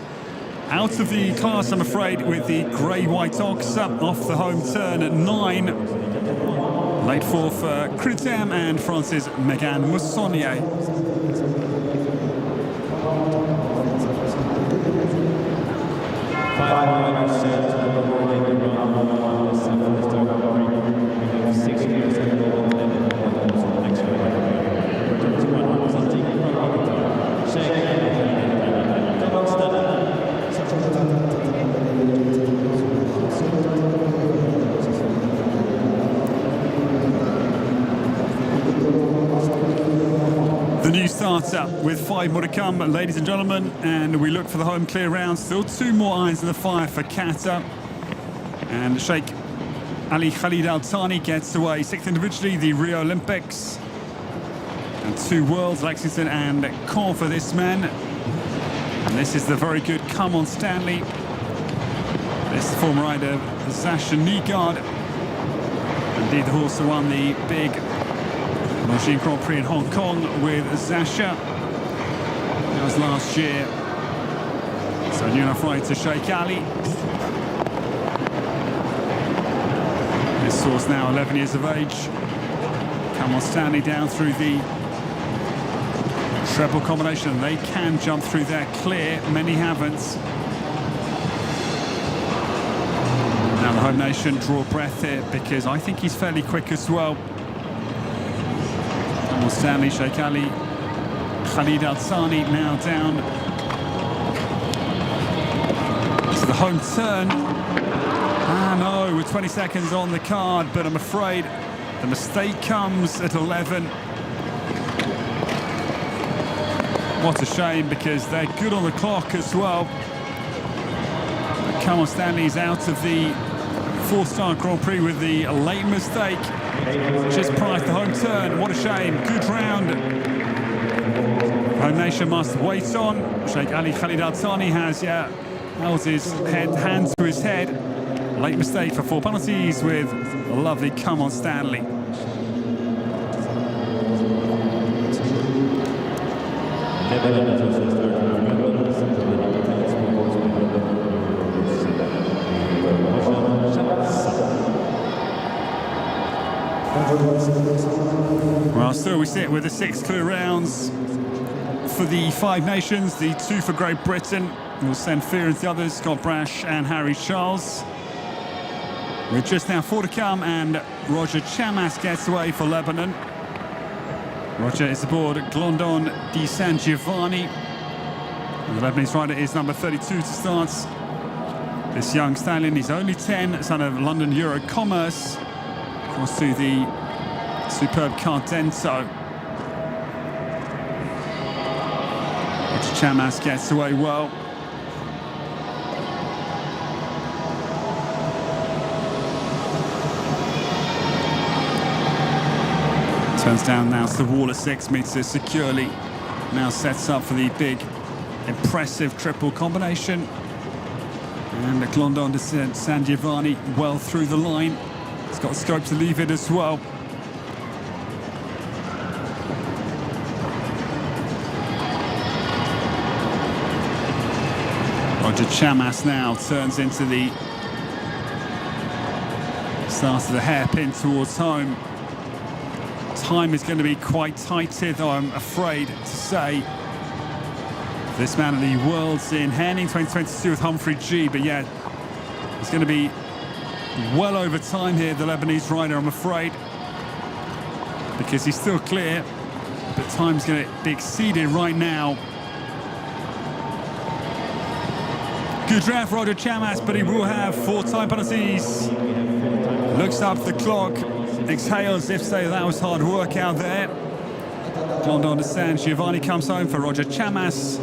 out of the class, I'm afraid, with the grey-white ox off the home turn at 9. Late 4 for Cretam and France's Megan Moussonnier. Starts with 5 more to come, ladies and gentlemen, and we look for the home clear round. Still 2 more irons in the fire for Qatar, and Sheikh Ali Khalid Al Thani gets away 6th individually, the Rio Olympics, and 2 worlds, Lexington and Caen for this man. And this is the very good Come On Stanley. This is the former rider Zasha Nygaard, indeed the horse who won the big Longines Grand Prix in Hong Kong with Zasha. That was last year. So new enough right to Sheikh Ali. This horse now 11 years of age. Come On Stanley down through the treble combination. They can jump through there clear. Many haven't. Now the home nation draw breath here because I think he's fairly quick as well. Stanley, Sheikh Ali, Khalid Al Thani now down. This is the home turn. No, with 20 seconds on the card, but I'm afraid the mistake comes at 11. What a shame, because they're good on the clock as well. But Come On Stanley's out of the 4-star Grand Prix with the late mistake. Just prior to the home turn. What a shame. Good round. Home nation must wait on. Sheikh Ali Khalid Al Thani has, held his hand to his head. Late mistake for 4 penalties with a lovely Come On Stanley. Well, still we sit with the 6 clear rounds for the 5 nations, the 2 for Great Britain. We'll send fear into the others, Scott Brash and Harry Charles. With just now 4 to come, and Roger Chamas gets away for Lebanon. Roger is aboard Glondon di San Giovanni. And the Lebanese rider is number 32 to start. This young stallion, he's only 10, son of London Euro Commerce. Across to the superb Cardento. Roger Chamas gets away well. Turns down now to the wall at 6 meters securely. Now sets up for the big, impressive triple combination. And Glondon de San Giovanni well through the line. It's got scope to leave it as well. Roger Chamas now turns into the start of the hairpin towards home. Time is going to be quite tight here, though, I'm afraid to say. This man of the world's in Henning 2022 with Humphrey G, but yeah, it's going to be well over time here, the Lebanese rider, I'm afraid, because he's still clear, but time's going to be exceeded right now. Good draft, Roger Chamas, but he will have 4 time penalties. Looks up the clock, exhales if say that was hard work out there. Glondon de San Giovanni comes home for Roger Chamas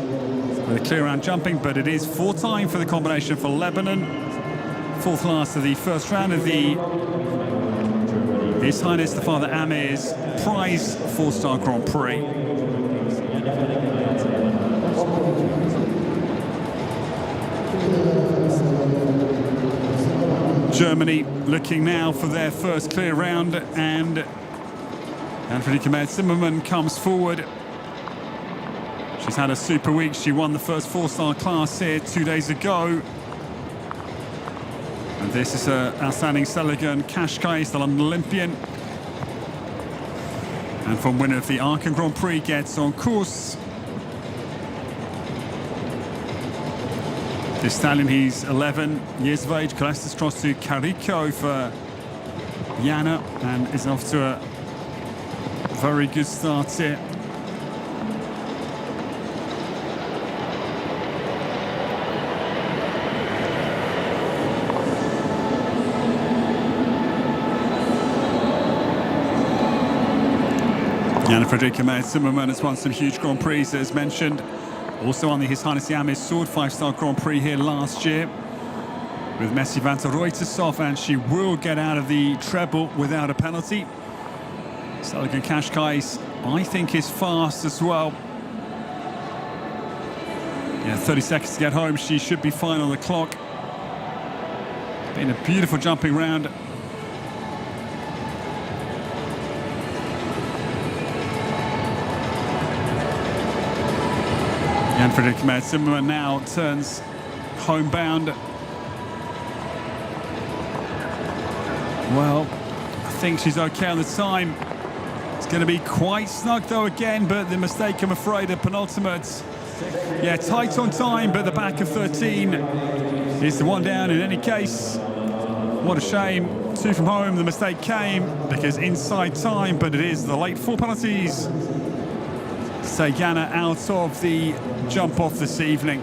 with a clear round jumping, but it is 4 time for the combination for Lebanon. 4th last of the first round of the His Highness the Father Amir's Prize 4-star Grand Prix. Germany looking now for their first clear round, and Friederike Merz-Zimmermann comes forward. She's had a super week. She won the first 4-star class here 2 days ago. And this is her outstanding Seligen Qashqai, the London Olympian. And from winner of the Aachen Grand Prix gets on course. This stallion, he's 11 years of age, collects across to Carico for Jana, and is off to a very good start here. Jana Friederike Merz-Zimmermann has won some huge Grand Prix, as mentioned. Also on the His Highness the Amir's Sword 5-star Grand Prix here last year with Messi van der Ruytershof, and she will get out of the treble without a penalty. Seligen Qashqai, I think, is fast as well. Yeah, 30 seconds to get home. She should be fine on the clock. Been a beautiful jumping round. And Friederike Merz-Zimmermann now turns homebound. Well, I think she's okay on the time. It's going to be quite snug though again, but the mistake, I'm afraid, at penultimate. Yeah, tight on time, but the back of 13 is the one down in any case. What a shame. 2 from home, the mistake came because inside time, but it is the late 4 penalties. Ghana out of the jump off this evening.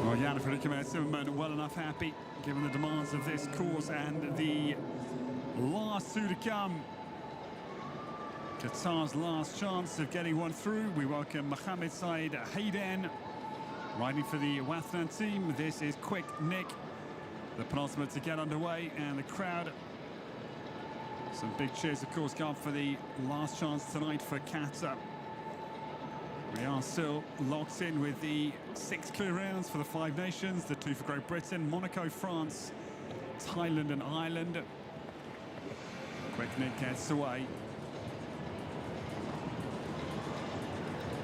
Well, Jana Friederike Merz-Zimmermann well enough happy given the demands of this course and the last 2 to come. Qatar's last chance of getting one through. We welcome Mohammed Said Hayden riding for the Wathnan team. This is Quick Nick, the penultimate to get underway, and the crowd. Some big cheers, of course, go up for the last chance tonight for Qatar. We are still locked in with the 6 clear rounds for the 5 nations, the 2 for Great Britain, Monaco, France, Thailand and Ireland. Quick Nick gets away.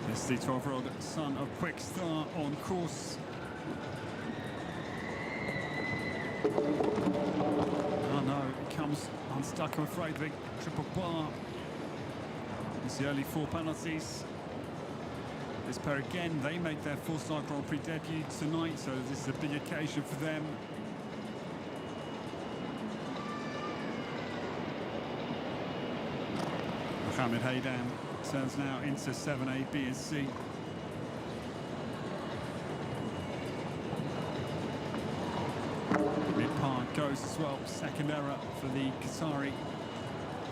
This is the 12-year-old son of Quick Star on course. Oh no, it comes unstuck, I'm afraid. The big triple bar. It's the early 4 penalties. This pair again, they make their 4-star Grand Prix debut tonight, so this is a big occasion for them. Mohammed Haydan turns now into 7A, B and C. Mid-par goes as well. Second error for the Qatari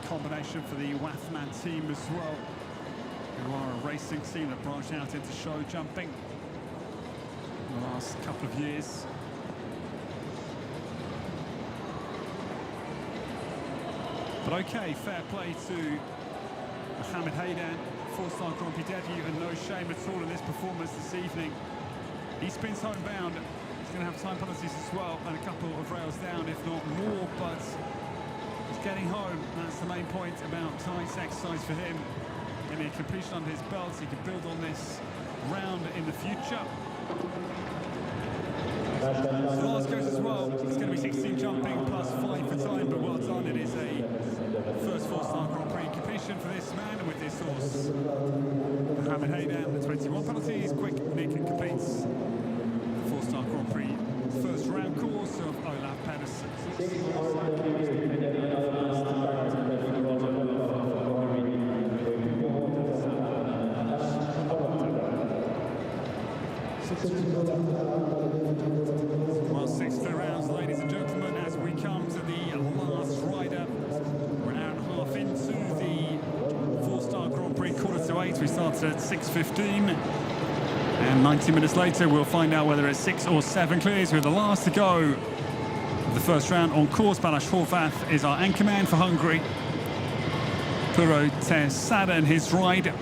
combination for the Wathman team as well, who are a racing team that branched out into show jumping in the last couple of years. But okay, fair play to Mohammed Haydan, 4-star Grand Prix debut, and no shame at all in this performance this evening. He spins homebound. He's going to have time penalties as well, and a couple of rails down, if not more, but he's getting home. That's the main point about tonight's exercise for him. Getting a completion under his belt, so he can build on this round in the future. The last goes as well. It's going to be 16 jumping plus 5 for time, but well done. It is a first 4-star Grand Prix completion for this man, and with this horse, Mohammed Haydan, the 21 penalties. Quick Nick completes the 4-star Grand Prix first round course of Olaf Pedersen. Well, 6 clear rounds, ladies and gentlemen, as we come to the last rider. We're an hour and a half into the 4-star Grand Prix, 7:45. We started at 6:15. And 90 minutes later, we'll find out whether it's 6 or 7 clears. We're the last to go of the first round on course. Balázs Horváth is our anchorman for Hungary. Puro Tesada and his ride.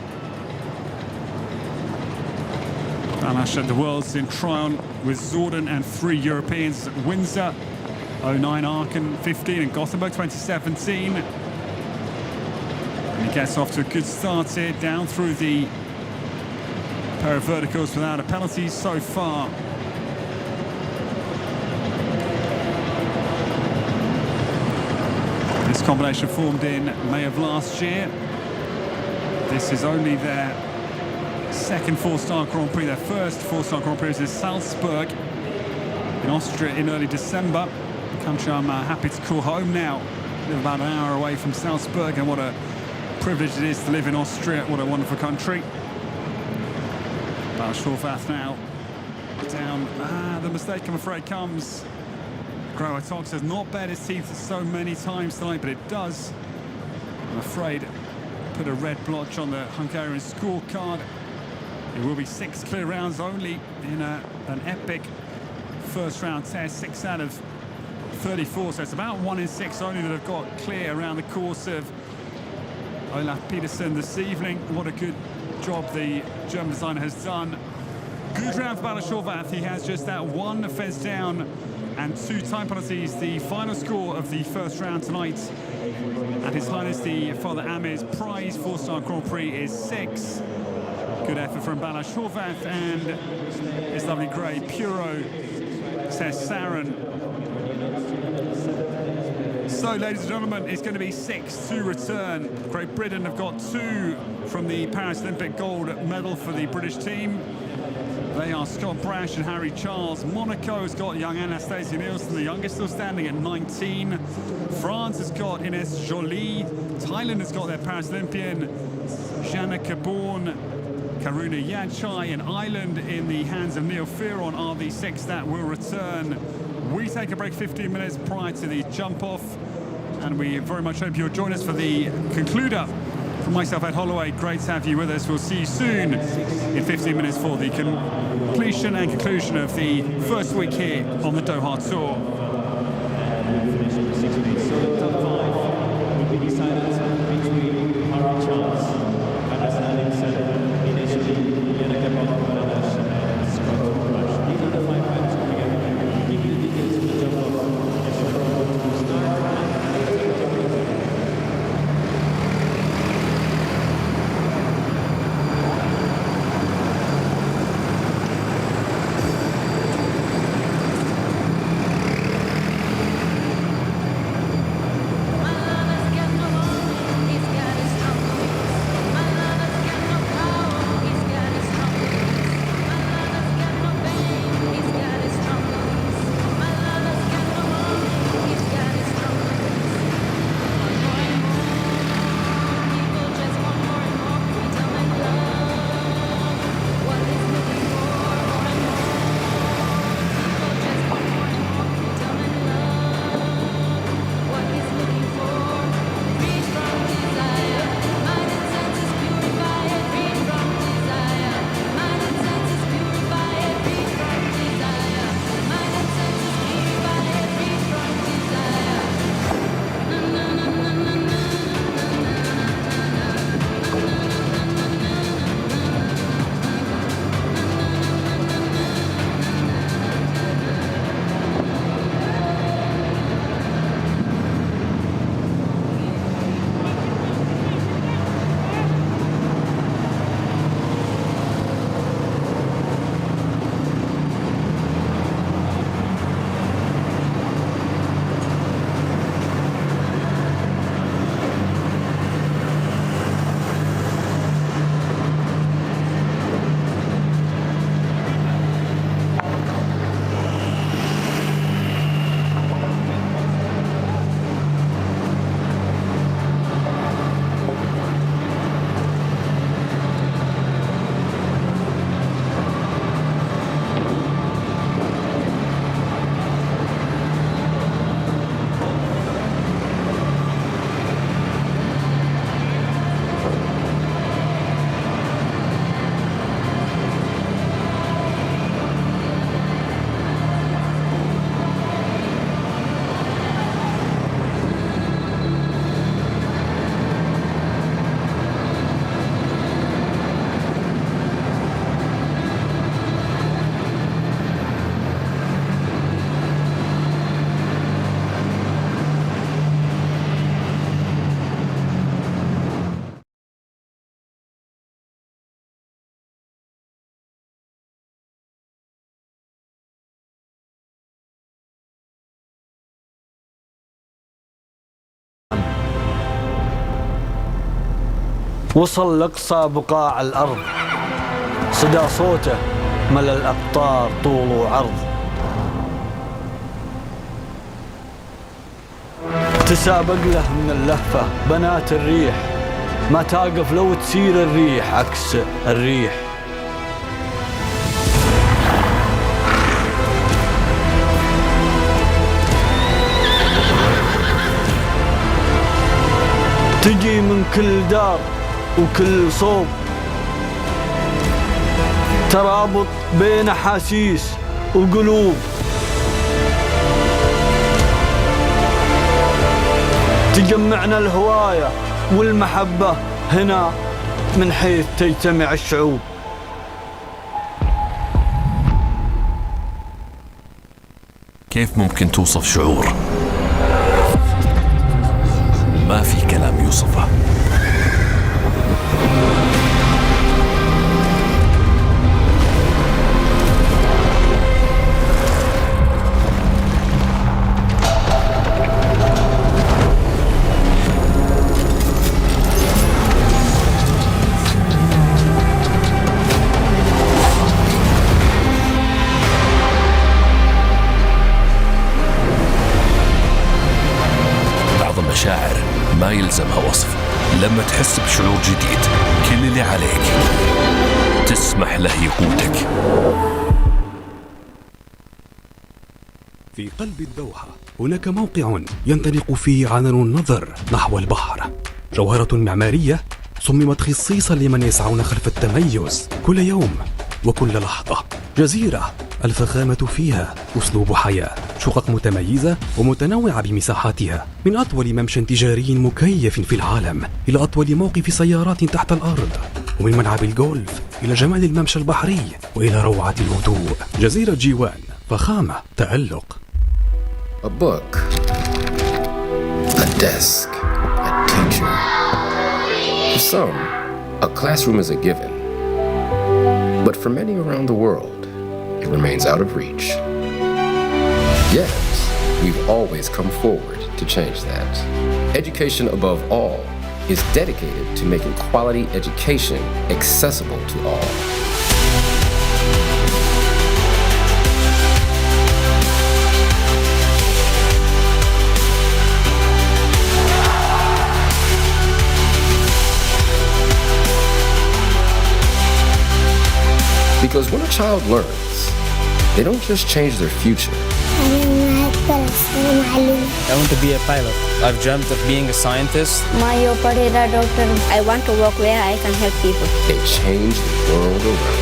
Balázs at the Worlds in Tryon with Zorden and 3 Europeans at Windsor, 09 Aachen, 15 and Gothenburg 2017. And he gets off to a good start here, down through the pair of verticals without a penalty so far. This combination formed in May of last year. This is only their second 4-star Grand Prix. Their first 4-star Grand Prix was in Salzburg in Austria in early December. A country I'm happy to call home now. I live about an hour away from Salzburg, and what a privilege it is to live in Austria. What a wonderful country. Balázs Horváth now down. The mistake, I'm afraid, comes. Grower Tox has not bared his teeth so many times tonight, but it does, I'm afraid, put a red blotch on the Hungarian scorecard. It will be 6 clear rounds only in an epic first round test. 6 out of 34, so it's about 1 in 6 only that have got clear around the course of Olaf Pedersen this evening. What a good job the German designer has done. Good round for Balázs Horváth. He has just that 1 fence down and 2 time penalties. The final score of the first round tonight at His Highness the Father Amir's Prize 4-star Grand Prix is 6. Good effort from Balázs Horváth and his lovely grey Puro Cesarin. So, ladies and gentlemen, it's going to be 6 to return. Great Britain have got 2 from the Paris Olympic gold medal for the British team. They are Scott Brash and Harry Charles. Monaco has got young Anastasia Nielsen, the youngest, still standing at 19. France has got Ines Jolie. Thailand has got their Paris Olympian Jana Kaborn, Karuna Yadchai, and Ireland in the hands of Neil Fearon are the 6 that will return. We take a break 15 minutes prior to the jump-off, and we very much hope you'll join us for the concluder. From myself, Ed Holloway, great to have you with us. We'll see you soon in 15 minutes for the completion and conclusion of the first week here on the Doha Tour. Will be decided between Harry Charles and Ines Jolie. وصل لأقصى بقاع الأرض، صدى صوته ملى الأقطار طول وعرض. تسابق له من اللهفة بنات الريح، ما تقف لو تسير الريح عكس الريح. تجي من كل دار وكل صوب، ترابط بين أحاسيس وقلوب. تجمعنا الهواية والمحبة هنا من حيث تجتمع الشعوب. كيف ممكن توصف شعور؟ ما في كلام يوصفه. مشاعر ما يلزمها وصف. لما تحس بشعور جديد كل اللي عليك تسمح له يقودك. في قلب الدوحة هناك موقع ينطلق فيه عنان النظر نحو البحر، جوهرة معمارية صممت خصيصا لمن يسعون خلف التميز كل يوم وكل لحظة. جزيرة الفخامة فيها أسلوب حياة، شقق متميزة ومتنوعة بمساحاتها، من أطول ممشى تجاري مكيف في العالم إلى أطول موقف سيارات تحت الأرض، ومن ملعب الجولف إلى جمال الممشى البحري وإلى روعة الهدوء. جزيرة جيوان، فخامة، تألق. A book, a desk, a teacher. For some, a classroom is a given. But for many around the world, it remains out of reach. Yet, we've always come forward to change that. Education above all is dedicated to making quality education accessible to all. Because when a child learns, they don't just change their future. I want to be a pilot. I've dreamt of being a scientist. Doctor. I want to work where I can help people. They change the world around.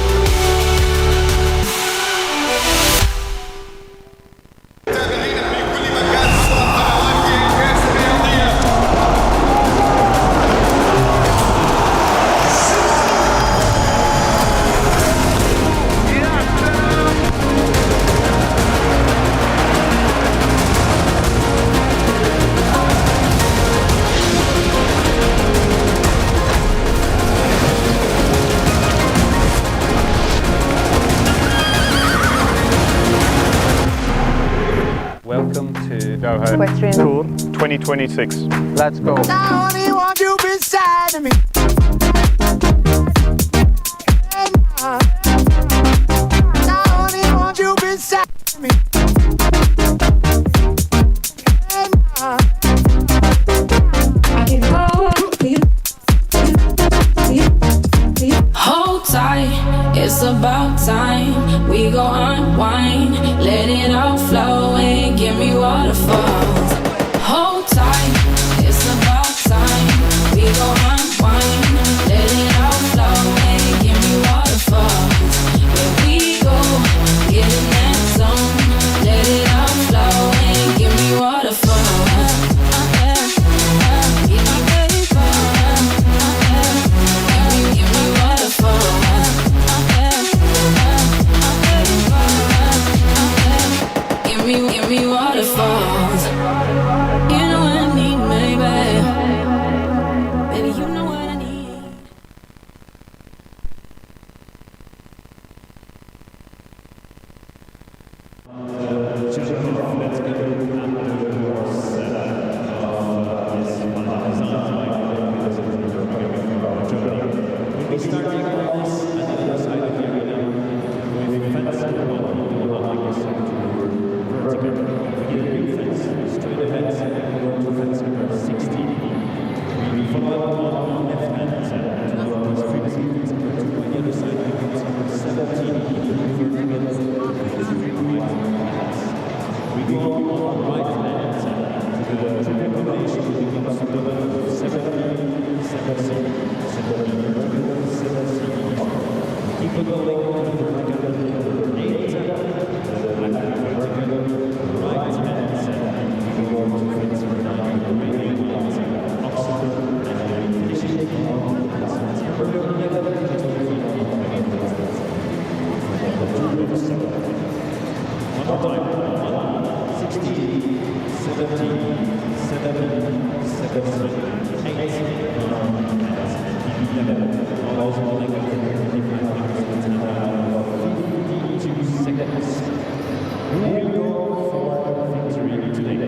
Welcome to Doha Equestrian Tour 2026. Let's go. I only want you beside me. I only want you beside me. Hold tight, it's about time. We go unwind, let it all flow and give me waterfalls. Hold tight, it's about time. We go unwind, let it all flow and give me waterfalls. Where we go, get in that zone, let it all flow and give me waterfalls. Give me waterfalls. starting on this at the other side of the arena with fence number 1 in the line vertical. We get a new fence straight ahead and go to fence number 16. We follow on the left hand to the previous fence number 2 on the other side of fence number 17 vertical with 3 wide hands. We go on the right hand to the triple combination with the comes to the 17, 17, 17, vertical, 17. Keep it going to the vertical 8, the right hand, we go on to fence number 9, the remaining obstacle, and we finish it on the fence number 11. One more time. 16, 17, 17, 17, 8, 11. All those holding up the 52 seconds. Who will go for victory today?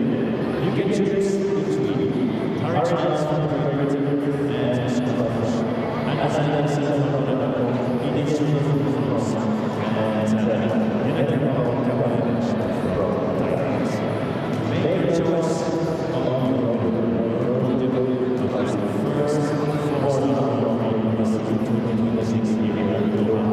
You can choose between Hurricanes from Britain and Scottish. And as I said, in exchange for France and United make a choice on your own. Because the first 4 of this 2026 year in Doha,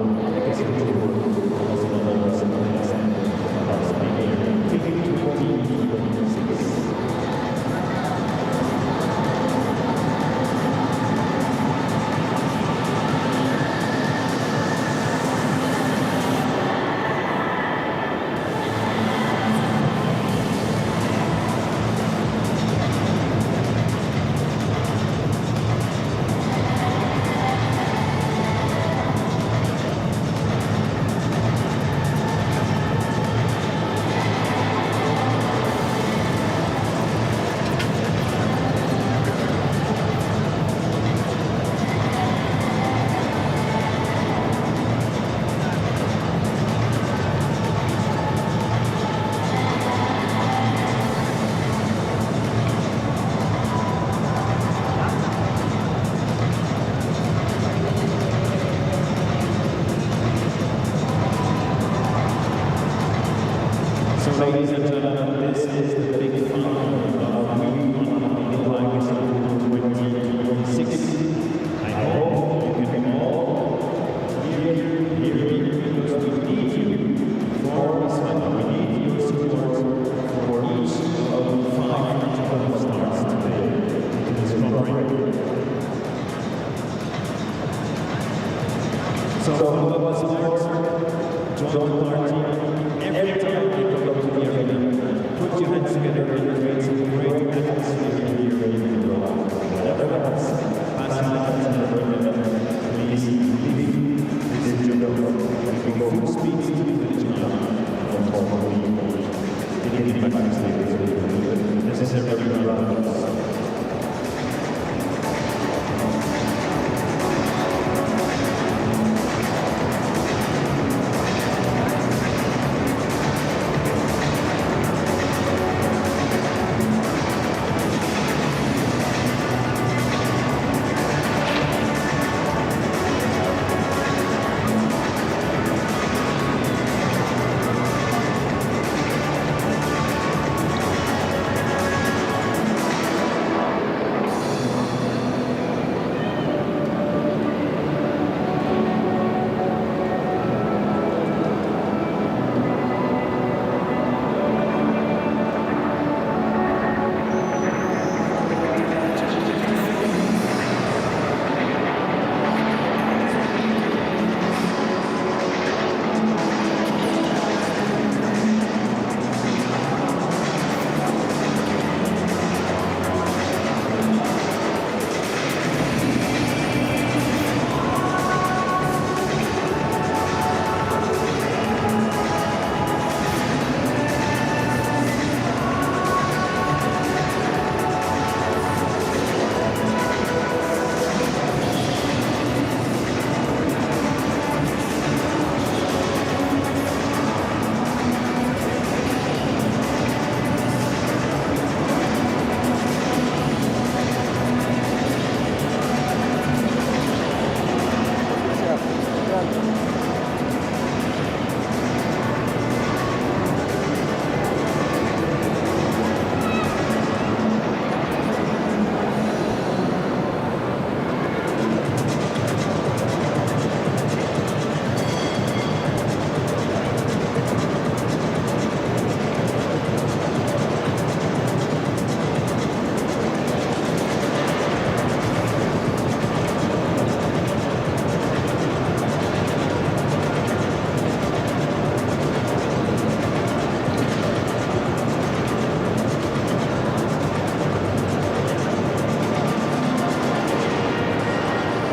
ladies and gentlemen, this is the big final of Airline 2026. I hope you can all hear me because we need you for this one. We need your support for each of the 5 starts today in this program. So all of us marks, join the party every time you go to the arena. Put your hands together and create some great atmosphere here in Doha. Whatever happens, pass out and please leave this job. We go full speed to the finish line from home. Getting back to the necessary rounds.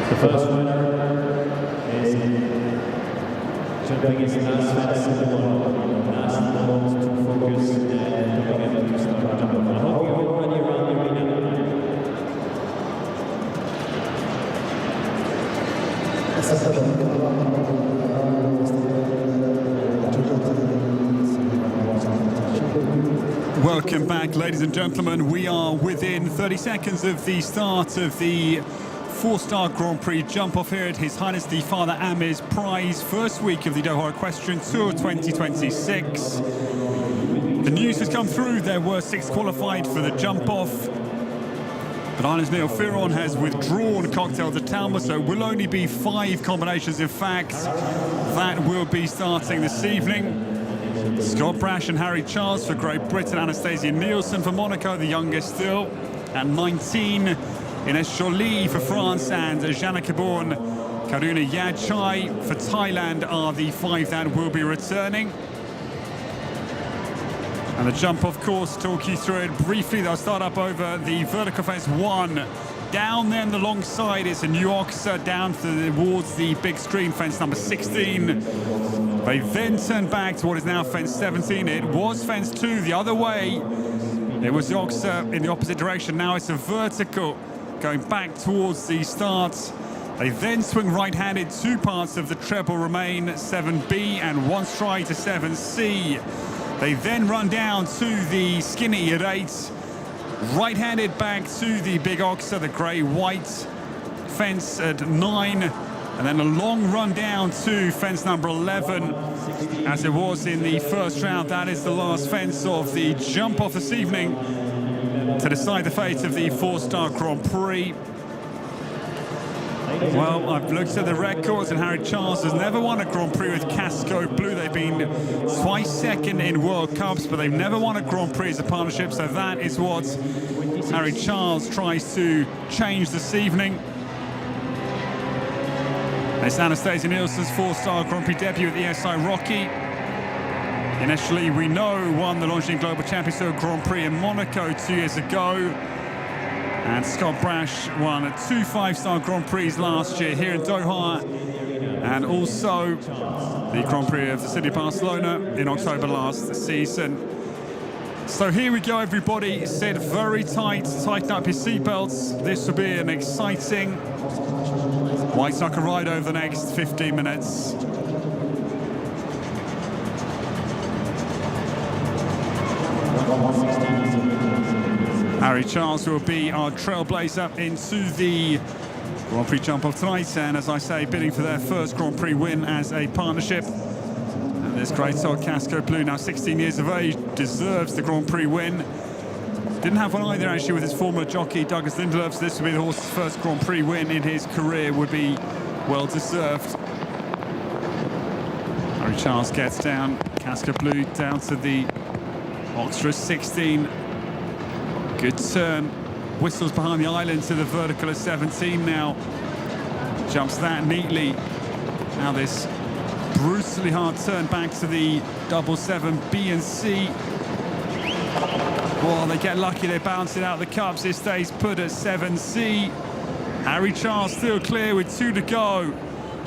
The first winner is jumping his last fence in the one. Last moment to focus and coming up to start jump. I hope you're already around the arena. Welcome back, ladies and gentlemen. We are within 30 seconds of the start of the four-star Grand Prix jump-off here at His Highness the Father Amir's Prize, first week of the Doha Equestrian Tour 2026. The news has come through. There were 6 qualified for the jump-off, but Highness Neil Firon has withdrawn Cocktail de Talma, so it will only be 5 combinations, in fact, that will be starting this evening. Scott Brash and Harry Charles for Great Britain, Anastasia Nielsen for Monaco, the youngest still, and 19, Ines Jolie for France, and Jana Kiborn, Karuna Yadchai for Thailand are the 5 that will be returning. And the jump, of course, talk you through it briefly. They'll start up over the vertical fence 1. Down then the long side is a new oxer down towards the big screen fence number 16. They then turn back to what is now fence 17. It was fence 2 the other way. It was the oxer in the opposite direction. Now it's a vertical going back towards the start. They then swing right-handed. 2 parts of the treble remain, 7B and 1 stride to 7C. They then run down to the skinny at 8. Right-handed back to the big oxer, the grey-white fence at 9. And then a long run down to fence number 11, as it was in the first round. That is the last fence of the jump-off this evening to decide the fate of the 4-star Grand Prix. Well, I've looked at the records, and Harry Charles has never won a Grand Prix with Casco Blue. They've been twice second in World Cups, but they've never won a Grand Prix as a partnership, so that is what Harry Charles tries to change this evening. It's Anastasia Nielsen's 4-star Grand Prix debut at the ESI Rocky. Initially, we know, won the Longines Global Championship Grand Prix in Monaco 2 years ago. And Scott Brash won 2 5-star Grand Prix last year here in Doha. And also the Grand Prix of the city of Barcelona in October last season. So here we go, everybody. Sit very tight, tighten up your seatbelts. This will be an exciting white soccer ride over the next 15 minutes. Harry Charles will be our trailblazer into the Grand Prix jump-off tonight, and as I say, bidding for their first Grand Prix win as a partnership. And this great old Casco Blue, now 16 years of age, deserves the Grand Prix win. Didn't have one either, actually, with his former jockey, Douglas Lindelöf, so this would be the horse's first Grand Prix win in his career, would be well-deserved. Harry Charles gets down, Casco Blue down to the Oxtra 16. Good turn, whistles behind the island to the vertical at 17 now. Jumps that neatly. Now this brutally hard turn back to the double 7 B and C. Well, they get lucky, they bounce it out the cups. It stays put at 7C. Harry Charles still clear with 2 to go.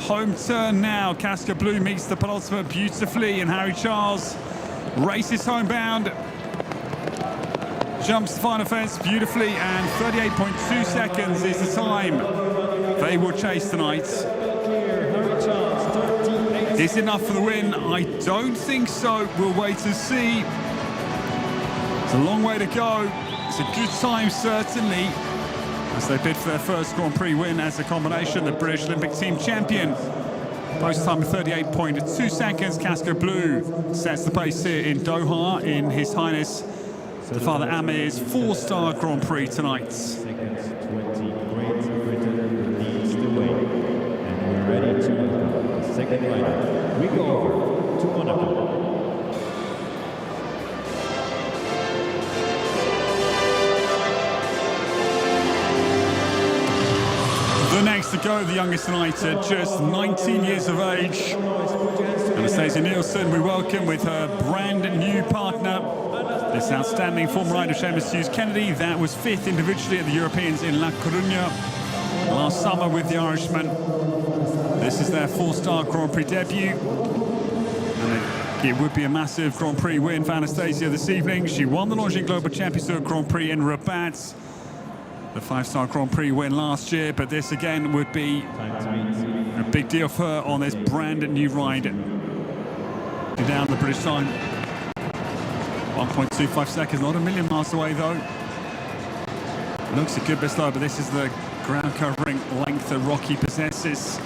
Home turn now. Casco Blue meets the penultimate beautifully, and Harry Charles races homebound. Jumps the final fence beautifully, and 38.2 seconds is the time they will chase tonight. Is it enough for the win? I don't think so. We'll wait and see. It's a long way to go. It's a good time, certainly, as they bid for their first Grand Prix win as a combination. The British Olympic team champion. Post time of 38.2 seconds. Casco Blue sets the pace here in Doha in His Highness the Father Amir's 4-star Grand Prix tonight. Seconds 20. Great Britain leads the way, and we're ready to welcome the second rider. We go over to Monaco. The next to go, the youngest tonight at just 19 years of age. Anastasia Nielsen, we welcome with her brand new partner. This outstanding former rider, Seamus Hughes Kennedy, that was 5th individually at the Europeans in La Coruña. last summer with the Irishman. This is their 4-star Grand Prix debut. And it would be a massive Grand Prix win for Anastasia this evening. She won the Longines Global Championship Grand Prix in Rabat. The 5-star Grand Prix win last year, but this again would be a big deal for her on this brand new ride. Down the British time. 1.25 seconds, not a million miles away though. Looks a good bit slow, but this is the ground covering length that Rocky possesses.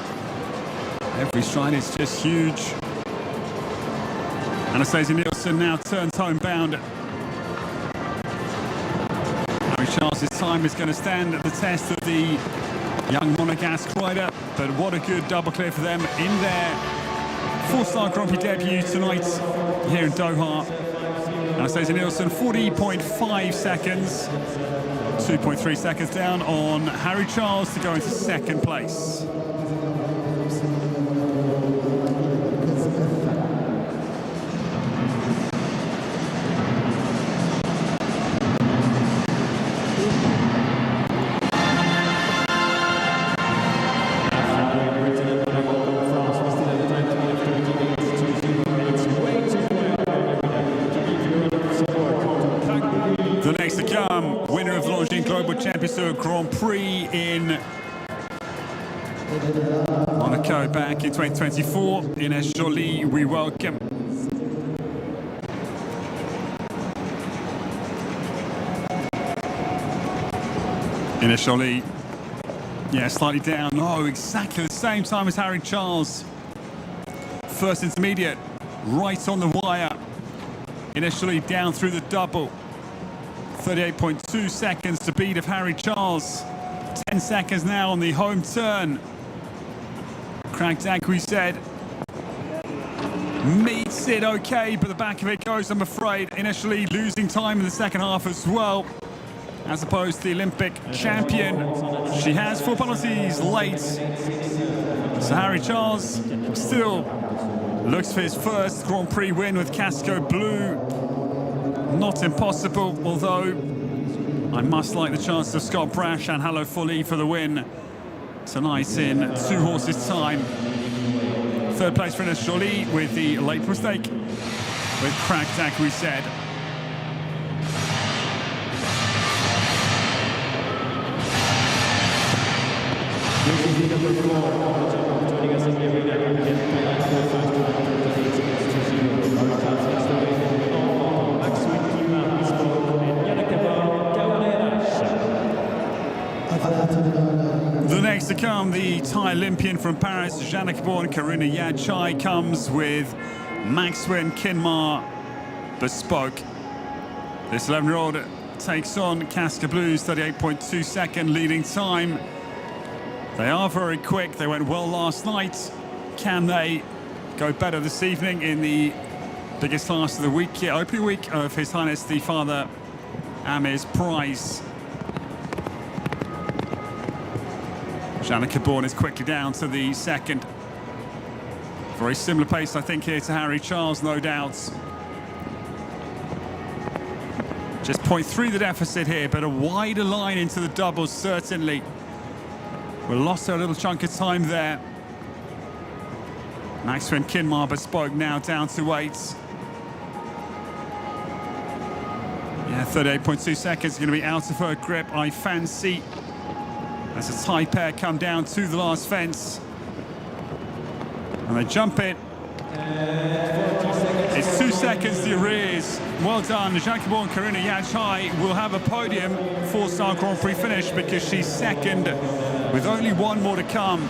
Every stride is just huge. Anastasia Nielsen now turns homebound. Harry Charles' time is going to stand at the test of the young Monegasque rider, but what a good double clear for them in their 4-star Grand Prix debut tonight here in Doha. Anastasia Nielsen, 40.5 seconds, 2.3 seconds down on Harry Charles to go into second place. Grand Prix in Monaco back in 2024. Ines Joly, we welcome. Ines Joly, yeah, slightly down. No, exactly the same time as Harry Charles. First intermediate, right on the wire. Ines Joly down through the double. 38.2 seconds to beat of Harry Charles. 10 seconds now on the home turn. Craig Dagui said, meets it okay, but the back of it goes, I'm afraid. Initially losing time in the second half as well, as opposed to the Olympic champion. She has 4 penalties late. So Harry Charles still looks for his first Grand Prix win with Casco Blue. Not impossible, although I must like the chance of Scott Brash and Hello Folly for the win tonight in 2 horses time. Third place for Ines Joly with the late mistake with Craig Dagui said. The next to come, the Thai Olympian from Paris, Jannik-born Karuna Yadchai, comes with Maxwin Kinmar Bespoke. This 11-year-old takes on Casca Blues, 38.2 second leading time. They are very quick. They went well last night. Can they go better this evening in the biggest class of the week here, opening week of His Highness the Father Amir's prize? Jannik-born is quickly down to the second. Very similar pace, I think, here to Harry Charles, no doubt. Just 0.3 the deficit here, but a wider line into the doubles, certainly. We lost a little chunk of time there. Maxwin Kinmar Bespoke now down to 8. Yeah, 38.2 seconds, going to be out of her grip, I fancy. As a Thai pair come down to the last fence. And they jump it. It's 2 seconds the arrears. Well done. Jannik-born Karuna Yadchai will have a podium 4-star Grand Prix finish because she's second with only 1 more to come.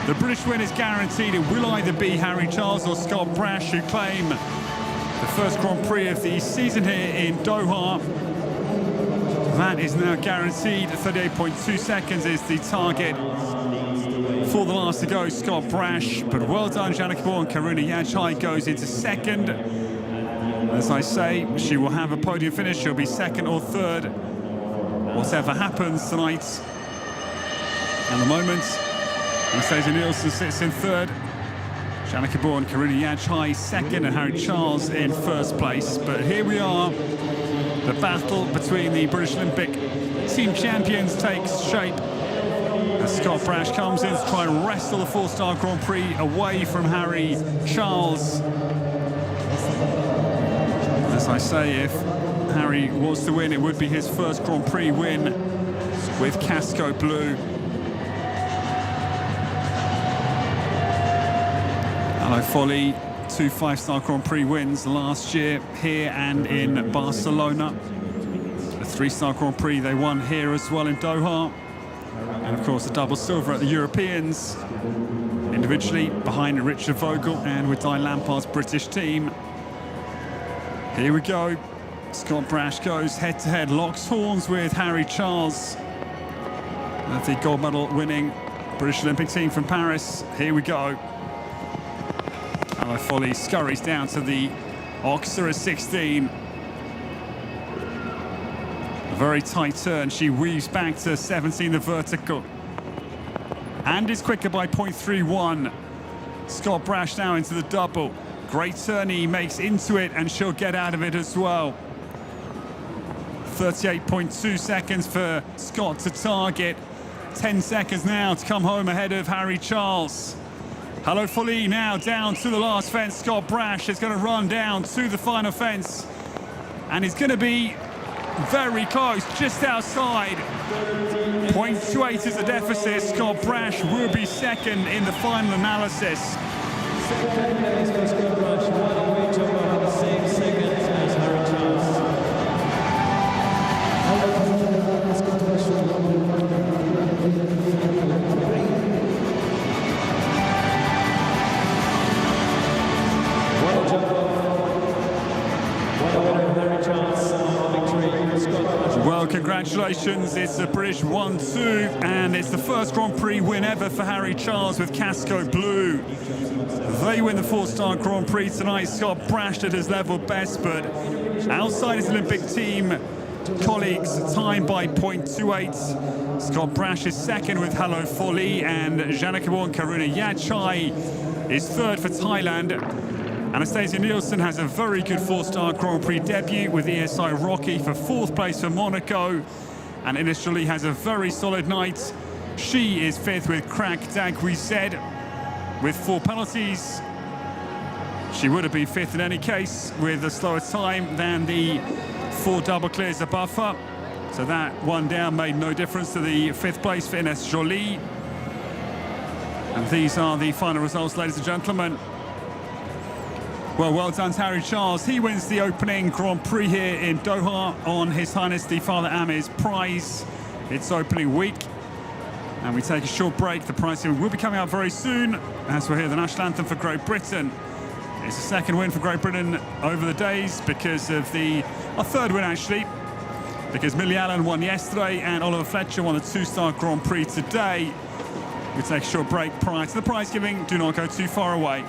The British win is guaranteed. It will either be Harry Charles or Scott Brash who claim the first Grand Prix of the season here in Doha. That is now guaranteed. 38.2 seconds is the target for the last to go, Scott Brash. But well done, Jannik-born Karuna Yadchai goes into second. As I say, she will have a podium finish. She'll be second or third, whatever happens tonight. At the moment, Anastasia Nielsen sits in third. Jannik-born Karuna Yadchai second, and Harry Charles in first place. But here we are. The battle between the British Olympic team champions takes shape. As Scott Brash comes in to try and wrestle the 4-star Grand Prix away from Harry Charles. As I say, if Harry was to win, it would be his first Grand Prix win with Casco Blue. Hello Folly, 2 5-star Grand Prix wins last year here and in Barcelona. A 3-star Grand Prix they won here as well in Doha. And of course a double silver at the Europeans, individually behind Richard Vogel and with Di Lampard's British team. Here we go. Scott Brash goes head-to-head, locks horns with Harry Charles of the gold medal winning British Olympic team from Paris. Here we go. Hello Folly scurries down to the Oxer at 16. A very tight turn. She weaves back to 17, the vertical. And is quicker by 0.31. Scott Brash now into the double. Great turn he makes into it, and she'll get out of it as well. 38.2 seconds for Scott to target. 10 seconds now to come home ahead of Harry Charles. Hello Folly now down to the last fence. Scott Brash is going to run down to the final fence. And he's going to be very close, just outside. 0.28 is the deficit. Scott Brash will be second in the final analysis. Well, congratulations, it's a British 1-2, and it's the first Grand Prix win ever for Harry Charles with Casco Blue. They win the 4-star Grand Prix tonight. Scott Brash did his level best, but outside his Olympic team colleagues, time by 0.28. Scott Brash is second with Hello Folly, and Janakabor and Karuna Yachai is third for Thailand. Anastasia Nielsen has a very good 4-star Grand Prix debut with ESI Rocky for 4th place for Monaco. And Ines Jolie has a very solid night. She is 5th with Crack Dagui with 4 penalties. She would have been 5th in any case with a slower time than the 4 double clears above her. So that one down made no difference to the 5th place for Ines Jolie. And these are the final results, ladies and gentlemen. Well done to Harry Charles. He wins the opening Grand Prix here in Doha on His Highness the Father Amir's prize. It's opening week. And we take a short break. The pricing will be coming out very soon as we'll hear the national anthem for Great Britain. It's a second win for Great Britain over the days because of a third win actually, because Millie Allen won yesterday and Oliver Fletcher won the 2-star Grand Prix today. We take a short break prior to the prize giving. Do not go too far away.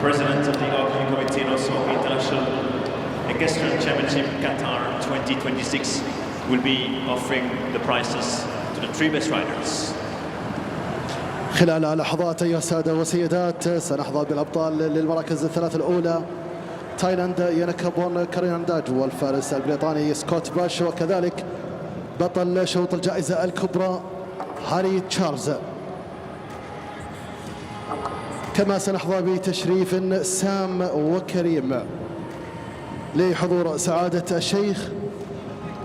President of the Offical Committee and also International Equestrian Championship Qatar 2026 will be offering the prizes to the three best riders. خلال لحظات أيها السادة والسيدات سنحظى بالأبطال للمراكز الثلاث الأولى. تايلاند ينكبون كارينانداج والفارس البريطاني سكوت باش، وكذلك بطل شوط الجائزة الكبرى هاري تشارلز. كما سنحظى بتشريف سام وكريم لحضور سعادة الشيخ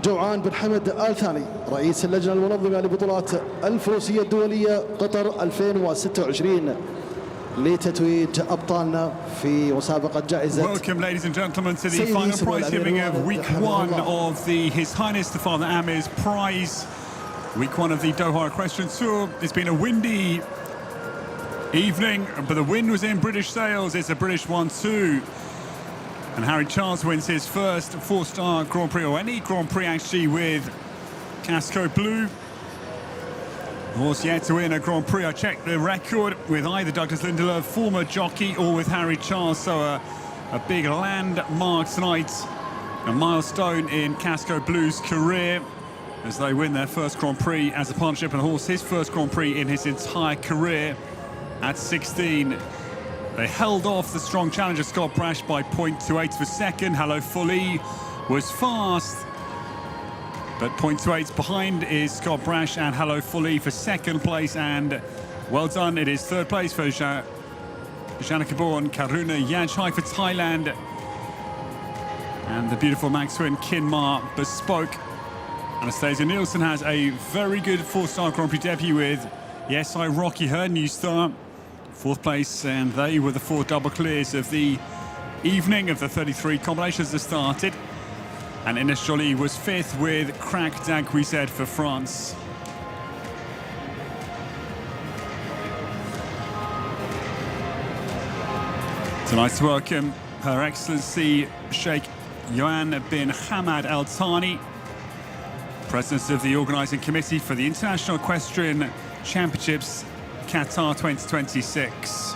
جوعان بن حمد آل ثاني رئيس اللجنة المنظمة لبطولات الفروسية الدولية قطر 2026 لتتويج أبطالنا في مسابقة جائزة. Welcome, ladies and gentlemen, to the final prize giving of week one of the His Highness the Father Amir's prize. Week one of the Doha Equestrian Tour. It's been a windy evening, but the wind was in British sails. It's a British one too. And Harry Charles wins his first four-star Grand Prix, or any Grand Prix actually, with Casco Blue. Horse yet to win a Grand Prix. I checked the record with either Douglas Lindelöf, former jockey, or with Harry Charles. So a big landmark tonight, a milestone in Casco Blue's career as they win their first Grand Prix as a partnership, and horse his first Grand Prix in his entire career at 16. They held off the strong challenger Scott Brash by 0.28 for second. Hello Fully was fast, but 0.28 behind is Scott Brash and Hello Fully for second place, and well done, it is third place for Janakaborn Karuna Yajhai for Thailand, and the beautiful Maxwin Kinmar Bespoke. Anastasia Nielsen has a very good four-star Grand Prix debut with Yes I Rocky, her new star, fourth place, and they were the four double clears of the evening of the 33 combinations that started. And Ines Jolie was fifth with Crack Dagouized for France. Tonight's welcome Her Excellency Sheikh Yohan bin Hamad Al Thani, President of the Organising Committee for the International Equestrian Championships Qatar 2026.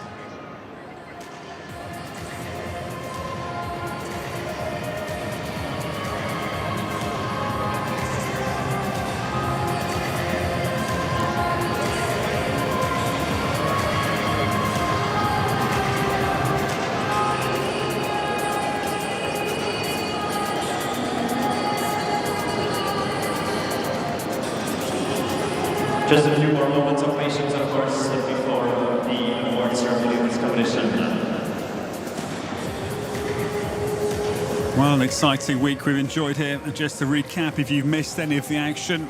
Just a few more moments of patience, of course, before the award ceremony of this competition. Well, an exciting week we've enjoyed here. And just to recap, if you've missed any of the action,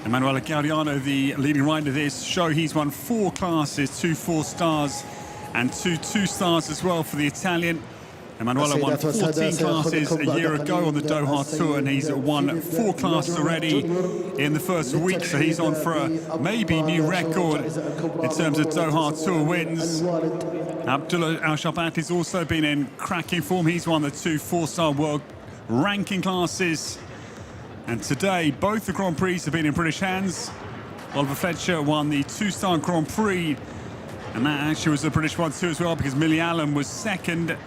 Emanuele Gaudiano, the leading rider of this show, he's won 4 classes, 2 4-stars and 2 2-stars as well for the Italian. Emanuele won 14 classes a year ago on the Doha Tour, and he's won 4 classes already in the first week, so he's on for a maybe new record in terms of Doha Tour wins. Abdullah Alshaqab has also been in cracking form. He's won the 2 4-star world ranking classes, and today both the Grand Prix have been in British hands. Oliver Fletcher won the 2-star Grand Prix, and that actually was a British one too as well, because Millie Allen was second.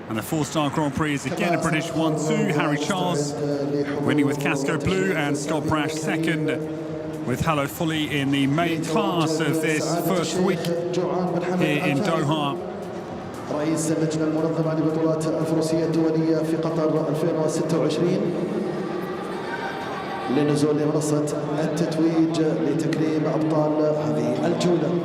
And the 4-star Grand Prix is again a British 1-2. Harry Charles winning with Casco Blue, and Scott Brash second with Hello Fully in the main class of this first week here in Doha. رئيس اللجنة المنظمة لبطولات الفروسية الدولية في قطر 2026 للنزول لمنصة التتويج لتكريم أبطال هذه الجولة.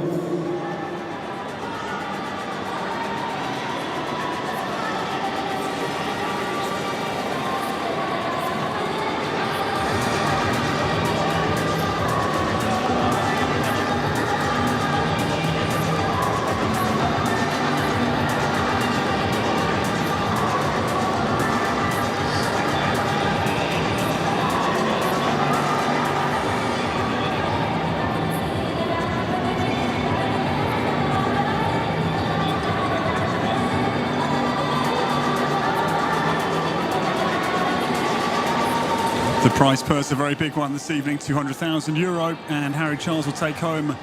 The prize purse, a very big one this evening, €200,000, and Harry Charles will take home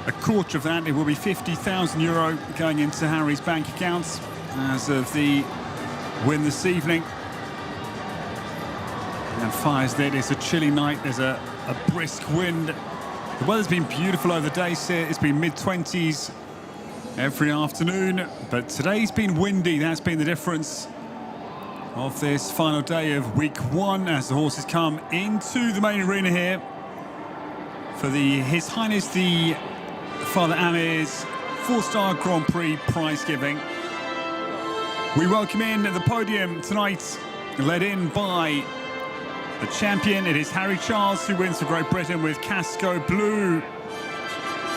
a quarter of that. It will be €50,000 going into Harry's bank accounts as of the win this evening. And fires it. It's a chilly night. There's a brisk wind. The weather's been beautiful over the days here. It's been mid-20s every afternoon, but today's been windy. That's been the difference of this final day of week 1 as the horses come into the main arena here for His Highness the Father Amir's 4-star Grand Prix prize giving. We welcome in at the podium tonight, led in by the champion. It is Harry Charles who wins for Great Britain with Casco Blue.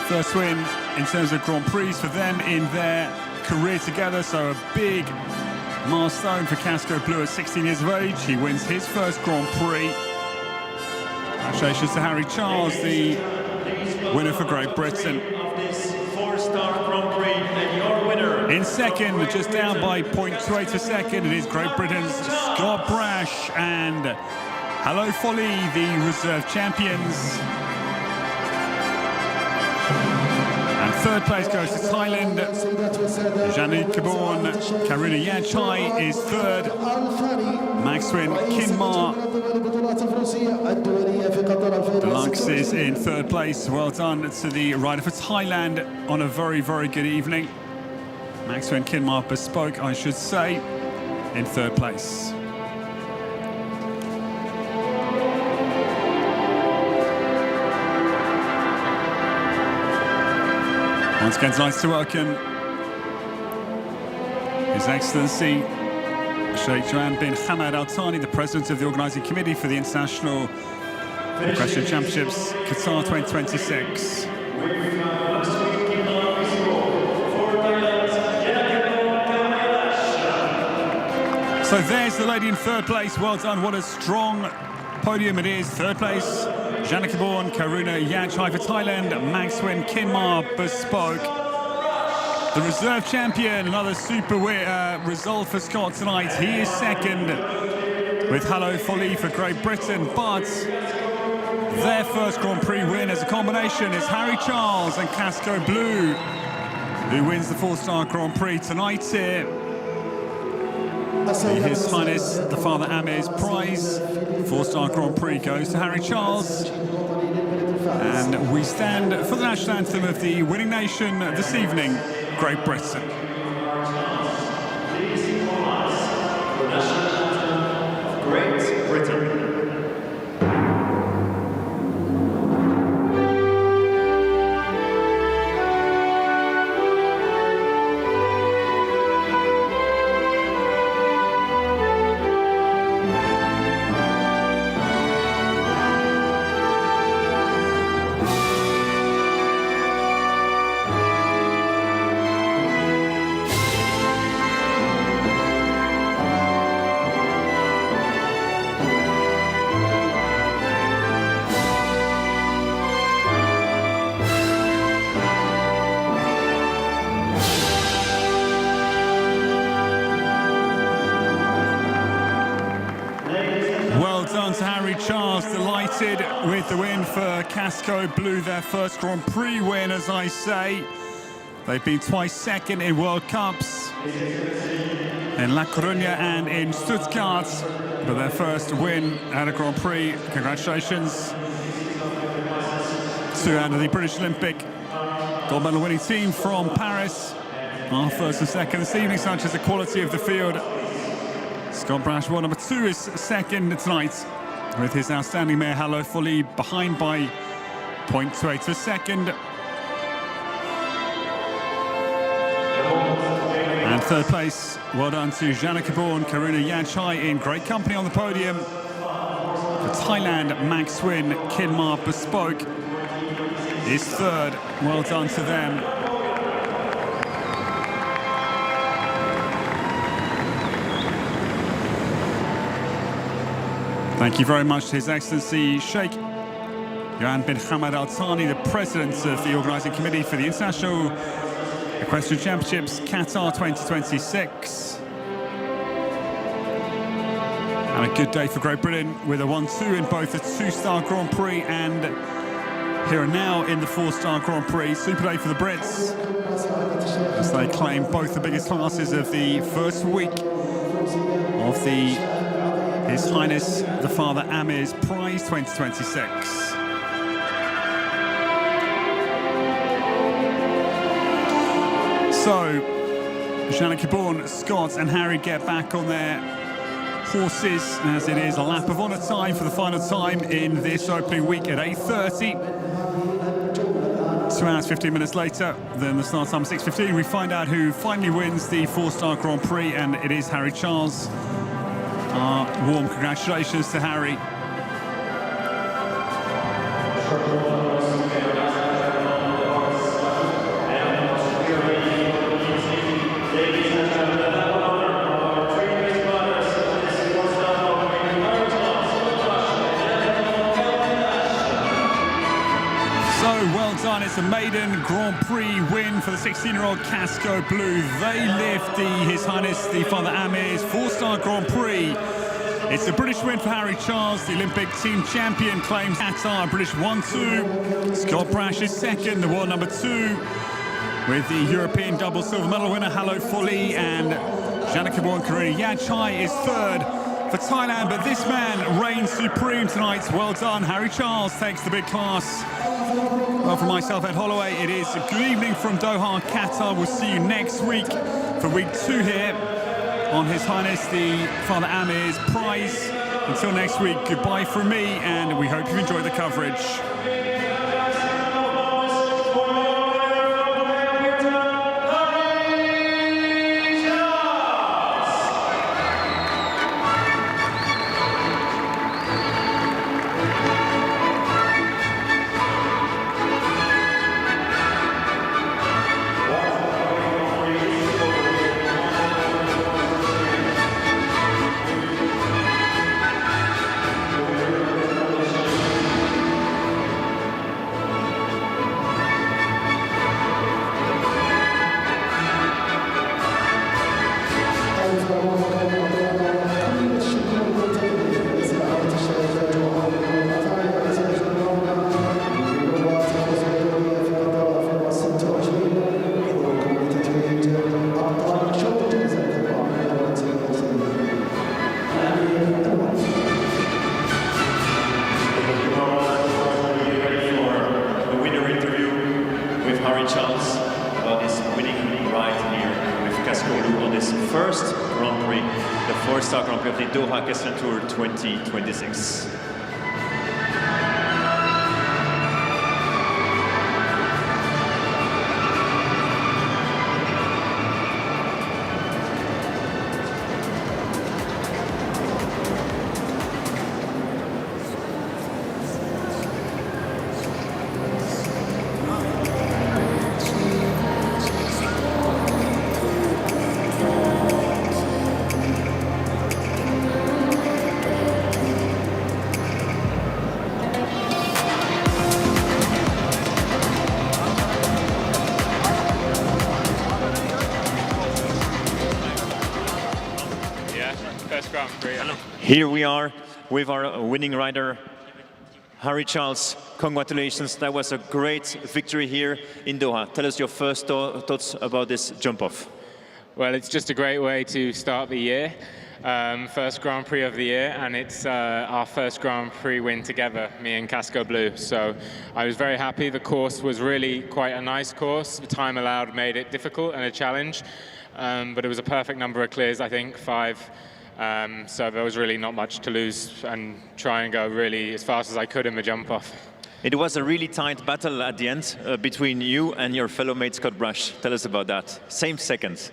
First win in terms of Grand Prix for them in their career together, so a big milestone for Casco Blue at 16 years of age. He wins his first Grand Prix. Congratulations to Harry Charles, the winner for Great Britain. In second, just down by 0.28 a second, it is Great Britain's Scott Brash and Hello Folly, the reserve champions. Third place goes to Thailand. Janik Kaborn, Karuna Yachai is third. Maxwin Kinmar Deluxe is in third place. Well done to the rider for Thailand on a very, very good evening. Maxwin Kinmar Bespoke, I should say, in third place. Once again, it's nice to welcome His Excellency Sheikh Johan bin Hamad Al Thani, the President of the Organising Committee for the International Equestrian Championships, Qatar 2026. So there's the lady in third place. Well done. What a strong podium it is. Third place, Janik Kaborn, Karuna Yachai for Thailand, Maxwin Kinmar Bespoke. The reserve champion, another super result for Scott tonight. He is second with Hello Folly for Great Britain, but their first Grand Prix win as a combination is Harry Charles and Casco Blue, who wins the 4-star Grand Prix tonight here. His Highness the Father Amir's prize, 4-star Grand Prix, goes to Harry Charles. And we stand for the national anthem of the winning nation this evening, Great Britain. Great Britain. Delighted with the win for Casco Blue, their first Grand Prix win, as I say. They've been twice second in World Cups, in La Coruña and in Stuttgart, but their first win at a Grand Prix. Congratulations to the British Olympic gold medal winning team from Paris. Our first and second this evening, such as the quality of the field. Scott Brash, world number 2, is second tonight, with his outstanding mare Hello Folly behind by 0.28 for second. And third place, well done to Janik Kaborn, Karuna Yachai in great company on the podium. For Thailand, Maxwin Kinmar Bespoke is third. Well done to them. Thank you very much to His Excellency Sheikh Johan bin Hamad Al Thani, the President of the Organising Committee for the International Equestrian Championships, Qatar 2026. And a good day for Great Britain with a 1-2 in both the 2-star Grand Prix and here and now in the 4-star Grand Prix. Super day for the Brits as they claim both the biggest classes of the first week of the His Highness the Father Amir's Prize 2026. So, Janik Kaborn, Scott and Harry get back on their horses as it is a lap of honour time for the final time in this opening week at 8:30. 2 hours 15 minutes later than the start time, 6:15, we find out who finally wins the 4-star Grand Prix, and it is Harry Charles. Warm congratulations to Harry. It's a maiden Grand Prix win for the 16-year-old Casco Blue. They lift His Highness the Father Amir's 4-star Grand Prix. It's a British win for Harry Charles, the Olympic team champion, claims Qatar, British 1-2. Scott Brash is second, the world number 2. with the European double silver medal winner Halo Foley, and Janikabor and Karina Yachai is third for Thailand, but this man reigns supreme tonight. Well done. Harry Charles takes the big class. Well, from myself, Ed Holloway, it is a good evening from Doha, Qatar. We'll see you next week for week 2 here on His Highness the Father Amir's Prize. Until next week, goodbye from me, and we hope you enjoyed the coverage. First Grand Prix, the 4-star Grand Prix of the Doha Equestrian Tour 2026. Here we are with our winning rider, Harry Charles. Congratulations, that was a great victory here in Doha. Tell us your first thoughts about this jump-off. Well, it's just a great way to start the year. First Grand Prix of the year, and it's our first Grand Prix win together, me and Casco Blue. So I was very happy. The course was really quite a nice course. The time allowed made it difficult and a challenge, but it was a perfect number of clears, I think, 5. So there was really not much to lose, and try and go really as fast as I could in the jump off. It was a really tight battle at the end between you and your fellow mate Scott Brush. Tell us about that. Same seconds.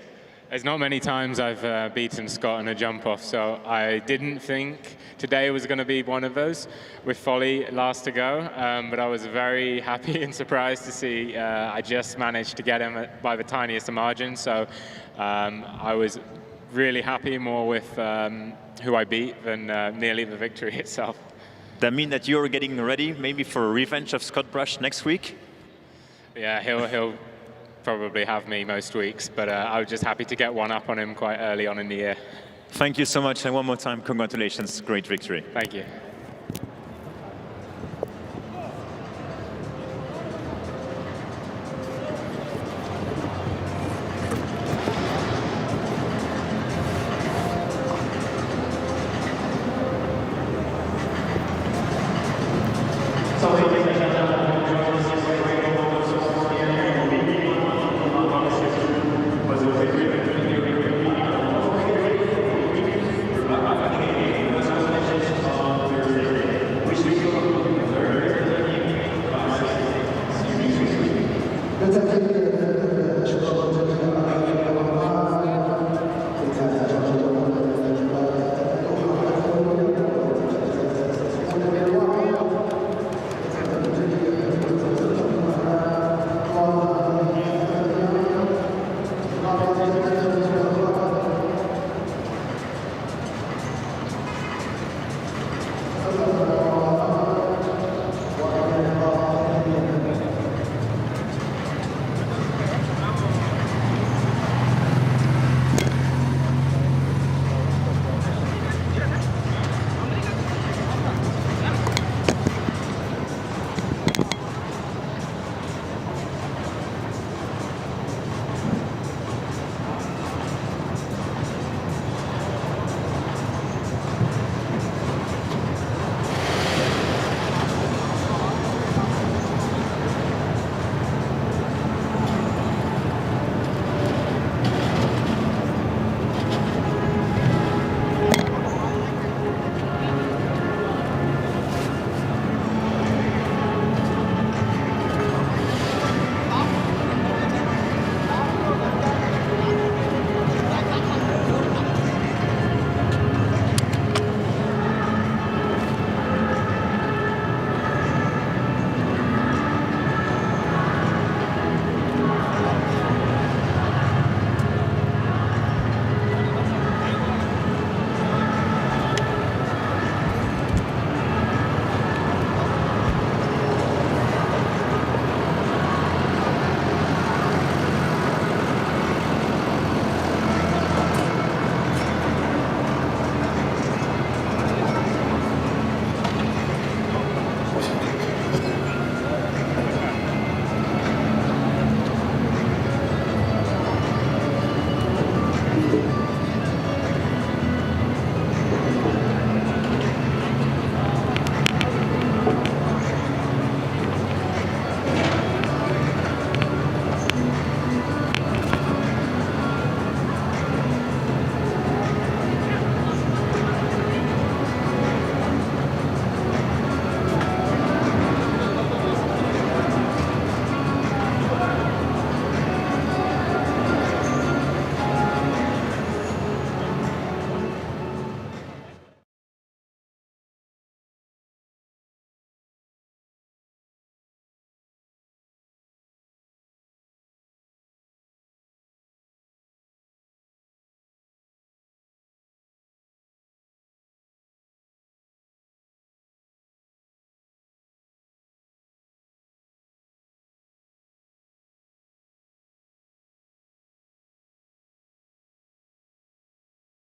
There's not many times I've beaten Scott in a jump off, so I didn't think today was going to be one of those with Foley last to go, but I was very happy and surprised to see I just managed to get him by the tiniest of margins. So I was really happy more with who I beat than nearly the victory itself. That mean that you're getting ready maybe for a revenge of Scott Brush next week? Yeah, he'll probably have me most weeks, but I was just happy to get one up on him quite early on in the year. Thank you so much, and one more time, congratulations, great victory. Thank you. That's